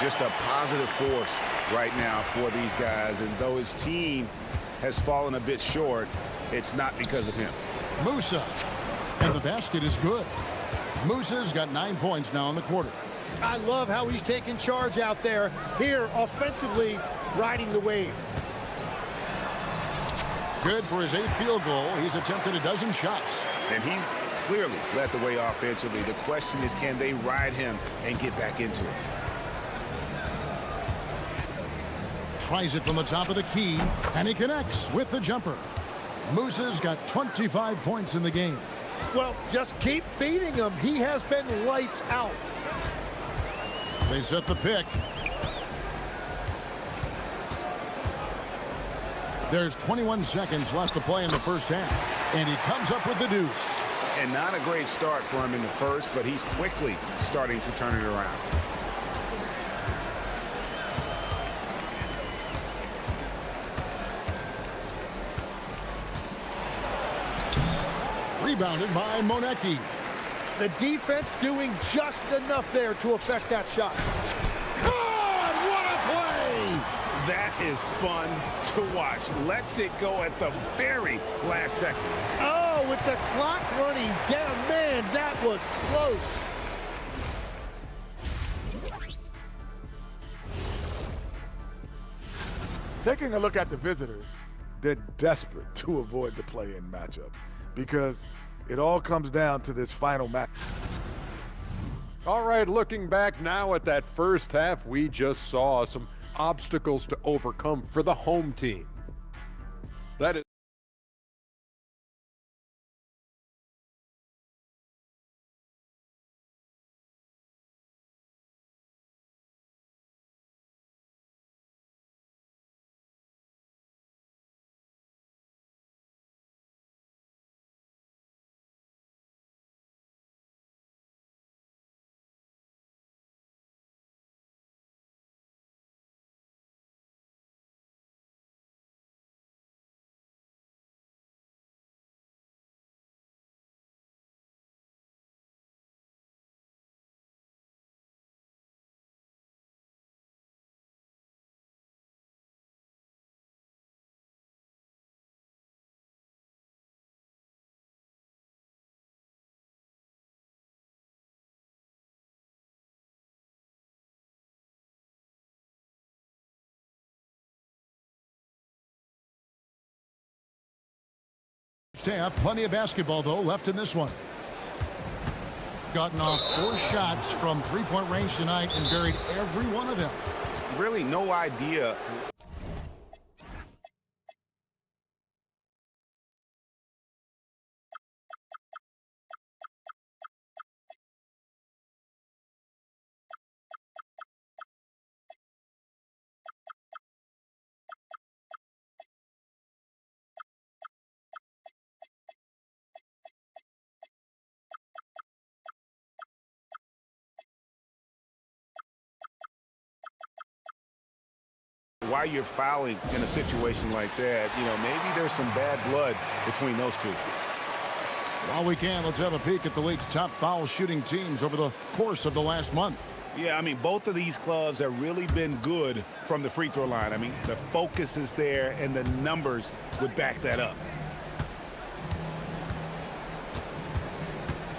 Just a positive force right now for these guys. And though his team has fallen a bit short, it's not because of him. Musa. And the basket is good. Musa's got 9 points now in the quarter. I love how he's taking charge out there. Here, offensively, riding the wave. Good for his 8th field goal. He's attempted a dozen shots. And he's clearly led the way offensively. The question is, can they ride him and get back into it? Tries it from the top of the key, and he connects with the jumper. Musa's got 25 points in the game. Well, just keep feeding him. He has been lights out. They set the pick. There's 21 seconds left to play in the first half, and he comes up with the deuce. And not a great start for him in the first, but he's quickly starting to turn it around. Rebounded by Monecki. The defense doing just enough there to affect that shot. God, what a play! That is fun to watch. Lets it go at the very last second. Oh, with the clock running down, man, that was close. Taking a look at the visitors, they're desperate to avoid the play-in matchup because it all comes down to this final match. All right, looking back now at that first half, we just saw some obstacles to overcome for the home team. That is half. Plenty of basketball, though, left in this one. Gotten off 4 shots from three-point range tonight and buried every one of them. Really no idea. Why you're fouling in a situation like that, you know, maybe there's some bad blood between those two. While we can, let's have a peek at the league's top foul shooting teams over the course of the last month. Yeah, I mean, both of these clubs have really been good from the free throw line. I mean, the focus is there, and the numbers would back that up.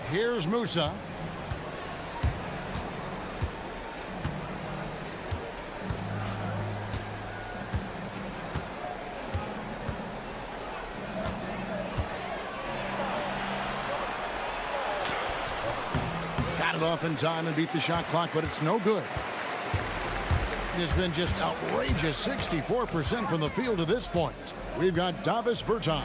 Here's Musa. Off in time and beat the shot clock, but it's no good. It's been just outrageous 64% from the field to this point. We've got Davis Bertans,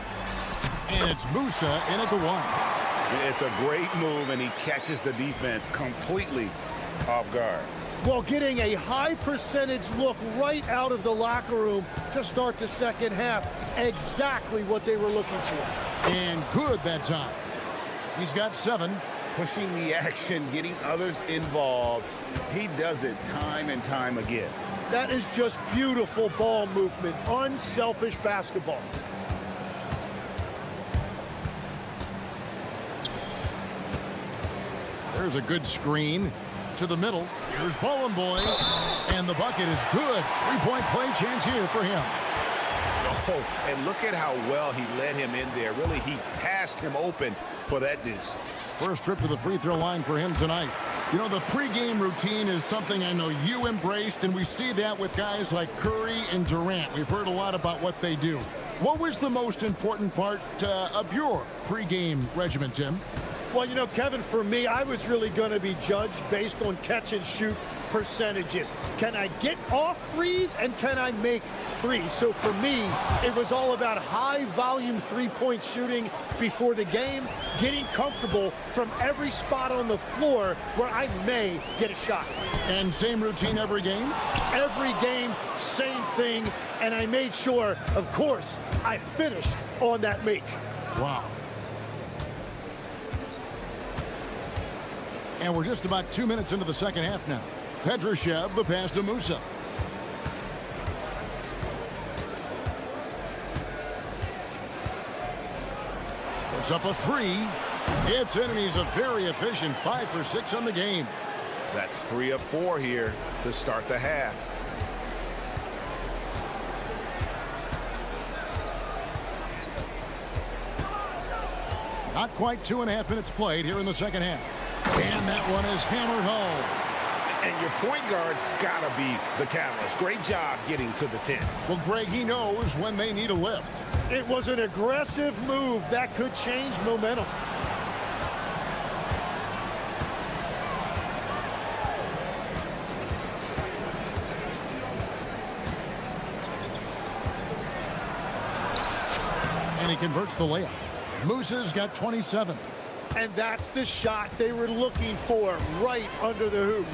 and it's Musa in at the 1. It's a great move, and he catches the defense completely off guard. Well, getting a high percentage look right out of the locker room to start the second half. Exactly what they were looking for. And good that time. He's got 7. Pushing the action, getting others involved. He does it time and time again. That is just beautiful ball movement, unselfish basketball. There's a good screen to the middle. Here's Bowling Boy, and the bucket is good. 3-point play chance here for him. Oh, and look at how well he led him in there. Really, he passed him open for that deuce. First trip to the free throw line for him tonight. You know, the pregame routine is something I know you embraced, and we see that with guys like Curry and Durant. We've heard a lot about what they do. What was the most important part of your pregame regimen, Tim? Well, you know, Kevin, for me, I was really going to be judged based on catch and shoot percentages. Can I get off threes and can I make threes? So for me, it was all about high volume 3-point shooting before the game, getting comfortable from every spot on the floor where I may get a shot. And same routine every game? Every game, same thing. And I made sure, of course, I finished on that make. Wow. And we're just about 2 minutes into the second half now. Petrushev, the pass to Musa. Puts up a 3. It's in, and he's a very efficient 5 for 6 on the game. That's 3 of 4 here to start the half. Not quite 2.5 minutes played here in the second half. And that one is hammered home. And your point guard's got to be the catalyst. Great job getting to the 10. Well, Greg, he knows when they need a lift. It was an aggressive move that could change momentum. And he converts the layup. Musa's got 27. And that's the shot they were looking for, right under the hoop.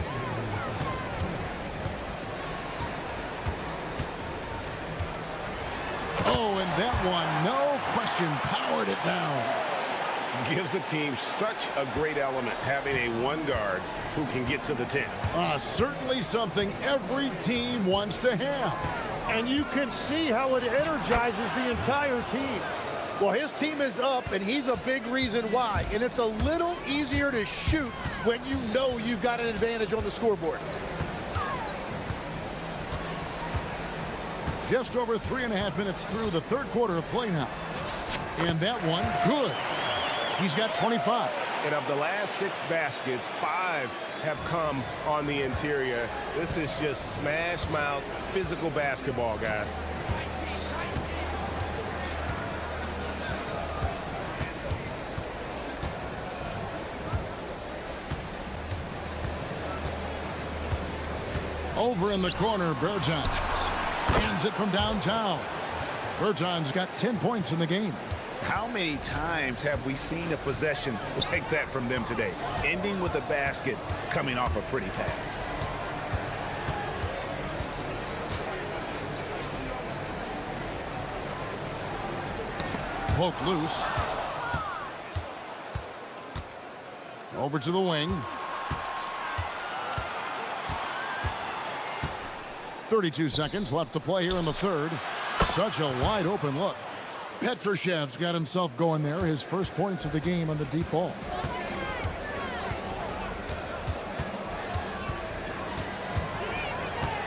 Oh, and that one, no question, powered it down. Gives the team such a great element having a one guard who can get to the 10. Certainly something every team wants to have. And you can see how it energizes the entire team. Well, his team is up, and he's a big reason why. And it's a little easier to shoot when you know you've got an advantage on the scoreboard. Just over 3.5 minutes through the third quarter of play now. And that one, good. He's got 25. And of the last 6 baskets, 5 have come on the interior. This is just smash mouth, physical basketball, guys. Over in the corner, Bertans hands it from downtown. Bertans got 10 points in the game. How many times have we seen a possession like that from them today? Ending with a basket, coming off a pretty pass. Poke loose. Over to the wing. 32 seconds left to play here in the third. Such a wide open look. Petrushev's got himself going there. His first points of the game on the deep ball.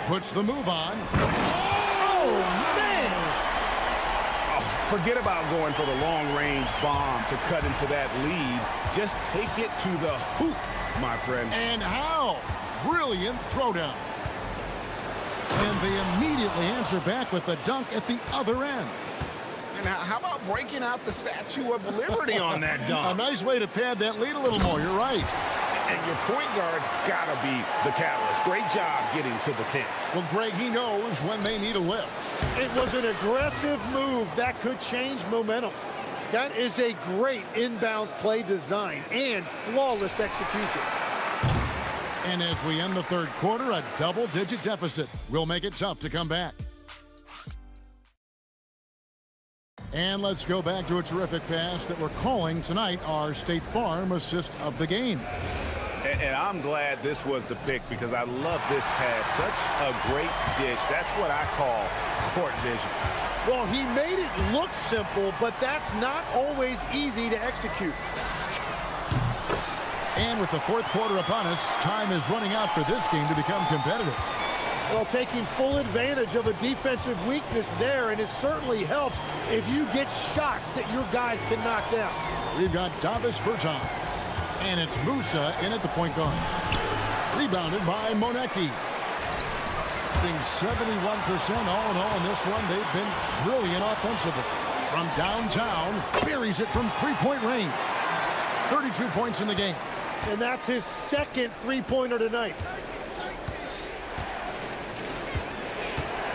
Puts the move on. Oh, man! Oh, forget about going for the long-range bomb to cut into that lead. Just take it to the hoop, my friend. And how? Brilliant throwdown. And they immediately answer back with the dunk at the other end. And how about breaking out the Statue of Liberty on that dunk? A nice way to pad that lead a little more. You're right. And your point guard's got to be the catalyst. Great job getting to the 10. Well, Greg, he knows when they need a lift. It was an aggressive move that could change momentum. That is a great inbounds play design and flawless execution. And as we end the third quarter, a double-digit deficit will make it tough to come back. And let's go back to a terrific pass that we're calling tonight our State Farm assist of the game. And I'm glad this was the pick because I love this pass. Such a great dish. That's what I call court vision. Well, he made it look simple, but that's not always easy to execute. And with the fourth quarter upon us, time is running out for this game to become competitive. Well, taking full advantage of a defensive weakness there, and it certainly helps if you get shots that your guys can knock down. We've got Davis Bertans, and it's Musa in at the point guard. Rebounded by Monecki. Being 71% all in all in this one. They've been brilliant offensively. From downtown, buries it from three-point range. 32 points in the game. And that's his second three-pointer tonight.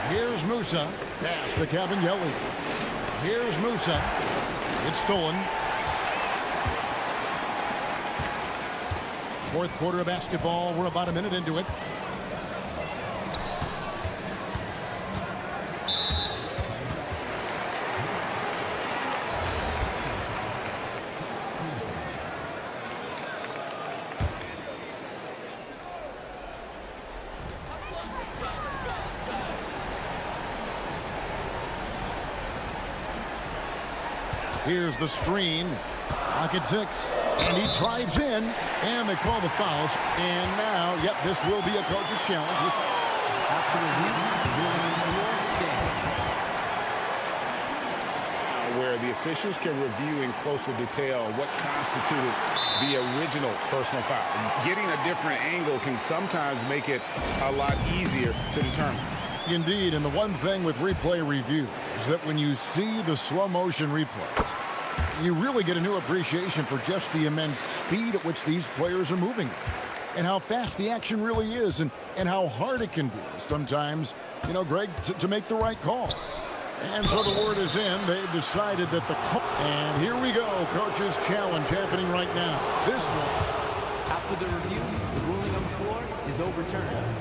Here's Musa. Pass to Cabinelli. Here's Musa. It's stolen. Fourth quarter of basketball. We're about a minute into it. Here's the screen. Pocket 6. And he drives in. And they call the fouls. And now, yep, this will be a coach's challenge. After review, the ruling on the floor stands. Where the officials can review in closer detail what constituted the original personal foul. Getting a different angle can sometimes make it a lot easier to determine. Indeed, and the one thing with replay review is that when you see the slow motion replays, you really get a new appreciation for just the immense speed at which these players are moving and how fast the action really is and how hard it can be sometimes, you know, Greg, to make the right call. And so the word is in. They've decided that the call. And here we go. Coach's challenge happening right now. This one. After the review, the ruling on the floor is overturned.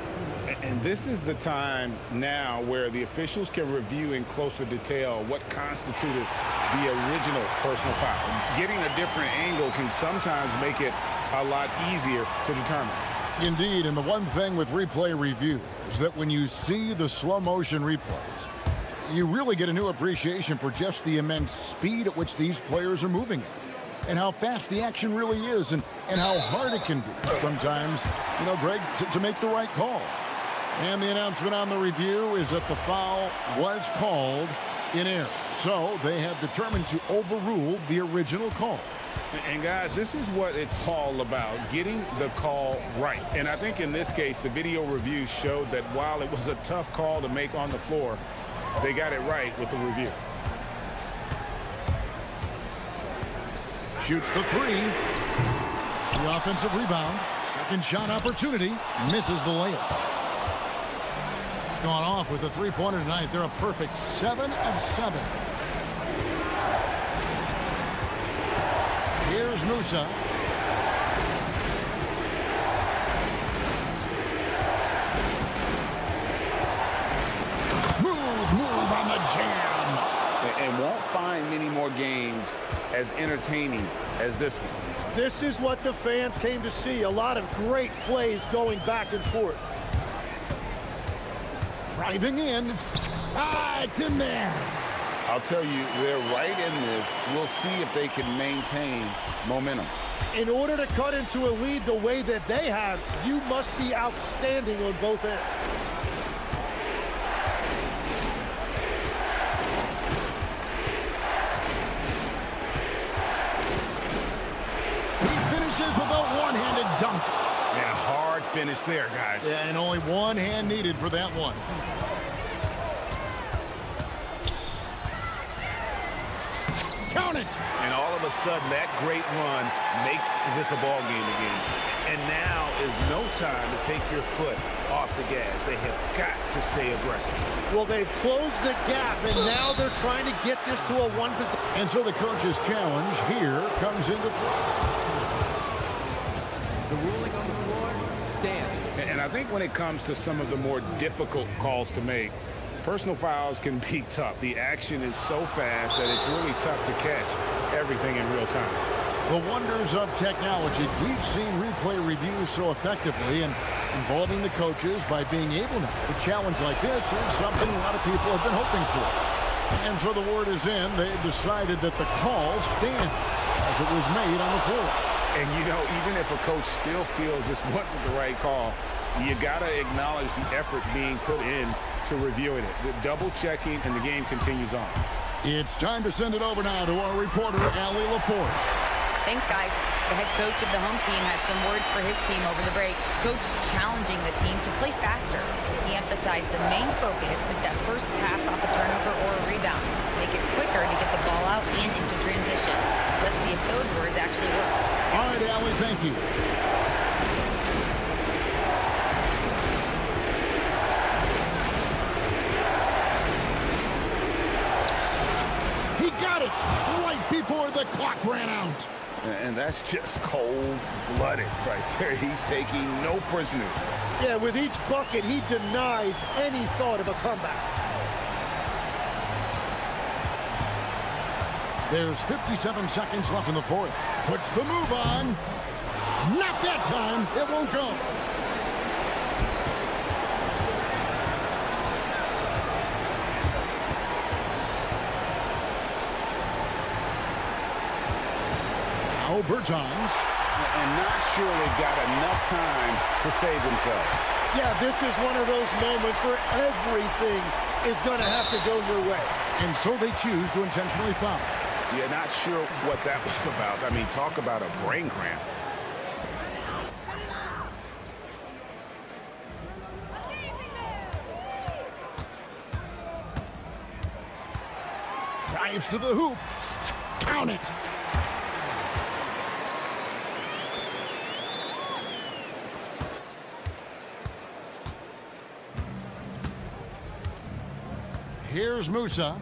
And this is the time now where the officials can review in closer detail what constituted the original personal foul. Getting a different angle can sometimes make it a lot easier to determine. Indeed, and the one thing with replay review is that when you see the slow motion replays, you really get a new appreciation for just the immense speed at which these players are moving at and how fast the action really is and how hard it can be sometimes, you know, Greg, to make the right call. And the announcement on the review is that the foul was called in error. So they have determined to overrule the original call. And guys, this is what it's all about, getting the call right. And I think in this case, the video review showed that while it was a tough call to make on the floor, they got it right with the review. Shoots the three. The offensive rebound. Second shot opportunity. Misses the layup. Gone off with a three-pointer tonight. They're a perfect 7 of 7. Here's Musa. Smooth move on the jam. And won't find many more games as entertaining as this one. This is what the fans came to see. A lot of great plays going back and forth. Driving in. Ah, it's in there. I'll tell you, they're right in this. We'll see if they can maintain momentum. In order to cut into a lead the way that they have, you must be outstanding on both ends. He finishes with a one-handed dunk. And a hard finish there, guys. Yeah, and only one hand needed for that one. Count it! And all of a sudden, that great run makes this a ball game again. And now is no time to take your foot off the gas. They have got to stay aggressive. Well, they've closed the gap, and now they're trying to get this to a one position. And so the coach's challenge here comes into play. The ruling on the floor stands. And I think when it comes to some of the more difficult calls to make, Personal fouls can be tough. The action is so fast that it's really tough to catch everything in real time. The wonders of technology. We've seen replay reviews so effectively and involving the coaches by being able now. A challenge like this is something a lot of people have been hoping for. And so the word is in. They've decided that the call stands as it was made on the floor. And, you know, even if a coach still feels this wasn't the right call, you got to acknowledge the effort being put in to reviewing it. The double checking, and the game continues on. It's time to send it over now to our reporter, Allie LaForce. Thanks, guys. The head coach of the home team had some words for his team over the break. Coach challenging the team to play faster. He emphasized the main focus is that first pass off a turnover or a rebound. Make it quicker to get the ball out and into transition. Let's see if those words actually work. All right, Allie, thank you. He got it right before the clock ran out. And that's just cold-blooded right there. He's taking no prisoners. Yeah, with each bucket, he denies any thought of a comeback. There's 57 seconds left in the fourth. Puts the move on. Not that time. It won't go. Now Bertans. And not sure they got enough time to save themselves. Yeah, this is one of those moments where everything is going to have to go your way. And so they choose to intentionally foul. Yeah, not sure what that was about. I mean, talk about a brain cramp. Drives to the hoop. Count it. Here's Musa.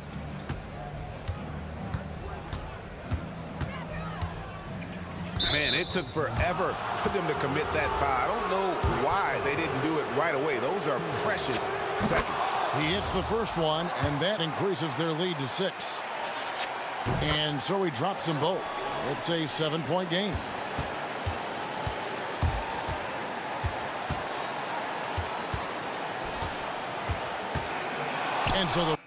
Man, it took forever for them to commit that foul. I don't know why they didn't do it right away. Those are precious seconds. He hits the first one, and that increases their lead to 6. And so he drops them both. It's a 7-point game. And so the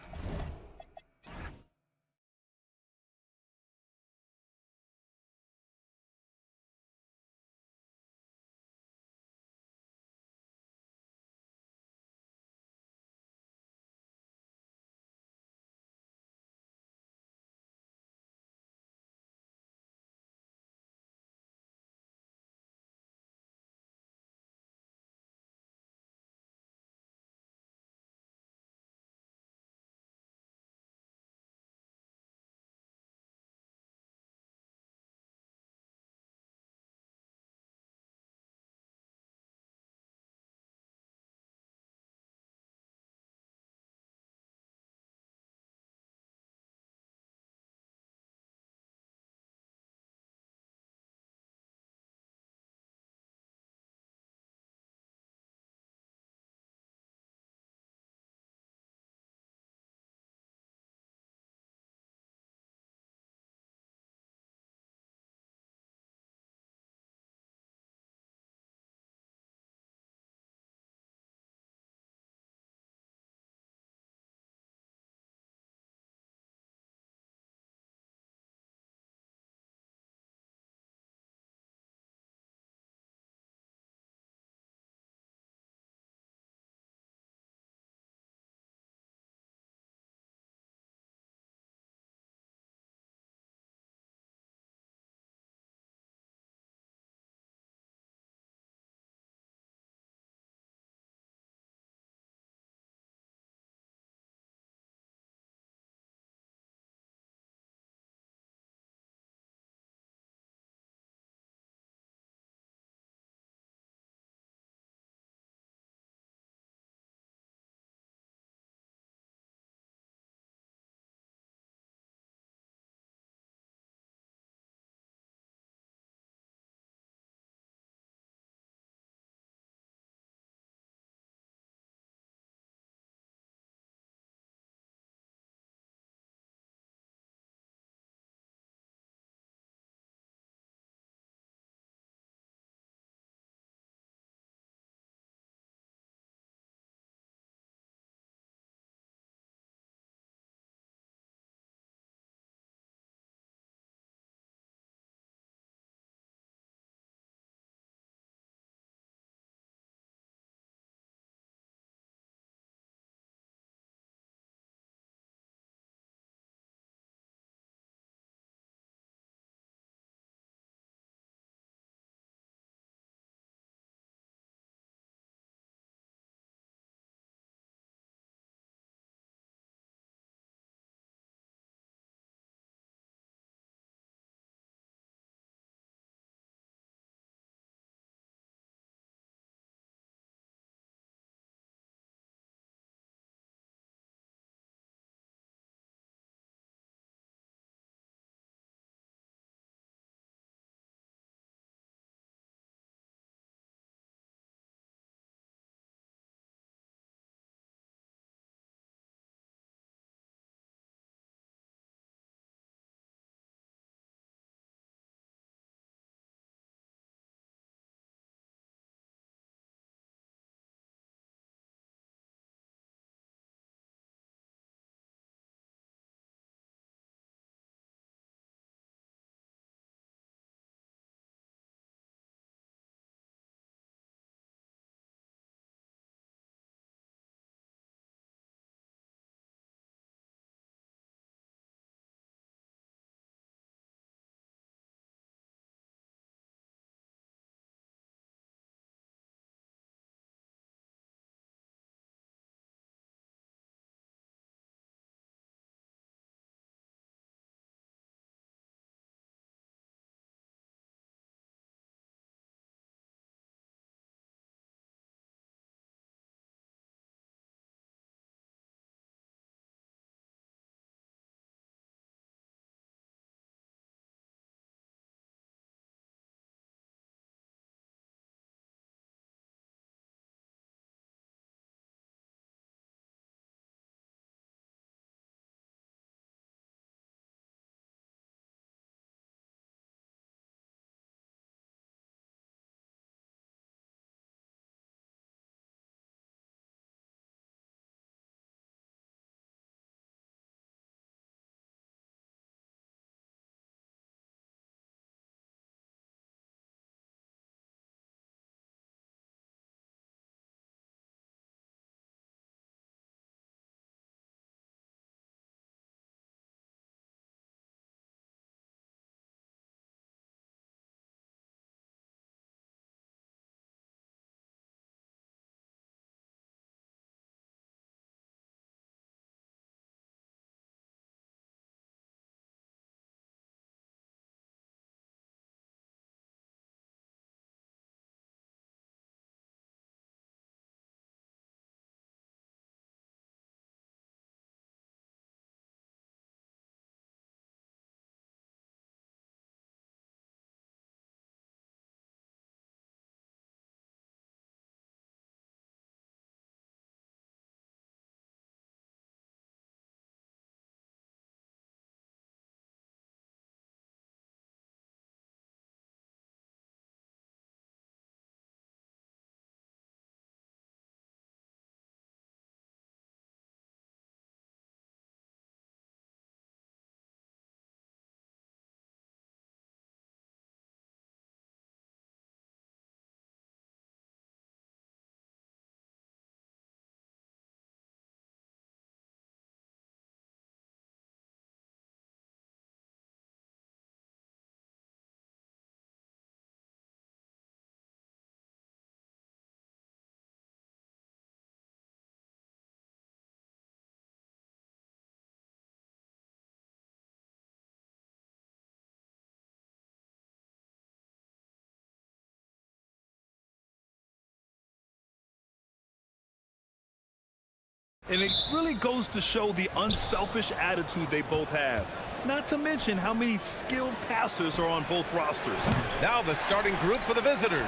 And it really goes to show the unselfish attitude they both have. Not to mention how many skilled passers are on both rosters. Now the starting group for the visitors.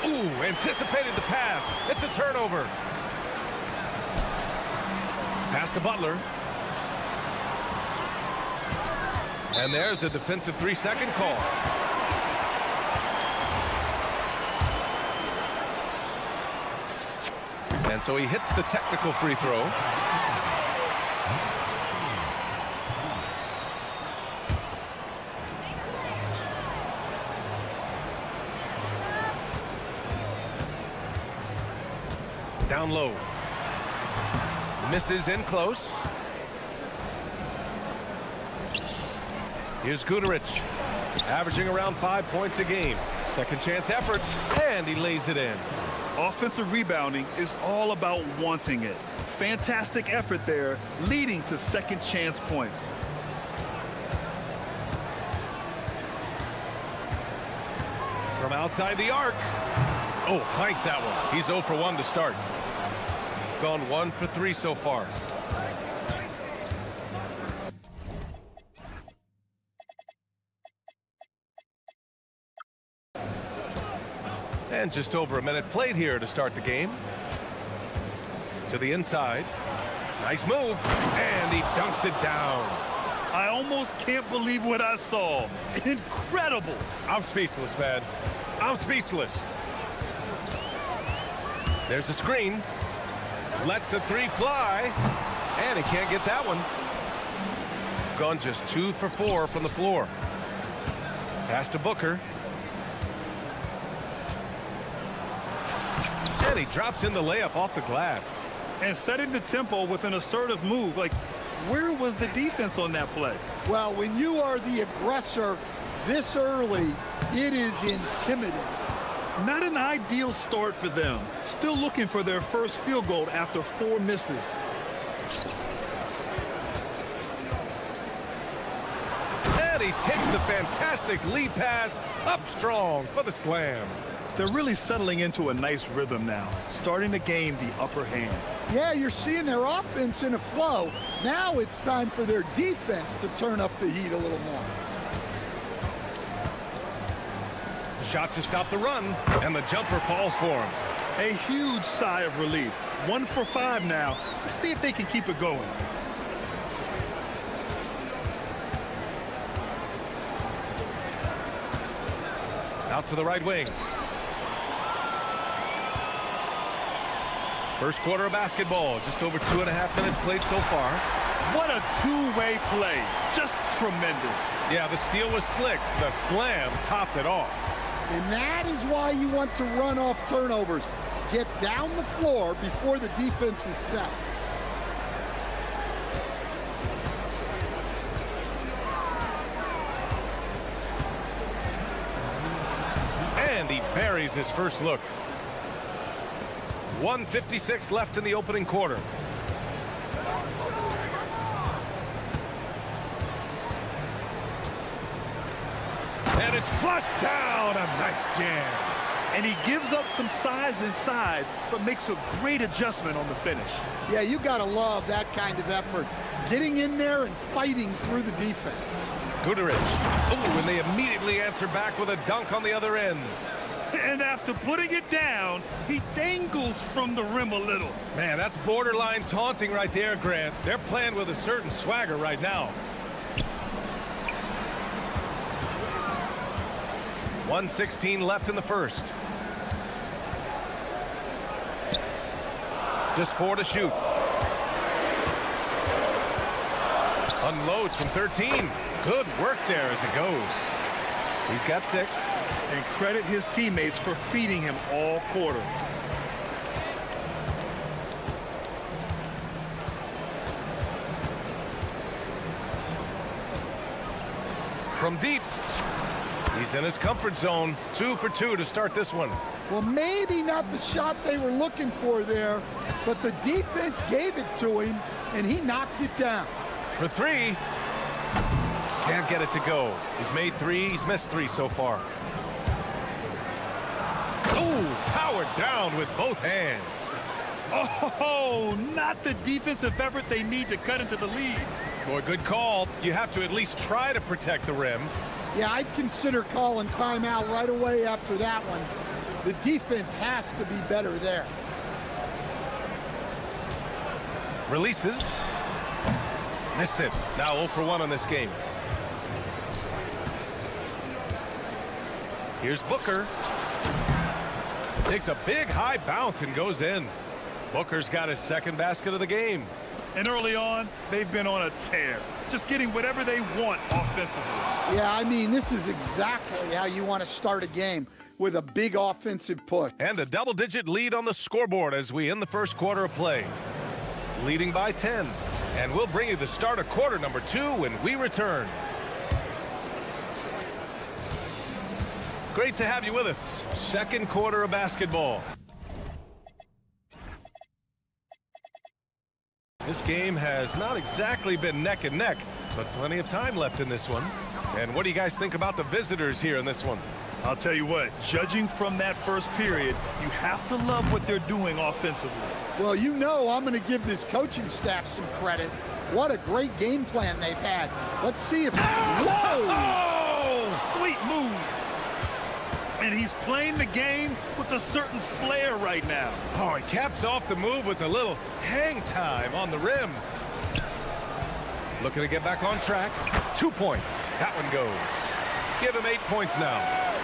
Ooh, anticipated the pass. It's a turnover. Pass to Butler. And there's a defensive 3-second call. And so he hits the technical free throw. Down low. Misses in close. Here's Guterich, averaging around 5 points a game. Second chance efforts, and he lays it in. Offensive rebounding is all about wanting it. Fantastic effort there, leading to second chance points. From outside the arc. Oh, clanks that one. He's 0 for 1 to start. Gone 1 for 3 so far. And just over a minute played here to start the game. To the inside. Nice move. And he dunks it down. I almost can't believe what I saw. Incredible. I'm speechless, man. I'm speechless. There's a screen. Lets the 3 fly. And he can't get that one. Gone just 2 for 4 from the floor. Pass to Booker. And he drops in the layup off the glass. And setting the tempo with an assertive move. Like, where was the defense on that play? Well, when you are the aggressor this early, it is intimidating. Not an ideal start for them. Still looking for their first field goal after 4 misses. And he takes the fantastic lead pass up strong for the slam. They're really settling into a nice rhythm now, starting to gain the upper hand. Yeah, you're seeing their offense in a flow. Now it's time for their defense to turn up the heat a little more. Shots to stop the run, and the jumper falls for him. A huge sigh of relief. 1 for 5 now. Let's see if they can keep it going. Out to the right wing. First quarter of basketball, just over 2.5 minutes played so far. What a two-way play. Just tremendous. Yeah, the steal was slick. The slam topped it off. And that is why you want to run off turnovers. Get down the floor before the defense is set. And he buries his first look. 1:56 left in the opening quarter. And it's flushed down. A nice jam. And he gives up some size inside, but makes a great adjustment on the finish. Yeah, you got to love that kind of effort. Getting in there and fighting through the defense. Guterich. Oh, and they immediately answer back with a dunk on the other end. And after putting it down, he dangles from the rim a little. Man, that's borderline taunting right there, Grant. They're playing with a certain swagger right now. 1:16 left in the first. Just 4 to shoot. Unloads from 13. Good work there as it goes. He's got 6. And credit his teammates for feeding him all quarter. From deep. He's in his comfort zone. 2 for 2 to start this one. Well, maybe not the shot they were looking for there, but the defense gave it to him, and he knocked it down. For 3. Can't get it to go. He's made 3. He's missed 3 so far. Oh, powered down with both hands. Oh, not the defensive effort they need to cut into the lead. Boy, good call. You have to at least try to protect the rim. Yeah, I'd consider calling timeout right away after that one. The defense has to be better there. Releases. Missed it. Now 0 for 1 on this game. Here's Booker. Takes a big high bounce and goes in. Booker's got his second basket of the game. And early on, they've been on a tear, just getting whatever they want offensively. Yeah, I mean, this is exactly how you want to start a game, with a big offensive push. And a double-digit lead on the scoreboard as we end the first quarter of play. Leading by 10. And we'll bring you the start of quarter number 2 when we return. Great to have you with us. Second quarter of basketball. This game has not exactly been neck and neck, but plenty of time left in this one. And what do you guys think about the visitors here in this one? I'll tell you what, judging from that first period, you have to love what they're doing offensively. Well, you know I'm going to give this coaching staff some credit. What a great game plan they've had. Let's see if... Whoa! Oh, sweet move. And he's playing the game with a certain flair right now. Oh, he caps off the move with a little hang time on the rim. Looking to get back on track. 2 points. That one goes. Give him 8 points now.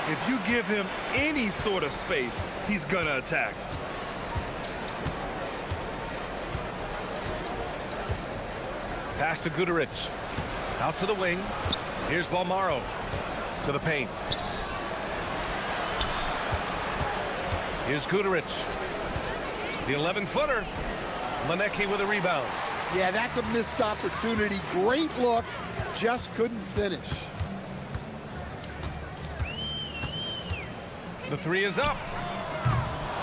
If you give him any sort of space, he's gonna attack. Pass to Guduric. Out to the wing. Here's Balmaro. To the paint. Here's Guduric. The 11-footer. Lenecki with a rebound. Yeah, that's a missed opportunity. Great look. Just couldn't finish. The 3 is up.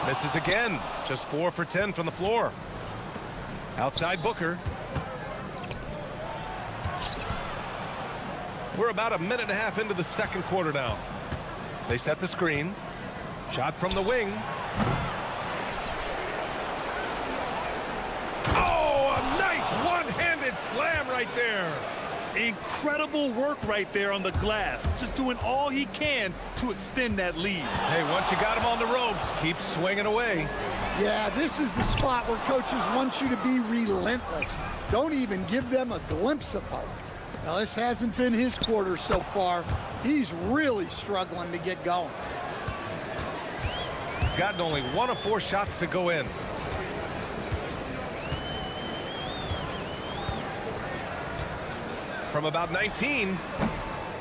Misses again. Just 4 for 10 from the floor. Outside Booker. We're about a minute and a half into the second quarter now. They set the screen. Shot from the wing. Oh, a nice one-handed slam right there. Incredible work right there on the glass. Just doing all he can to extend that lead. Hey, once you got him on the ropes, keep swinging away. Yeah, this is the spot where coaches want you to be relentless. Don't even give them a glimpse of hope. Now, this hasn't been his quarter so far. He's really struggling to get going. Gotten only 1 of 4 shots to go in. From about 19,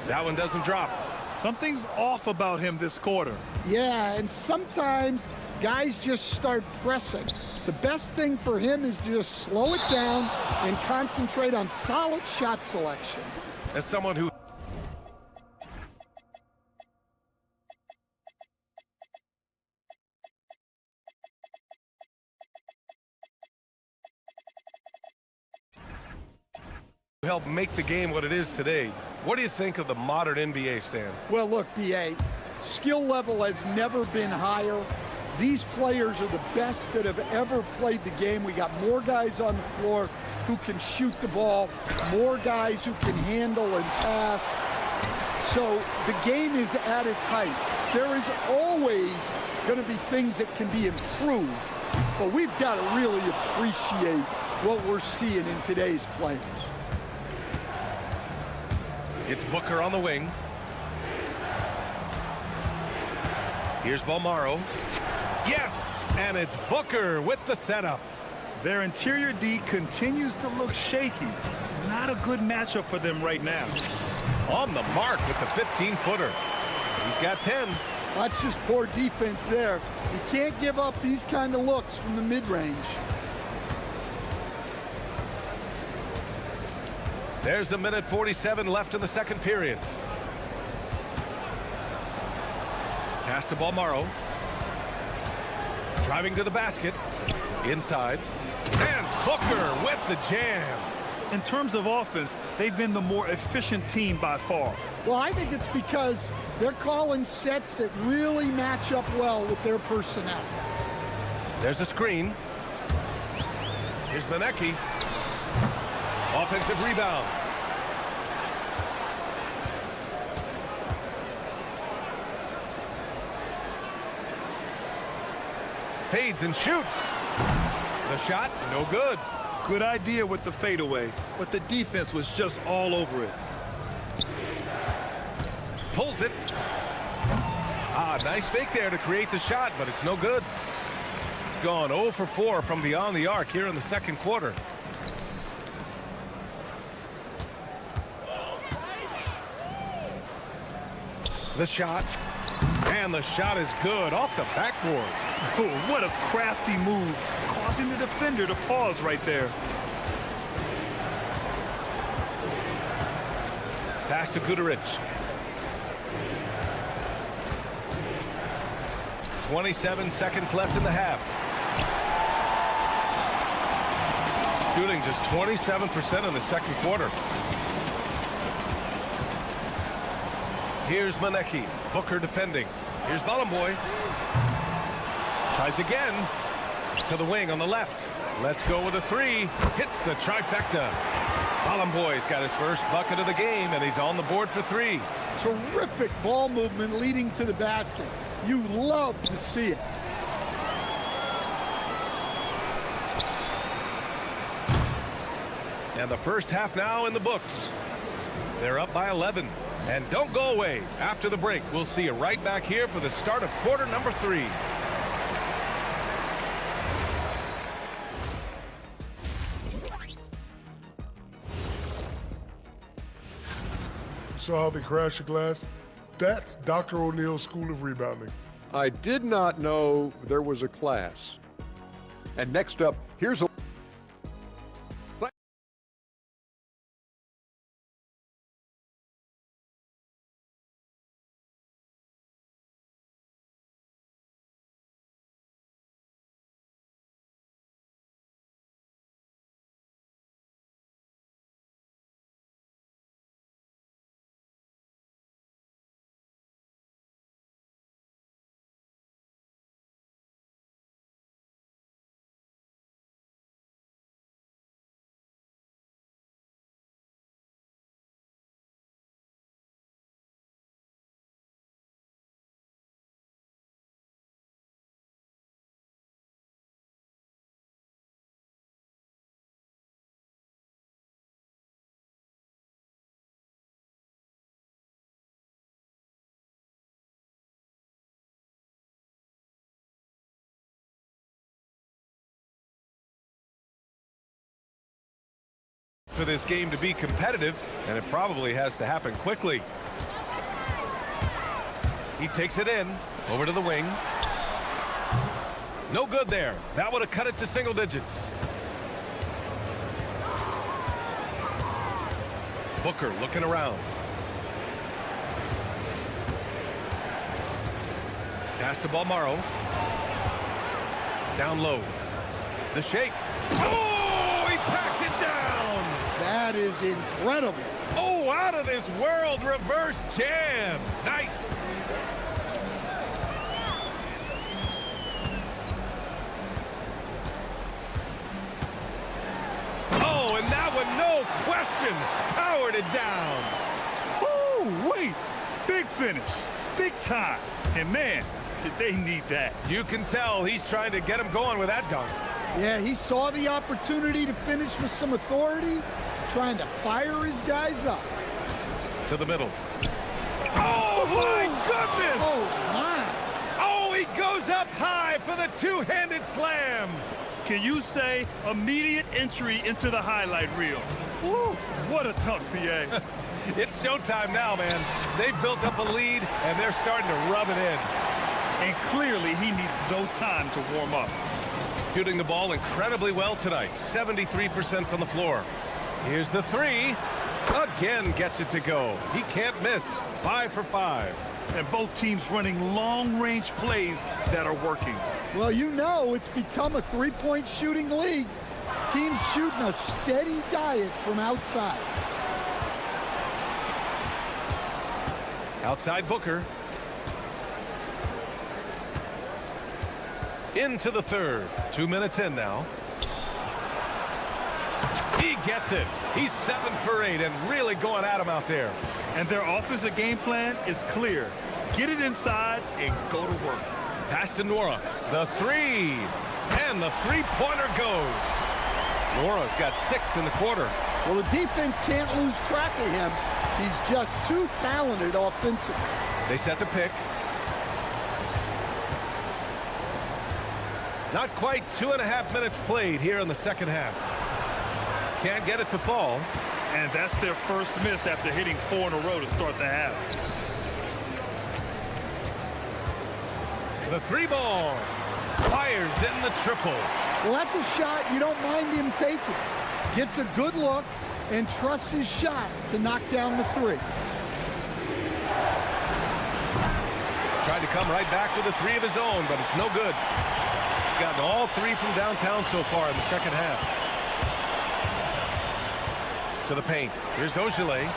that one doesn't drop. Something's off about him this quarter. Yeah, and sometimes guys just start pressing. The best thing for him is to just slow it down and concentrate on solid shot selection. As someone who helped make the game what it is today, what do you think of the modern NBA, Stan? Well, look, BA, skill level has never been higher. These players are the best that have ever played the game. We got more guys on the floor who can shoot the ball, more guys who can handle and pass. So the game is at its height. There is always going to be things that can be improved, but we've got to really appreciate what we're seeing in today's players. It's Booker on the wing. Here's Balmaro. Yes, and it's Booker with the setup. Their interior D continues to look shaky. Not a good matchup for them right now. On the mark with the 15-footer. He's got 10. That's just poor defense there. You can't give up these kind of looks from the mid-range. There's a minute 47 left in the second period. Pass to Balmaro. Driving to the basket. Inside. And Booker with the jam. In terms of offense, they've been the more efficient team by far. Well, I think it's because they're calling sets that really match up well with their personnel. There's a screen. Here's Manecki. Offensive rebound. Fades and shoots. The shot, no good. Good idea with the fadeaway, but the defense was just all over it. Pulls it. Nice fake there to create the shot, but it's no good. Gone 0 for 4 from beyond the arc here in the second quarter. The shot. And the shot is good off the backboard. Oh, what a crafty move, causing the defender to pause right there. Pass to Guterich. 27 seconds left in the half. Shooting just 27% in the second quarter. Here's Manecki. Booker defending. Here's Ballenboy. Tries again. To the wing on the left. Let's go with a three. Hits the trifecta. Ballenboy's got his first bucket of the game, and he's on the board for three. Terrific ball movement leading to the basket. You love to see it. And the first half now in the books. They're up by 11. And don't go away. After the break, we'll see you right back here for the start of quarter number 3. Saw how they crashed the glass? That's Dr. O'Neill's School of Rebounding. I did not know there was a class. And next up, here's a... for this game to be competitive, and it probably has to happen quickly. He takes it in, over to the wing. No good there. That would have cut it to single digits. Booker looking around. Pass to Balmaro. Down low. The shake. Oh, he packs it down. That is incredible. Oh, out of this world reverse jam. Nice. Oh, and that one, no question, powered it down. Oh, wait. Big finish. Big time. And man, did they need that. You can tell he's trying to get him going with that dunk. Yeah, he saw the opportunity to finish with some authority, trying to fire his guys up. To the middle. Oh, my goodness! Oh, my. Oh, he goes up high for the two-handed slam. Can you say immediate entry into the highlight reel? Woo, what a dunk, PA. It's showtime now, man. They've built up a lead, and they're starting to rub it in. And clearly, he needs no time to warm up. Shooting the ball incredibly well tonight. 73% from the floor. Here's the three. Again gets it to go. He can't miss. 5 for 5. And both teams running long-range plays that are working. Well, you know it's become a three-point shooting league. Teams shooting a steady diet from outside. Outside Booker. Into the third. 2 minutes in now. gets it. He's 7 for 8 and really going at him out there. And their offensive game plan is clear. Get it inside and go to work. Pass to Nora. The three. And the three-pointer goes. Nora's got 6 in the quarter. Well, the defense can't lose track of him. He's just too talented offensively. They set the pick. Not quite 2.5 minutes played here in the second half. Can't get it to fall. And that's their first miss after hitting 4 in a row to start the half. The three ball. Fires in the triple. Well, that's a shot you don't mind him taking. Gets a good look and trusts his shot to knock down the three. Tried to come right back with a 3 of his own, but it's no good. Gotten all 3 from downtown so far in the second half. To the paint. Here's Ogilvy.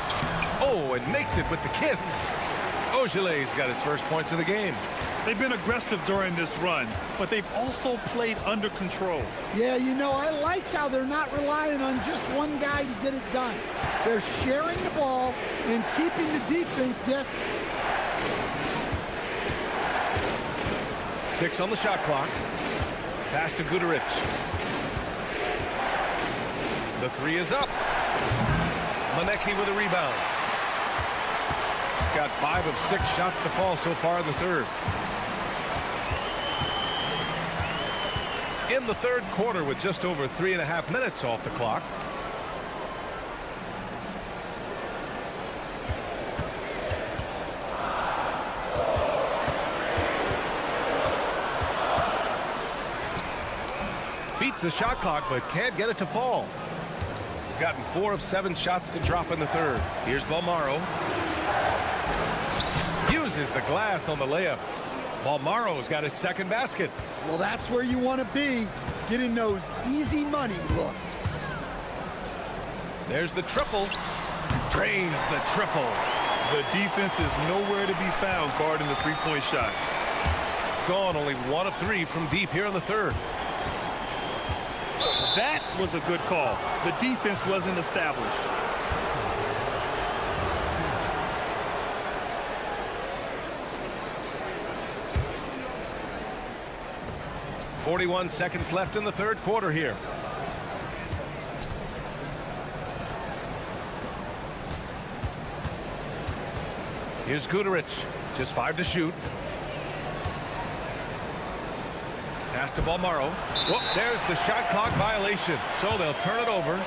Oh, and makes it with the kiss. Ogilvy's got his first points of the game. They've been aggressive during this run, but they've also played under control. Yeah, you know, I like how they're not relying on just one guy to get it done. They're sharing the ball and keeping the defense guessing. 6 on the shot clock. Pass to Guduric. The 3 is up. Manecki with a rebound. Got 5 of 6 shots to fall so far in the third. In the third quarter with just over 3.5 minutes off the clock. Beats the shot clock but can't get it to fall. Gotten 4 of 7 shots to drop in the third. Here's Balmaro. Uses the glass on the layup. Balmaro's got his second basket. Well, that's where you want to be, getting those easy money looks. There's the triple. Drains the triple. The defense is nowhere to be found guarding the three-point shot. Gone only 1 of 3 from deep here in the third. That was a good call. The defense wasn't established. .41 seconds left in the third quarter here. Here's Guduric. Just 5 to shoot. Pass to Balmaro. Whoop, there's the shot clock violation. So they'll turn it over.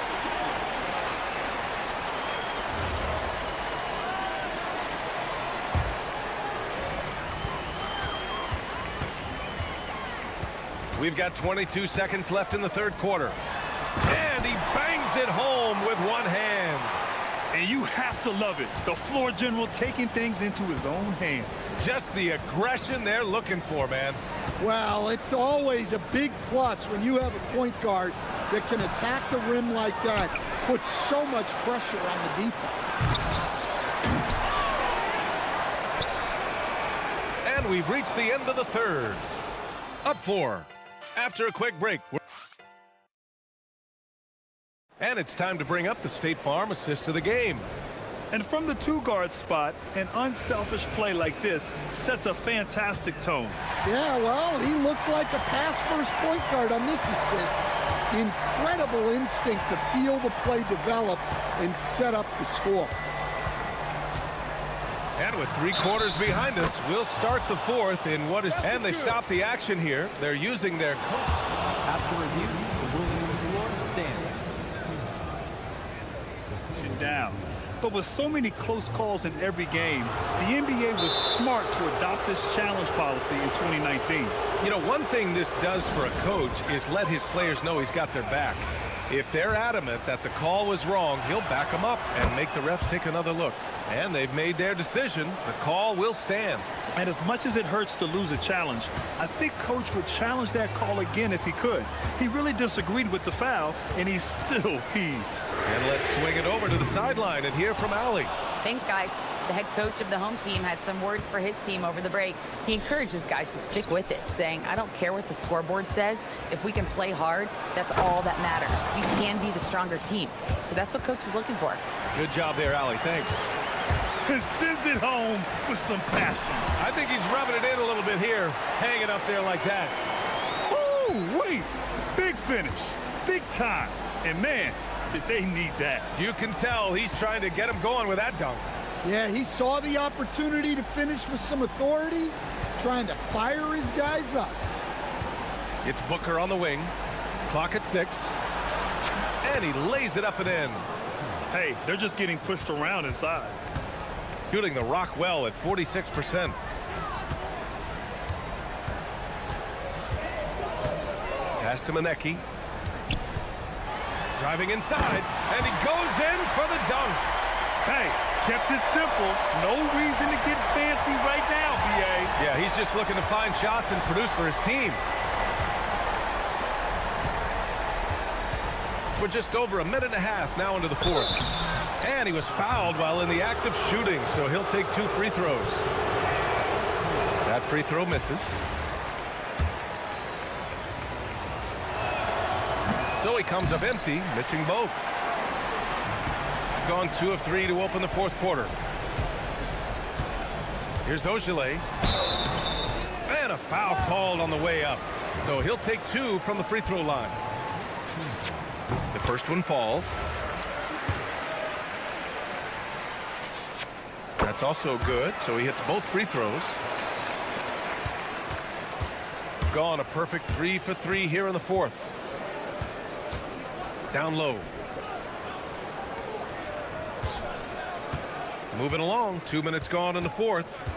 We've got 22 seconds left in the third quarter. And he bangs it home with one hand. And you have to love it. The floor general taking things into his own hands. Just the aggression they're looking for, man. Well, it's always a big plus when you have a point guard that can attack the rim like that. Puts so much pressure on the defense. And we've reached the end of the third. Up 4. After a quick break. And it's time to bring up the State Farm assist of the game. And from the 2-guard spot, an unselfish play like this sets a fantastic tone. Yeah, well, he looked like a pass-first point guard on this assist. Incredible instinct to feel the play develop and set up the score. And with 3 quarters behind us, we'll start the fourth in what is... And they stop the action here. They're using their... After review, the ruling on the floor stands. Down. But with so many close calls in every game, the NBA was smart to adopt this challenge policy in 2019. You know, one thing this does for a coach is let his players know he's got their back. If they're adamant that the call was wrong, he'll back them up and make the refs take another look. And they've made their decision. The call will stand. And as much as it hurts to lose a challenge, I think Coach would challenge that call again if he could. He really disagreed with the foul, and he's still peeved. And let's swing it over to the sideline and hear from Allie. Thanks, guys. The head coach of the home team had some words for his team over the break. He encouraged his guys to stick with it, saying, I don't care what the scoreboard says. If we can play hard, that's all that matters. You can be the stronger team. So that's what coach is looking for. Good job there, Allie. Thanks. And sends it home with some passion. I think he's rubbing it in a little bit here, hanging up there like that. Ooh, wait. Big finish. Big time. And man, did they need that. You can tell he's trying to get him going with that dunk. Yeah, he saw the opportunity to finish with some authority, trying to fire his guys up. It's Booker on the wing. Clock at 6. And he lays it up and in. Hey, they're just getting pushed around inside. Shooting the rock well at 46%. Pass to Manecki. Driving inside, and he goes in for the dunk. Hey, kept it simple. No reason to get fancy right now, BA. Yeah, he's just looking to find shots and produce for his team. We're just over a minute and a half now into the fourth. And he was fouled while in the act of shooting, so he'll take 2 free throws. That free throw misses. So he comes up empty, missing both. Gone 2 of 3 to open the fourth quarter. Here's Ogilvy. And a foul called on the way up. So he'll take 2 from the free throw line. The first one falls. That's also good, so he hits both free throws. Gone a perfect 3 for 3 here in the fourth. Down low. Moving along, 2 minutes gone in the fourth.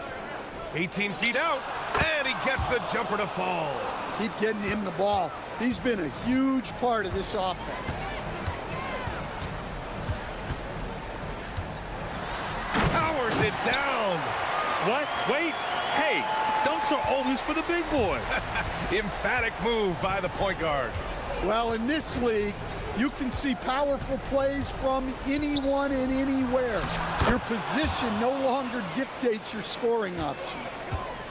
18 feet out, and he gets the jumper to fall. Keep getting him the ball. He's been a huge part of this offense. Powers it down. What? Wait. Hey, dunks are always for the big boys. Emphatic move by the point guard. Well, in this league, you can see powerful plays from anyone and anywhere. Your position no longer dictates your scoring options.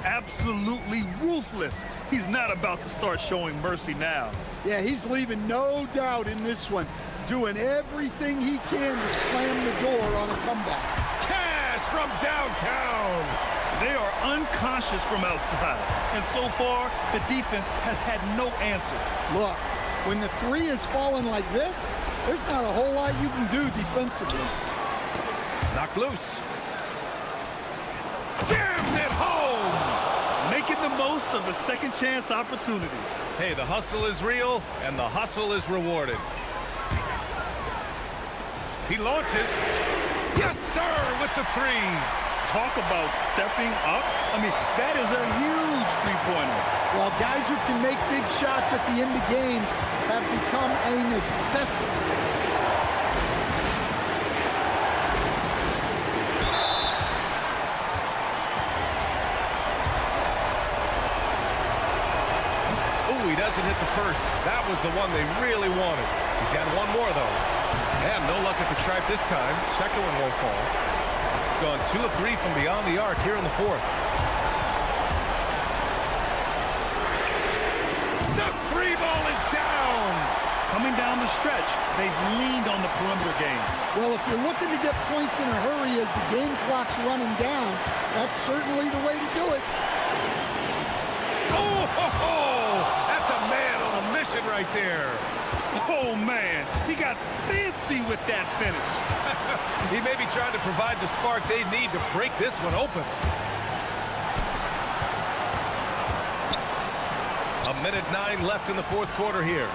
Absolutely ruthless. He's not about to start showing mercy now. Yeah, he's leaving no doubt in this one, doing everything he can to slam the door on a comeback. Cash from downtown. They are unconscious from outside, and so far, the defense has had no answer. Look, when the 3 is falling like this, there's not a whole lot you can do defensively. Knocked loose. Jams it home. Making the most of the second chance opportunity. Hey, the hustle is real, and the hustle is rewarded. He launches. Yes, sir, with the 3. Talk about stepping up. I mean, that is a huge three-pointer. Well, guys who can make big shots at the end of games have become a necessity. Oh, he doesn't hit the first. That was the one they really wanted. He's got one more, though. And no luck at the stripe this time. Second one won't fall. Gone 2 of 3 from beyond the arc here in the fourth. The free ball is down. Coming down the stretch, they've leaned on the perimeter game. Well, if you're looking to get points in a hurry as the game clock's running down, that's certainly the way to do it. Oh, that's a man on a mission right there. Oh, man, he got fancy with that finish. He may be trying to provide the spark they need to break this one open. A minute 9 left in the fourth quarter here.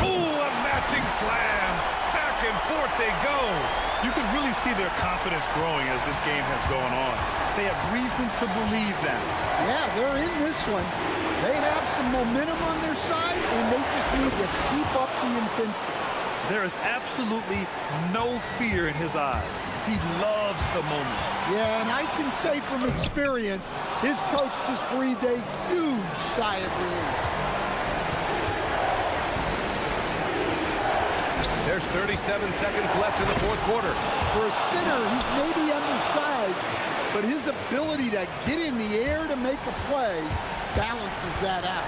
Oh, a matching slam. Back and forth they go. You can really see their confidence growing as this game has gone on. They have reason to believe that. Yeah, they're in this one. They have some momentum on their side, and they just need to keep up the intensity. There is absolutely no fear in his eyes. He loves the moment. Yeah, and I can say from experience, his coach just breathed a huge sigh of relief. There's 37 seconds left in the fourth quarter. For a center, he's maybe undersized, but his ability to get in the air to make a play balances that out.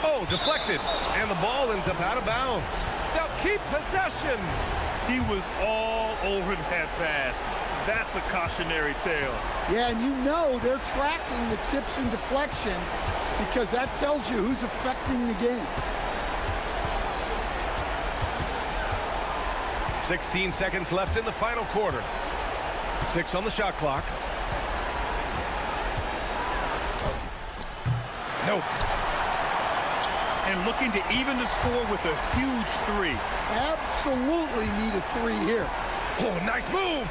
Oh, deflected, and the ball ends up out of bounds. They'll keep possession. He was all over that pass. That's a cautionary tale. Yeah, and you know they're tracking the tips and deflections because that tells you who's affecting the game. 16 seconds left in the final quarter. 6 on the shot clock. Nope. And looking to even the score with a huge three. Absolutely need a three here. Oh, nice move.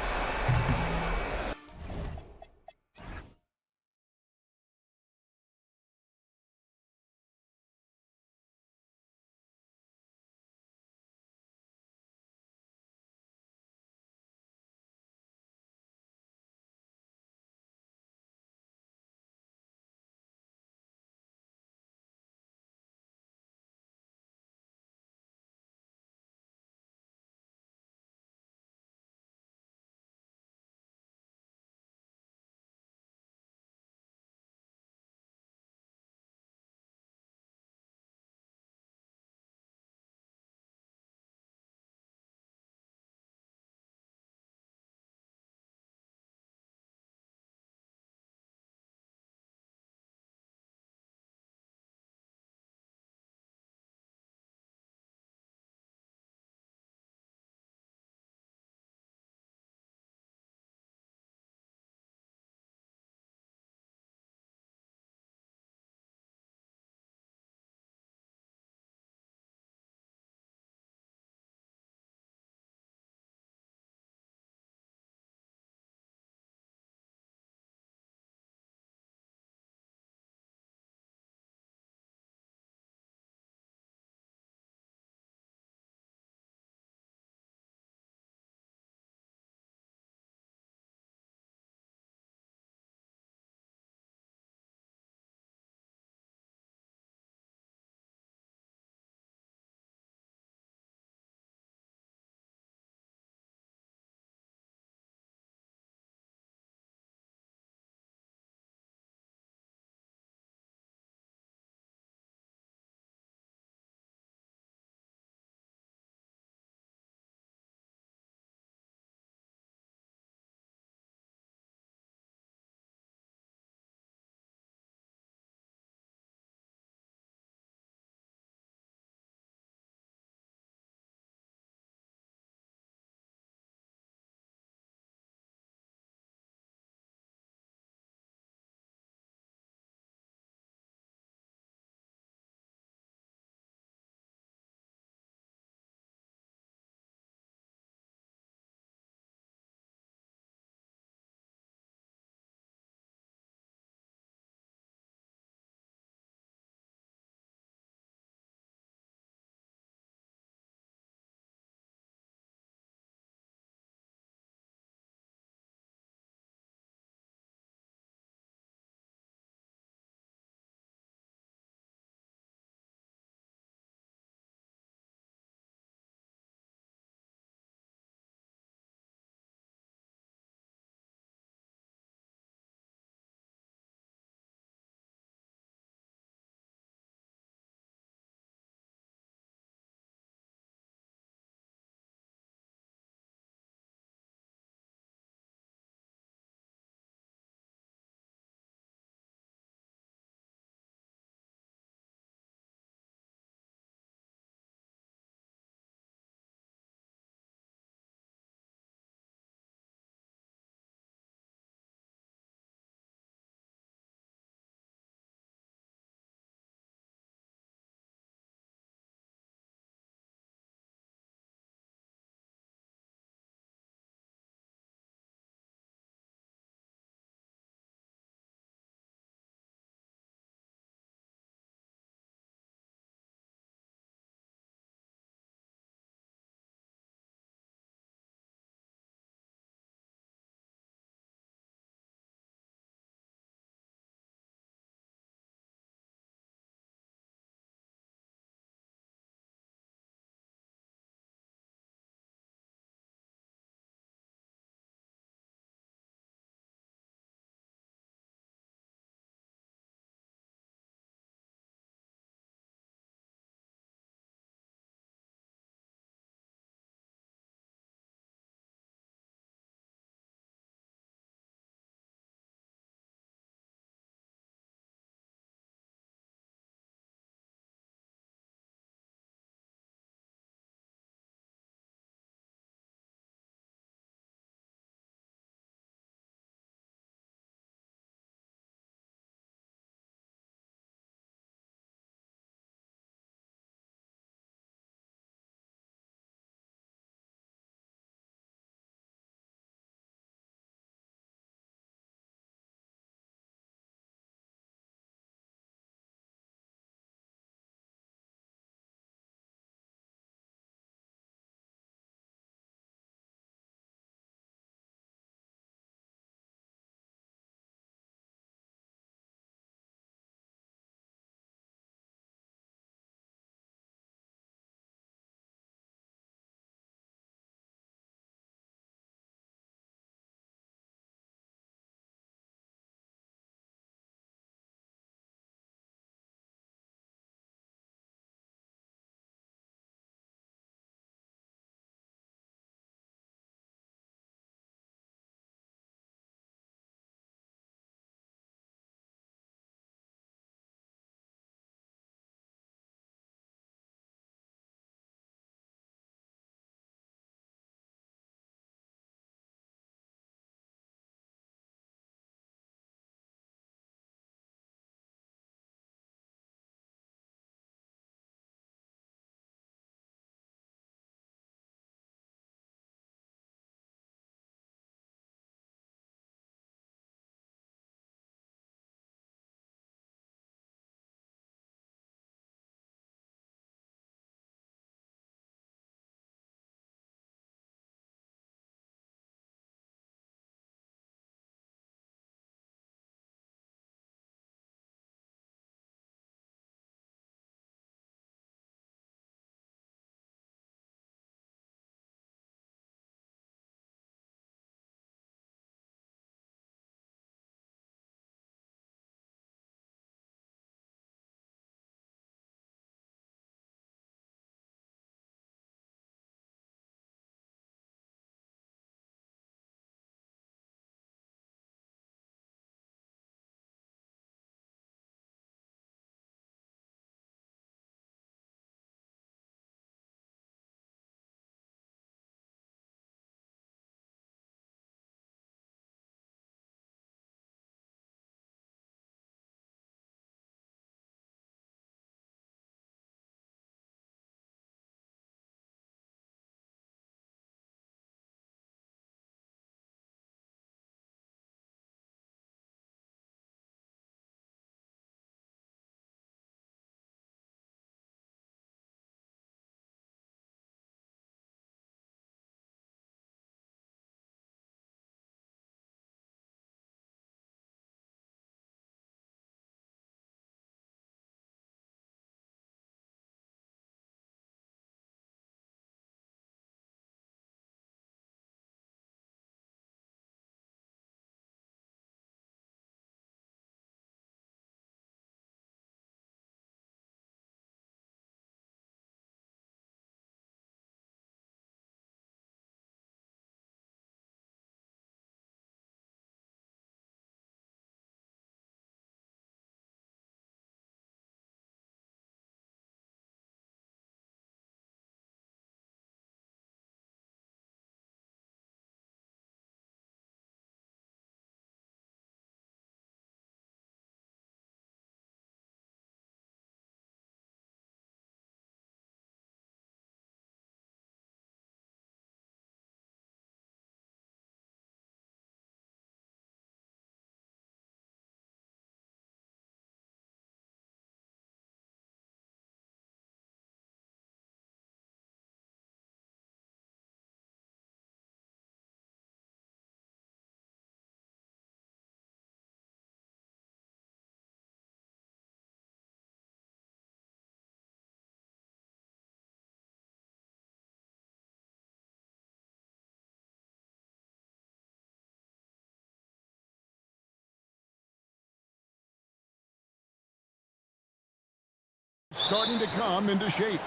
starting to come into shape.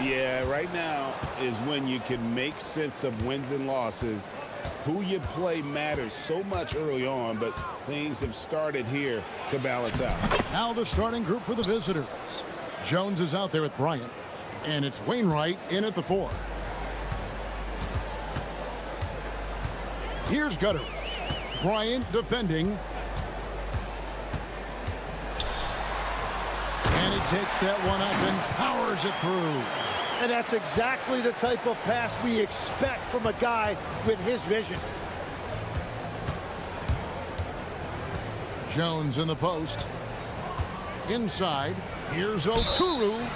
Yeah, right now is when you can make sense of wins and losses. Who you play matters so much early on, but things have started here to balance out. Now the starting group for the visitors. Jones is out there with Bryant, and it's Wainwright in at the 4. Here's Gutteridge. Bryant defending. And he takes that one up and powers it through. And that's exactly the type of pass we expect from a guy with his vision. Jones in the post. Inside. Here's Oturu.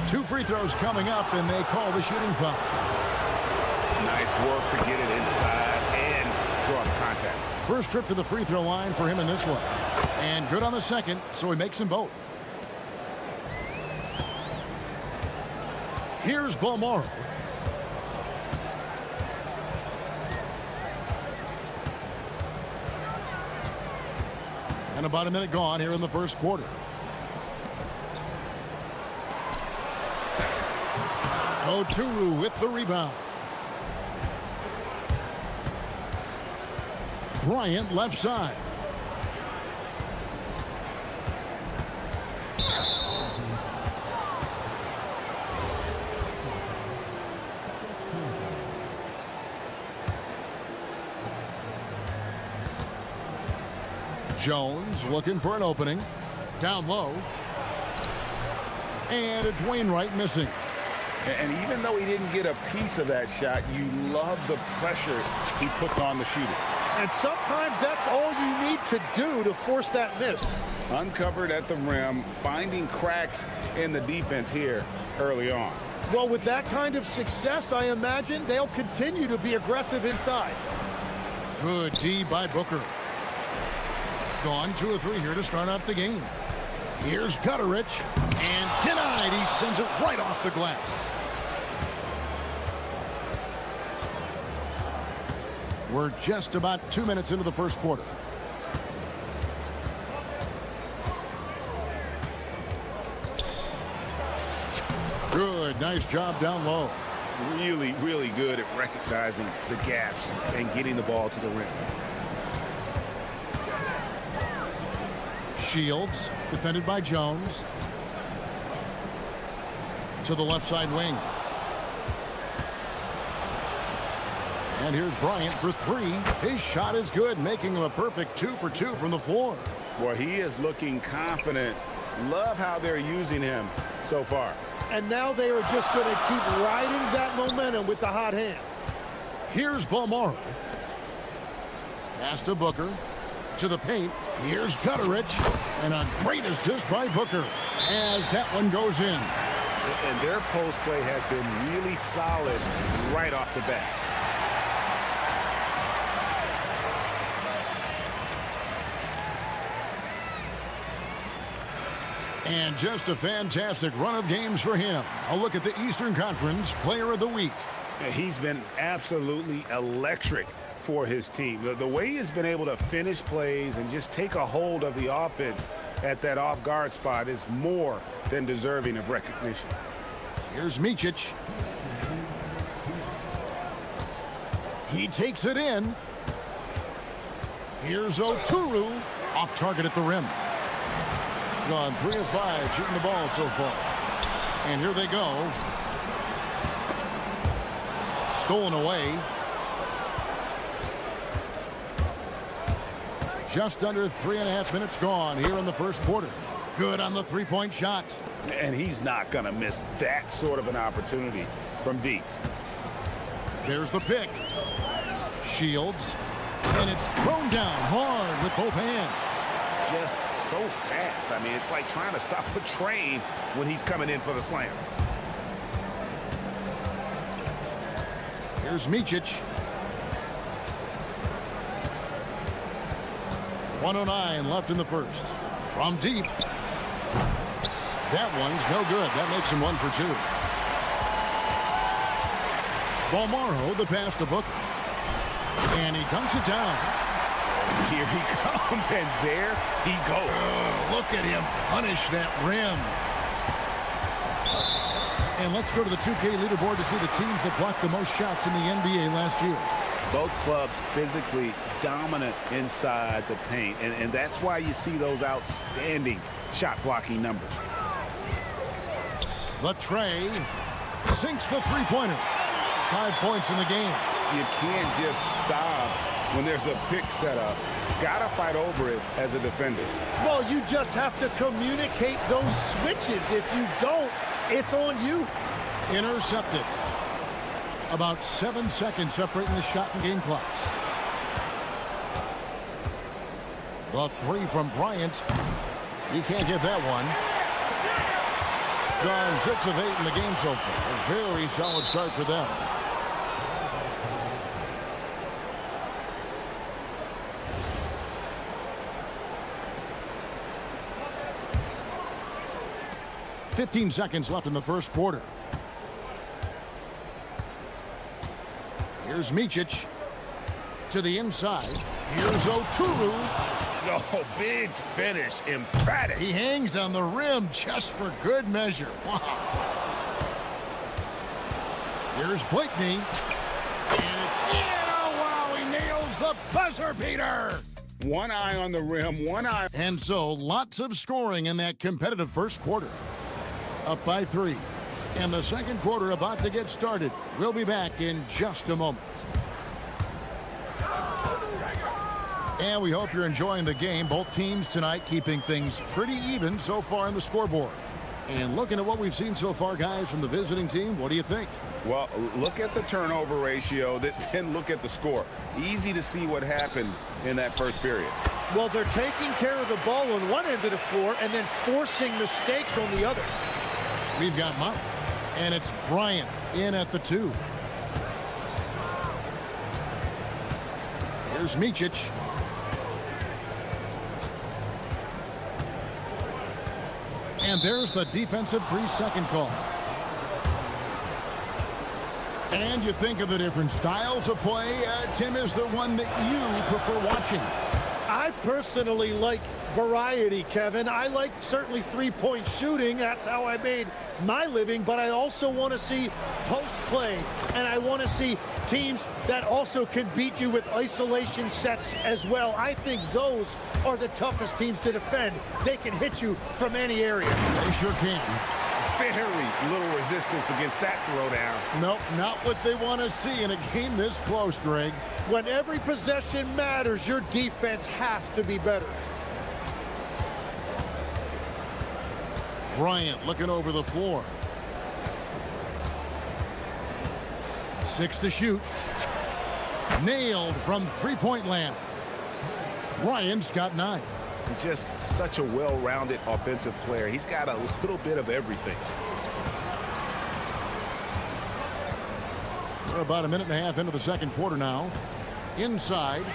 2 free throws coming up, and they call the shooting foul. Nice work to get it inside and draw the contact. First trip to the free throw line for him in this one. And good on the second, so he makes them both. Here's Balmaro. And about a minute gone here in the first quarter. Oturu with the rebound. Bryant left side. Jones looking for an opening. Down low. And it's Wainwright missing. And even though he didn't get a piece of that shot, you love the pressure he puts on the shooter. And sometimes that's all you need to do to force that miss. Uncovered at the rim, finding cracks in the defense here early on. Well, with that kind of success, I imagine they'll continue to be aggressive inside. Good D by Booker. Gone 2 of 3 here to start out the game. Here's Gutteridge. And denied. He sends it right off the glass. We're just about 2 minutes into the first quarter. Good. Nice job down low. Really, really good at recognizing the gaps and getting the ball to the rim. Shields, defended by Jones. To the left side wing. And here's Bryant for 3. His shot is good, making him a perfect 2 for 2 from the floor. Boy, he is looking confident. Love how they're using him so far. And now they are just going to keep riding that momentum with the hot hand. Here's Balmaro. Pass to Booker. To the paint. Here's Gutteridge. And a great assist by Booker as that one goes in. And their post play has been really solid right off the bat. And just a fantastic run of games for him. A look at the Eastern Conference Player of the Week. He's been absolutely electric for his team. The way he's been able to finish plays and just take a hold of the offense at that off-guard spot is more than deserving of recognition. Here's Micic. He takes it in. Here's Oturu. Off target at the rim. Gone 3 of 5 shooting the ball so far. And here they go. Stolen away. Just under 3.5 minutes gone here in the first quarter. Good on the 3-point shot. And he's not going to miss that sort of an opportunity from deep. There's the pick. Shields. And it's thrown down hard with both hands. Just so fast. I mean, it's like trying to stop a train when he's coming in for the slam. Here's Micic. 1:09 left in the first. From deep. That one's no good. That makes him 1 for 2. Balmaro, the pass to Booker. And he dunks it down. Here he comes, and there he goes. Oh, look at him punish that rim. And let's go to the 2K leaderboard to see the teams that blocked the most shots in the NBA last year. Both clubs physically dominant inside the paint, and that's why you see those outstanding shot blocking numbers. The tray sinks the three-pointer. 5 points in the game. You can't just stop when there's a pick set up. Gotta fight over it as a defender. Well, you just have to communicate those switches. If you don't, it's on you. Intercepted. About 7 seconds separating the shot and game clocks. The three from Bryant. He can't get that one. Gone 6 of 8 in the game so far. A very solid start for them. .15 seconds left in the first quarter. Here's Micic to the inside. Here's Oturu. Oh, big finish, emphatic. He hangs on the rim just for good measure. Wow. Here's Blakeney. And it's in. Oh, wow, he nails the buzzer beater. One eye on the rim, one eye. And so, lots of scoring in that competitive first quarter. Up by 3. And the second quarter about to get started. We'll be back in just a moment. And we hope you're enjoying the game. Both teams tonight keeping things pretty even so far on the scoreboard. And looking at what we've seen so far, guys, from the visiting team, what do you think? Well, look at the turnover ratio, then look at the score. Easy to see what happened in that first period. Well, they're taking care of the ball on one end of the floor and then forcing mistakes on the other. We've got Mount, and it's Bryant in at the 2. Here's Micic. And there's the defensive 3-second call. And you think of the different styles of play. Tim, is there one that you prefer watching? I personally like variety, Kevin. I like certainly three-point shooting. That's how I made my living. But I also want to see post play. And I want to see teams that also can beat you with isolation sets as well. I think those are the toughest teams to defend. They can hit you from any area. They sure can. Very little resistance against that throwdown. Nope, not what they want to see in a game this close, Greg. When every possession matters, your defense has to be better. Bryant looking over the floor. 6 to shoot. Nailed from three-point land. Bryant's got 9. Just such a well-rounded offensive player. He's got a little bit of everything. We're about a minute and a half into the second quarter now. Inside.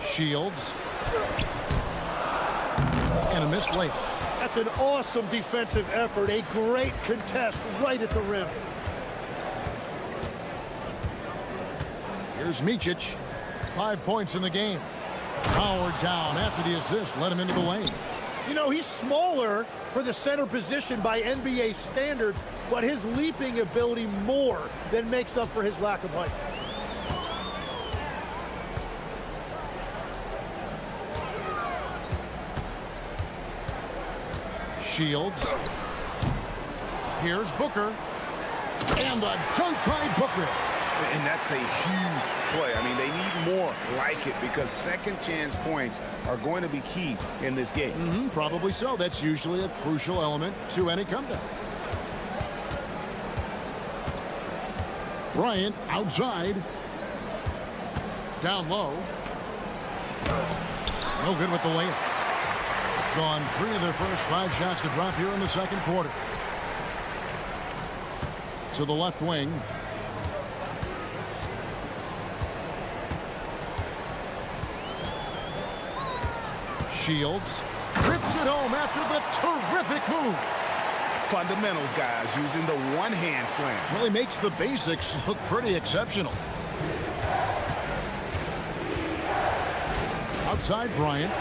Shields. And a missed layup. That's an awesome defensive effort. A great contest right at the rim. Here's Micic. 5 points in the game. Powered down after the assist. Let him into the lane. You know, he's smaller for the center position by NBA standards, but his leaping ability more than makes up for his lack of height. Shields. Here's Booker. And the dunk by Booker. And that's a huge play. I mean, they need more like it because second chance points are going to be key in this game. Probably so. That's usually a crucial element to any comeback. Bryant outside. Down low. No good with the layup. Gone 3 of their first 5 shots to drop here in the second quarter. To the left wing. Shields rips it home after the terrific move. Fundamentals, guys, using the one-hand slam. Really makes the basics look pretty exceptional. Outside Bryant.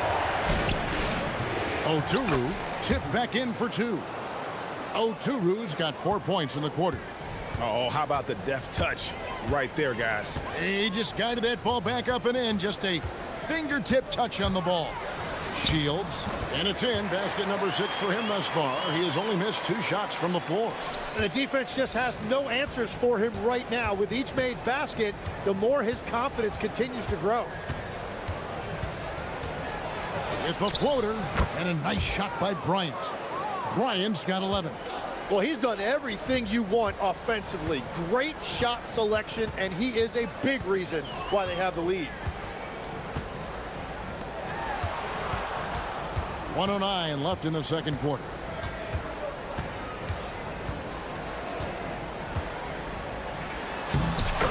Oturu Tipped back in for two. Oturu's got 4 points in the quarter. Oh, how about the deft touch right there, guys? He just guided that ball back up and in. Just a fingertip touch on the ball. Shields, and it's in. Basket number 6 for him thus far. He has only missed 2 shots from the floor. And the defense just has no answers for him right now. With each made basket, the more his confidence continues to grow. With the floater, and a nice shot by Bryant. Bryant's got 11. Well, he's done everything you want offensively. Great shot selection, and he is a big reason why they have the lead. 1:09 left in the second quarter.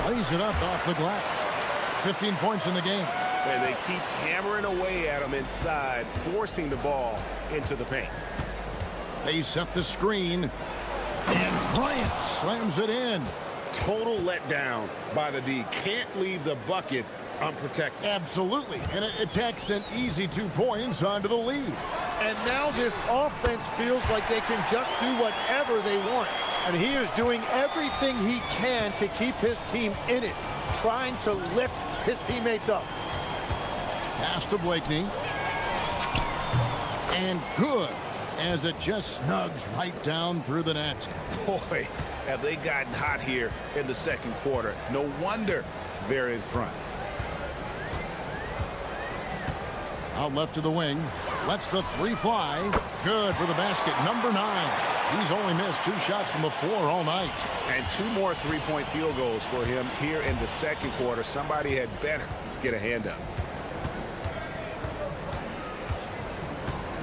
Lays it up off the glass. 15 points in the game. And they keep hammering away at him inside, forcing the ball into the paint. They set the screen, and Bryant slams it in. Total letdown by the D. Can't leave the bucket unprotected. Absolutely, and it takes an easy 2 points onto the lead. And now this offense feels like they can just do whatever they want. And he is doing everything he can to keep his team in it, trying to lift his teammates up. Pass to Blakeney. And good, as it just snugs right down through the net. Boy, have they gotten hot here in the second quarter. No wonder they're in front. Out left to the wing. Lets the 3 fly. Good for the basket. Number 9. He's only missed 2 shots from the floor all night. And 2 more three-point field goals for him here in the second quarter. Somebody had better get a hand up.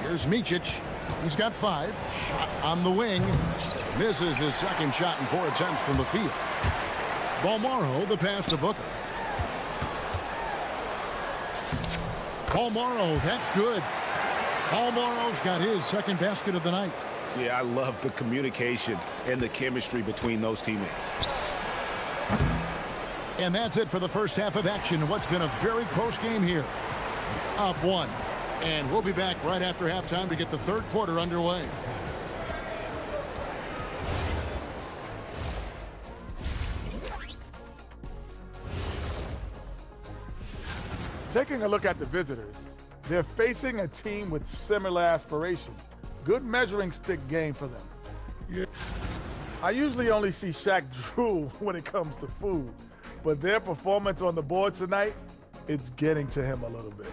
Here's Micic. He's got 5. Shot on the wing. Misses his second shot in 4 attempts from the field. Balmaro, the pass to Booker. Balmaro, that's good. Balmaro's got his second basket of the night. Yeah, I love the communication and the chemistry between those teammates. And that's it for the first half of action. What's been a very close game here. Up 1. And we'll be back right after halftime to get the third quarter underway. Taking a look at the visitors, they're facing a team with similar aspirations. Good measuring stick game for them. Yeah. I usually only see Shaq drool when it comes to food, but their performance on the board tonight, it's getting to him a little bit.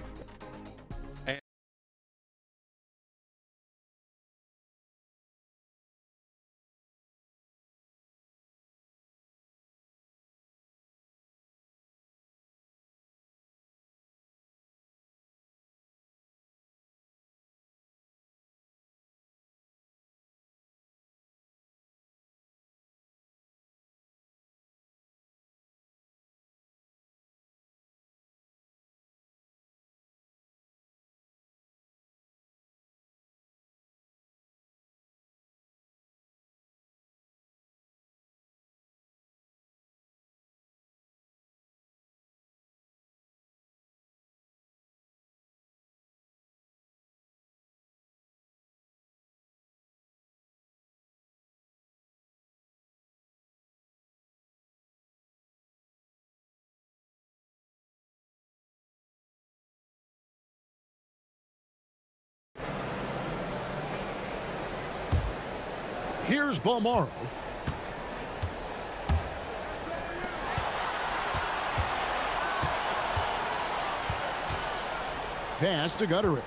Here's Balmaro. Pass to Gutterich.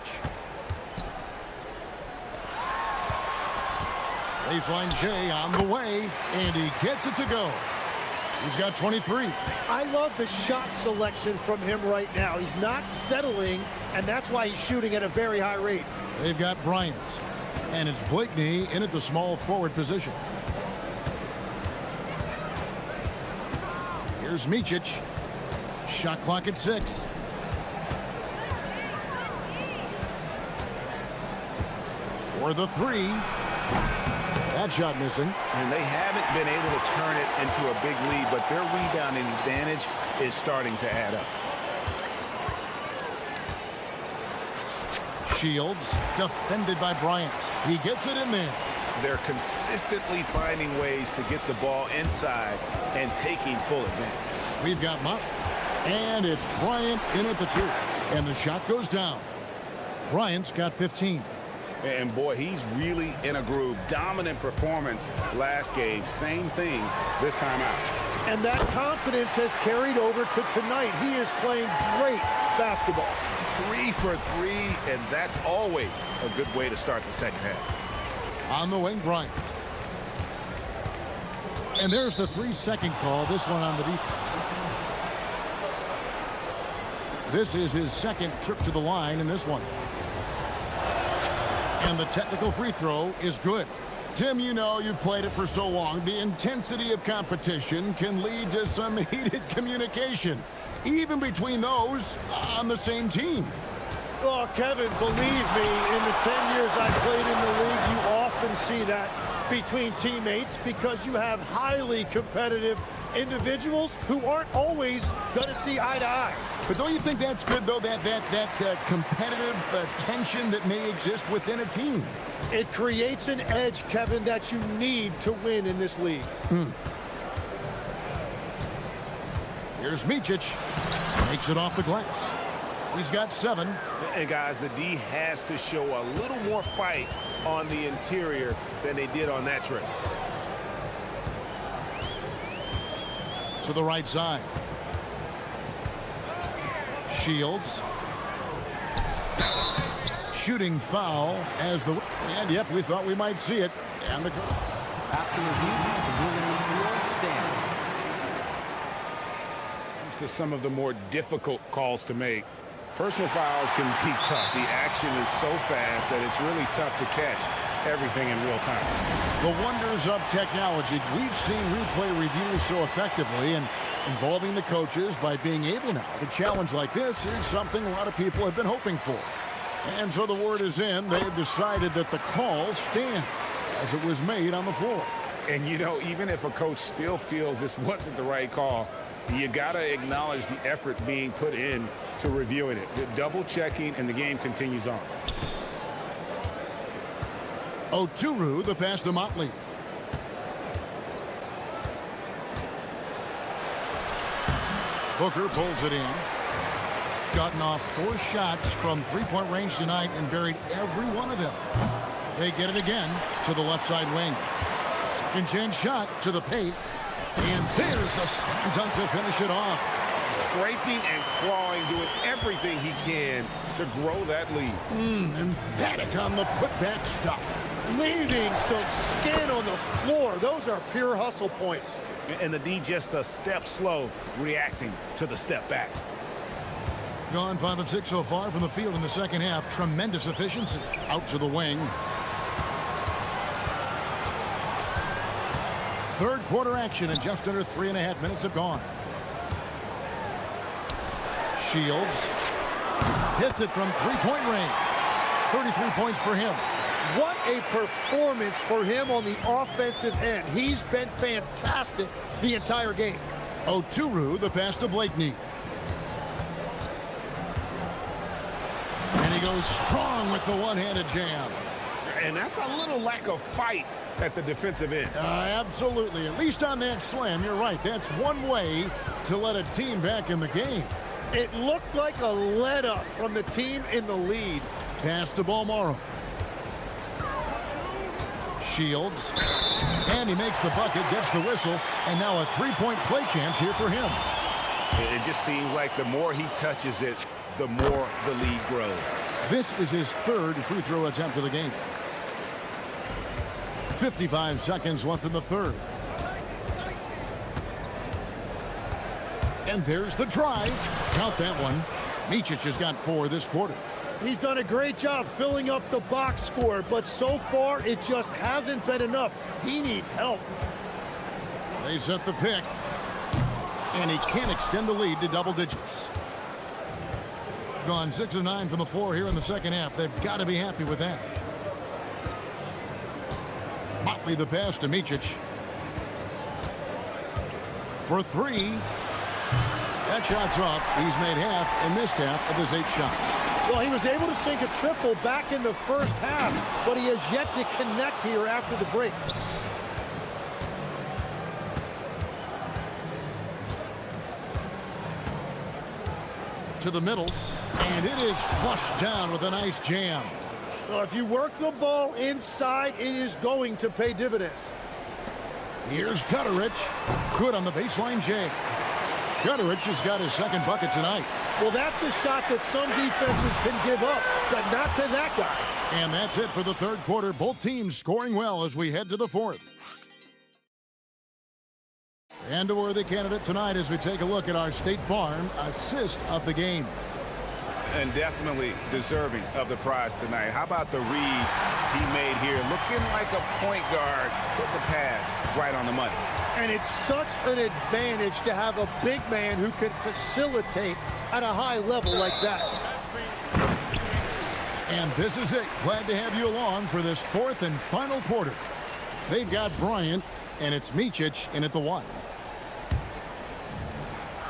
Baseline J on the way, and he gets it to go. He's got 23. I love the shot selection from him right now. He's not settling, and that's why he's shooting at a very high rate. They've got Bryant. And it's Blakeney in at the small forward position. Here's Micic. Shot clock at 6. For the 3. That shot missing. And they haven't been able to turn it into a big lead, but their rebounding advantage is starting to add up. Shields, defended by Bryant. He gets it in there. They're consistently finding ways to get the ball inside and taking full advantage. We've got Mott, and it's Bryant in at the 2. And the shot goes down. Bryant's got 15. And boy, he's really in a groove. Dominant performance last game. Same thing this time out. And that confidence has carried over to tonight. He is playing great basketball. 3 for 3, and that's always a good way to start the second half. On the wing, Bryant. And there's the 3-second call, this one on the defense. This is his second trip to the line in this one. And the technical free throw is good. Tim, you know, you've played it for so long. The intensity of competition can lead to some heated communication, even between those on the same team. Oh, Kevin, believe me, in the 10 years I've played in the league, you often see that between teammates because you have highly competitive individuals who aren't always going to see eye to eye. But don't you think that's good, though, that competitive tension that may exist within a team? It creates an edge, Kevin, that you need to win in this league. Here's Micic. Makes it off the glass. He's got 7. And guys, the D has to show a little more fight on the interior than they did on that trip. To the right side. Shields. Shooting foul as the... And yep, we thought we might see it. And the... After review, the ruling on the floor stands. To some of the more difficult calls to make. Personal fouls can be tough. The action is so fast that it's really tough to catch everything in real time. The wonders of technology. We've seen replay reviews so effectively, and involving the coaches by being able now to challenge like this is something a lot of people have been hoping for. And so the word is in. They've decided that the call stands as it was made on the floor. And you know, even if a coach still feels this wasn't the right call, you got to acknowledge the effort being put in to reviewing it. The double checking, and the game continues on. Oturu, the pass to Motley. Booker pulls it in. Gotten off 4 shots from three-point range tonight and buried every one of them. They get it again to the left side wing. Second chance shot to the paint. And there's the slam dunk to finish it off. Scraping and clawing, doing everything he can to grow that lead. Emphatic on the putback stuff. Leaving some skin on the floor. Those are pure hustle points. And the D just a step slow, reacting to the step back. Gone 5 of 6 so far from the field in the second half. Tremendous efficiency. Out to the wing. Third quarter action, and just under 3.5 minutes have gone. Shields hits it from three-point range. 33 points for him. What a performance for him on the offensive end. He's been fantastic the entire game. Oturu, the pass to Blakeney. And he goes strong with the one-handed jam. And that's a little lack of fight at the defensive end. Absolutely. At least on that slam, you're right. That's one way to let a team back in the game. It looked like a let-up from the team in the lead. Pass to Balmaro. Shields. And he makes the bucket, gets the whistle, and now a three-point play chance here for him. It just seems like the more he touches it, the more the lead grows. This is his third free throw attempt of the game. 55 seconds left in the third. And there's the drive. Count that one. Micic has got 4 this quarter. He's done a great job filling up the box score, but so far it just hasn't been enough. He needs help. They set the pick. And he can't extend the lead to double digits. Gone 6 of 9 from the floor here in the second half. They've got to be happy with that. Motley the pass to Micic. For 3. That shot's up. He's made half and missed half of his 8 shots. Well, he was able to sink a triple back in the first half, but he has yet to connect here after the break. To the middle, and it is flushed down with a nice jam. Well, if you work the ball inside, it is going to pay dividends. Here's Gutterich. Good on the baseline, Jay. Gutterich has got his second bucket tonight. Well, that's a shot that some defenses can give up, but not to that guy. And that's it for the third quarter. Both teams scoring well as we head to the fourth. And a worthy candidate tonight as we take a look at our State Farm assist of the game. And definitely deserving of the prize tonight. How about the read he made here? Looking like a point guard, put the pass right on the money. And it's such an advantage to have a big man who can facilitate at a high level like that. And this is it. Glad to have you along for this fourth and final quarter. They've got Bryant, and it's Micic in at the one.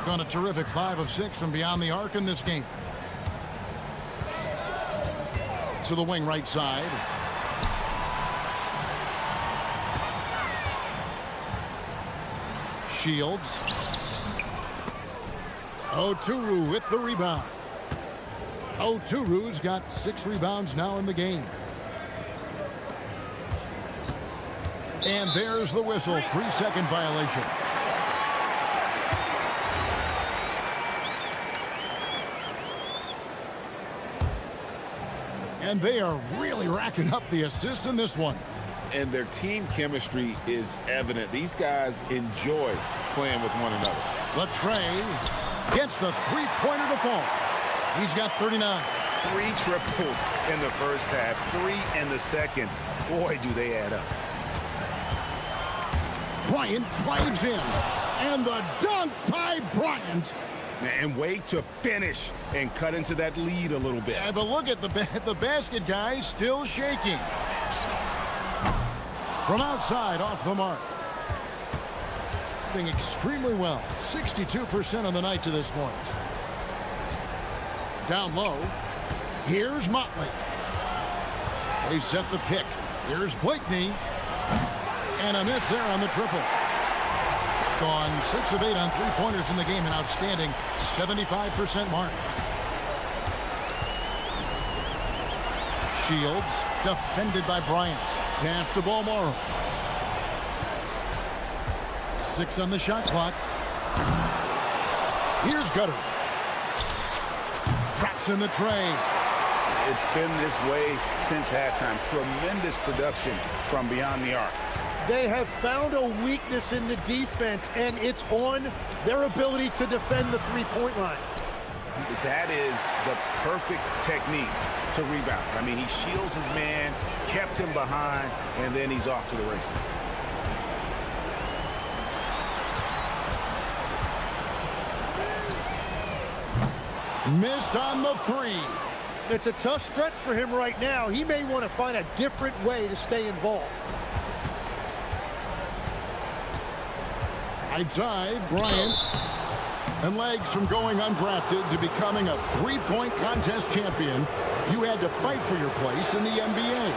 Gone a terrific 5 of 6 from beyond the arc in this game. To the wing right side. Shields. Oturu with the rebound. Oturu's got 6 rebounds now in the game. And there's the whistle. 3-second violation. And they are really racking up the assists in this one. And their team chemistry is evident. These guys enjoy playing with one another. Latrey gets the three-pointer to fall. He's got 39. 3 triples in the first half, 3 in the second. Boy, do they add up. Bryant drives in. And the dunk by Bryant. And wait to finish and cut into that lead a little bit. Yeah, but look at the basket guy still shaking. From outside, off the mark. Doing extremely well. 62% on the night to this point. Down low. Here's Motley. They set the pick. Here's Blakeney. And a miss there on the triple. Gone 6 of 8 on 3-pointers in the game. An outstanding 75% mark. Shields defended by Bryant. Pass to ball Morrow. 6 on the shot clock. Here's Gutter. Traps in the tray. It's been this way since halftime. Tremendous production from beyond the arc. They have found a weakness in the defense, and it's on their ability to defend the three-point line. That is the perfect technique to rebound. I mean, he shields his man, kept him behind, and then he's off to the races. Missed on the 3. It's a tough stretch for him right now. He may want to find a different way to stay involved. Outside, Bryant. And legs from going undrafted to becoming a 3-point contest champion. You had to fight for your place in the NBA.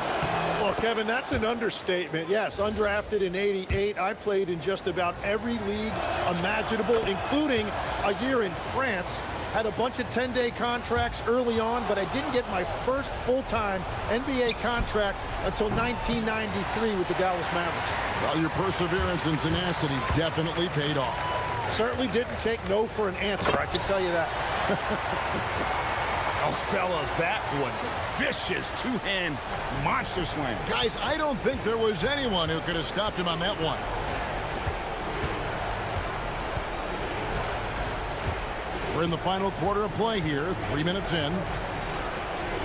Well, Kevin, that's an understatement. Yes, undrafted in '88. I played in just about every league imaginable, including a year in France. Had a bunch of 10-day contracts early on, but I didn't get my first full-time NBA contract until 1993 with the Dallas Mavericks. Well, your perseverance and tenacity definitely paid off. Certainly didn't take no for an answer, I can tell you that. Oh, fellas, that was vicious two-hand monster slam. Guys, I don't think there was anyone who could have stopped him on that one. We're in the final quarter of play here, 3 minutes in.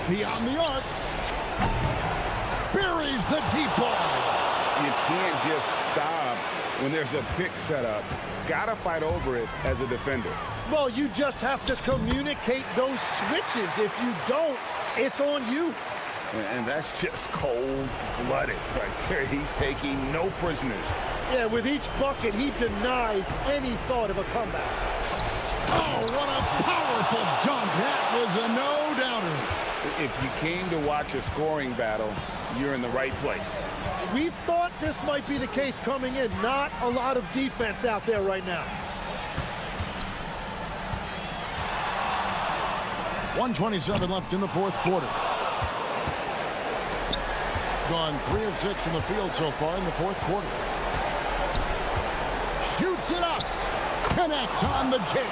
Beyond the arc. Buries the deep ball. You can't just stop when there's a pick set up. Gotta fight over it as a defender. Well, you just have to communicate those switches. If you don't, it's on you. And that's just cold-blooded right there. He's taking no prisoners. Yeah, with each bucket, he denies any thought of a comeback. Oh, what a powerful dunk. That was a no-doubter. If you came to watch a scoring battle, you're in the right place. We thought this might be the case coming in. Not a lot of defense out there right now. 1:27 left in the fourth quarter. Gone 3 of 6 in the field so far in the fourth quarter. Shoots it up. Connects on the J.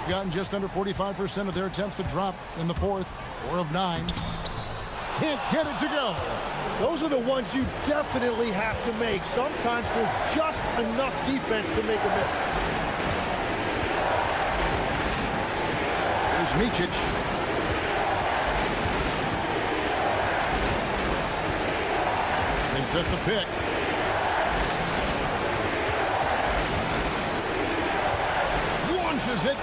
Gotten just under 45% of their attempts to drop in the fourth. 4 of 9. Can't get it to go. Those are the ones you definitely have to make. Sometimes there's just enough defense to make a miss. Here's Micic. They set the pick. Launches it.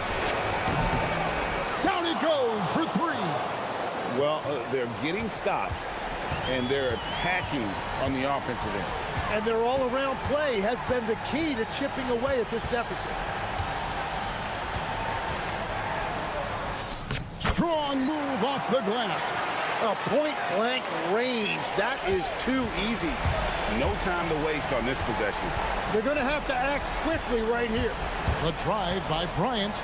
Down he goes for 3. Well, they're getting stops, and they're attacking on the offensive end. And their all-around play has been the key to chipping away at this deficit. Strong move off the glass. A point-blank range. That is too easy. No time to waste on this possession. They're going to have to act quickly right here. The drive by Bryant.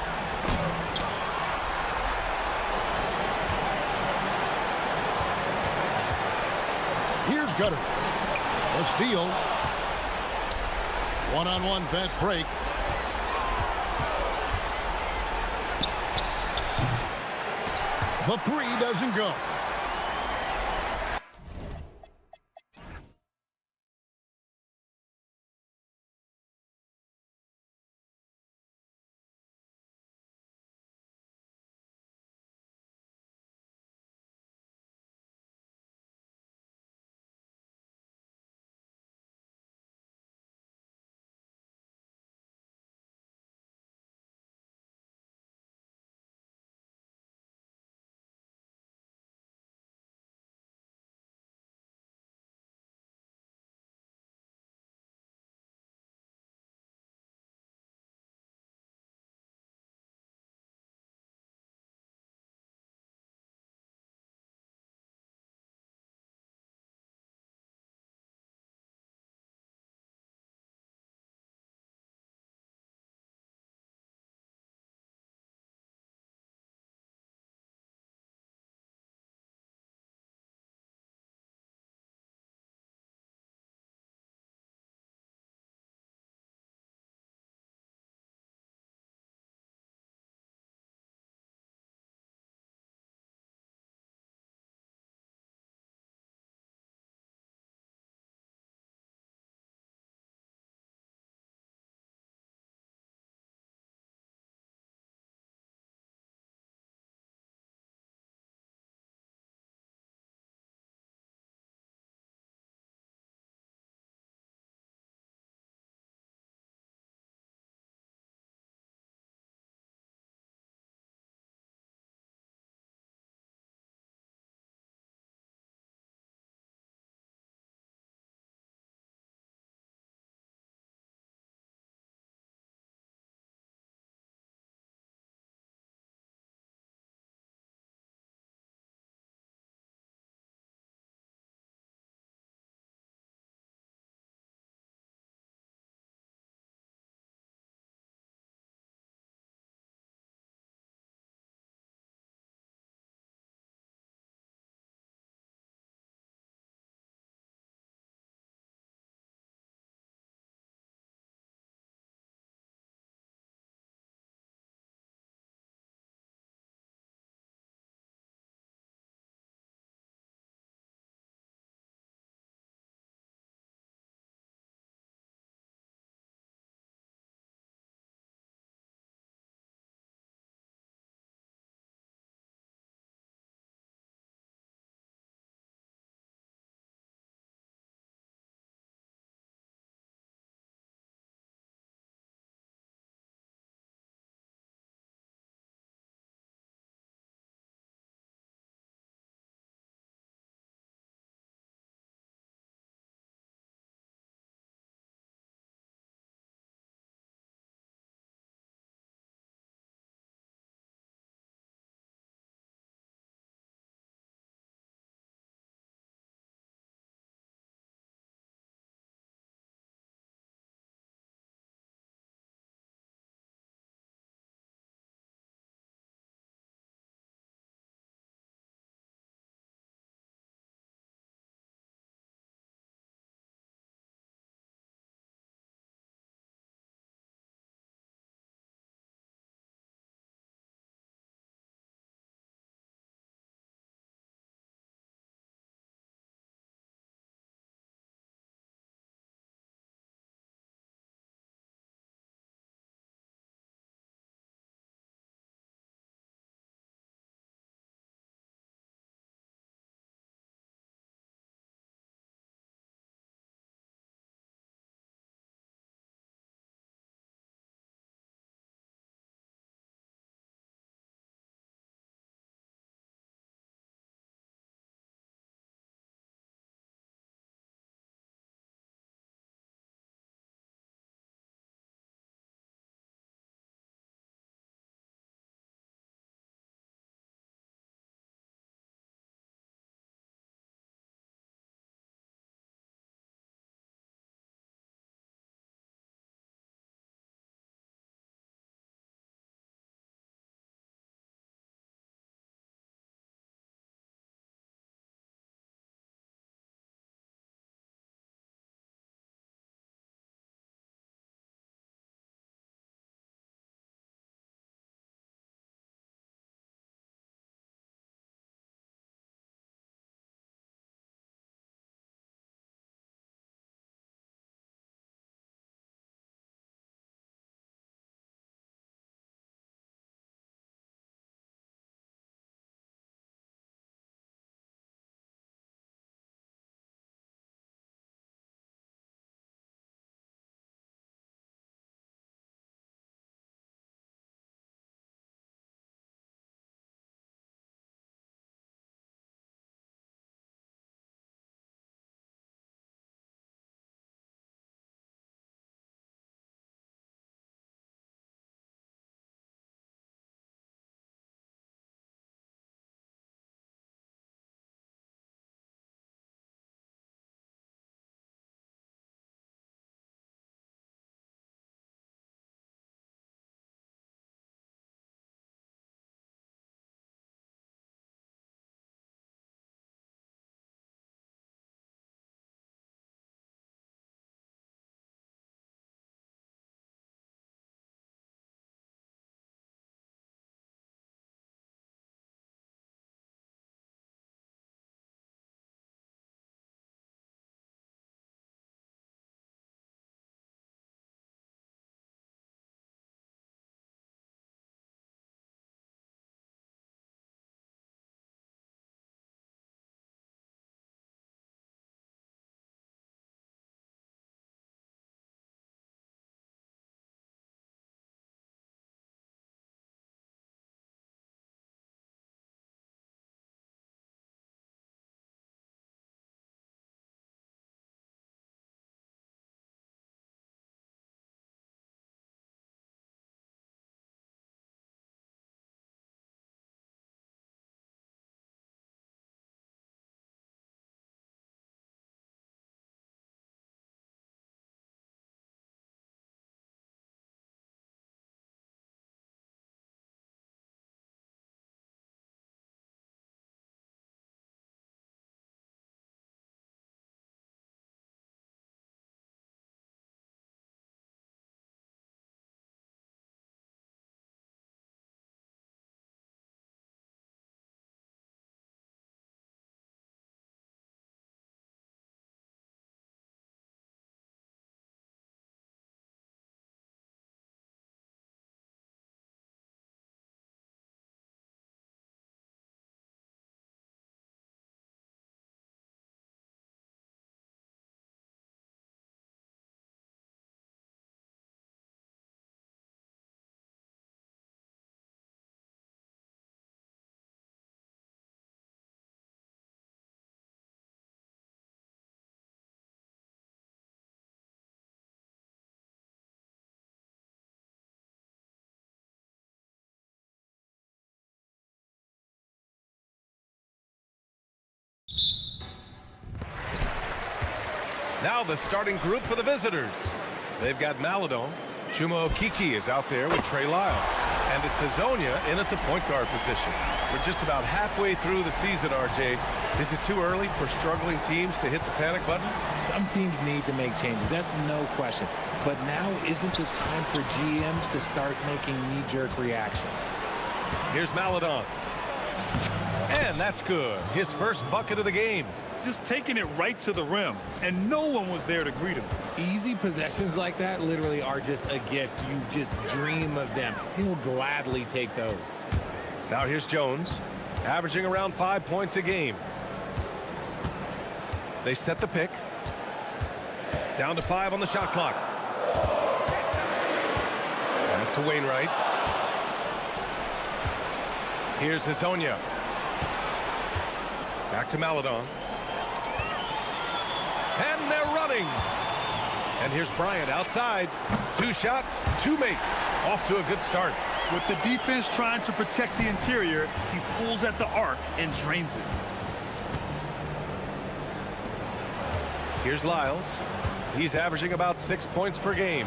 Here's Gutter. A steal. One-on-one fast break. The 3 doesn't go. Now the starting group for the visitors. They've got Maladon. Chuma Okiki is out there with Trey Lyles. And it's Hazonia in at the point guard position. We're just about halfway through the season, RJ. Is it too early for struggling teams to hit the panic button? Some teams need to make changes. That's no question. But now isn't the time for GMs to start making knee-jerk reactions. Here's Maladon. And that's good. His first bucket of the game. Just taking it right to the rim, and no one was there to greet him. Easy possessions like that literally are just a gift. You just dream of them. He'll gladly take those. Now here's Jones, averaging around 5 points a game. They set the pick. Down to 5 on the shot clock. Pass to Wainwright. Here's Hazonia. Back to Maladon. And they're running. And here's Bryant outside. 2 shots, 2 makes. Off to a good start. With the defense trying to protect the interior, he pulls at the arc and drains it. Here's Lyles. He's averaging about 6 points per game.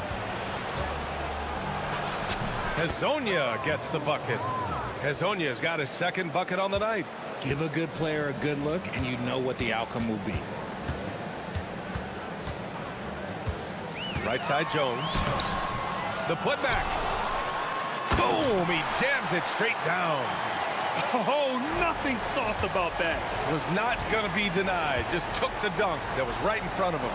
Hazonia gets the bucket. Hazonia's got his second bucket on the night. Give a good player a good look, and you know what the outcome will be. Right side, Jones. The putback. Boom! He jams it straight down. Oh, nothing soft about that. Was not going to be denied. Just took the dunk that was right in front of him.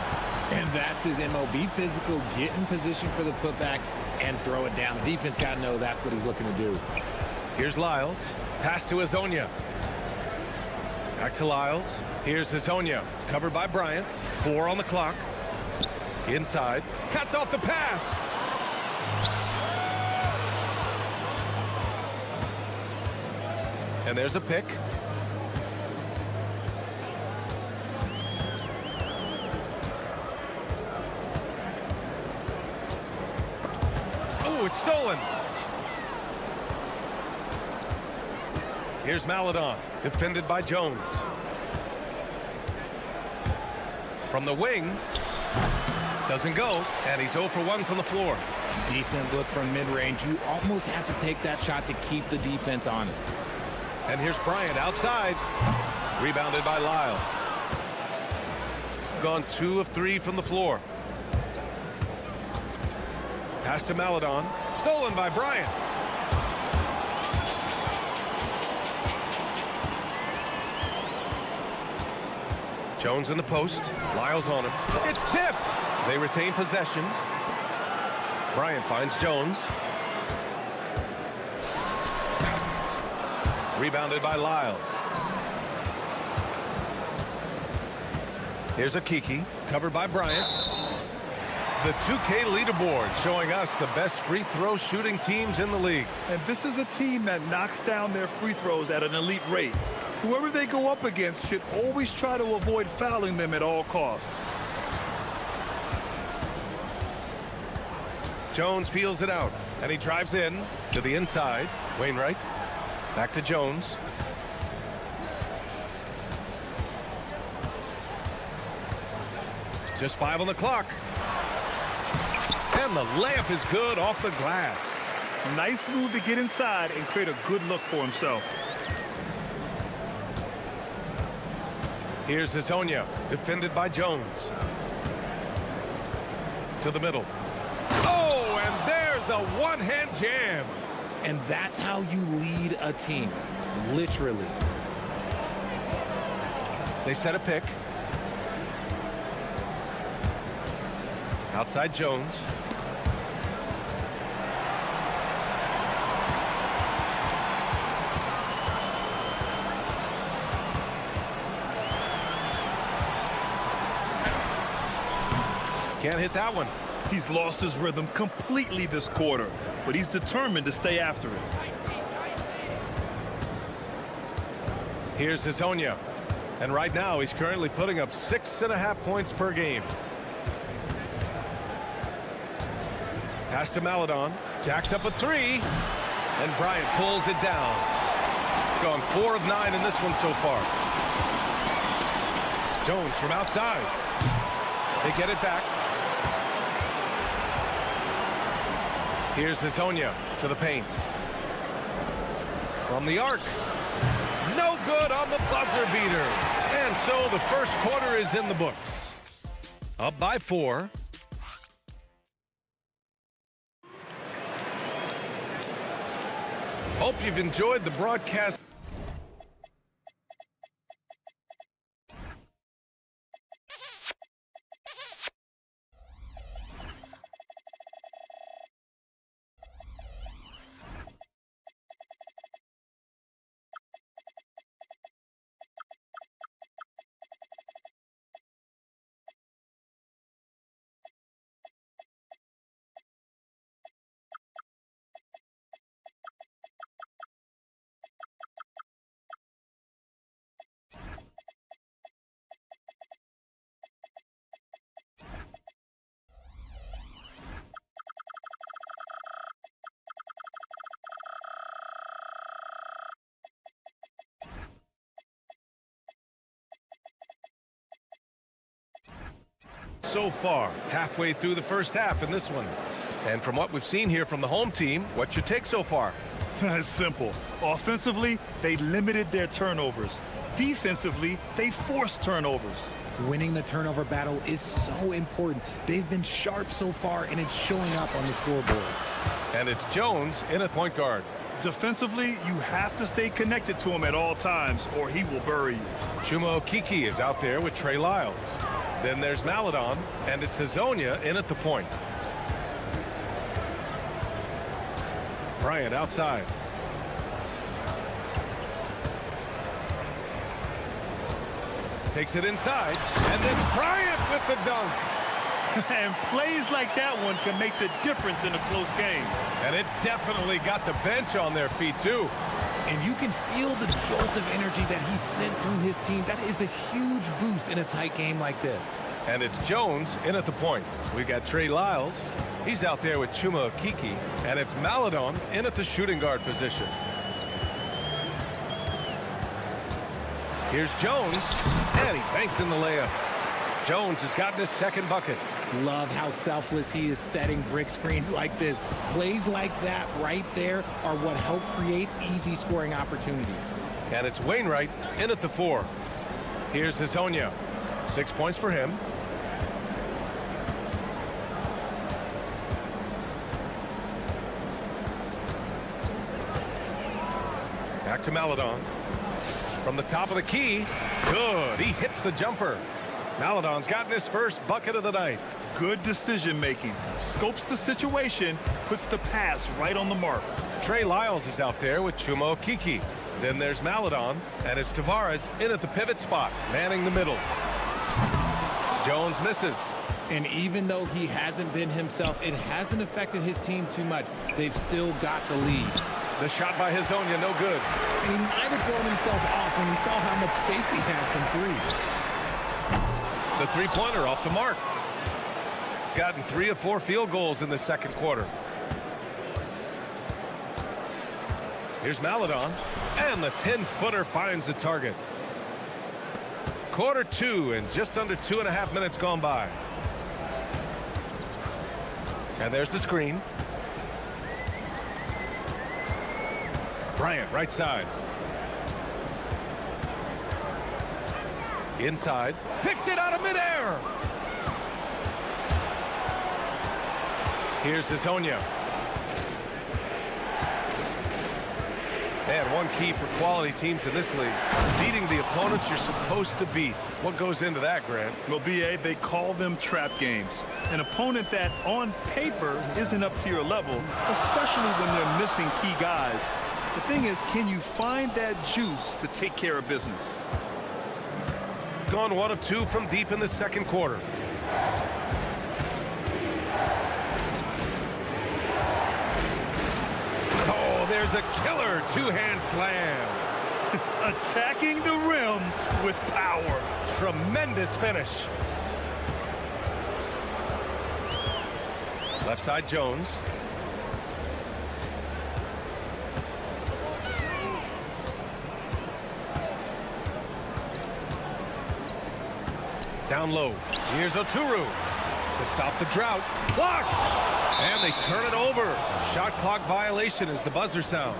And that's his MO. Be physical, get in position for the putback, and throw it down. The defense got to know that's what he's looking to do. Here's Lyles. Pass to Hazonia. Back to Lyles. Here's Hazonia. Covered by Bryant. 4 on the clock. Inside. Cuts off the pass. And there's a pick. Oh, it's stolen. Here's Maladon, defended by Jones. From the wing. Doesn't go, and he's 0 for 1 from the floor. Decent look from mid-range. You almost have to take that shot to keep the defense honest. And here's Bryant outside. Rebounded by Lyles. Gone 2 of 3 from the floor. Pass to Maladon. Stolen by Bryant. Jones in the post. Lyles on him. It's tipped. They retain possession. Bryant finds Jones. Rebounded by Lyles. Here's Okiki, covered by Bryant. The 2K leaderboard showing us the best free throw shooting teams in the league. And this is a team that knocks down their free throws at an elite rate. Whoever they go up against should always try to avoid fouling them at all costs. Jones feels it out, and he drives in to the inside. Wainwright, back to Jones. Just 5 on the clock. And the layup is good off the glass. Nice move to get inside and create a good look for himself. Here's Hazonia, defended by Jones. To the middle. Oh, and there's a one-hand jam. And that's how you lead a team, literally. They set a pick. Outside Jones. Can't hit that one. He's lost his rhythm completely this quarter, but he's determined to stay after it. Here's Hazonia. And right now, he's currently putting up 6.5 points per game. Pass to Maladon. Jacks up a 3. And Bryant pulls it down. He's gone 4 of 9 in this one so far. Jones from outside. They get it back. Here's Hazonia to the paint. From the arc. No good on the buzzer beater. And so the first quarter is in the books. Up by 4. Hope you've enjoyed the broadcast. So far, halfway through the first half in this one. And from what we've seen here from the home team, what's your take so far? It's simple. Offensively, they limited their turnovers. Defensively, they forced turnovers. Winning the turnover battle is so important. They've been sharp so far, and it's showing up on the scoreboard. And it's Jones in at point guard. Defensively, you have to stay connected to him at all times, or he will bury you. Chuma Okeke is out there with Trey Lyles. Then there's Maladon, and it's Hazonia in at the point. Bryant outside. Takes it inside, and then Bryant with the dunk. And plays like that one can make the difference in a close game. And it definitely got the bench on their feet, too. And you can feel the jolt of energy that he sent through his team. That is a huge boost in a tight game like this. And it's Jones in at the point. We got Trey Lyles. He's out there with Chuma Okeke. And it's Maladon in at the shooting guard position. Here's Jones, and he banks in the layup. Jones has gotten his second bucket. Love how selfless he is setting brick screens like this. Plays like that right there are what help create easy scoring opportunities. And it's Wainwright in at the 4. Here's Hazonia. 6 points for him. Back to Maladon. From the top of the key. Good. He hits the jumper. Maladon's gotten his first bucket of the night. Good decision making. Scopes the situation, puts the pass right on the mark. Trey Lyles is out there with Chuma Okeke. Then there's Maladon, and it's Tavares in at the pivot spot, manning the middle. Jones misses. And even though he hasn't been himself, it hasn't affected his team too much. They've still got the lead. The shot by Hazonia, no good. And he might have thrown himself off when he saw how much space he had from 3. The three-pointer off the mark. Gotten 3 of 4 field goals in the second quarter. Here's Maladon, and the 10-footer finds the target. Quarter 2, and just under 2.5 minutes gone by. And there's the screen. Bryant, right side. Inside. Picked it out of midair. Here's Hazonia. And one key for quality teams in this league, beating the opponents you're supposed to beat. What goes into that, Grant? Well, BA, they call them trap games. An opponent that, on paper, isn't up to your level, especially when they're missing key guys. The thing is, can you find that juice to take care of business? Gone 1 of 2 from deep in the second quarter. Oh, there's a killer two-hand slam. Attacking the rim with power. Tremendous finish. Left side Jones. Down low. Here's Oturu to stop the drought. Blocked! And they turn it over. Shot clock violation as the buzzer sounds.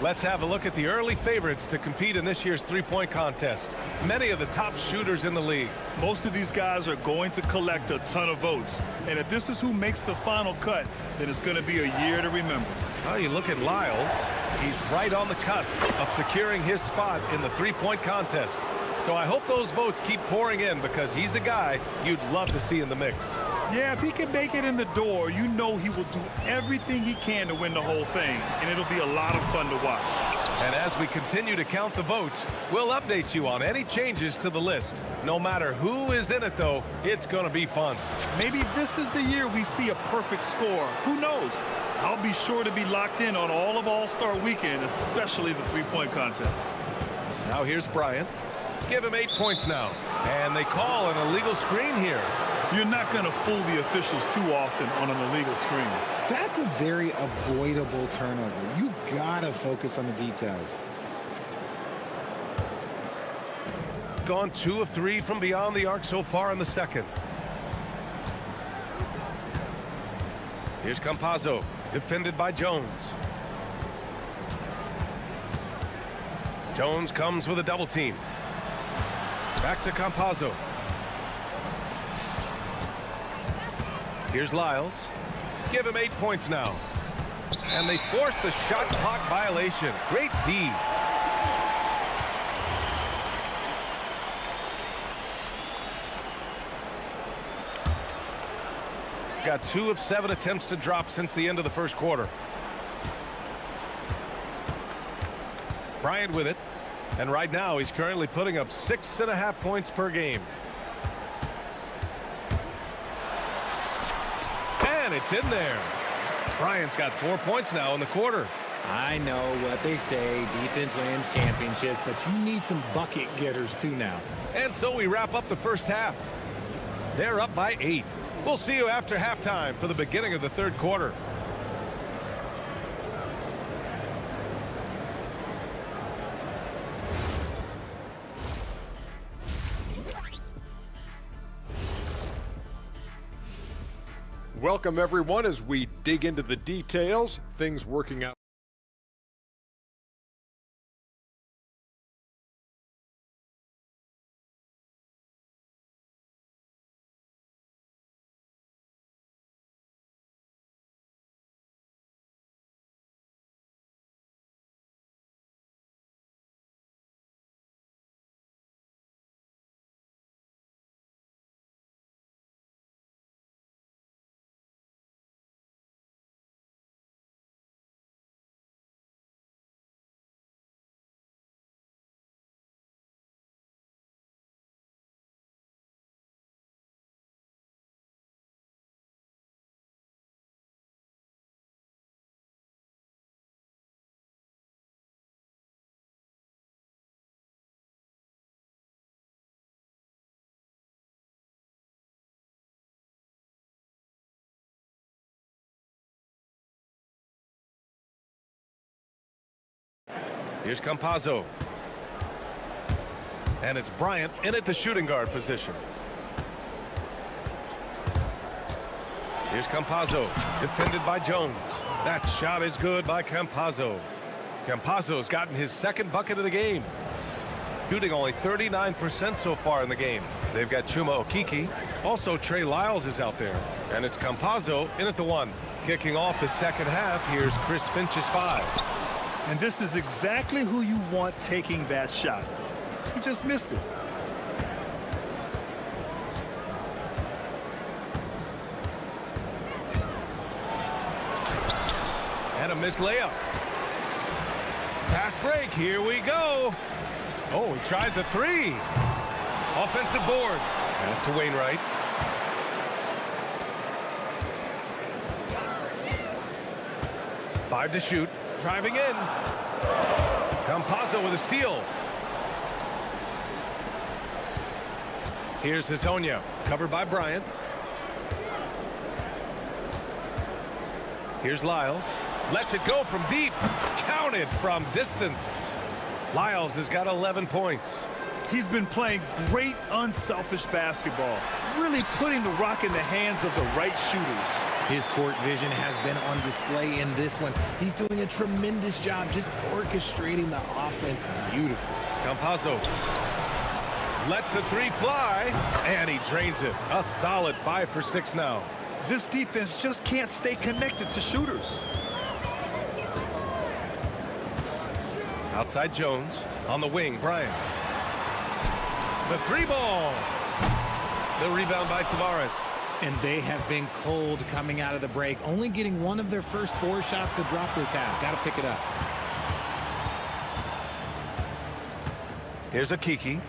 Let's have a look at the early favorites to compete in this year's three-point contest. Many of the top shooters in the league. Most of these guys are going to collect a ton of votes. And if this is who makes the final cut, then it's going to be a year to remember. Well, you look at Lyles. He's right on the cusp of securing his spot in the three-point contest. So I hope those votes keep pouring in because he's a guy you'd love to see in the mix. Yeah, if he can make it in the door, you know he will do everything he can to win the whole thing, and it'll be a lot of fun to watch. And as we continue to count the votes, we'll update you on any changes to the list. No matter who is in it, though, it's going to be fun. Maybe this is the year we see a perfect score. Who knows? I'll be sure to be locked in on all of All-Star Weekend, especially the three-point contest. Now here's Bryant. Give him 8 points now. And they call an illegal screen here. You're not going to fool the officials too often on an illegal screen. That's a very avoidable turnover. You gotta focus on the details. Gone 2 of 3 from beyond the arc so far in the second. Here's Campazzo, defended by Jones. Jones comes with a double team. Back to Campazzo. Here's Lyles. Give him 8 points now. And they force the shot clock violation. Great D. Got 2 of 7 attempts to drop since the end of the first quarter. Bryant with it. And right now he's currently putting up 6.5 points per game. And it's in there. Bryant's got 4 points now in the quarter. I know what they say, defense wins championships, but you need some bucket getters too now. And so we wrap up the first half. They're up by 8. We'll see you after halftime for the beginning of the third quarter. Welcome, everyone, as we dig into the details, things working out. Here's Campazzo. And it's Bryant in at the shooting guard position. Here's Campazzo, defended by Jones. That shot is good by Campazzo. Campazzo's gotten his second bucket of the game. Shooting only 39% so far in the game. They've got Chuma Okeke. Also, Trey Lyles is out there. And it's Campazzo in at the 1. Kicking off the second half, here's Chris Finch's 5. And this is exactly who you want taking that shot. He just missed it. And a missed layup. Fast break, here we go. Oh, he tries a 3. Offensive board. Pass to Wainwright. Five to shoot. Driving in. Campazzo with a steal. Here's Hezonja, covered by Bryant. Here's Lyles. Lets it go from deep. Counted from distance. Lyles has got 11 points. He's been playing great, unselfish basketball, really putting the rock in the hands of the right shooters. His court vision has been on display in this one. He's doing a tremendous job just orchestrating the offense beautifully. Campazzo lets the three fly, and he drains it. A solid 5 for 6 now. This defense just can't stay connected to shooters. Outside Jones, on the wing, Bryant. The three ball. The rebound by Tavares. And they have been cold coming out of the break, only getting one of their first 4 shots to drop this half. Got to pick it up. Here's a Kiki.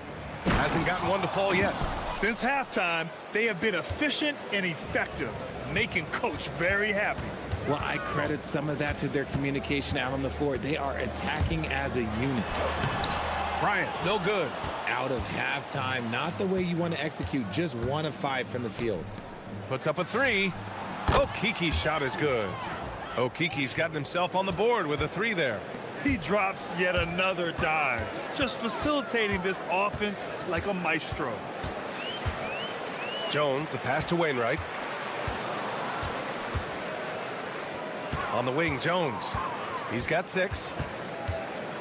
Hasn't gotten one to fall yet. Since halftime, they have been efficient and effective, making Coach very happy. Well, I credit some of that to their communication out on the floor. They are attacking as a unit. Bryant, no good. Out of halftime, not the way you want to execute, just 1 of 5 from the field. Puts up a 3. Okiki's shot is good. Okiki's gotten himself on the board with a 3 there. He drops yet another dive, just facilitating this offense like a maestro. Jones, the pass to Wainwright. On the wing, Jones. He's got 6.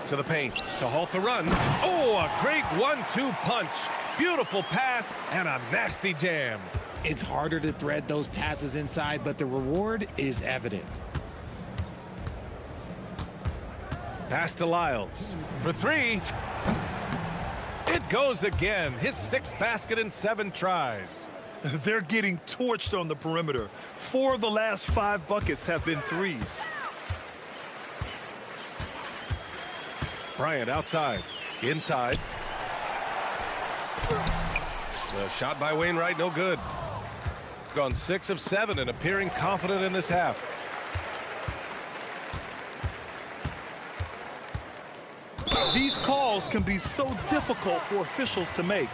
To the paint to halt the run. Oh, a great 1-2 punch. Beautiful pass and a nasty jam. It's harder to thread those passes inside, but the reward is evident. Pass to Lyles for 3. It goes again. His 6th basket in 7 tries. They're getting torched on the perimeter. 4 of the last 5 buckets have been threes. Bryant outside, inside. The shot by Wainwright, no good. Gone 6 of 7 and appearing confident in this half. These calls can be so difficult for officials to make.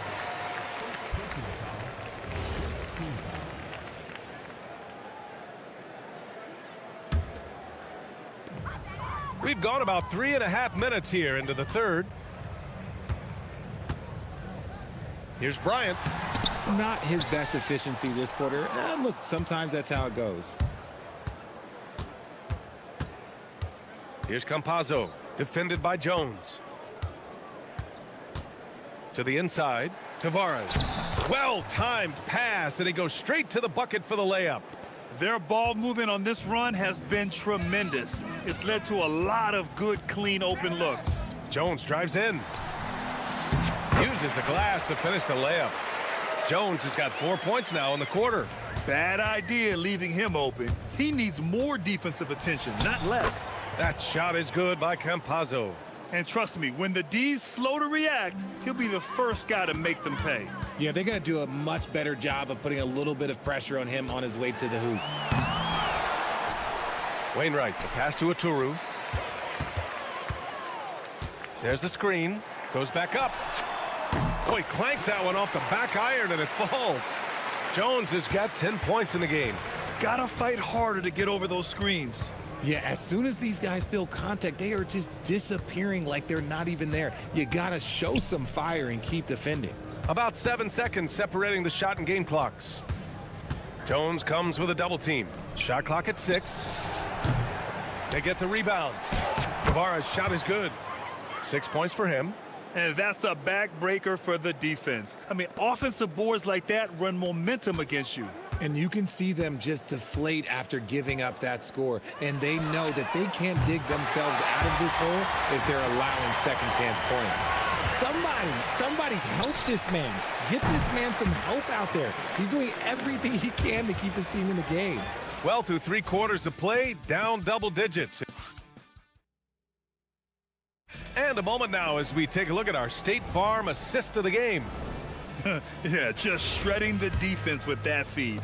We've gone about 3.5 minutes here into the third. Here's Bryant. Not his best efficiency this quarter. Look, sometimes that's how it goes. Here's Campazzo, defended by Jones. To the inside, Tavares. Well-timed pass, and he goes straight to the bucket for the layup. Their ball movement on this run has been tremendous. It's led to a lot of good, clean, open looks. Jones drives in. Uses the glass to finish the layup. Jones has got 4 points now in the quarter. Bad idea leaving him open. He needs more defensive attention, not less. That shot is good by Campazzo. And trust me, when the D's slow to react, he'll be the first guy to make them pay. Yeah, they're going to do a much better job of putting a little bit of pressure on him on his way to the hoop. Wainwright, the pass to Aturu. There's the screen. Goes back up. Boy, clanks that one off the back iron and it falls. Jones has got 10 points in the game. Gotta fight harder to get over those screens. Yeah, as soon as these guys feel contact, they are just disappearing like they're not even there. You gotta show some fire and keep defending. About 7 seconds separating the shot and game clocks. Jones comes with a double team. Shot clock at 6. They get the rebound. Tavares' shot is good. 6 points for him. And that's a backbreaker for the defense. I mean, offensive boards like that run momentum against you. And you can see them just deflate after giving up that score. And they know that they can't dig themselves out of this hole if they're allowing second chance points. Somebody help this man. Get this man some help out there. He's doing everything he can to keep his team in the game. Well, through 3 quarters of play, down double digits. And a moment now as we take a look at our State Farm assist of the game. Yeah, just shredding the defense with that feed.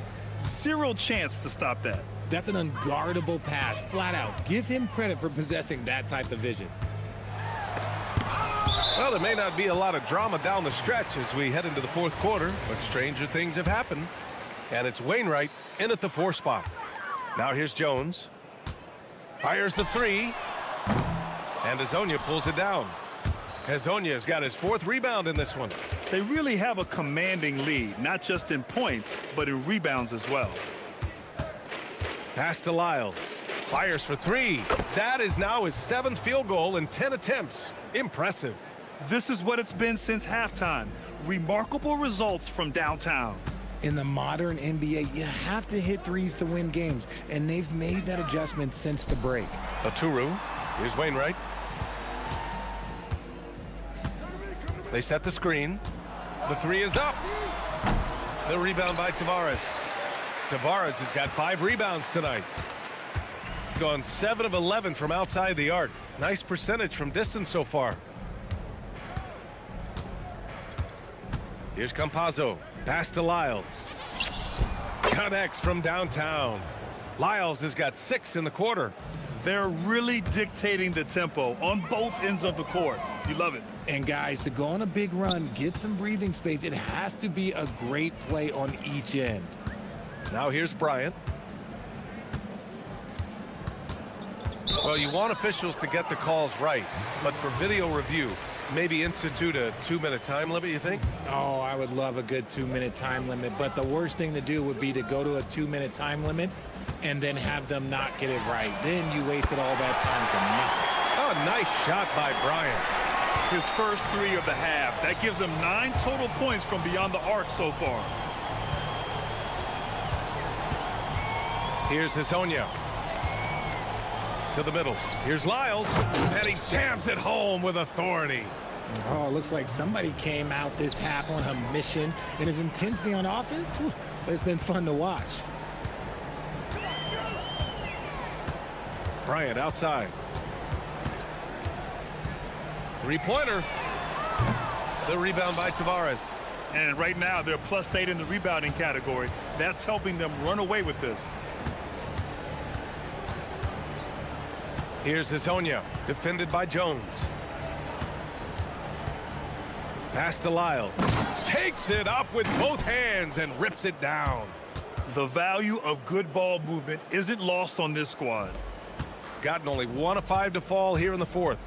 0 chance to stop that. That's an unguardable pass, flat out. Give him credit for possessing that type of vision. Well, there may not be a lot of drama down the stretch as we head into the 4th quarter, but stranger things have happened. And it's Wainwright in at the 4 spot. Now here's Jones. Fires the 3. And Azonia pulls it down. Hezonya's got his 4th rebound in this one. They really have a commanding lead, not just in points, but in rebounds as well. Pass to Lyles. Fires for 3. That is now his 7th field goal in 10 attempts. Impressive. This is what it's been since halftime. Remarkable results from downtown. In the modern NBA, you have to hit threes to win games, and they've made that adjustment since the break. Aturu. Here's Wainwright. They set the screen. The 3 is up. The rebound by Tavares. Tavares has got 5 rebounds tonight. Gone 7 of 11 from outside the arc. Nice percentage from distance so far. Here's Campazzo. Pass to Lyles. Connects from downtown. Lyles has got 6 in the quarter. They're really dictating the tempo on both ends of the court. You love it. And guys, to go on a big run, get some breathing space, it has to be a great play on each end. Now here's Bryant. Well, you want officials to get the calls right, but for video review, maybe institute a 2-minute time limit, you think? Oh, I would love a good 2-minute time limit, but the worst thing to do would be to go to a 2-minute time limit and then have them not get it right. Then you wasted all that time for nothing. Oh, nice shot by Bryant. His first 3 of the half. That gives him 9 total points from beyond the arc so far. Here's Hezonja. To the middle. Here's Lyles. And he jams it home with authority. Oh, it looks like somebody came out this half on a mission, and his intensity on offense, it's been fun to watch. Bryant outside. 3-pointer. The rebound by Tavares. And right now, they're +8 in the rebounding category. That's helping them run away with this. Here's Hezonja, defended by Jones. Pass to Lyles. Takes it up with both hands and rips it down. The value of good ball movement isn't lost on this squad. Gotten only 1 of 5 to fall here in the 4th.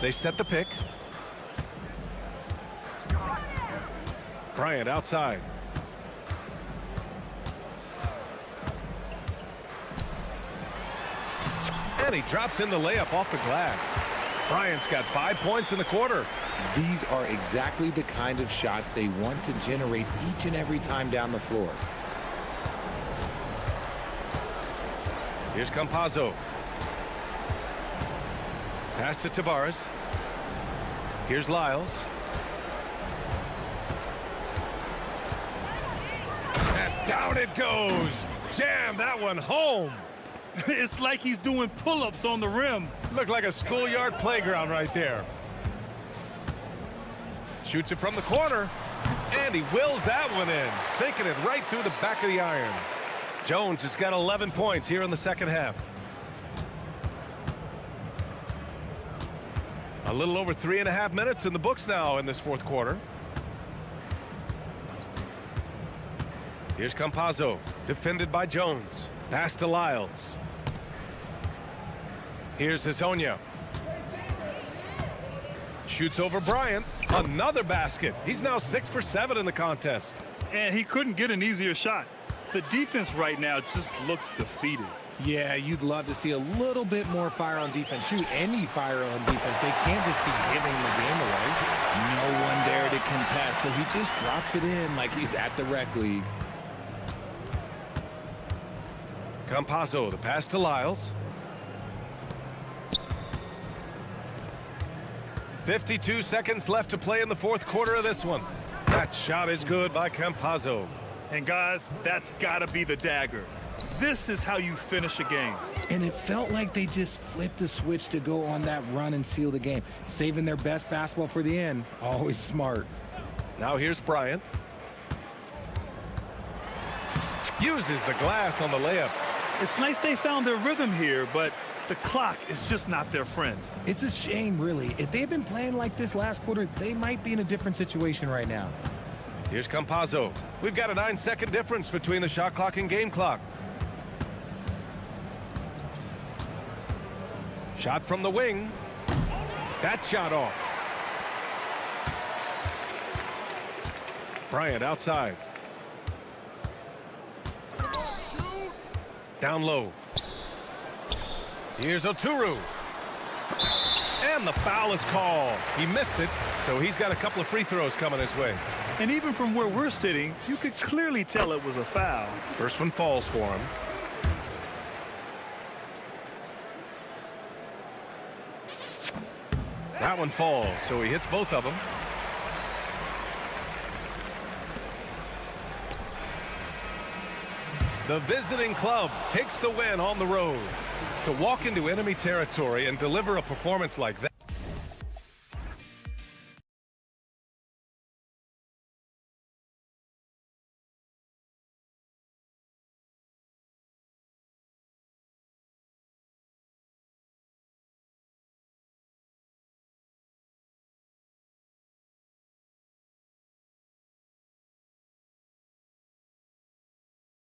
They set the pick. Bryant outside. And he drops in the layup off the glass. Bryant's got 5 points in the quarter. These are exactly the kind of shots they want to generate each and every time down the floor. Here's Campazzo. Pass to Tavares. Here's Lyles. And down it goes. Jam that one home. It's like he's doing pull-ups on the rim. Looked like a schoolyard playground right there. Shoots it from the corner. And he wills that one in, sinking it right through the back of the iron. Jones has got 11 points here in the second half. A little over 3.5 minutes in the books now in this 4th quarter. Here's Campazzo, defended by Jones. Pass to Lyles. Here's Hezonja. Shoots over Bryant. Another basket. He's now 6 for 7 in the contest. And he couldn't get an easier shot. The defense right now just looks defeated. Yeah, you'd love to see a little bit more fire on defense. Shoot, any fire on defense. They can't just be giving the game away. No one there to contest, so he just drops it in like he's at the rec league. Campazzo, the pass to Lyles. 52 seconds left to play in the 4th quarter of this one. That shot is good by Campazzo. And guys, that's gotta be the dagger. This is how you finish a game. And it felt like they just flipped the switch to go on that run and seal the game. Saving their best basketball for the end. Always smart. Now here's Bryant. Uses the glass on the layup. It's nice they found their rhythm here, but the clock is just not their friend. It's a shame, really. If they had been playing like this last quarter, they might be in a different situation right now. Here's Campazzo. We've got a 9-second difference between the shot clock and game clock. Shot from the wing. That shot off. Bryant outside. Down low. Here's Oturu. And the foul is called. He missed it, so he's got a couple of free throws coming his way. And even from where we're sitting, you could clearly tell it was a foul. First one falls for him. That one falls, so he hits both of them. The visiting club takes the win on the road. To walk into enemy territory and deliver a performance like that.